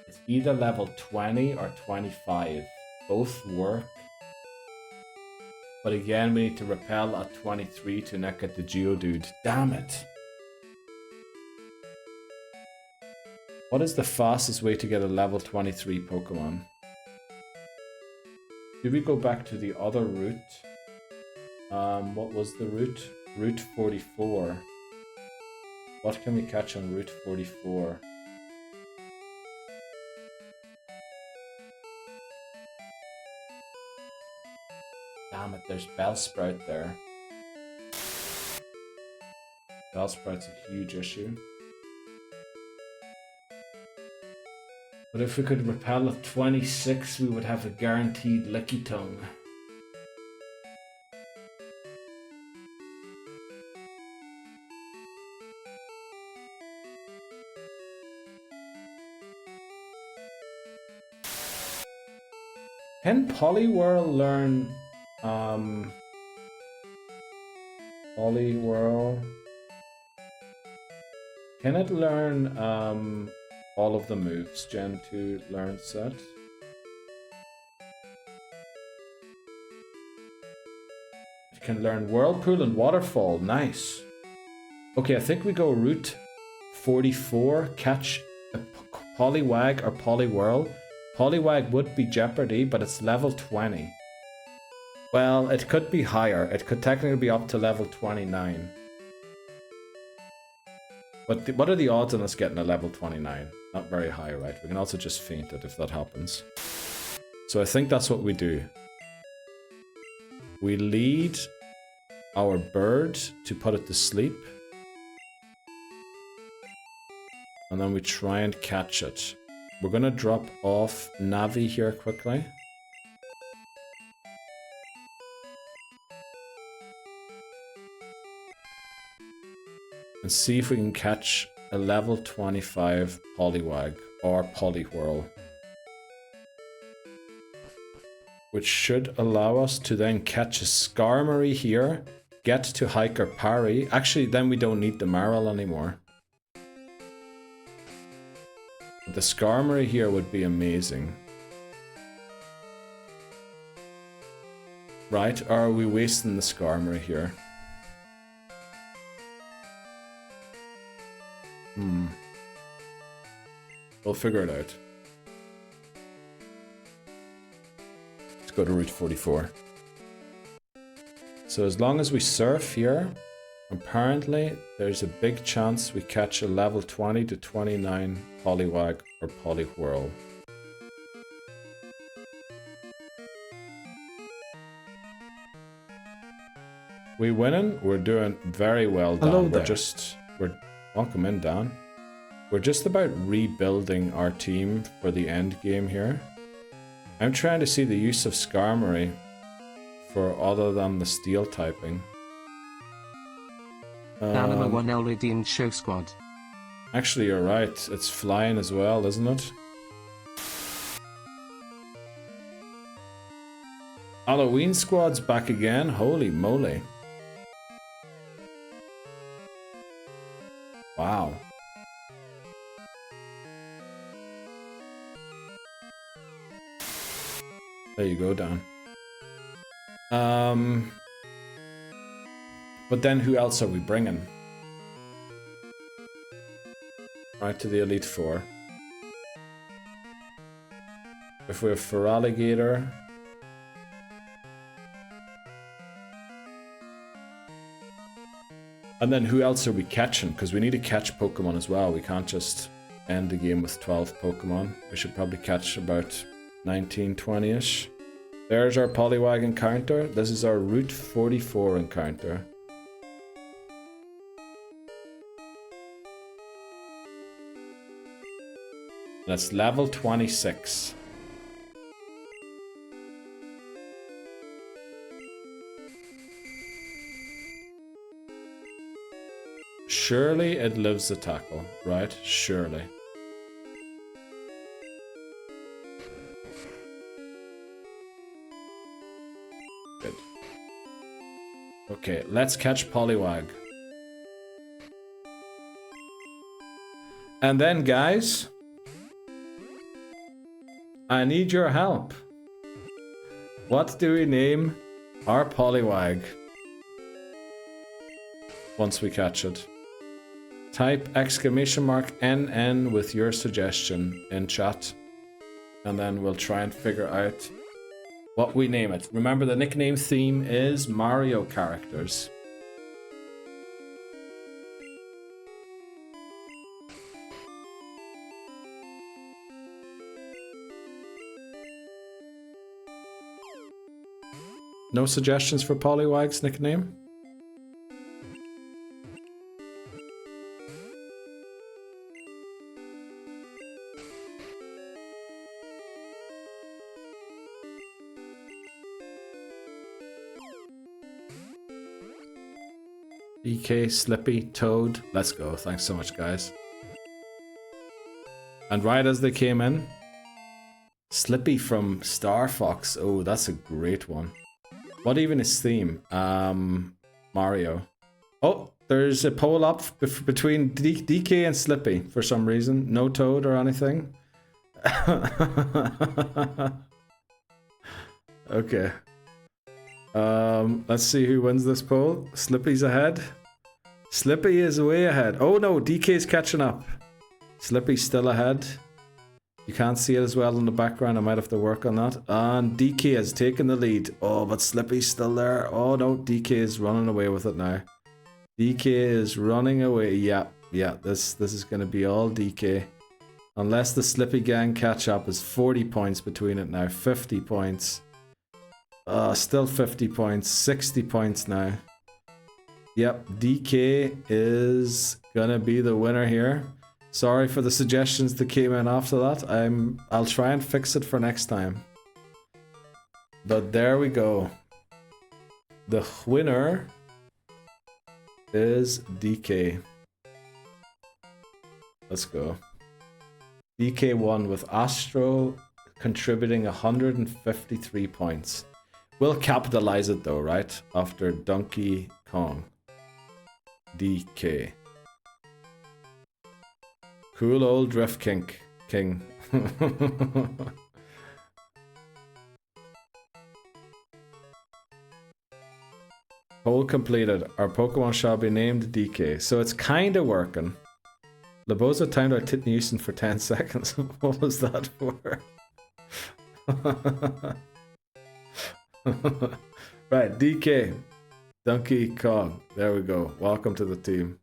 It's either level 20 or 25. Both work. But again, we need to repel at 23 to not get the Geodude. Damn it! What is the fastest way to get a level 23 Pokemon? Did we go back to the other route? What was the route? Route 44. What can we catch on Route 44? Damn it, there's Bellsprout there. Bellsprout's a huge issue. But if we could repel at 26, we would have a guaranteed Licky Tongue. Can Poliwhirl learn... Poliwhirl... Can it learn, all of the moves? Gen 2 learn set. It can learn Whirlpool and Waterfall. Nice. Okay, I think we go Route 44. Catch a Poliwag or Poliwhirl. Poliwag would be Jeopardy, but it's level 20. Well, it could be higher. It could technically be up to level 29. But what are the odds on us getting a level 29? Not very high, right? We can also just feint it if that happens. So I think that's what we do. We lead our bird to put it to sleep. And then we try and catch it. We're going to drop off Navi here quickly. And Let's see if we can catch a level 25 Poliwag or Poliwhirl, which should allow us to then catch a Skarmory here, get to Hiker Parry. Actually, then we don't need the Marill anymore. The Skarmory here would be amazing. Right, or are we wasting the Skarmory here? We'll figure it out. Let's go to Route 44. So as long as we surf here, apparently there's a big chance we catch a level 20 to 29 Poliwag or Poliwhirl. We winning? We're doing very well, Dan. Hello we're there. welcome in, Dan. We're just about rebuilding our team for the end game here. I'm trying to see the use of Skarmory for other than the steel typing. Anima 1 Elridian Show Squad. Actually, you're right. It's flying as well, isn't it? Halloween Squad's back again. Holy moly. Wow. There you go, Dan. But then who else are we bringing? Right to the Elite Four. If we have Feraligatr. And then who else are we catching? Because we need to catch Pokemon as well. We can't just end the game with 12 Pokemon. We should probably catch about 19, 20-ish. There's our Poliwag encounter. This is our Route 44 encounter. That's level 26. Surely it lives the tackle, right? Surely. Good. Okay, let's catch Poliwag. And then, guys, I need your help. What do we name our Poliwag once we catch it? Type !NN with your suggestion in chat, and then we'll try and figure out what we name it. Remember, the nickname theme is Mario characters. No suggestions for Poliwag's nickname? DK, Slippy, Toad. Let's go. Thanks so much, guys. And right as they came in, Slippy from Star Fox. Oh, that's a great one. What even is theme? Mario. Oh, there's a poll up between DK and Slippy for some reason. No Toad or anything. Okay. Let's see who wins this poll. Slippy's ahead. Slippy is way ahead. Oh no, DK's catching up. Slippy's still ahead. You can't see it as well in the background. I might have to work on that. And DK has taken the lead. Oh, but Slippy's still there. Oh no, DK is running away with it now. DK is running away. Yeah, this is going to be all DK. Unless the Slippy gang catch up, is 40 points between it now. 50 points. Still 50 points. 60 points now. Yep, DK is gonna be the winner here. Sorry for the suggestions that came in after that. I'll try and fix it for next time. But there we go. The winner is DK. Let's go. DK1 with Astro contributing 153 points. We'll capitalize it though, right? After Donkey Kong. DK. Cool old Drift King. Poll completed. Our Pokemon shall be named DK. So it's kinda working. Laboza timed our Titney Houston for 10 seconds. What was that for? Right, DK. Donkey Kong. There we go. Welcome to the team.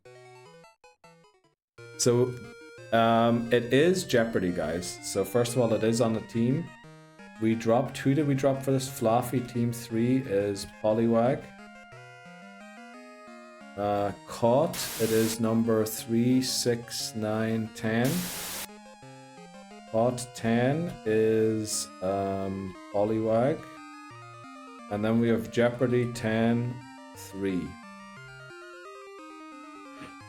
So, it is Jeopardy, guys. So first of all, it is on the team. We dropped, who did we drop for this? Fluffy. Team 3 is Poliwag. Caught, it is number 3, 6, 9, 10. Caught 10 is Poliwag. And then we have Jeopardy 10, 3.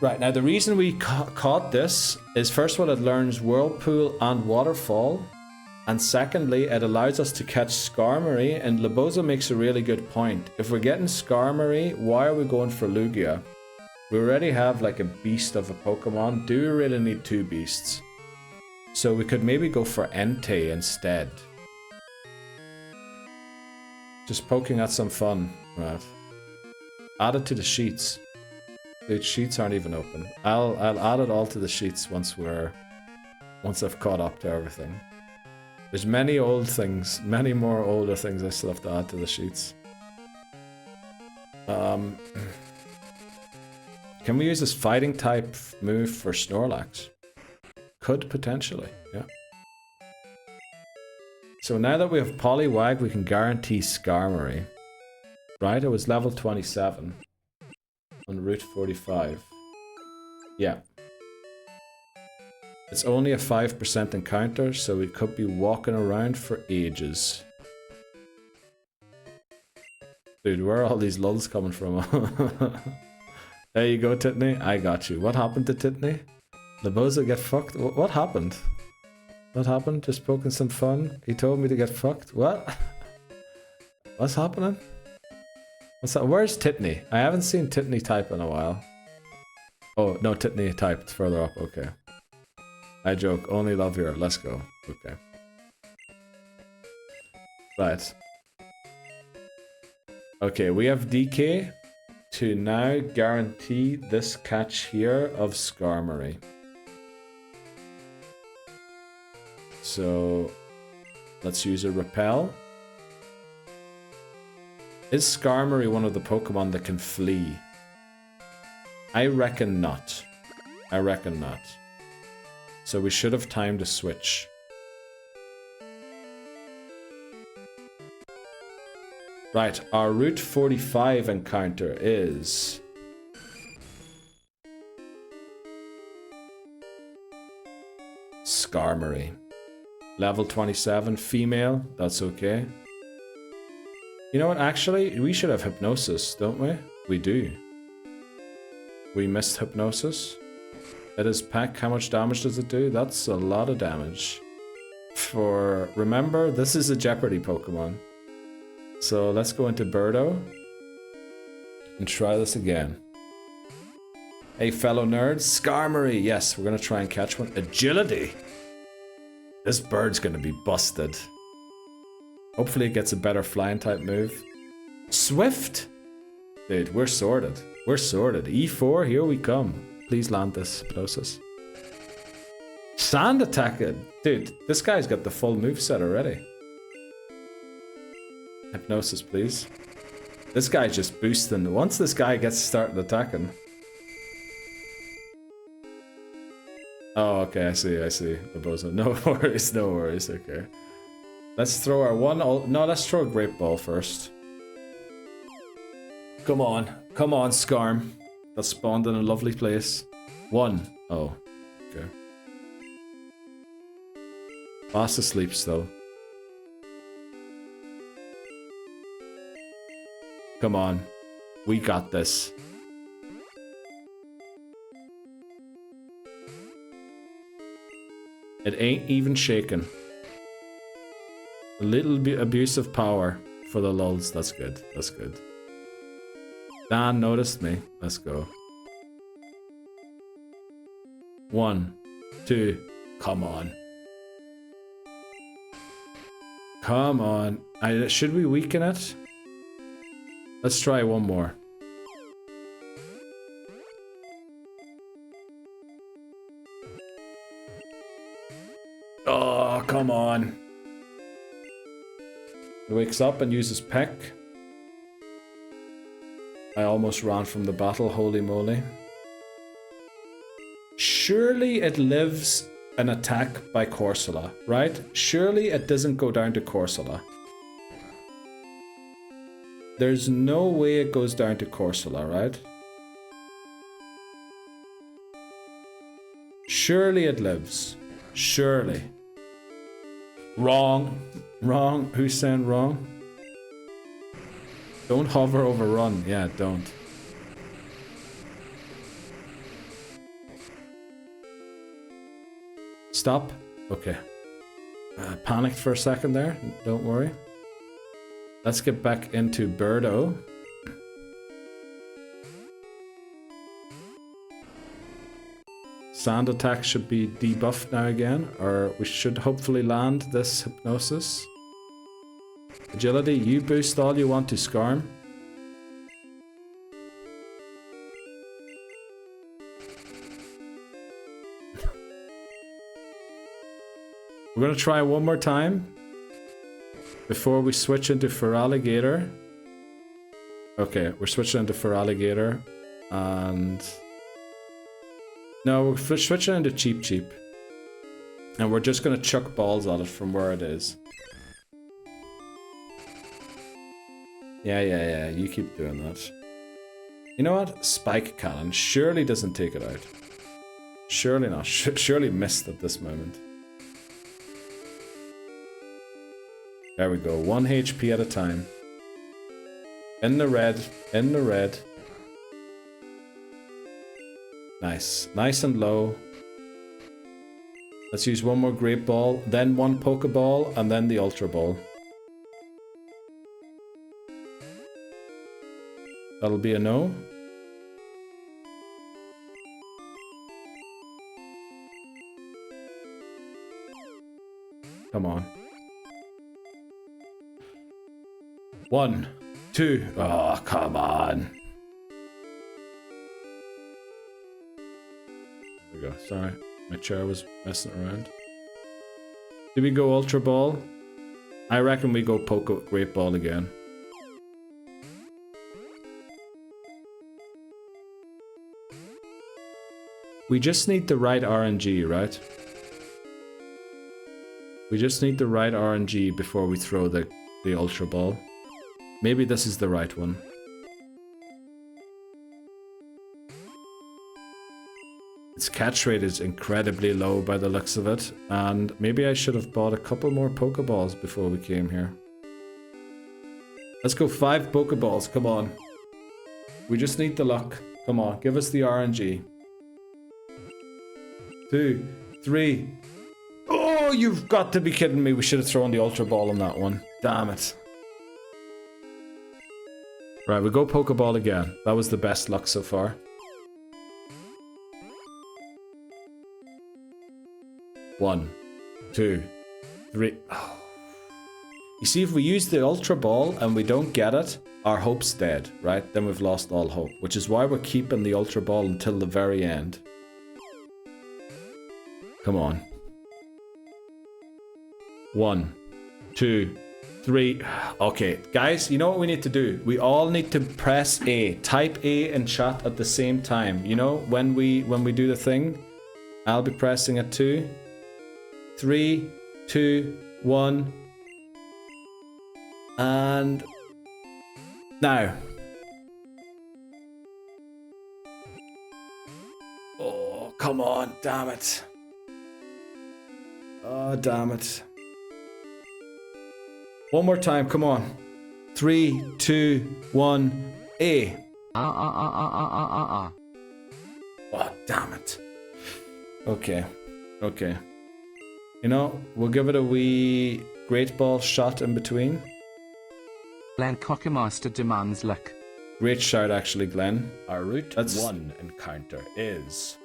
Right, now the reason we caught this is first of all it learns Whirlpool and Waterfall. And secondly, it allows us to catch Skarmory, and Laboza makes a really good point. If we're getting Skarmory, why are we going for Lugia? We already have like a beast of a Pokemon. Do we really need 2 beasts? So we could maybe go for Entei instead. Just poking at some fun, right? Add it to the sheets. The sheets aren't even open. I'll add it all to the sheets once I've caught up to everything. There's many old things, many more older things I still have to add to the sheets. Can we use this fighting type move for Snorlax? Could potentially, yeah. So now that we have Poliwag, we can guarantee Skarmory. Right, it was level 27 on Route 45. Yeah. It's only a 5% encounter, so we could be walking around for ages. Dude, where are all these lulls coming from? There you go, Titney. I got you. What happened to Titney? Laboza get fucked? What happened? What happened? Just poking some fun? He told me to get fucked? What? What's happening? What's that? Where's Titney? I haven't seen Titney type in a while. Oh, no, Titney typed further up. Okay. I joke, only love here. Let's go. Okay. Right. Okay, we have DK to now guarantee this catch here of Skarmory. So, let's use a Repel. Is Skarmory one of the Pokemon that can flee? I reckon not. I reckon not. So we should have time to switch. Right, our Route 45 encounter is... Skarmory. Level 27, female, that's okay. You know what, actually, we should have Hypnosis, don't we? We do. We missed Hypnosis. It is Peck. How much damage does it do? That's a lot of damage. Remember, this is a Jeopardy Pokemon. So let's go into Birdo and try this again. Hey fellow nerds, Skarmory. Yes, we're gonna try and catch one. Agility. This bird's gonna be busted. Hopefully it gets a better flying type move. Swift. Dude, we're sorted. We're sorted. E4, here we come. Please land this Hypnosis. Sand attack it. Dude, this guy's got the full moveset already. Hypnosis, please. This guy's just boosting. Once this guy gets started attacking. Oh, okay, I see. Laboza. No worries, no worries, okay. Let's throw our one... No, let's throw a Great Ball first. Come on, Skarm. That spawned in a lovely place. 1. Oh, okay. Fast asleep still. Come on. We got this. It ain't even shaking. A little bit abuse of power for the lulz. That's good. That's good. Dan noticed me. Let's go. 1, 2. Come on. Come on. Should we weaken it? Let's try one more. Oh, come on. He wakes up and uses peck. I almost ran from the battle, holy moly. Surely it lives an attack by Corsola, right? Surely it doesn't go down to Corsola. There's no way it goes down to Corsola, right? Surely it lives. Surely. Wrong. Wrong. Who's saying wrong? Don't hover over run. Yeah, don't. Stop. Okay. Panicked for a second there. Don't worry. Let's get back into Birdo. Sand attack should be debuffed now again, or we should hopefully land this hypnosis. Agility, you boost all you want to Scarm. We're gonna try one more time before we switch into Feraligatr. Okay, we're switching into Feraligatr and no, we're switching into Cheap. And we're just gonna chuck balls at it from where it is. Yeah, you keep doing that. You know what? Spike Cannon surely doesn't take it out. Surely not. Surely missed at this moment. There we go. 1 HP at a time. In the red. In the red. Nice. Nice and low. Let's use one more Great Ball, then one Pokeball, and then the Ultra Ball. That'll be a no. Come on. 1, 2. Oh, come on. There we go. Sorry, my chair was messing around. Did we go Ultra Ball? I reckon we go Great Ball again. We just need the right RNG, right? We just need the right RNG before we throw the Ultra Ball. Maybe this is the right one. Its catch rate is incredibly low by the looks of it, and maybe I should have bought a couple more Pokeballs before we came here. Let's go 5 Pokeballs, come on. We just need the luck. Come on, give us the RNG. 2, 3. Oh, you've got to be kidding me. We should have thrown the Ultra Ball on that one. Damn it. Right, we go Pokeball again. That was the best luck so far. One, 2, 3. Oh. You see, if we use the Ultra Ball and we don't get it, our hope's dead, right? Then we've lost all hope, which is why we're keeping the Ultra Ball until the very end. Come on. 1, 2, 3. Okay, guys, you know what we need to do? We all need to press A. Type A in chat at the same time. You know, when we do the thing, I'll be pressing it too. 3, 2, 1. And now. Oh, come on, damn it. Oh, damn it. One more time, come on. 3, 2, 1, A. Oh, damn it. Okay. Okay. You know, we'll give it a wee great ball shot in between. Glen Cockermaster demands luck. Great shout, actually, Glenn. Our Route That's- 1 encounter is...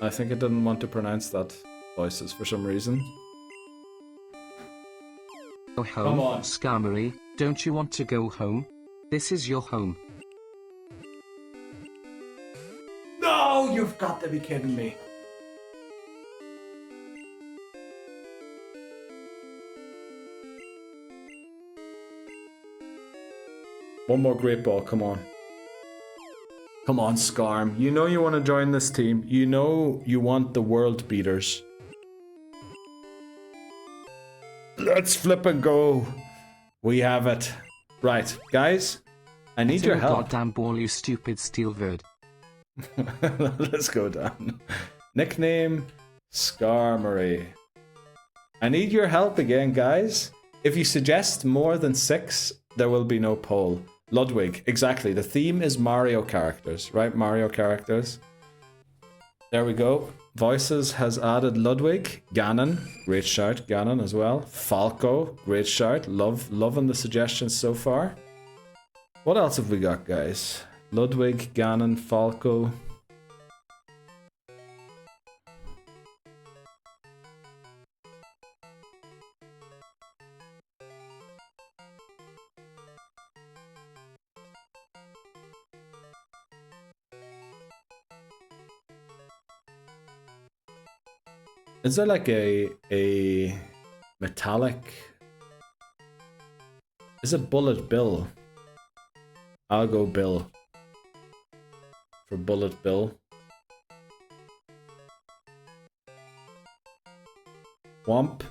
I think it didn't want to pronounce that voices for some reason. Go home, Come on. Skarmory, don't you want to go home? This is your home. No, you've got to be kidding me. One more great ball, come on. Come on, Skarm. You know you want to join this team. You know you want the world beaters. Let's flip and go. We have it. Right, guys. I need your help. Goddamn ball, you stupid steelbird. Let's go down. Nickname Skarmory. I need your help again, guys. If you suggest more than 6, there will be no poll. Ludwig, exactly. The theme is Mario characters, right? Mario characters. There we go. Voices has added Ludwig, Ganon, great shout, Ganon as well. Falco, great shout. Loving the suggestions so far. What else have we got, guys? Ludwig, Ganon, Falco. Is there like a metallic? Is it Bullet Bill? I'll go Bill. For Bullet Bill. Thwomp.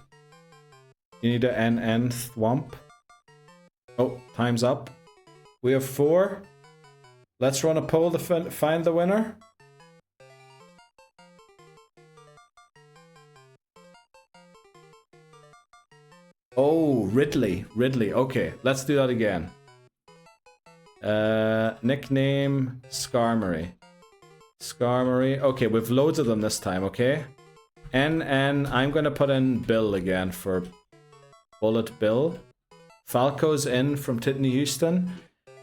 You need an NN Thwomp. Oh, time's up. We have 4. Let's run a poll to find the winner. Oh, Ridley. Okay, let's do that again. Nickname Skarmory. Okay, we've loads of them this time, okay? NN, I'm gonna put in Bill again for Bullet Bill. Falco's in from Titney Houston.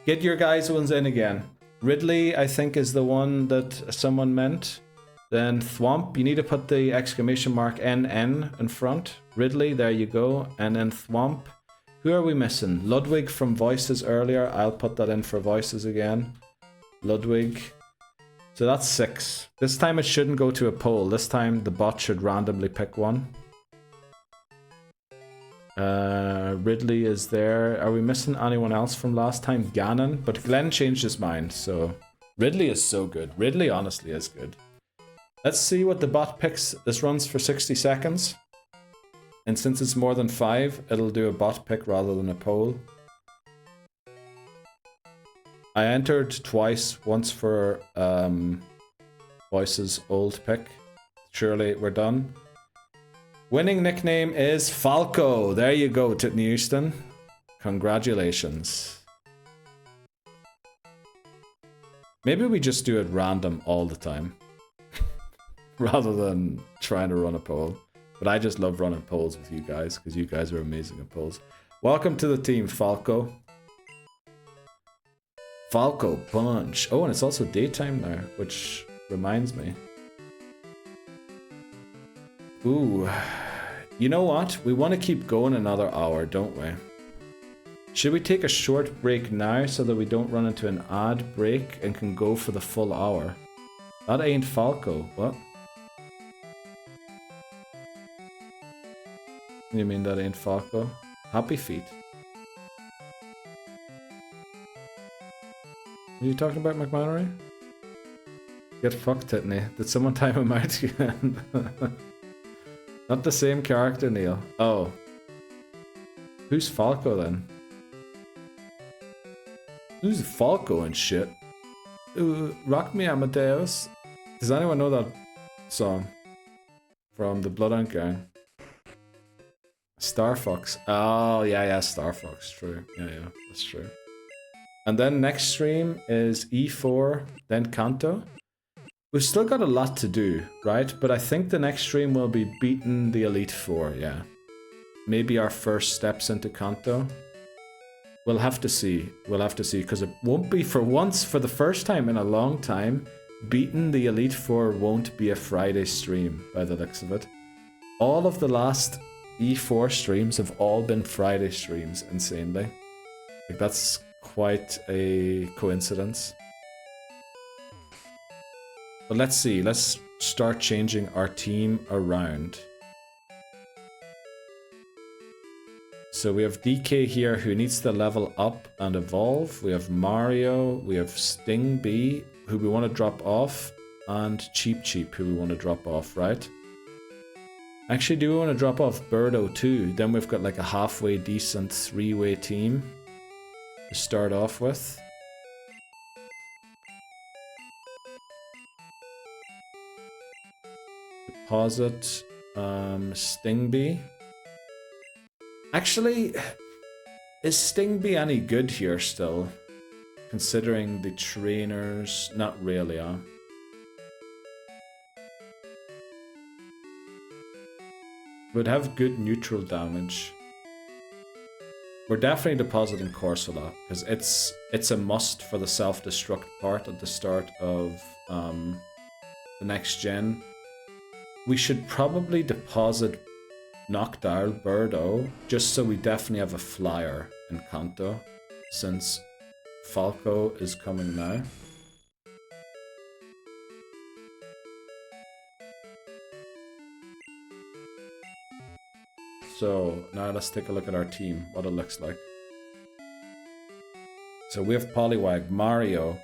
Get your guys' ones in again. Ridley, I think, is the one that someone meant. Then Thwomp, you need to put the exclamation mark NN in front. Ridley, there you go. And then Thwomp. Who are we missing? Ludwig from Voices earlier. I'll put that in for Voices again. Ludwig. So that's 6. This time it shouldn't go to a poll. This time the bot should randomly pick one. Ridley is there. Are we missing anyone else from last time? Ganon. But Glenn changed his mind, so... Ridley is so good. Ridley honestly is good. Let's see what the bot picks. This runs for 60 seconds. And since it's more than 5, it'll do a bot pick rather than a poll. I entered twice, once for Voice's old pick. Surely we're done. Winning nickname is Falco. There you go, Titney Houston. Congratulations. Maybe we just do it random all the time. Rather than trying to run a poll. But I just love running polls with you guys, because you guys are amazing at polls. Welcome to the team, Falco. Falco Bunch. Oh, and it's also daytime now, which reminds me. Ooh. You know what? We want to keep going another hour, don't we? Should we take a short break now so that we don't run into an ad break and can go for the full hour? That ain't Falco. What? You mean that ain't Falco? Happy Feet. Are you talking about McMannery? Get fucked, Titney. Did someone time him out again? Not the same character, Neil. Oh. Who's Falco then? Who's Falco and shit? Ooh, Rock Me Amadeus. Does anyone know that song? From the Bloodhound Gang? Star Fox. Oh, yeah, Star Fox. True. Yeah, that's true. And then next stream is E4, then Kanto. We've still got a lot to do, right? But I think the next stream will be beating the Elite Four, yeah. Maybe our first steps into Kanto. We'll have to see. We'll have to see, because it won't be for once, for the first time in a long time, beating the Elite Four won't be a Friday stream, by the looks of it. All of the last E4 streams have all been Friday streams, insanely. Like, that's quite a coincidence. But let's see, let's start changing our team around. So we have DK here who needs to level up and evolve. We have Mario, we have Sting B who we want to drop off, and Cheep Cheep who we want to drop off, right? Actually, do we want to drop off Birdo too? Then we've got like a halfway decent three-way team to start off with. Deposit Stingby. Actually, is Stingby any good here still? Considering the trainers, not really, huh? Would have good neutral damage. We're definitely depositing Corsola, because it's a must for the self-destruct part at the start of the next gen. We should probably deposit Noctowl Birdo, just so we definitely have a flyer in Kanto, since Falco is coming now. So now let's take a look at our team, what it looks like. So we have Poliwag, Mario,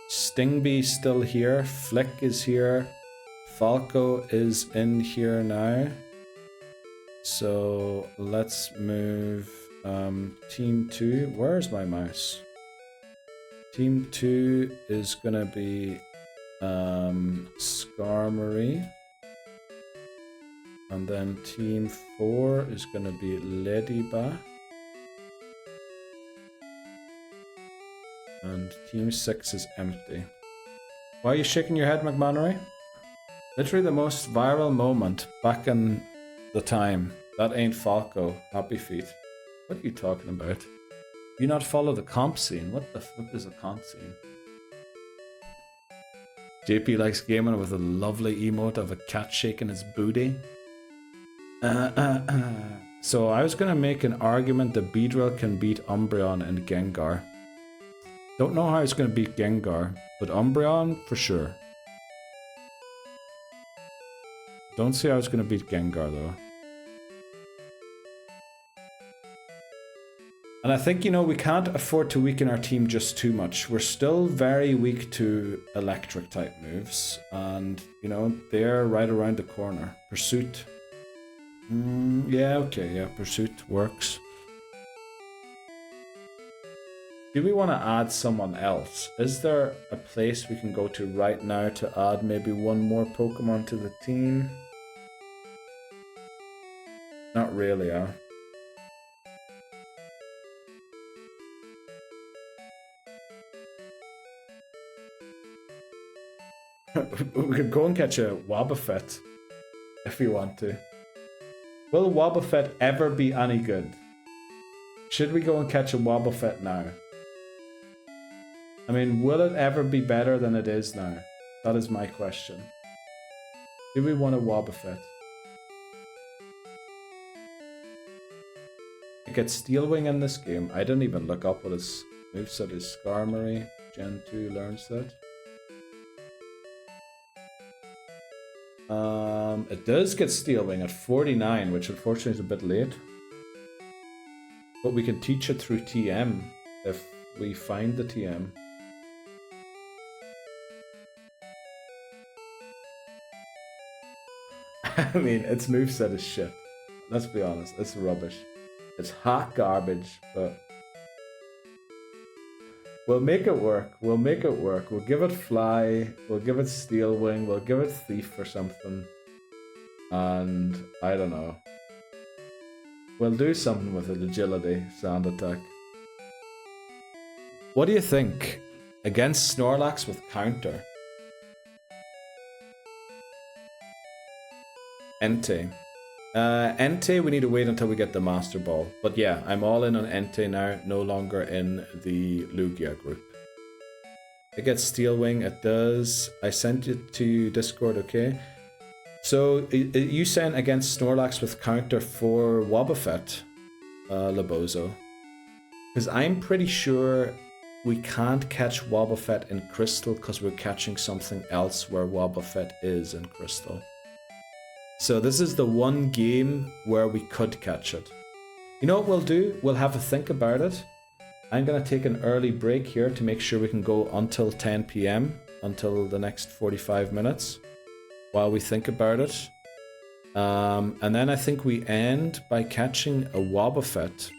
Stingby still here, Flick is here, Falco is in here now. So let's move Team 2. Where's my mouse? Team 2 is gonna be Skarmory. And then Team 4 is gonna be Ladyba. And Team 6 is empty. Why are you shaking your head, McMannery? Literally the most viral moment back in the time. That ain't Falco. Happy feet. What are you talking about? You not follow the comp scene? What the fuck is a comp scene? JP likes gaming with a lovely emote of a cat shaking his booty. So I was gonna make an argument that Beedrill can beat Umbreon and Gengar. Don't know how it's gonna beat Gengar, but Umbreon for sure. Don't see how it's gonna beat Gengar though. And I think, you know, we can't afford to weaken our team just too much. We're still very weak to electric type moves. And, you know, they're right around the corner. Pursuit. Yeah, okay, yeah, Pursuit works. Do we want to add someone else? Is there a place we can go to right now to add maybe one more Pokemon to the team? Not really, huh? We could go and catch a Wobbuffet if we want to. Will Wobbuffet ever be any good? Should we go and catch a Wobbuffet now? I mean, will it ever be better than it is now? That is my question. Do we want a Wobbuffet? I get Steel Wing in this game. I didn't even look up what his moveset is. Skarmory, Gen 2 learns that. It does get Steel Wing at 49, which unfortunately is a bit late. But we can teach it through TM if we find the TM. I mean, its moveset is shit. Let's be honest, it's rubbish. It's hot garbage, but we'll make it work. We'll make it work. We'll give it Fly. We'll give it Steel Wing. We'll give it Thief or something. And I don't know. We'll do something with it. Agility, Sand Attack. What do you think? Against Snorlax with counter. Entei. Entei, we need to wait until we get the Master Ball. But yeah, I'm all in on Entei now, no longer in the Lugia group. It gets Steel Wing, it does. I sent it to Discord, okay? So, you sent against Snorlax with counter for Wobbuffet, Labozo. Because I'm pretty sure we can't catch Wobbuffet in Crystal because we're catching something else where Wobbuffet is in Crystal. So this is the one game where we could catch it. You know what we'll do? We'll have a think about it. I'm going to take an early break here to make sure we can go until 10 PM, until the next 45 minutes, while we think about it. And then I think we end by catching a Wobbuffet,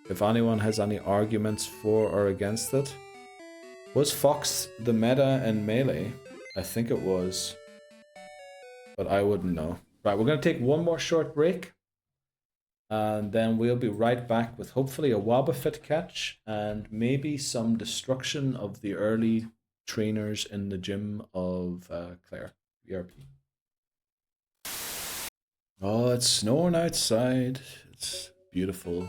if anyone has any arguments for or against it. Was Fox the meta in Melee? I think it was, but I wouldn't know. Right, we're going to take one more short break, and then we'll be right back with hopefully a Wobbuffet catch and maybe some destruction of the early trainers in the gym of Claire, VRP. Oh, it's snowing outside. It's beautiful.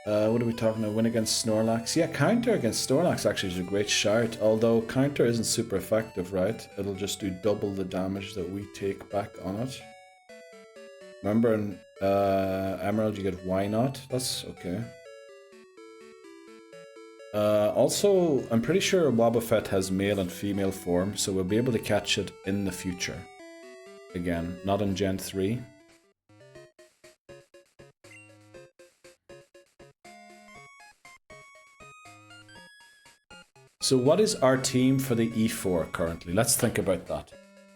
What are we talking about? Win against Snorlax? Yeah, counter against Snorlax actually is a great shout. Although counter isn't super effective, right? It'll just do double the damage that we take back on it. Remember in Emerald you get Why Not? That's okay. Also, I'm pretty sure Wobbuffet has male and female form, so we'll be able to catch it in the future. Again, not in Gen 3. So what is our team for the E4 currently? Let's think about that.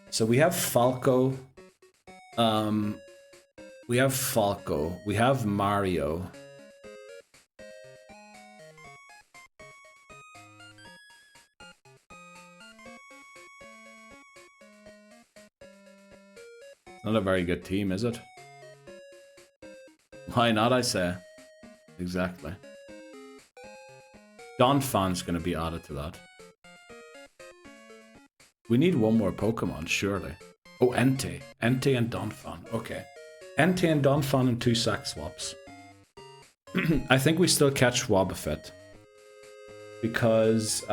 So we have Falco. We have Mario. Not a very good team, is it? Why not, I say? Exactly. Donphan's going to be added to that. We need one more Pokemon, surely. Oh, Entei. Entei and Donphan. Okay. Entei and Donphan and 2 sack swaps. I think we still catch Wobbuffet. Because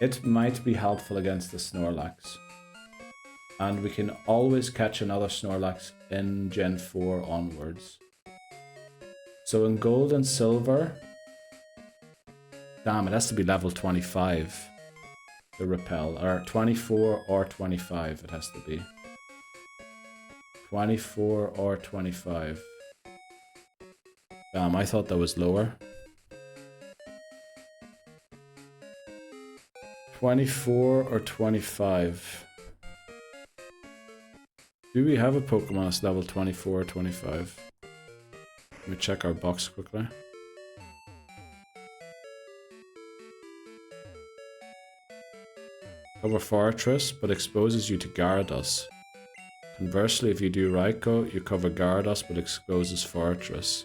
it might be helpful against the Snorlax. And we can always catch another Snorlax in Gen 4 onwards. So in Gold and Silver... Damn, it has to be level 25. The Repel. Or 24 or 25 it has to be. 24 or 25. Damn, I thought that was lower. 24 or 25. Do we have a Pokemon that's level 24 or 25? Let me check our box quickly. Cover Fortress, but exposes you to Gyarados. Conversely, if you do Raikou, you cover Gyarados, but exposes Fortress.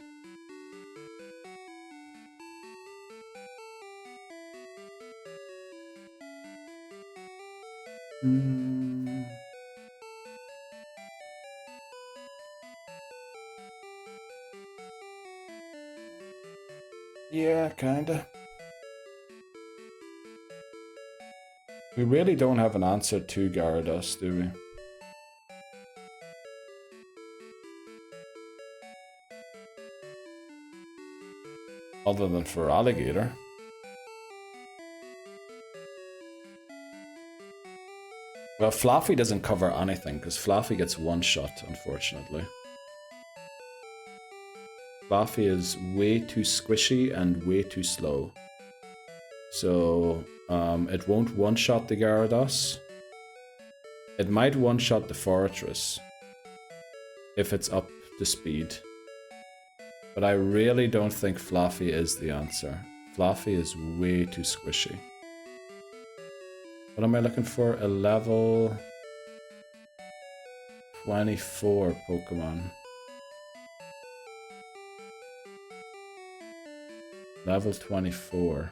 Yeah, kinda. We really don't have an answer to Gyarados, do we? Other than for Alligator. Well, Fluffy doesn't cover anything, because Fluffy gets one shot, unfortunately. Fluffy is way too squishy and way too slow. So, it won't one-shot the Gyarados. It might one-shot the Fortress, if it's up to speed. But I really don't think Fluffy is the answer. Fluffy is way too squishy. What am I looking for? A level 24 Pokemon. Level 24.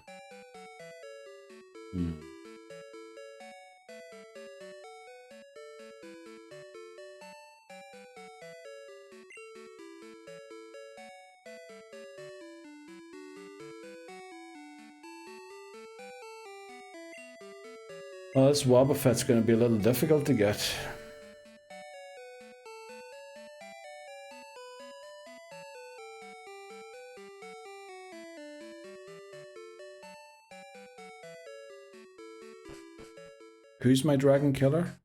Well, this Wobbuffet's going to be a little difficult to get. Who's my dragon killer?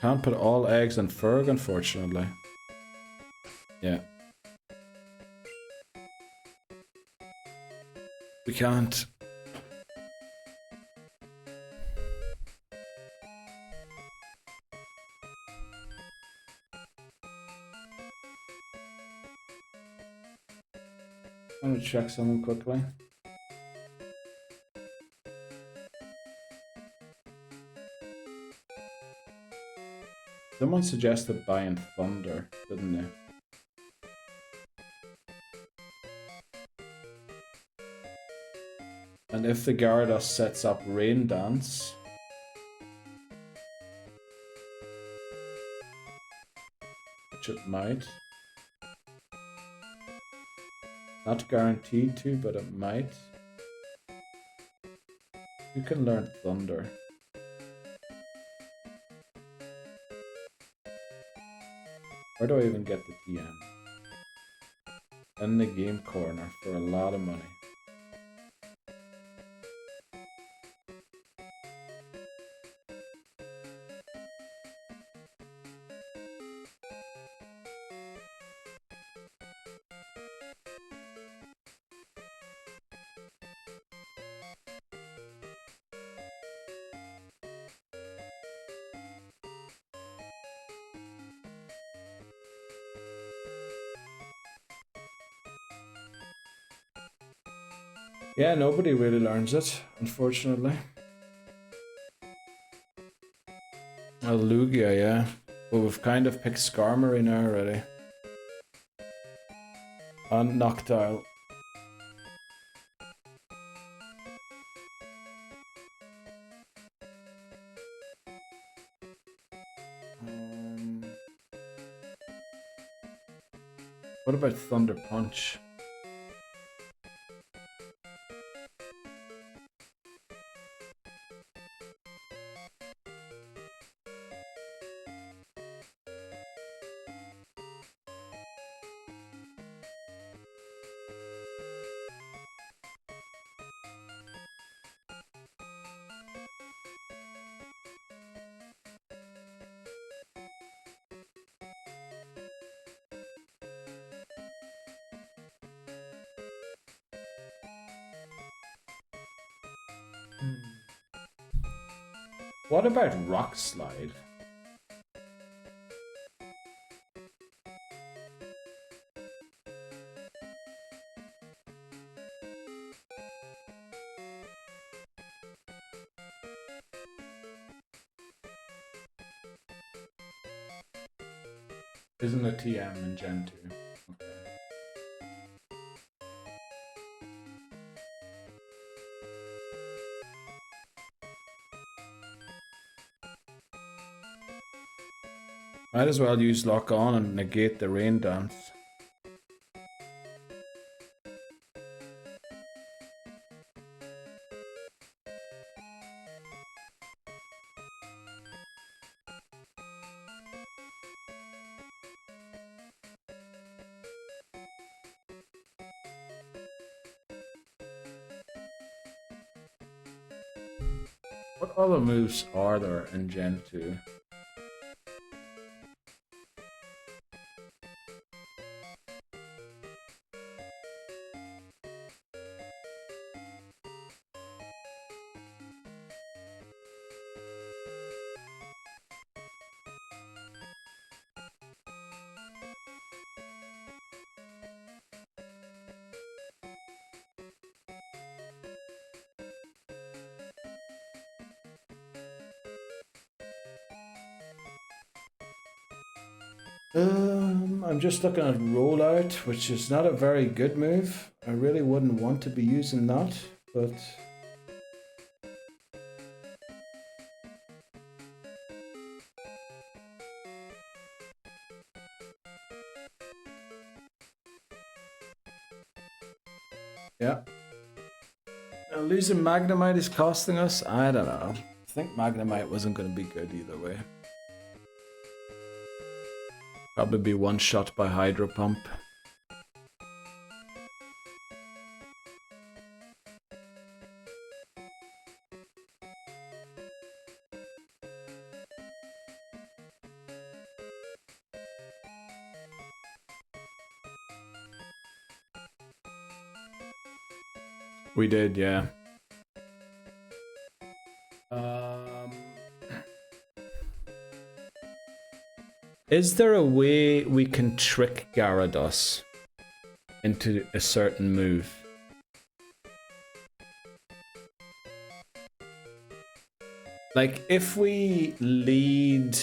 Can't put all eggs in Ferg, unfortunately. Yeah. We can't. I'm gonna check something quickly. Someone suggested buying Thunder, didn't they? And if the Gyarados sets up Rain Dance, which it might. Not guaranteed to, but it might. You can learn Thunder. Where do I even get the TM? In the game corner for a lot of money. Yeah, nobody really learns it, unfortunately. Oh, Lugia, yeah. But we've kind of picked Skarmory now already. And Noctowl. What about Thunder Punch? What about Rock Slide? Isn't a TM in Gen 2? Okay. Might as well use Lock On and negate the Rain Dance. What other moves are there in Gen 2? I'm just looking at Rollout, which is not a very good move. I really wouldn't want to be using that, but... Yeah, Losing Magnemite is costing us? I don't know. I think Magnemite wasn't going to be good either way. Probably be one shot by Hydro Pump. We did, yeah. Is there a way we can trick Gyarados into a certain move? Like, if we lead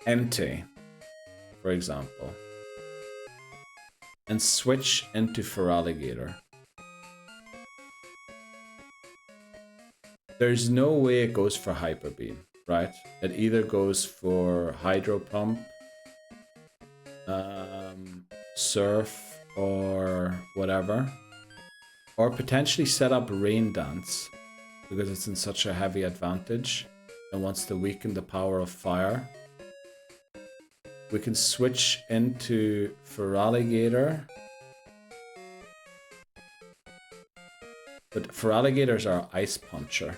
Entei, for example, and switch into Feraligatr, there's no way it goes for Hyper Beam, right? It either goes for Hydro Pump, Surf, or whatever, or potentially set up Rain Dance because it's in such a heavy advantage and wants to weaken the power of fire. We can switch into Feraligatr, but Feraligatr's our Ice Puncher.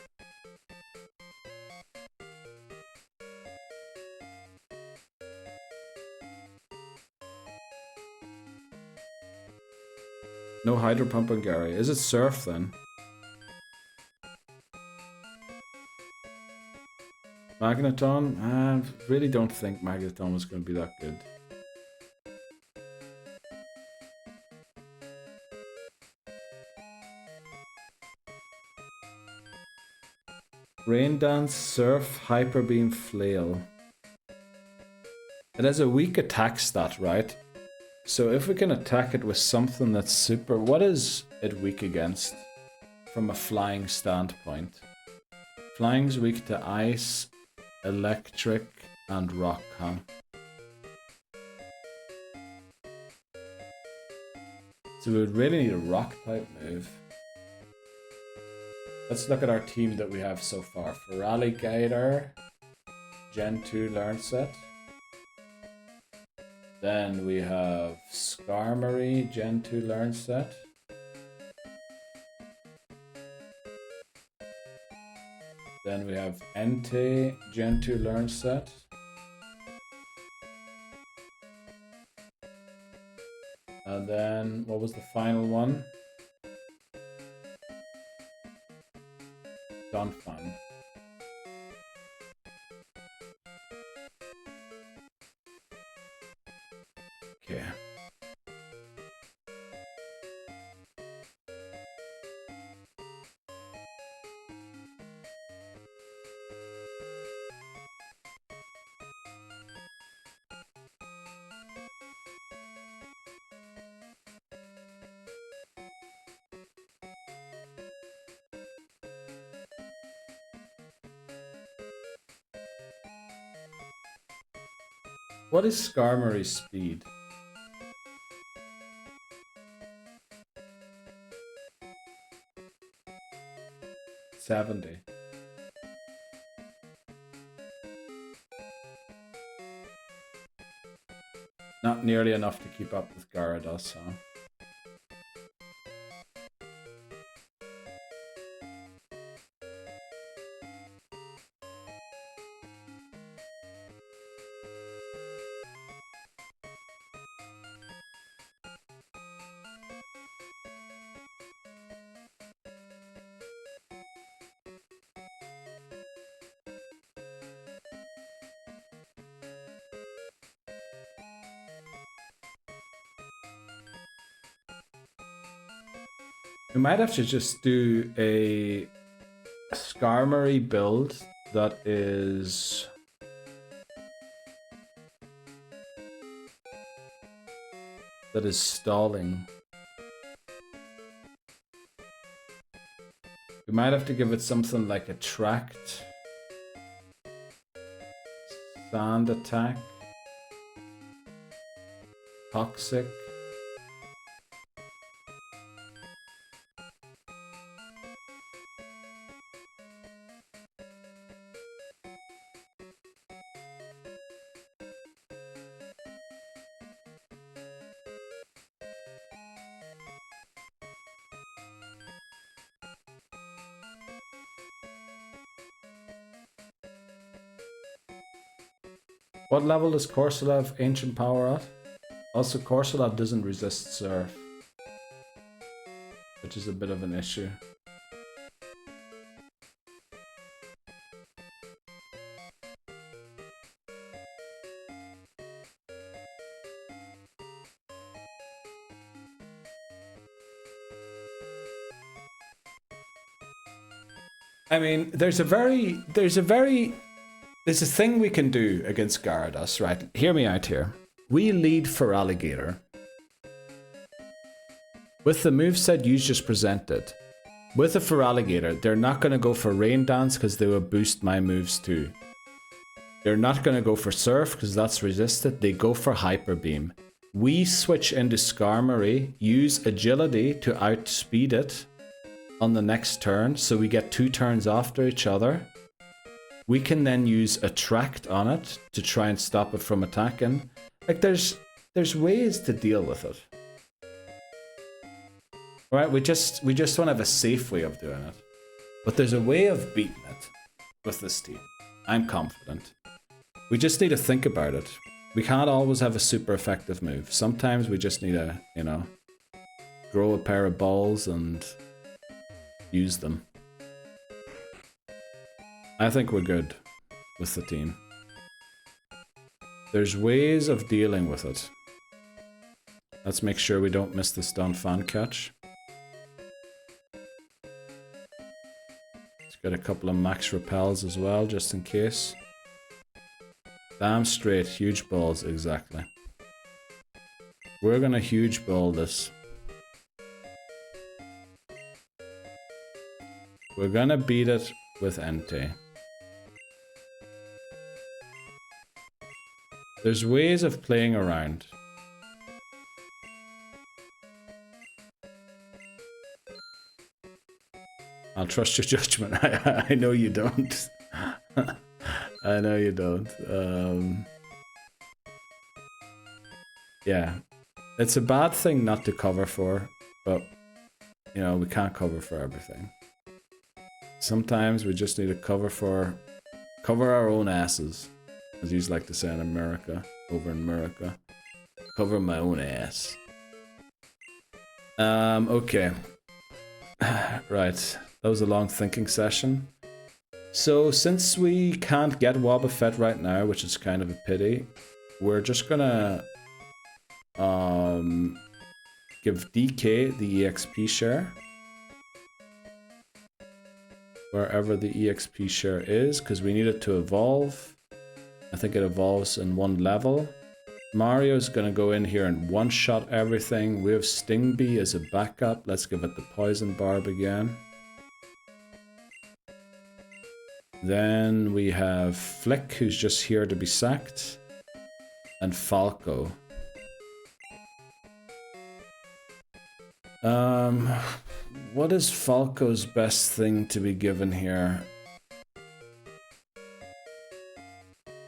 No Hydro Pump on Gary. Is it Surf then? Magneton? I really don't think Magneton was going to be that good. Rain Dance, Surf, Hyper Beam, Flail. It has a weak attack stat, right? So if we can attack it with something that's super... What is it weak against from a flying standpoint? Flying's weak to ice, electric, and rock, huh? So we would really need a rock type move. Let's look at our team that we have so far. Feraligatr, Gen 2 Learn Set. Then we have Skarmory, Gen 2 Learn Set. Then we have Entei, Gen 2 Learn Set. And then, what was the final one? Donphan. Okay. What is Skarmory's speed? $70. Not nearly enough to keep up with Gyarados, huh? We might have to just do a Skarmory build that is stalling. We might have to give it something like Attract, Sand Attack, Toxic. What level does Corsola have Ancient Power at? Also, Corsola doesn't resist Surf, which is a bit of an issue. I mean, there's a thing we can do against Gyarados, right? Hear me out here. We lead for Alligator. With the moveset you just presented, with a Feraligatr, they're not going to go for Rain Dance because they will boost my moves too. They're not going to go for Surf because that's resisted. They go for Hyper Beam. We switch into Skarmory, use Agility to outspeed it on the next turn, so we get 2 turns after each other. We can then use Attract on it to try and stop it from attacking. Like, there's ways to deal with it. Right? We just don't have a safe way of doing it. But there's a way of beating it with this team. I'm confident. We just need to think about it. We can't always have a super effective move. Sometimes we just need to, you know, grow a pair of balls and use them. I think we're good with the team. There's ways of dealing with it. Let's make sure we don't miss the stun fan catch. Let's get a couple of max repels as well, just in case. Damn straight, huge balls, exactly. We're gonna huge ball this. We're gonna beat it with Entei. There's ways of playing around. I'll trust your judgment. I know you don't. I know you don't. Yeah. It's a bad thing not to cover for, but, you know, we can't cover for everything. Sometimes we just need to cover our own asses, as you like to say in America, over in America. Cover my own ass. Okay. Right, that was a long thinking session. So since we can't get Wobbuffet right now, which is kind of a pity, we're just gonna give DK the EXP share. Wherever the EXP share is, because we need it to evolve. I think it evolves in 1 level. Mario's gonna go in here and one-shot everything. We have Stingby as a backup. Let's give it the Poison Barb again. Then we have Flick, who's just here to be sacked. And Falco. What is Falco's best thing to be given here?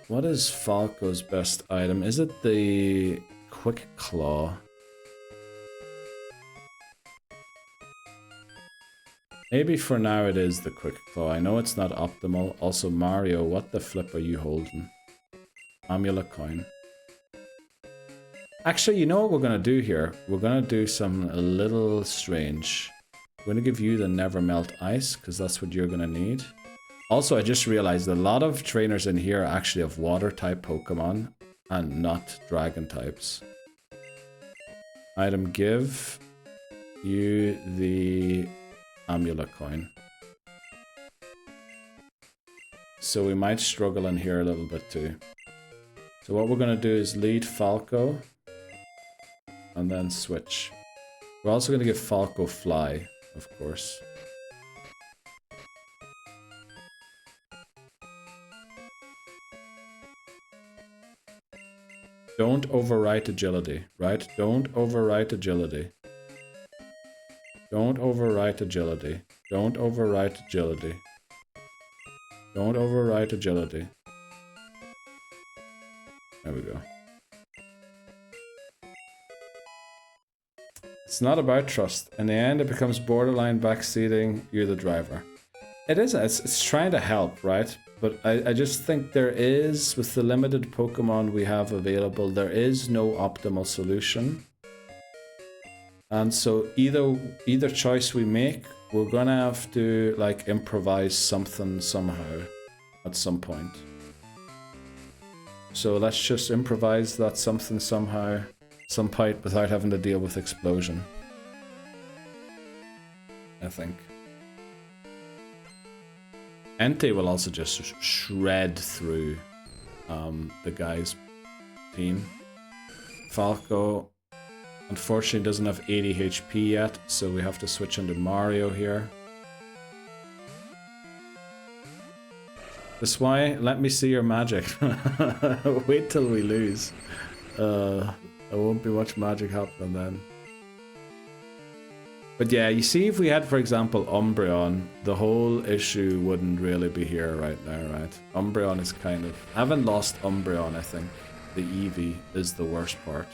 What is Falco's best item? Is it the Quick Claw? Maybe for now it is the Quick Claw. I know it's not optimal. Also, Mario, what the flip are you holding? Amulet coin. Actually, you know what we're gonna do here? We're gonna do something a little strange. We're gonna give you the Never Melt Ice, because that's what you're gonna need. Also, I just realized a lot of trainers in here actually have water type Pokemon and not dragon types. Item, give you the Amulet coin. So we might struggle in here a little bit too. So what we're gonna do is lead Falco and then switch. We're also gonna give Falco Fly, of course. Don't overwrite agility, right? Don't overwrite agility. Don't overwrite agility. Don't overwrite agility. Don't overwrite agility. There we go. It's not about trust. In the end, it becomes borderline backseating. You're the driver. It is. It's trying to help, right? But I just think there is, with the limited Pokemon we have available, there is no optimal solution. And so either choice we make, we're gonna have to like improvise something somehow at some point. So let's just improvise that something somehow, some point without having to deal with explosion. I think. Entei will also just shred through the guy's team. Falco, unfortunately, doesn't have 80 HP yet, so we have to switch into Mario here. That's why, let me see your magic. Wait till we lose. There won't be much magic happening then. But yeah, you see, if we had, for example, Umbreon, the whole issue wouldn't really be here right now, right? Umbreon is kind of... I haven't lost Umbreon, I think. The Eevee is the worst part.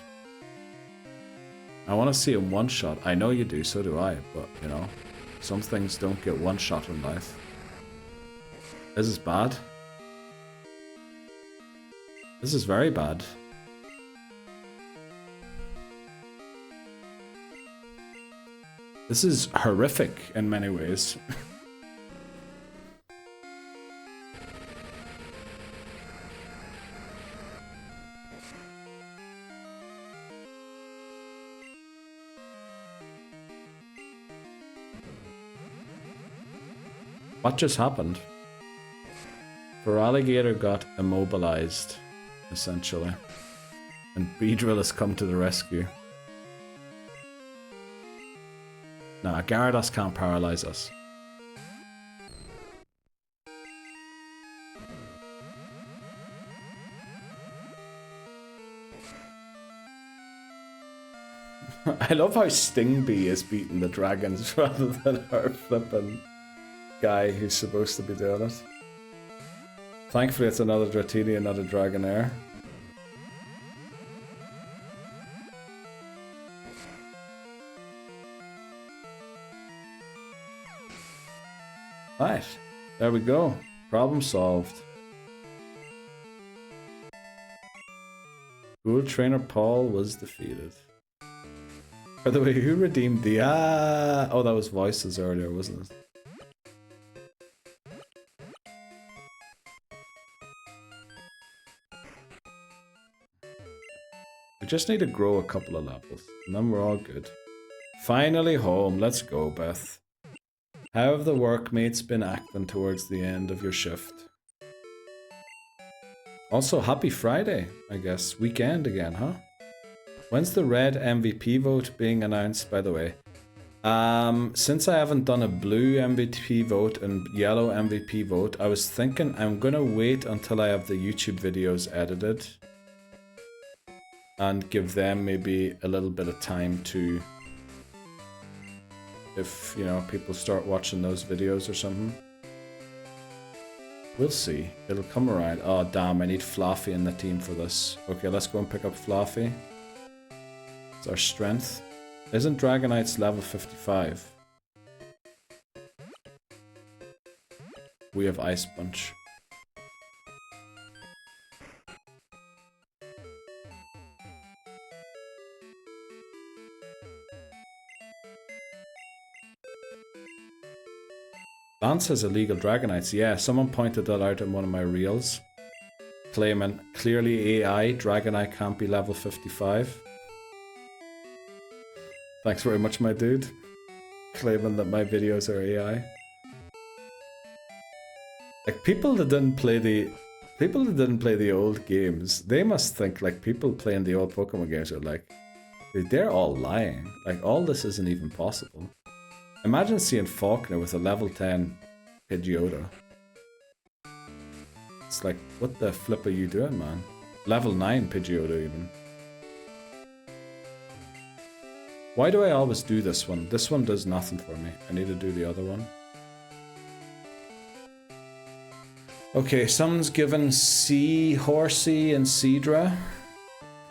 I want to see him one-shot. I know you do, so do I, but, you know, some things don't get one-shot in life. This is bad. This is very bad. This is horrific in many ways. What just happened? Feraligatr got immobilized, essentially. And Beedrill has come to the rescue. Nah, Gyarados can't paralyze us. I love how Stingbee is beating the dragons rather than our flippin' guy who's supposed to be doing it. Thankfully it's another Dratini and not a Dragonair. Right, there we go. Problem solved. Ghoul Trainer Paul was defeated. By the way, who redeemed the... Oh, that was Voices earlier, wasn't it? We just need to grow a couple of levels, and then we're all good. Finally home, let's go, Beth. How have the workmates been acting towards the end of your shift? Also, happy Friday, I guess. Weekend again, huh? When's the red MVP vote being announced, by the way? Since I haven't done a blue MVP vote and yellow MVP vote, I was thinking I'm gonna wait until I have the YouTube videos edited. And give them maybe a little bit of time to... If, you know, people start watching those videos or something. We'll see. It'll come around. Oh, damn, I need Fluffy in the team for this. Okay, let's go and pick up Fluffy. It's our strength. Isn't Dragonite's level 55? We have Ice Punch. Lance has illegal Dragonites. Yeah, someone pointed that out in one of my reels. Claiming, clearly AI, Dragonite can't be level 55. Thanks very much, my dude. Claiming that my videos are AI. Like, people that didn't play the old games, they must think, like, people playing the old Pokemon games are like, dude, they're all lying. Like, all this isn't even possible. Imagine seeing Faulkner with a level 10 Pidgeotto. It's like, what the flip are you doing, man? Level 9 Pidgeotto, even. Why do I always do this one? This one does nothing for me. I need to do the other one. Okay, someone's given Horsey and Seadra.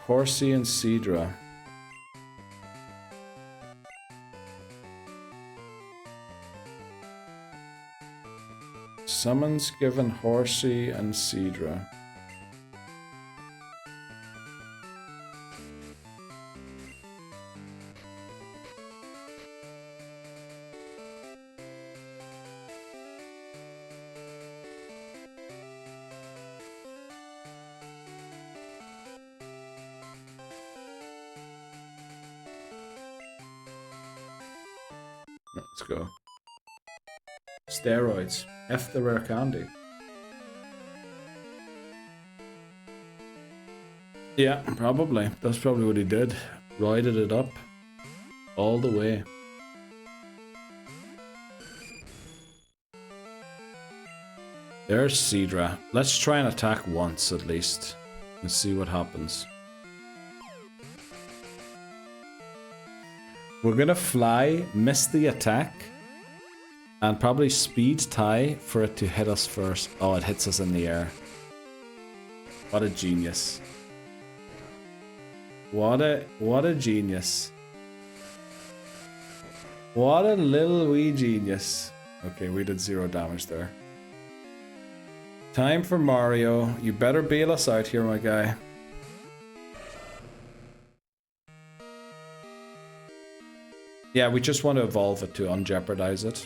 Horsey and Seadra. Summons given Horsey and Cedra. Let's go. Steroids. F the rare candy. Yeah, probably. That's probably what he did. Rided it up. All the way. There's Cedra. Let's try and attack once at least. And see what happens. We're gonna fly, miss the attack, and probably speed tie for it to hit us first. Oh, it hits us in the air. What a genius. What a genius. What a little wee genius. Okay, we did 0 damage there. Time for Mario. You better bail us out here, my guy. Yeah, we just want to evolve it to unjeopardize it.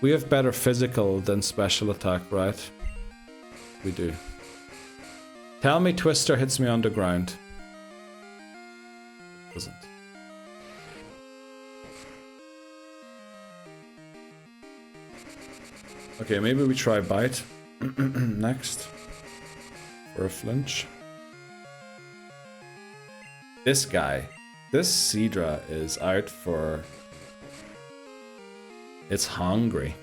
We have better physical than special attack, right? We do. Tell me Twister hits me underground. Doesn't. Okay, maybe we try Bite next. For a flinch. This guy. This Cedra is out for... It's hungry.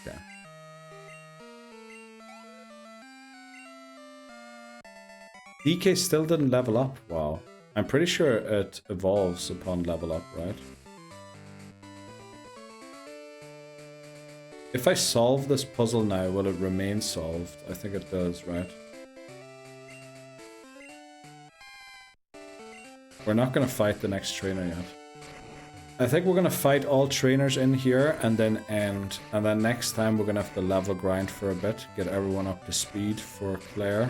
Okay. DK still didn't level up. Wow. I'm pretty sure it evolves upon level up, right? If I solve this puzzle now, will it remain solved? I think it does, right? We're not going to fight the next trainer yet. I think we're going to fight all trainers in here and then end. And then next time we're going to have to level grind for a bit. Get everyone up to speed for Claire.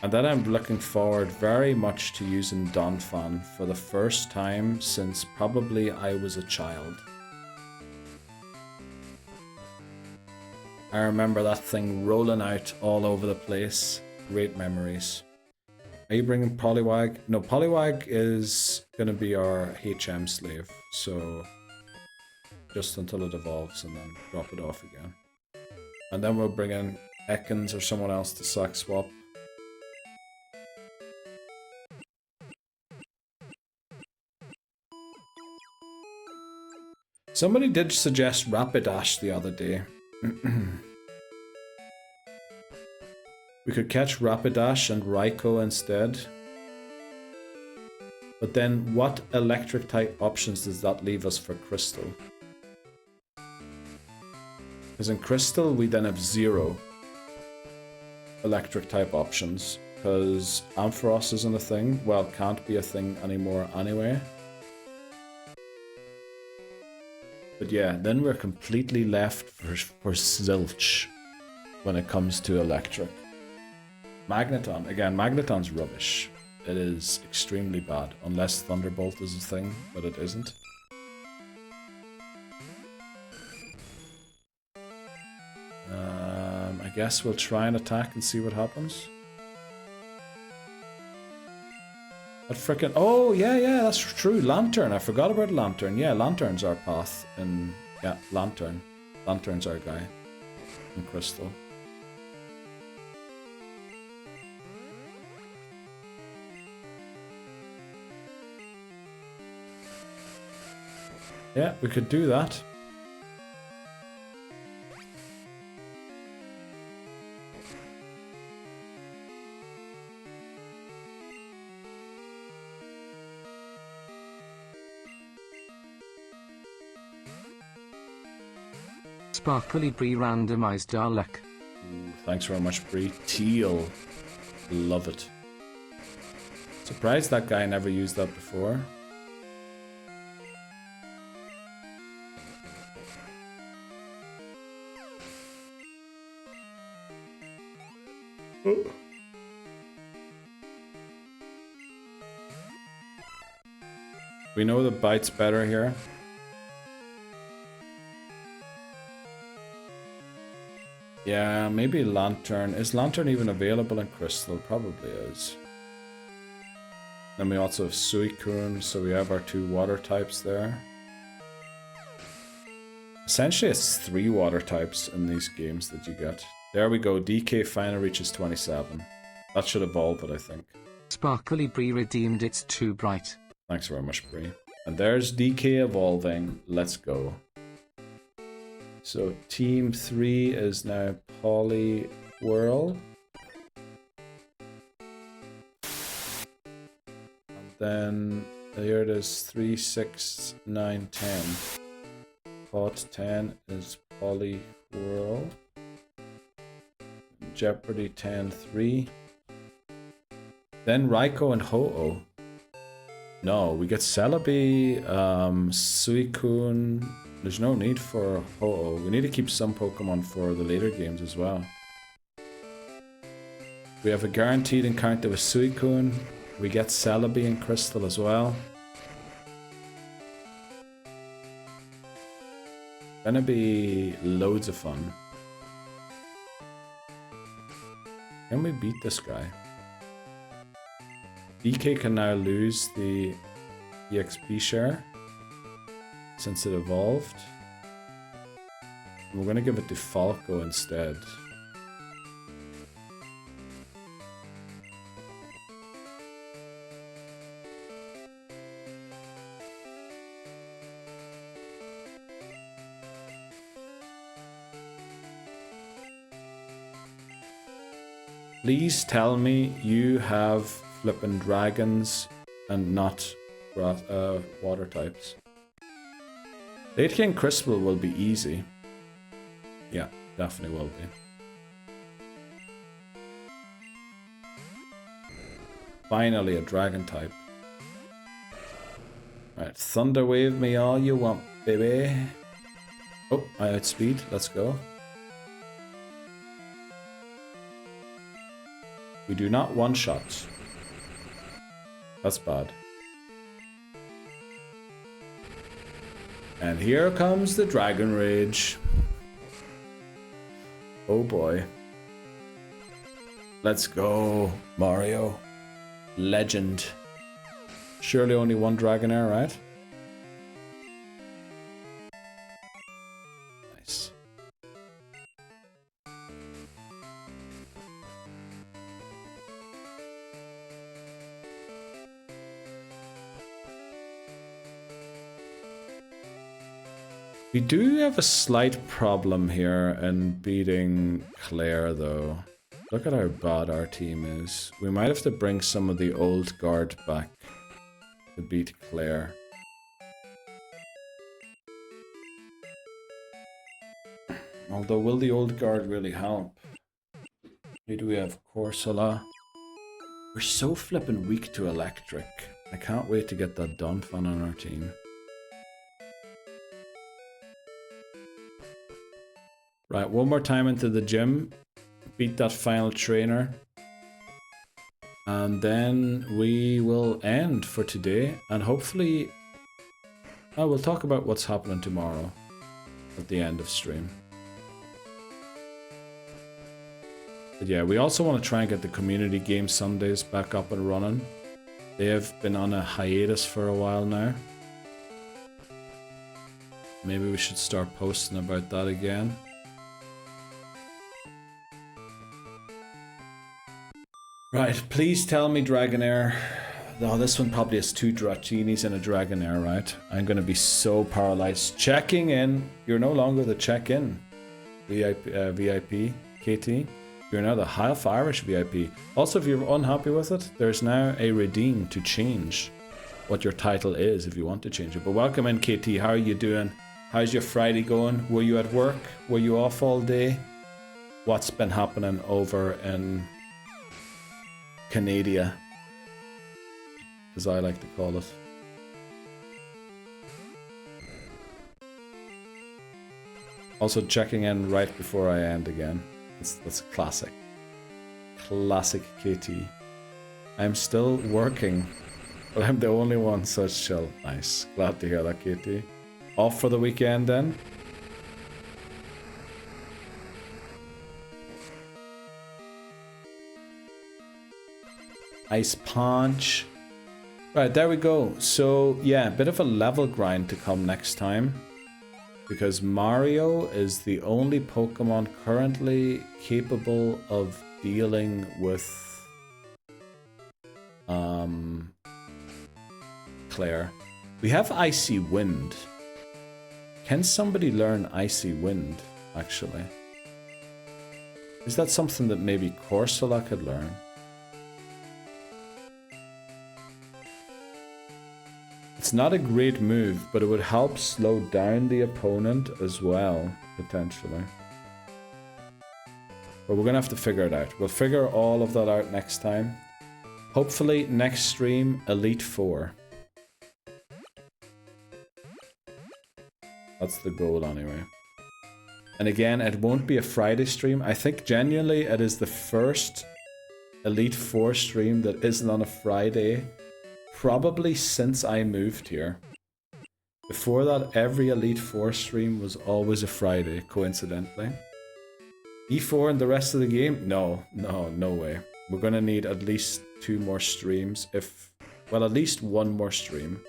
And then I'm looking forward very much to using Donphan for the first time since probably I was a child. I remember that thing rolling out all over the place. Great memories. Are you bringing Poliwag? No, Poliwag is going to be our HM slave. So just until it evolves and then drop it off again. And then we'll bring in Ekans or someone else to sack swap. Somebody did suggest Rapidash the other day. We could catch Rapidash and Raikou instead. But then what electric type options does that leave us for Crystal? Because in Crystal we then have 0 electric type options. Because Ampharos isn't a thing. Well, can't be a thing anymore anyway. But yeah, then we're completely left for Zilch when it comes to electric. Magneton. Again, Magneton's rubbish. It is extremely bad, unless Thunderbolt is a thing, but it isn't. I guess we'll try and attack and see what happens. What frickin'... Oh, yeah, that's true. Lantern. I forgot about Lantern. Yeah, Lantern's our path. And yeah, Lantern. Lantern's our guy. In Crystal. Yeah, we could do that. Sparkly pre-randomized our luck. Ooh, thanks very much, Bree. Teal. Love it. Surprised that guy never used that before. Oh. We know the bite's better here. Yeah, maybe Lantern. Is Lantern even available in Crystal? Probably is. Then we also have Suicune, so we have our 2 water types there. Essentially, it's 3 water types in these games that you get. There we go, DK finally reaches 27. That should evolve it, I think. Sparkly Bree redeemed its Too Bright. Thanks very much, Bree. And there's DK evolving. Let's go. So team 3 is now Poliwhirl. And then here it is 3, 6, 9, 10. Pot 10 is Poliwhirl. Jeopardy 10, 3. Then Raikou and Ho-Oh. No, we get Celebi, Suicune. There's no need for Ho-Oh. We need to keep some Pokemon for the later games as well. We have a guaranteed encounter with Suicune. We get Celebi in Crystal as well. Gonna be loads of fun. Can we beat this guy? DK can now lose the EXP share since it evolved. And we're gonna give it to Falco instead. Please tell me you have flippin' dragons and not water types. Late game Crystal will be easy. Yeah, definitely will be. Finally a dragon type. Alright, Thunder Wave me all you want, baby. Oh, I outspeed, let's go. We do not one-shot. That's bad. And here comes the Dragon Rage. Oh boy. Let's go, Mario. Legend. Surely only one Dragonair, right? Nice. We do have a slight problem here in beating Claire, though. Look at how bad our team is. We might have to bring some of the old guard back to beat Claire. Although, will the old guard really help? Who do we have? Corsola. We're so flippin' weak to electric. I can't wait to get that Donphan on our team. Right, one more time into the gym. Beat that final trainer. And then we will end for today. And hopefully... we'll talk about what's happening tomorrow. At the end of stream. But yeah, we also want to try and get the community game Sundays back up and running. They have been on a hiatus for a while now. Maybe we should start posting about that again. Right, please tell me Dragonair. Oh, this one probably has 2 Drachinis and a Dragonair, right? I'm gonna be so paralyzed. Checking in. You're no longer the check-in VIP, KT. You're now the half Irish VIP. Also, if you're unhappy with it, there's now a redeem to change what your title is if you want to change it. But welcome in, KT. How are you doing? How's your Friday going? Were you at work? Were you off all day? what's been happening over in Canada, as I like to call it. Also checking in right before I end again. That's a classic. Classic KT. I'm still working, but I'm the only one, so it's chill. Nice. Glad to hear that, KT. Off for the weekend then? Ice Punch. Right, there we go. So, yeah, a bit of a level grind to come next time. Because Mario is the only Pokemon currently capable of dealing with Claire. We have Icy Wind. Can somebody learn Icy Wind, actually? Is that something that maybe Corsola could learn? It's not a great move, but it would help slow down the opponent as well, potentially. But we're gonna have to figure it out. We'll figure all of that out next time. Hopefully, next stream, Elite Four. That's the goal anyway. And again, it won't be a Friday stream. I think genuinely it is the first Elite Four stream that isn't on a Friday. Probably since I moved here. Before that, every Elite Four stream was always a Friday, coincidentally. E4 and the rest of the game? No way. We're gonna need at least 2 more streams, well, at least 1 more stream.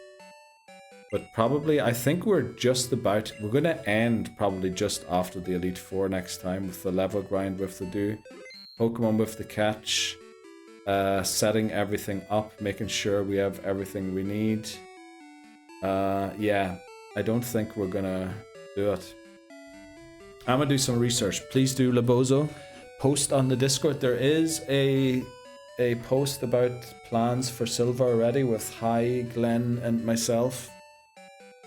But probably, I think we're gonna end probably just after the Elite Four next time with the level grind we have to do. Pokemon with the catch. Setting everything up, making sure we have everything we need. Yeah, I don't think we're gonna do it. I'm gonna do some research. Please do, Labozo. Post on the Discord. There is a post about plans for Silver already with Hi, Glenn, and myself.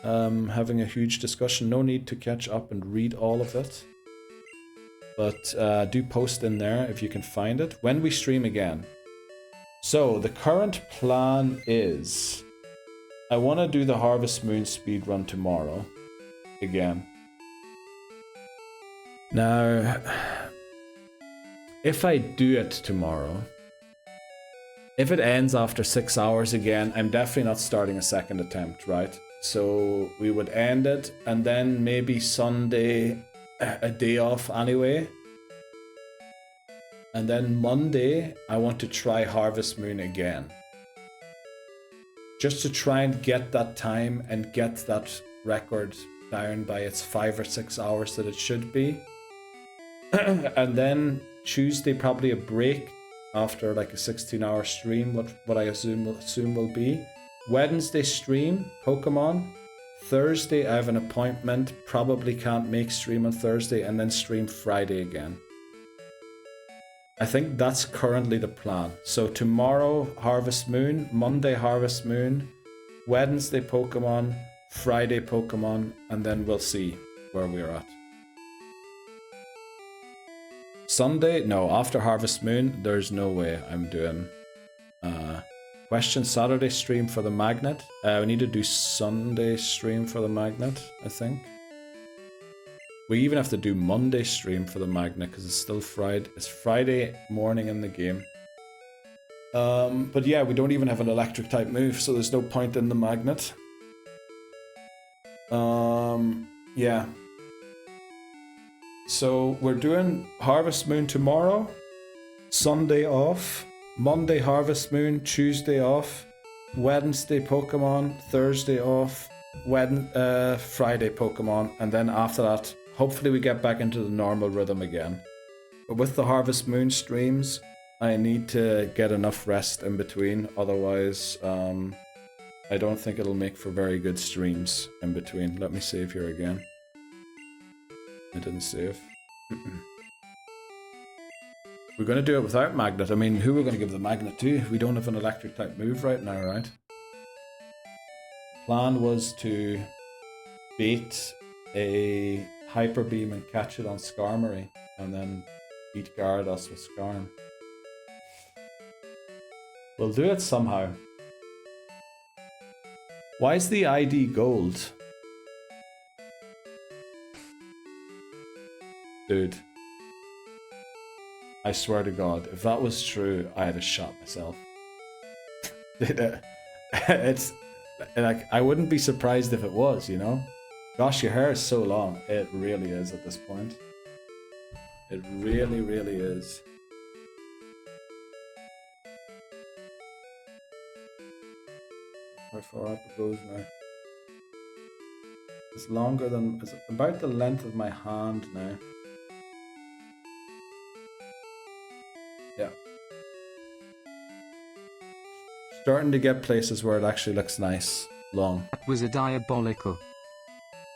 Having a huge discussion. No need to catch up and read all of it. But do post in there if you can find it. When we stream again. So, the current plan is... I want to do the Harvest Moon speedrun tomorrow. Again. Now... if I do it tomorrow... if it ends after 6 hours again, I'm definitely not starting a second attempt, right? So, we would end it, and then maybe Sunday... a day off anyway. And then Monday, I want to try Harvest Moon again. Just to try and get that time and get that record down by its 5 or 6 hours that it should be. And then Tuesday, probably a break after like a 16-hour stream, what I assume will be. Wednesday stream, Pokemon. Thursday, I have an appointment. Probably can't make stream on Thursday, and then stream Friday again. I think that's currently the plan. So tomorrow, Harvest Moon. Monday, Harvest Moon. Wednesday, Pokemon. Friday, Pokemon. And then we'll see where we're at. Sunday? No, after Harvest Moon, there's no way I'm doing... question Saturday stream for the magnet. We need to do Sunday stream for the magnet, I think. We even have to do Monday stream for the magnet because it's still Friday. It's Friday morning in the game. But yeah, we don't even have an electric type move, so there's no point in the magnet. Yeah. So we're doing Harvest Moon tomorrow. Sunday off. Monday Harvest Moon. Tuesday off. Wednesday Pokemon. Thursday off. Friday Pokemon. And then after that, hopefully we get back into the normal rhythm again. But with the Harvest Moon streams, I need to get enough rest in between. Otherwise, I don't think it'll make for very good streams in between. Let me save here again. I didn't save. We're going to do it without magnet. I mean, who we're going to give the magnet to? We don't have an electric type move right now, right? Plan was to bait a Hyper Beam and catch it on Skarmory, and then Beat Gyarados with Skarn. We'll do it somehow. Why is the ID gold? Dude. I swear to God, if that was true, I had a shot myself. It's like, I wouldn't be surprised if it was, you know? Gosh, your hair is so long. It really is at this point. It really, really is. How far up it goes now. It's longer than, it's about the length of my hand now. Yeah. Starting to get places where it actually looks nice. Long. That was a diabolical.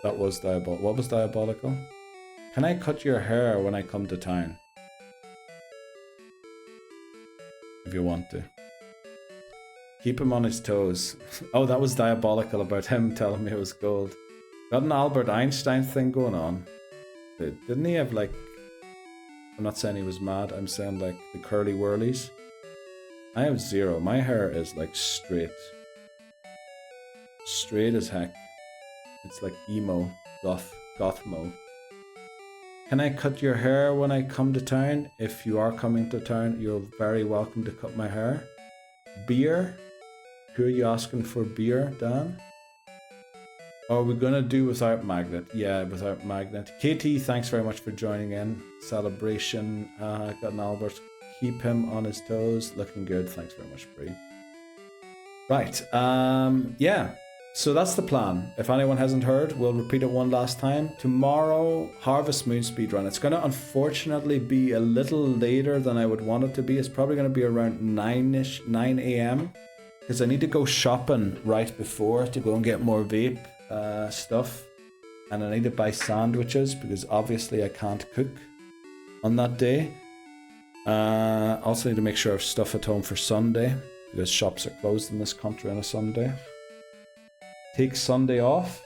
That was diabolical. What was diabolical? Can I cut your hair when I come to town? If you want to. Keep him on his toes. Oh, that was diabolical about him telling me it was gold. Got an Albert Einstein thing going on. Didn't he have like... I'm not saying he was mad. I'm saying like the curly whirlies. I have zero. My hair is like straight. Straight as heck. It's like emo. Gothmo. Can I cut your hair when I come to town? If you are coming to town, you're very welcome to cut my hair. Beer? Who are you asking for beer, Dan? Are we gonna do without Magnet? Yeah, without Magnet. KT, thanks very much for joining in. Celebration. Got an Albert. Keep him on his toes. Looking good. Thanks very much, Bree. Right. Yeah. So that's the plan. If anyone hasn't heard, we'll repeat it one last time. Tomorrow, Harvest Moon speedrun. It's going to unfortunately be a little later than I would want it to be. It's probably going to be around 9 a.m. because I need to go shopping right before to go and get more vape stuff. And I need to buy sandwiches because obviously I can't cook on that day. Also need to make sure I have stuff at home for Sunday because shops are closed in this country on a Sunday. Take Sunday off.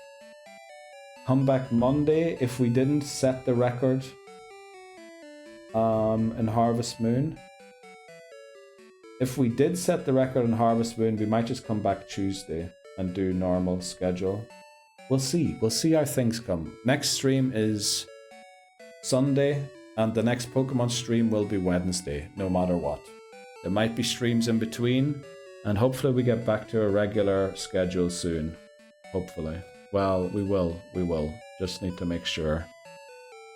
Come back Monday if we didn't set the record in Harvest Moon. If we did set the record in Harvest Moon, we might just come back Tuesday and do normal schedule. We'll see. We'll see how things come. Next stream is Sunday, and the next Pokemon stream will be Wednesday, no matter what. There might be streams in between, and hopefully we get back to a regular schedule soon. Hopefully. Well, we will. We will. Just need to make sure.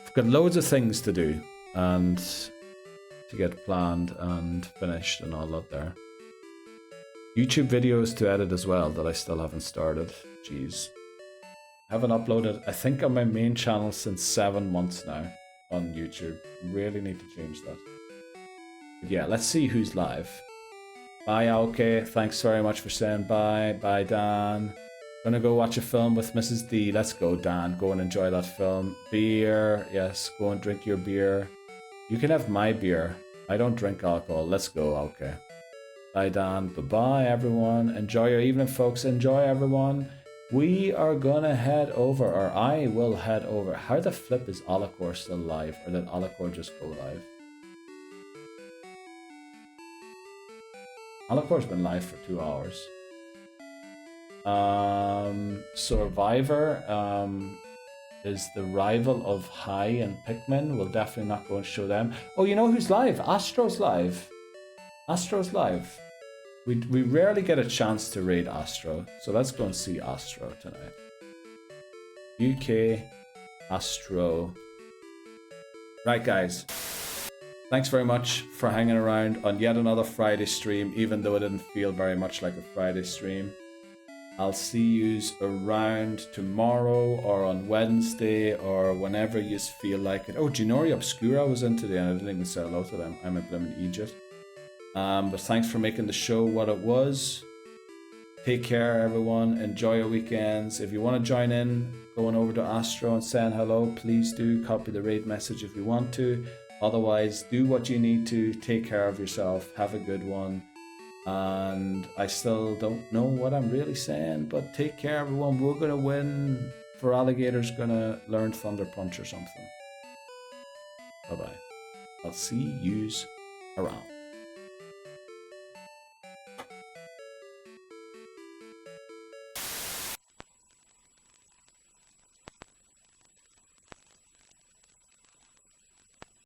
We've got loads of things to do, and to get planned and finished and all that there. YouTube videos to edit as well that I still haven't started. Jeez. I haven't uploaded, I think, on my main channel since 7 months now on YouTube. Really need to change that. But yeah, let's see who's live. Bye, Aoke. Thanks very much for saying bye. Bye, Dan. Gonna go watch a film with Mrs. D. Let's go, Dan. Go and enjoy that film. Beer. Yes, go and drink your beer. You can have my beer. I don't drink alcohol. Let's go, okay. Bye, Dan. Bye-bye, everyone. Enjoy your evening, folks. Enjoy, everyone. We are gonna head over, or I will head over. How the flip is Alacor still live? Or did Alacor just go live? Alacor's been live for 2 hours. Survivor is the rival of High and Pikmin. We'll definitely not go and show them. Oh, you know who's live? Astro's live. Astro's live. We rarely get a chance to raid Astro, so let's go and see Astro tonight. UK Astro. Right, guys. Thanks very much for hanging around on yet another Friday stream, even though it didn't feel very much like a Friday stream. I'll see yous around tomorrow or on Wednesday or whenever yous feel like it. Oh, Ginori Obscura was in today and I didn't even say hello to them. I'm a blimmin' Egypt. But thanks for making the show what it was. Take care, everyone. Enjoy your weekends. If you want to join in, going over to Astro and saying hello, please do. Copy the raid message if you want to. Otherwise, do what you need to. Take care of yourself. Have a good one. And I still don't know what I'm really saying, but take care, everyone. We're going to win. For Alligator's going to learn Thunder Punch or something. Bye-bye. I'll see yous around.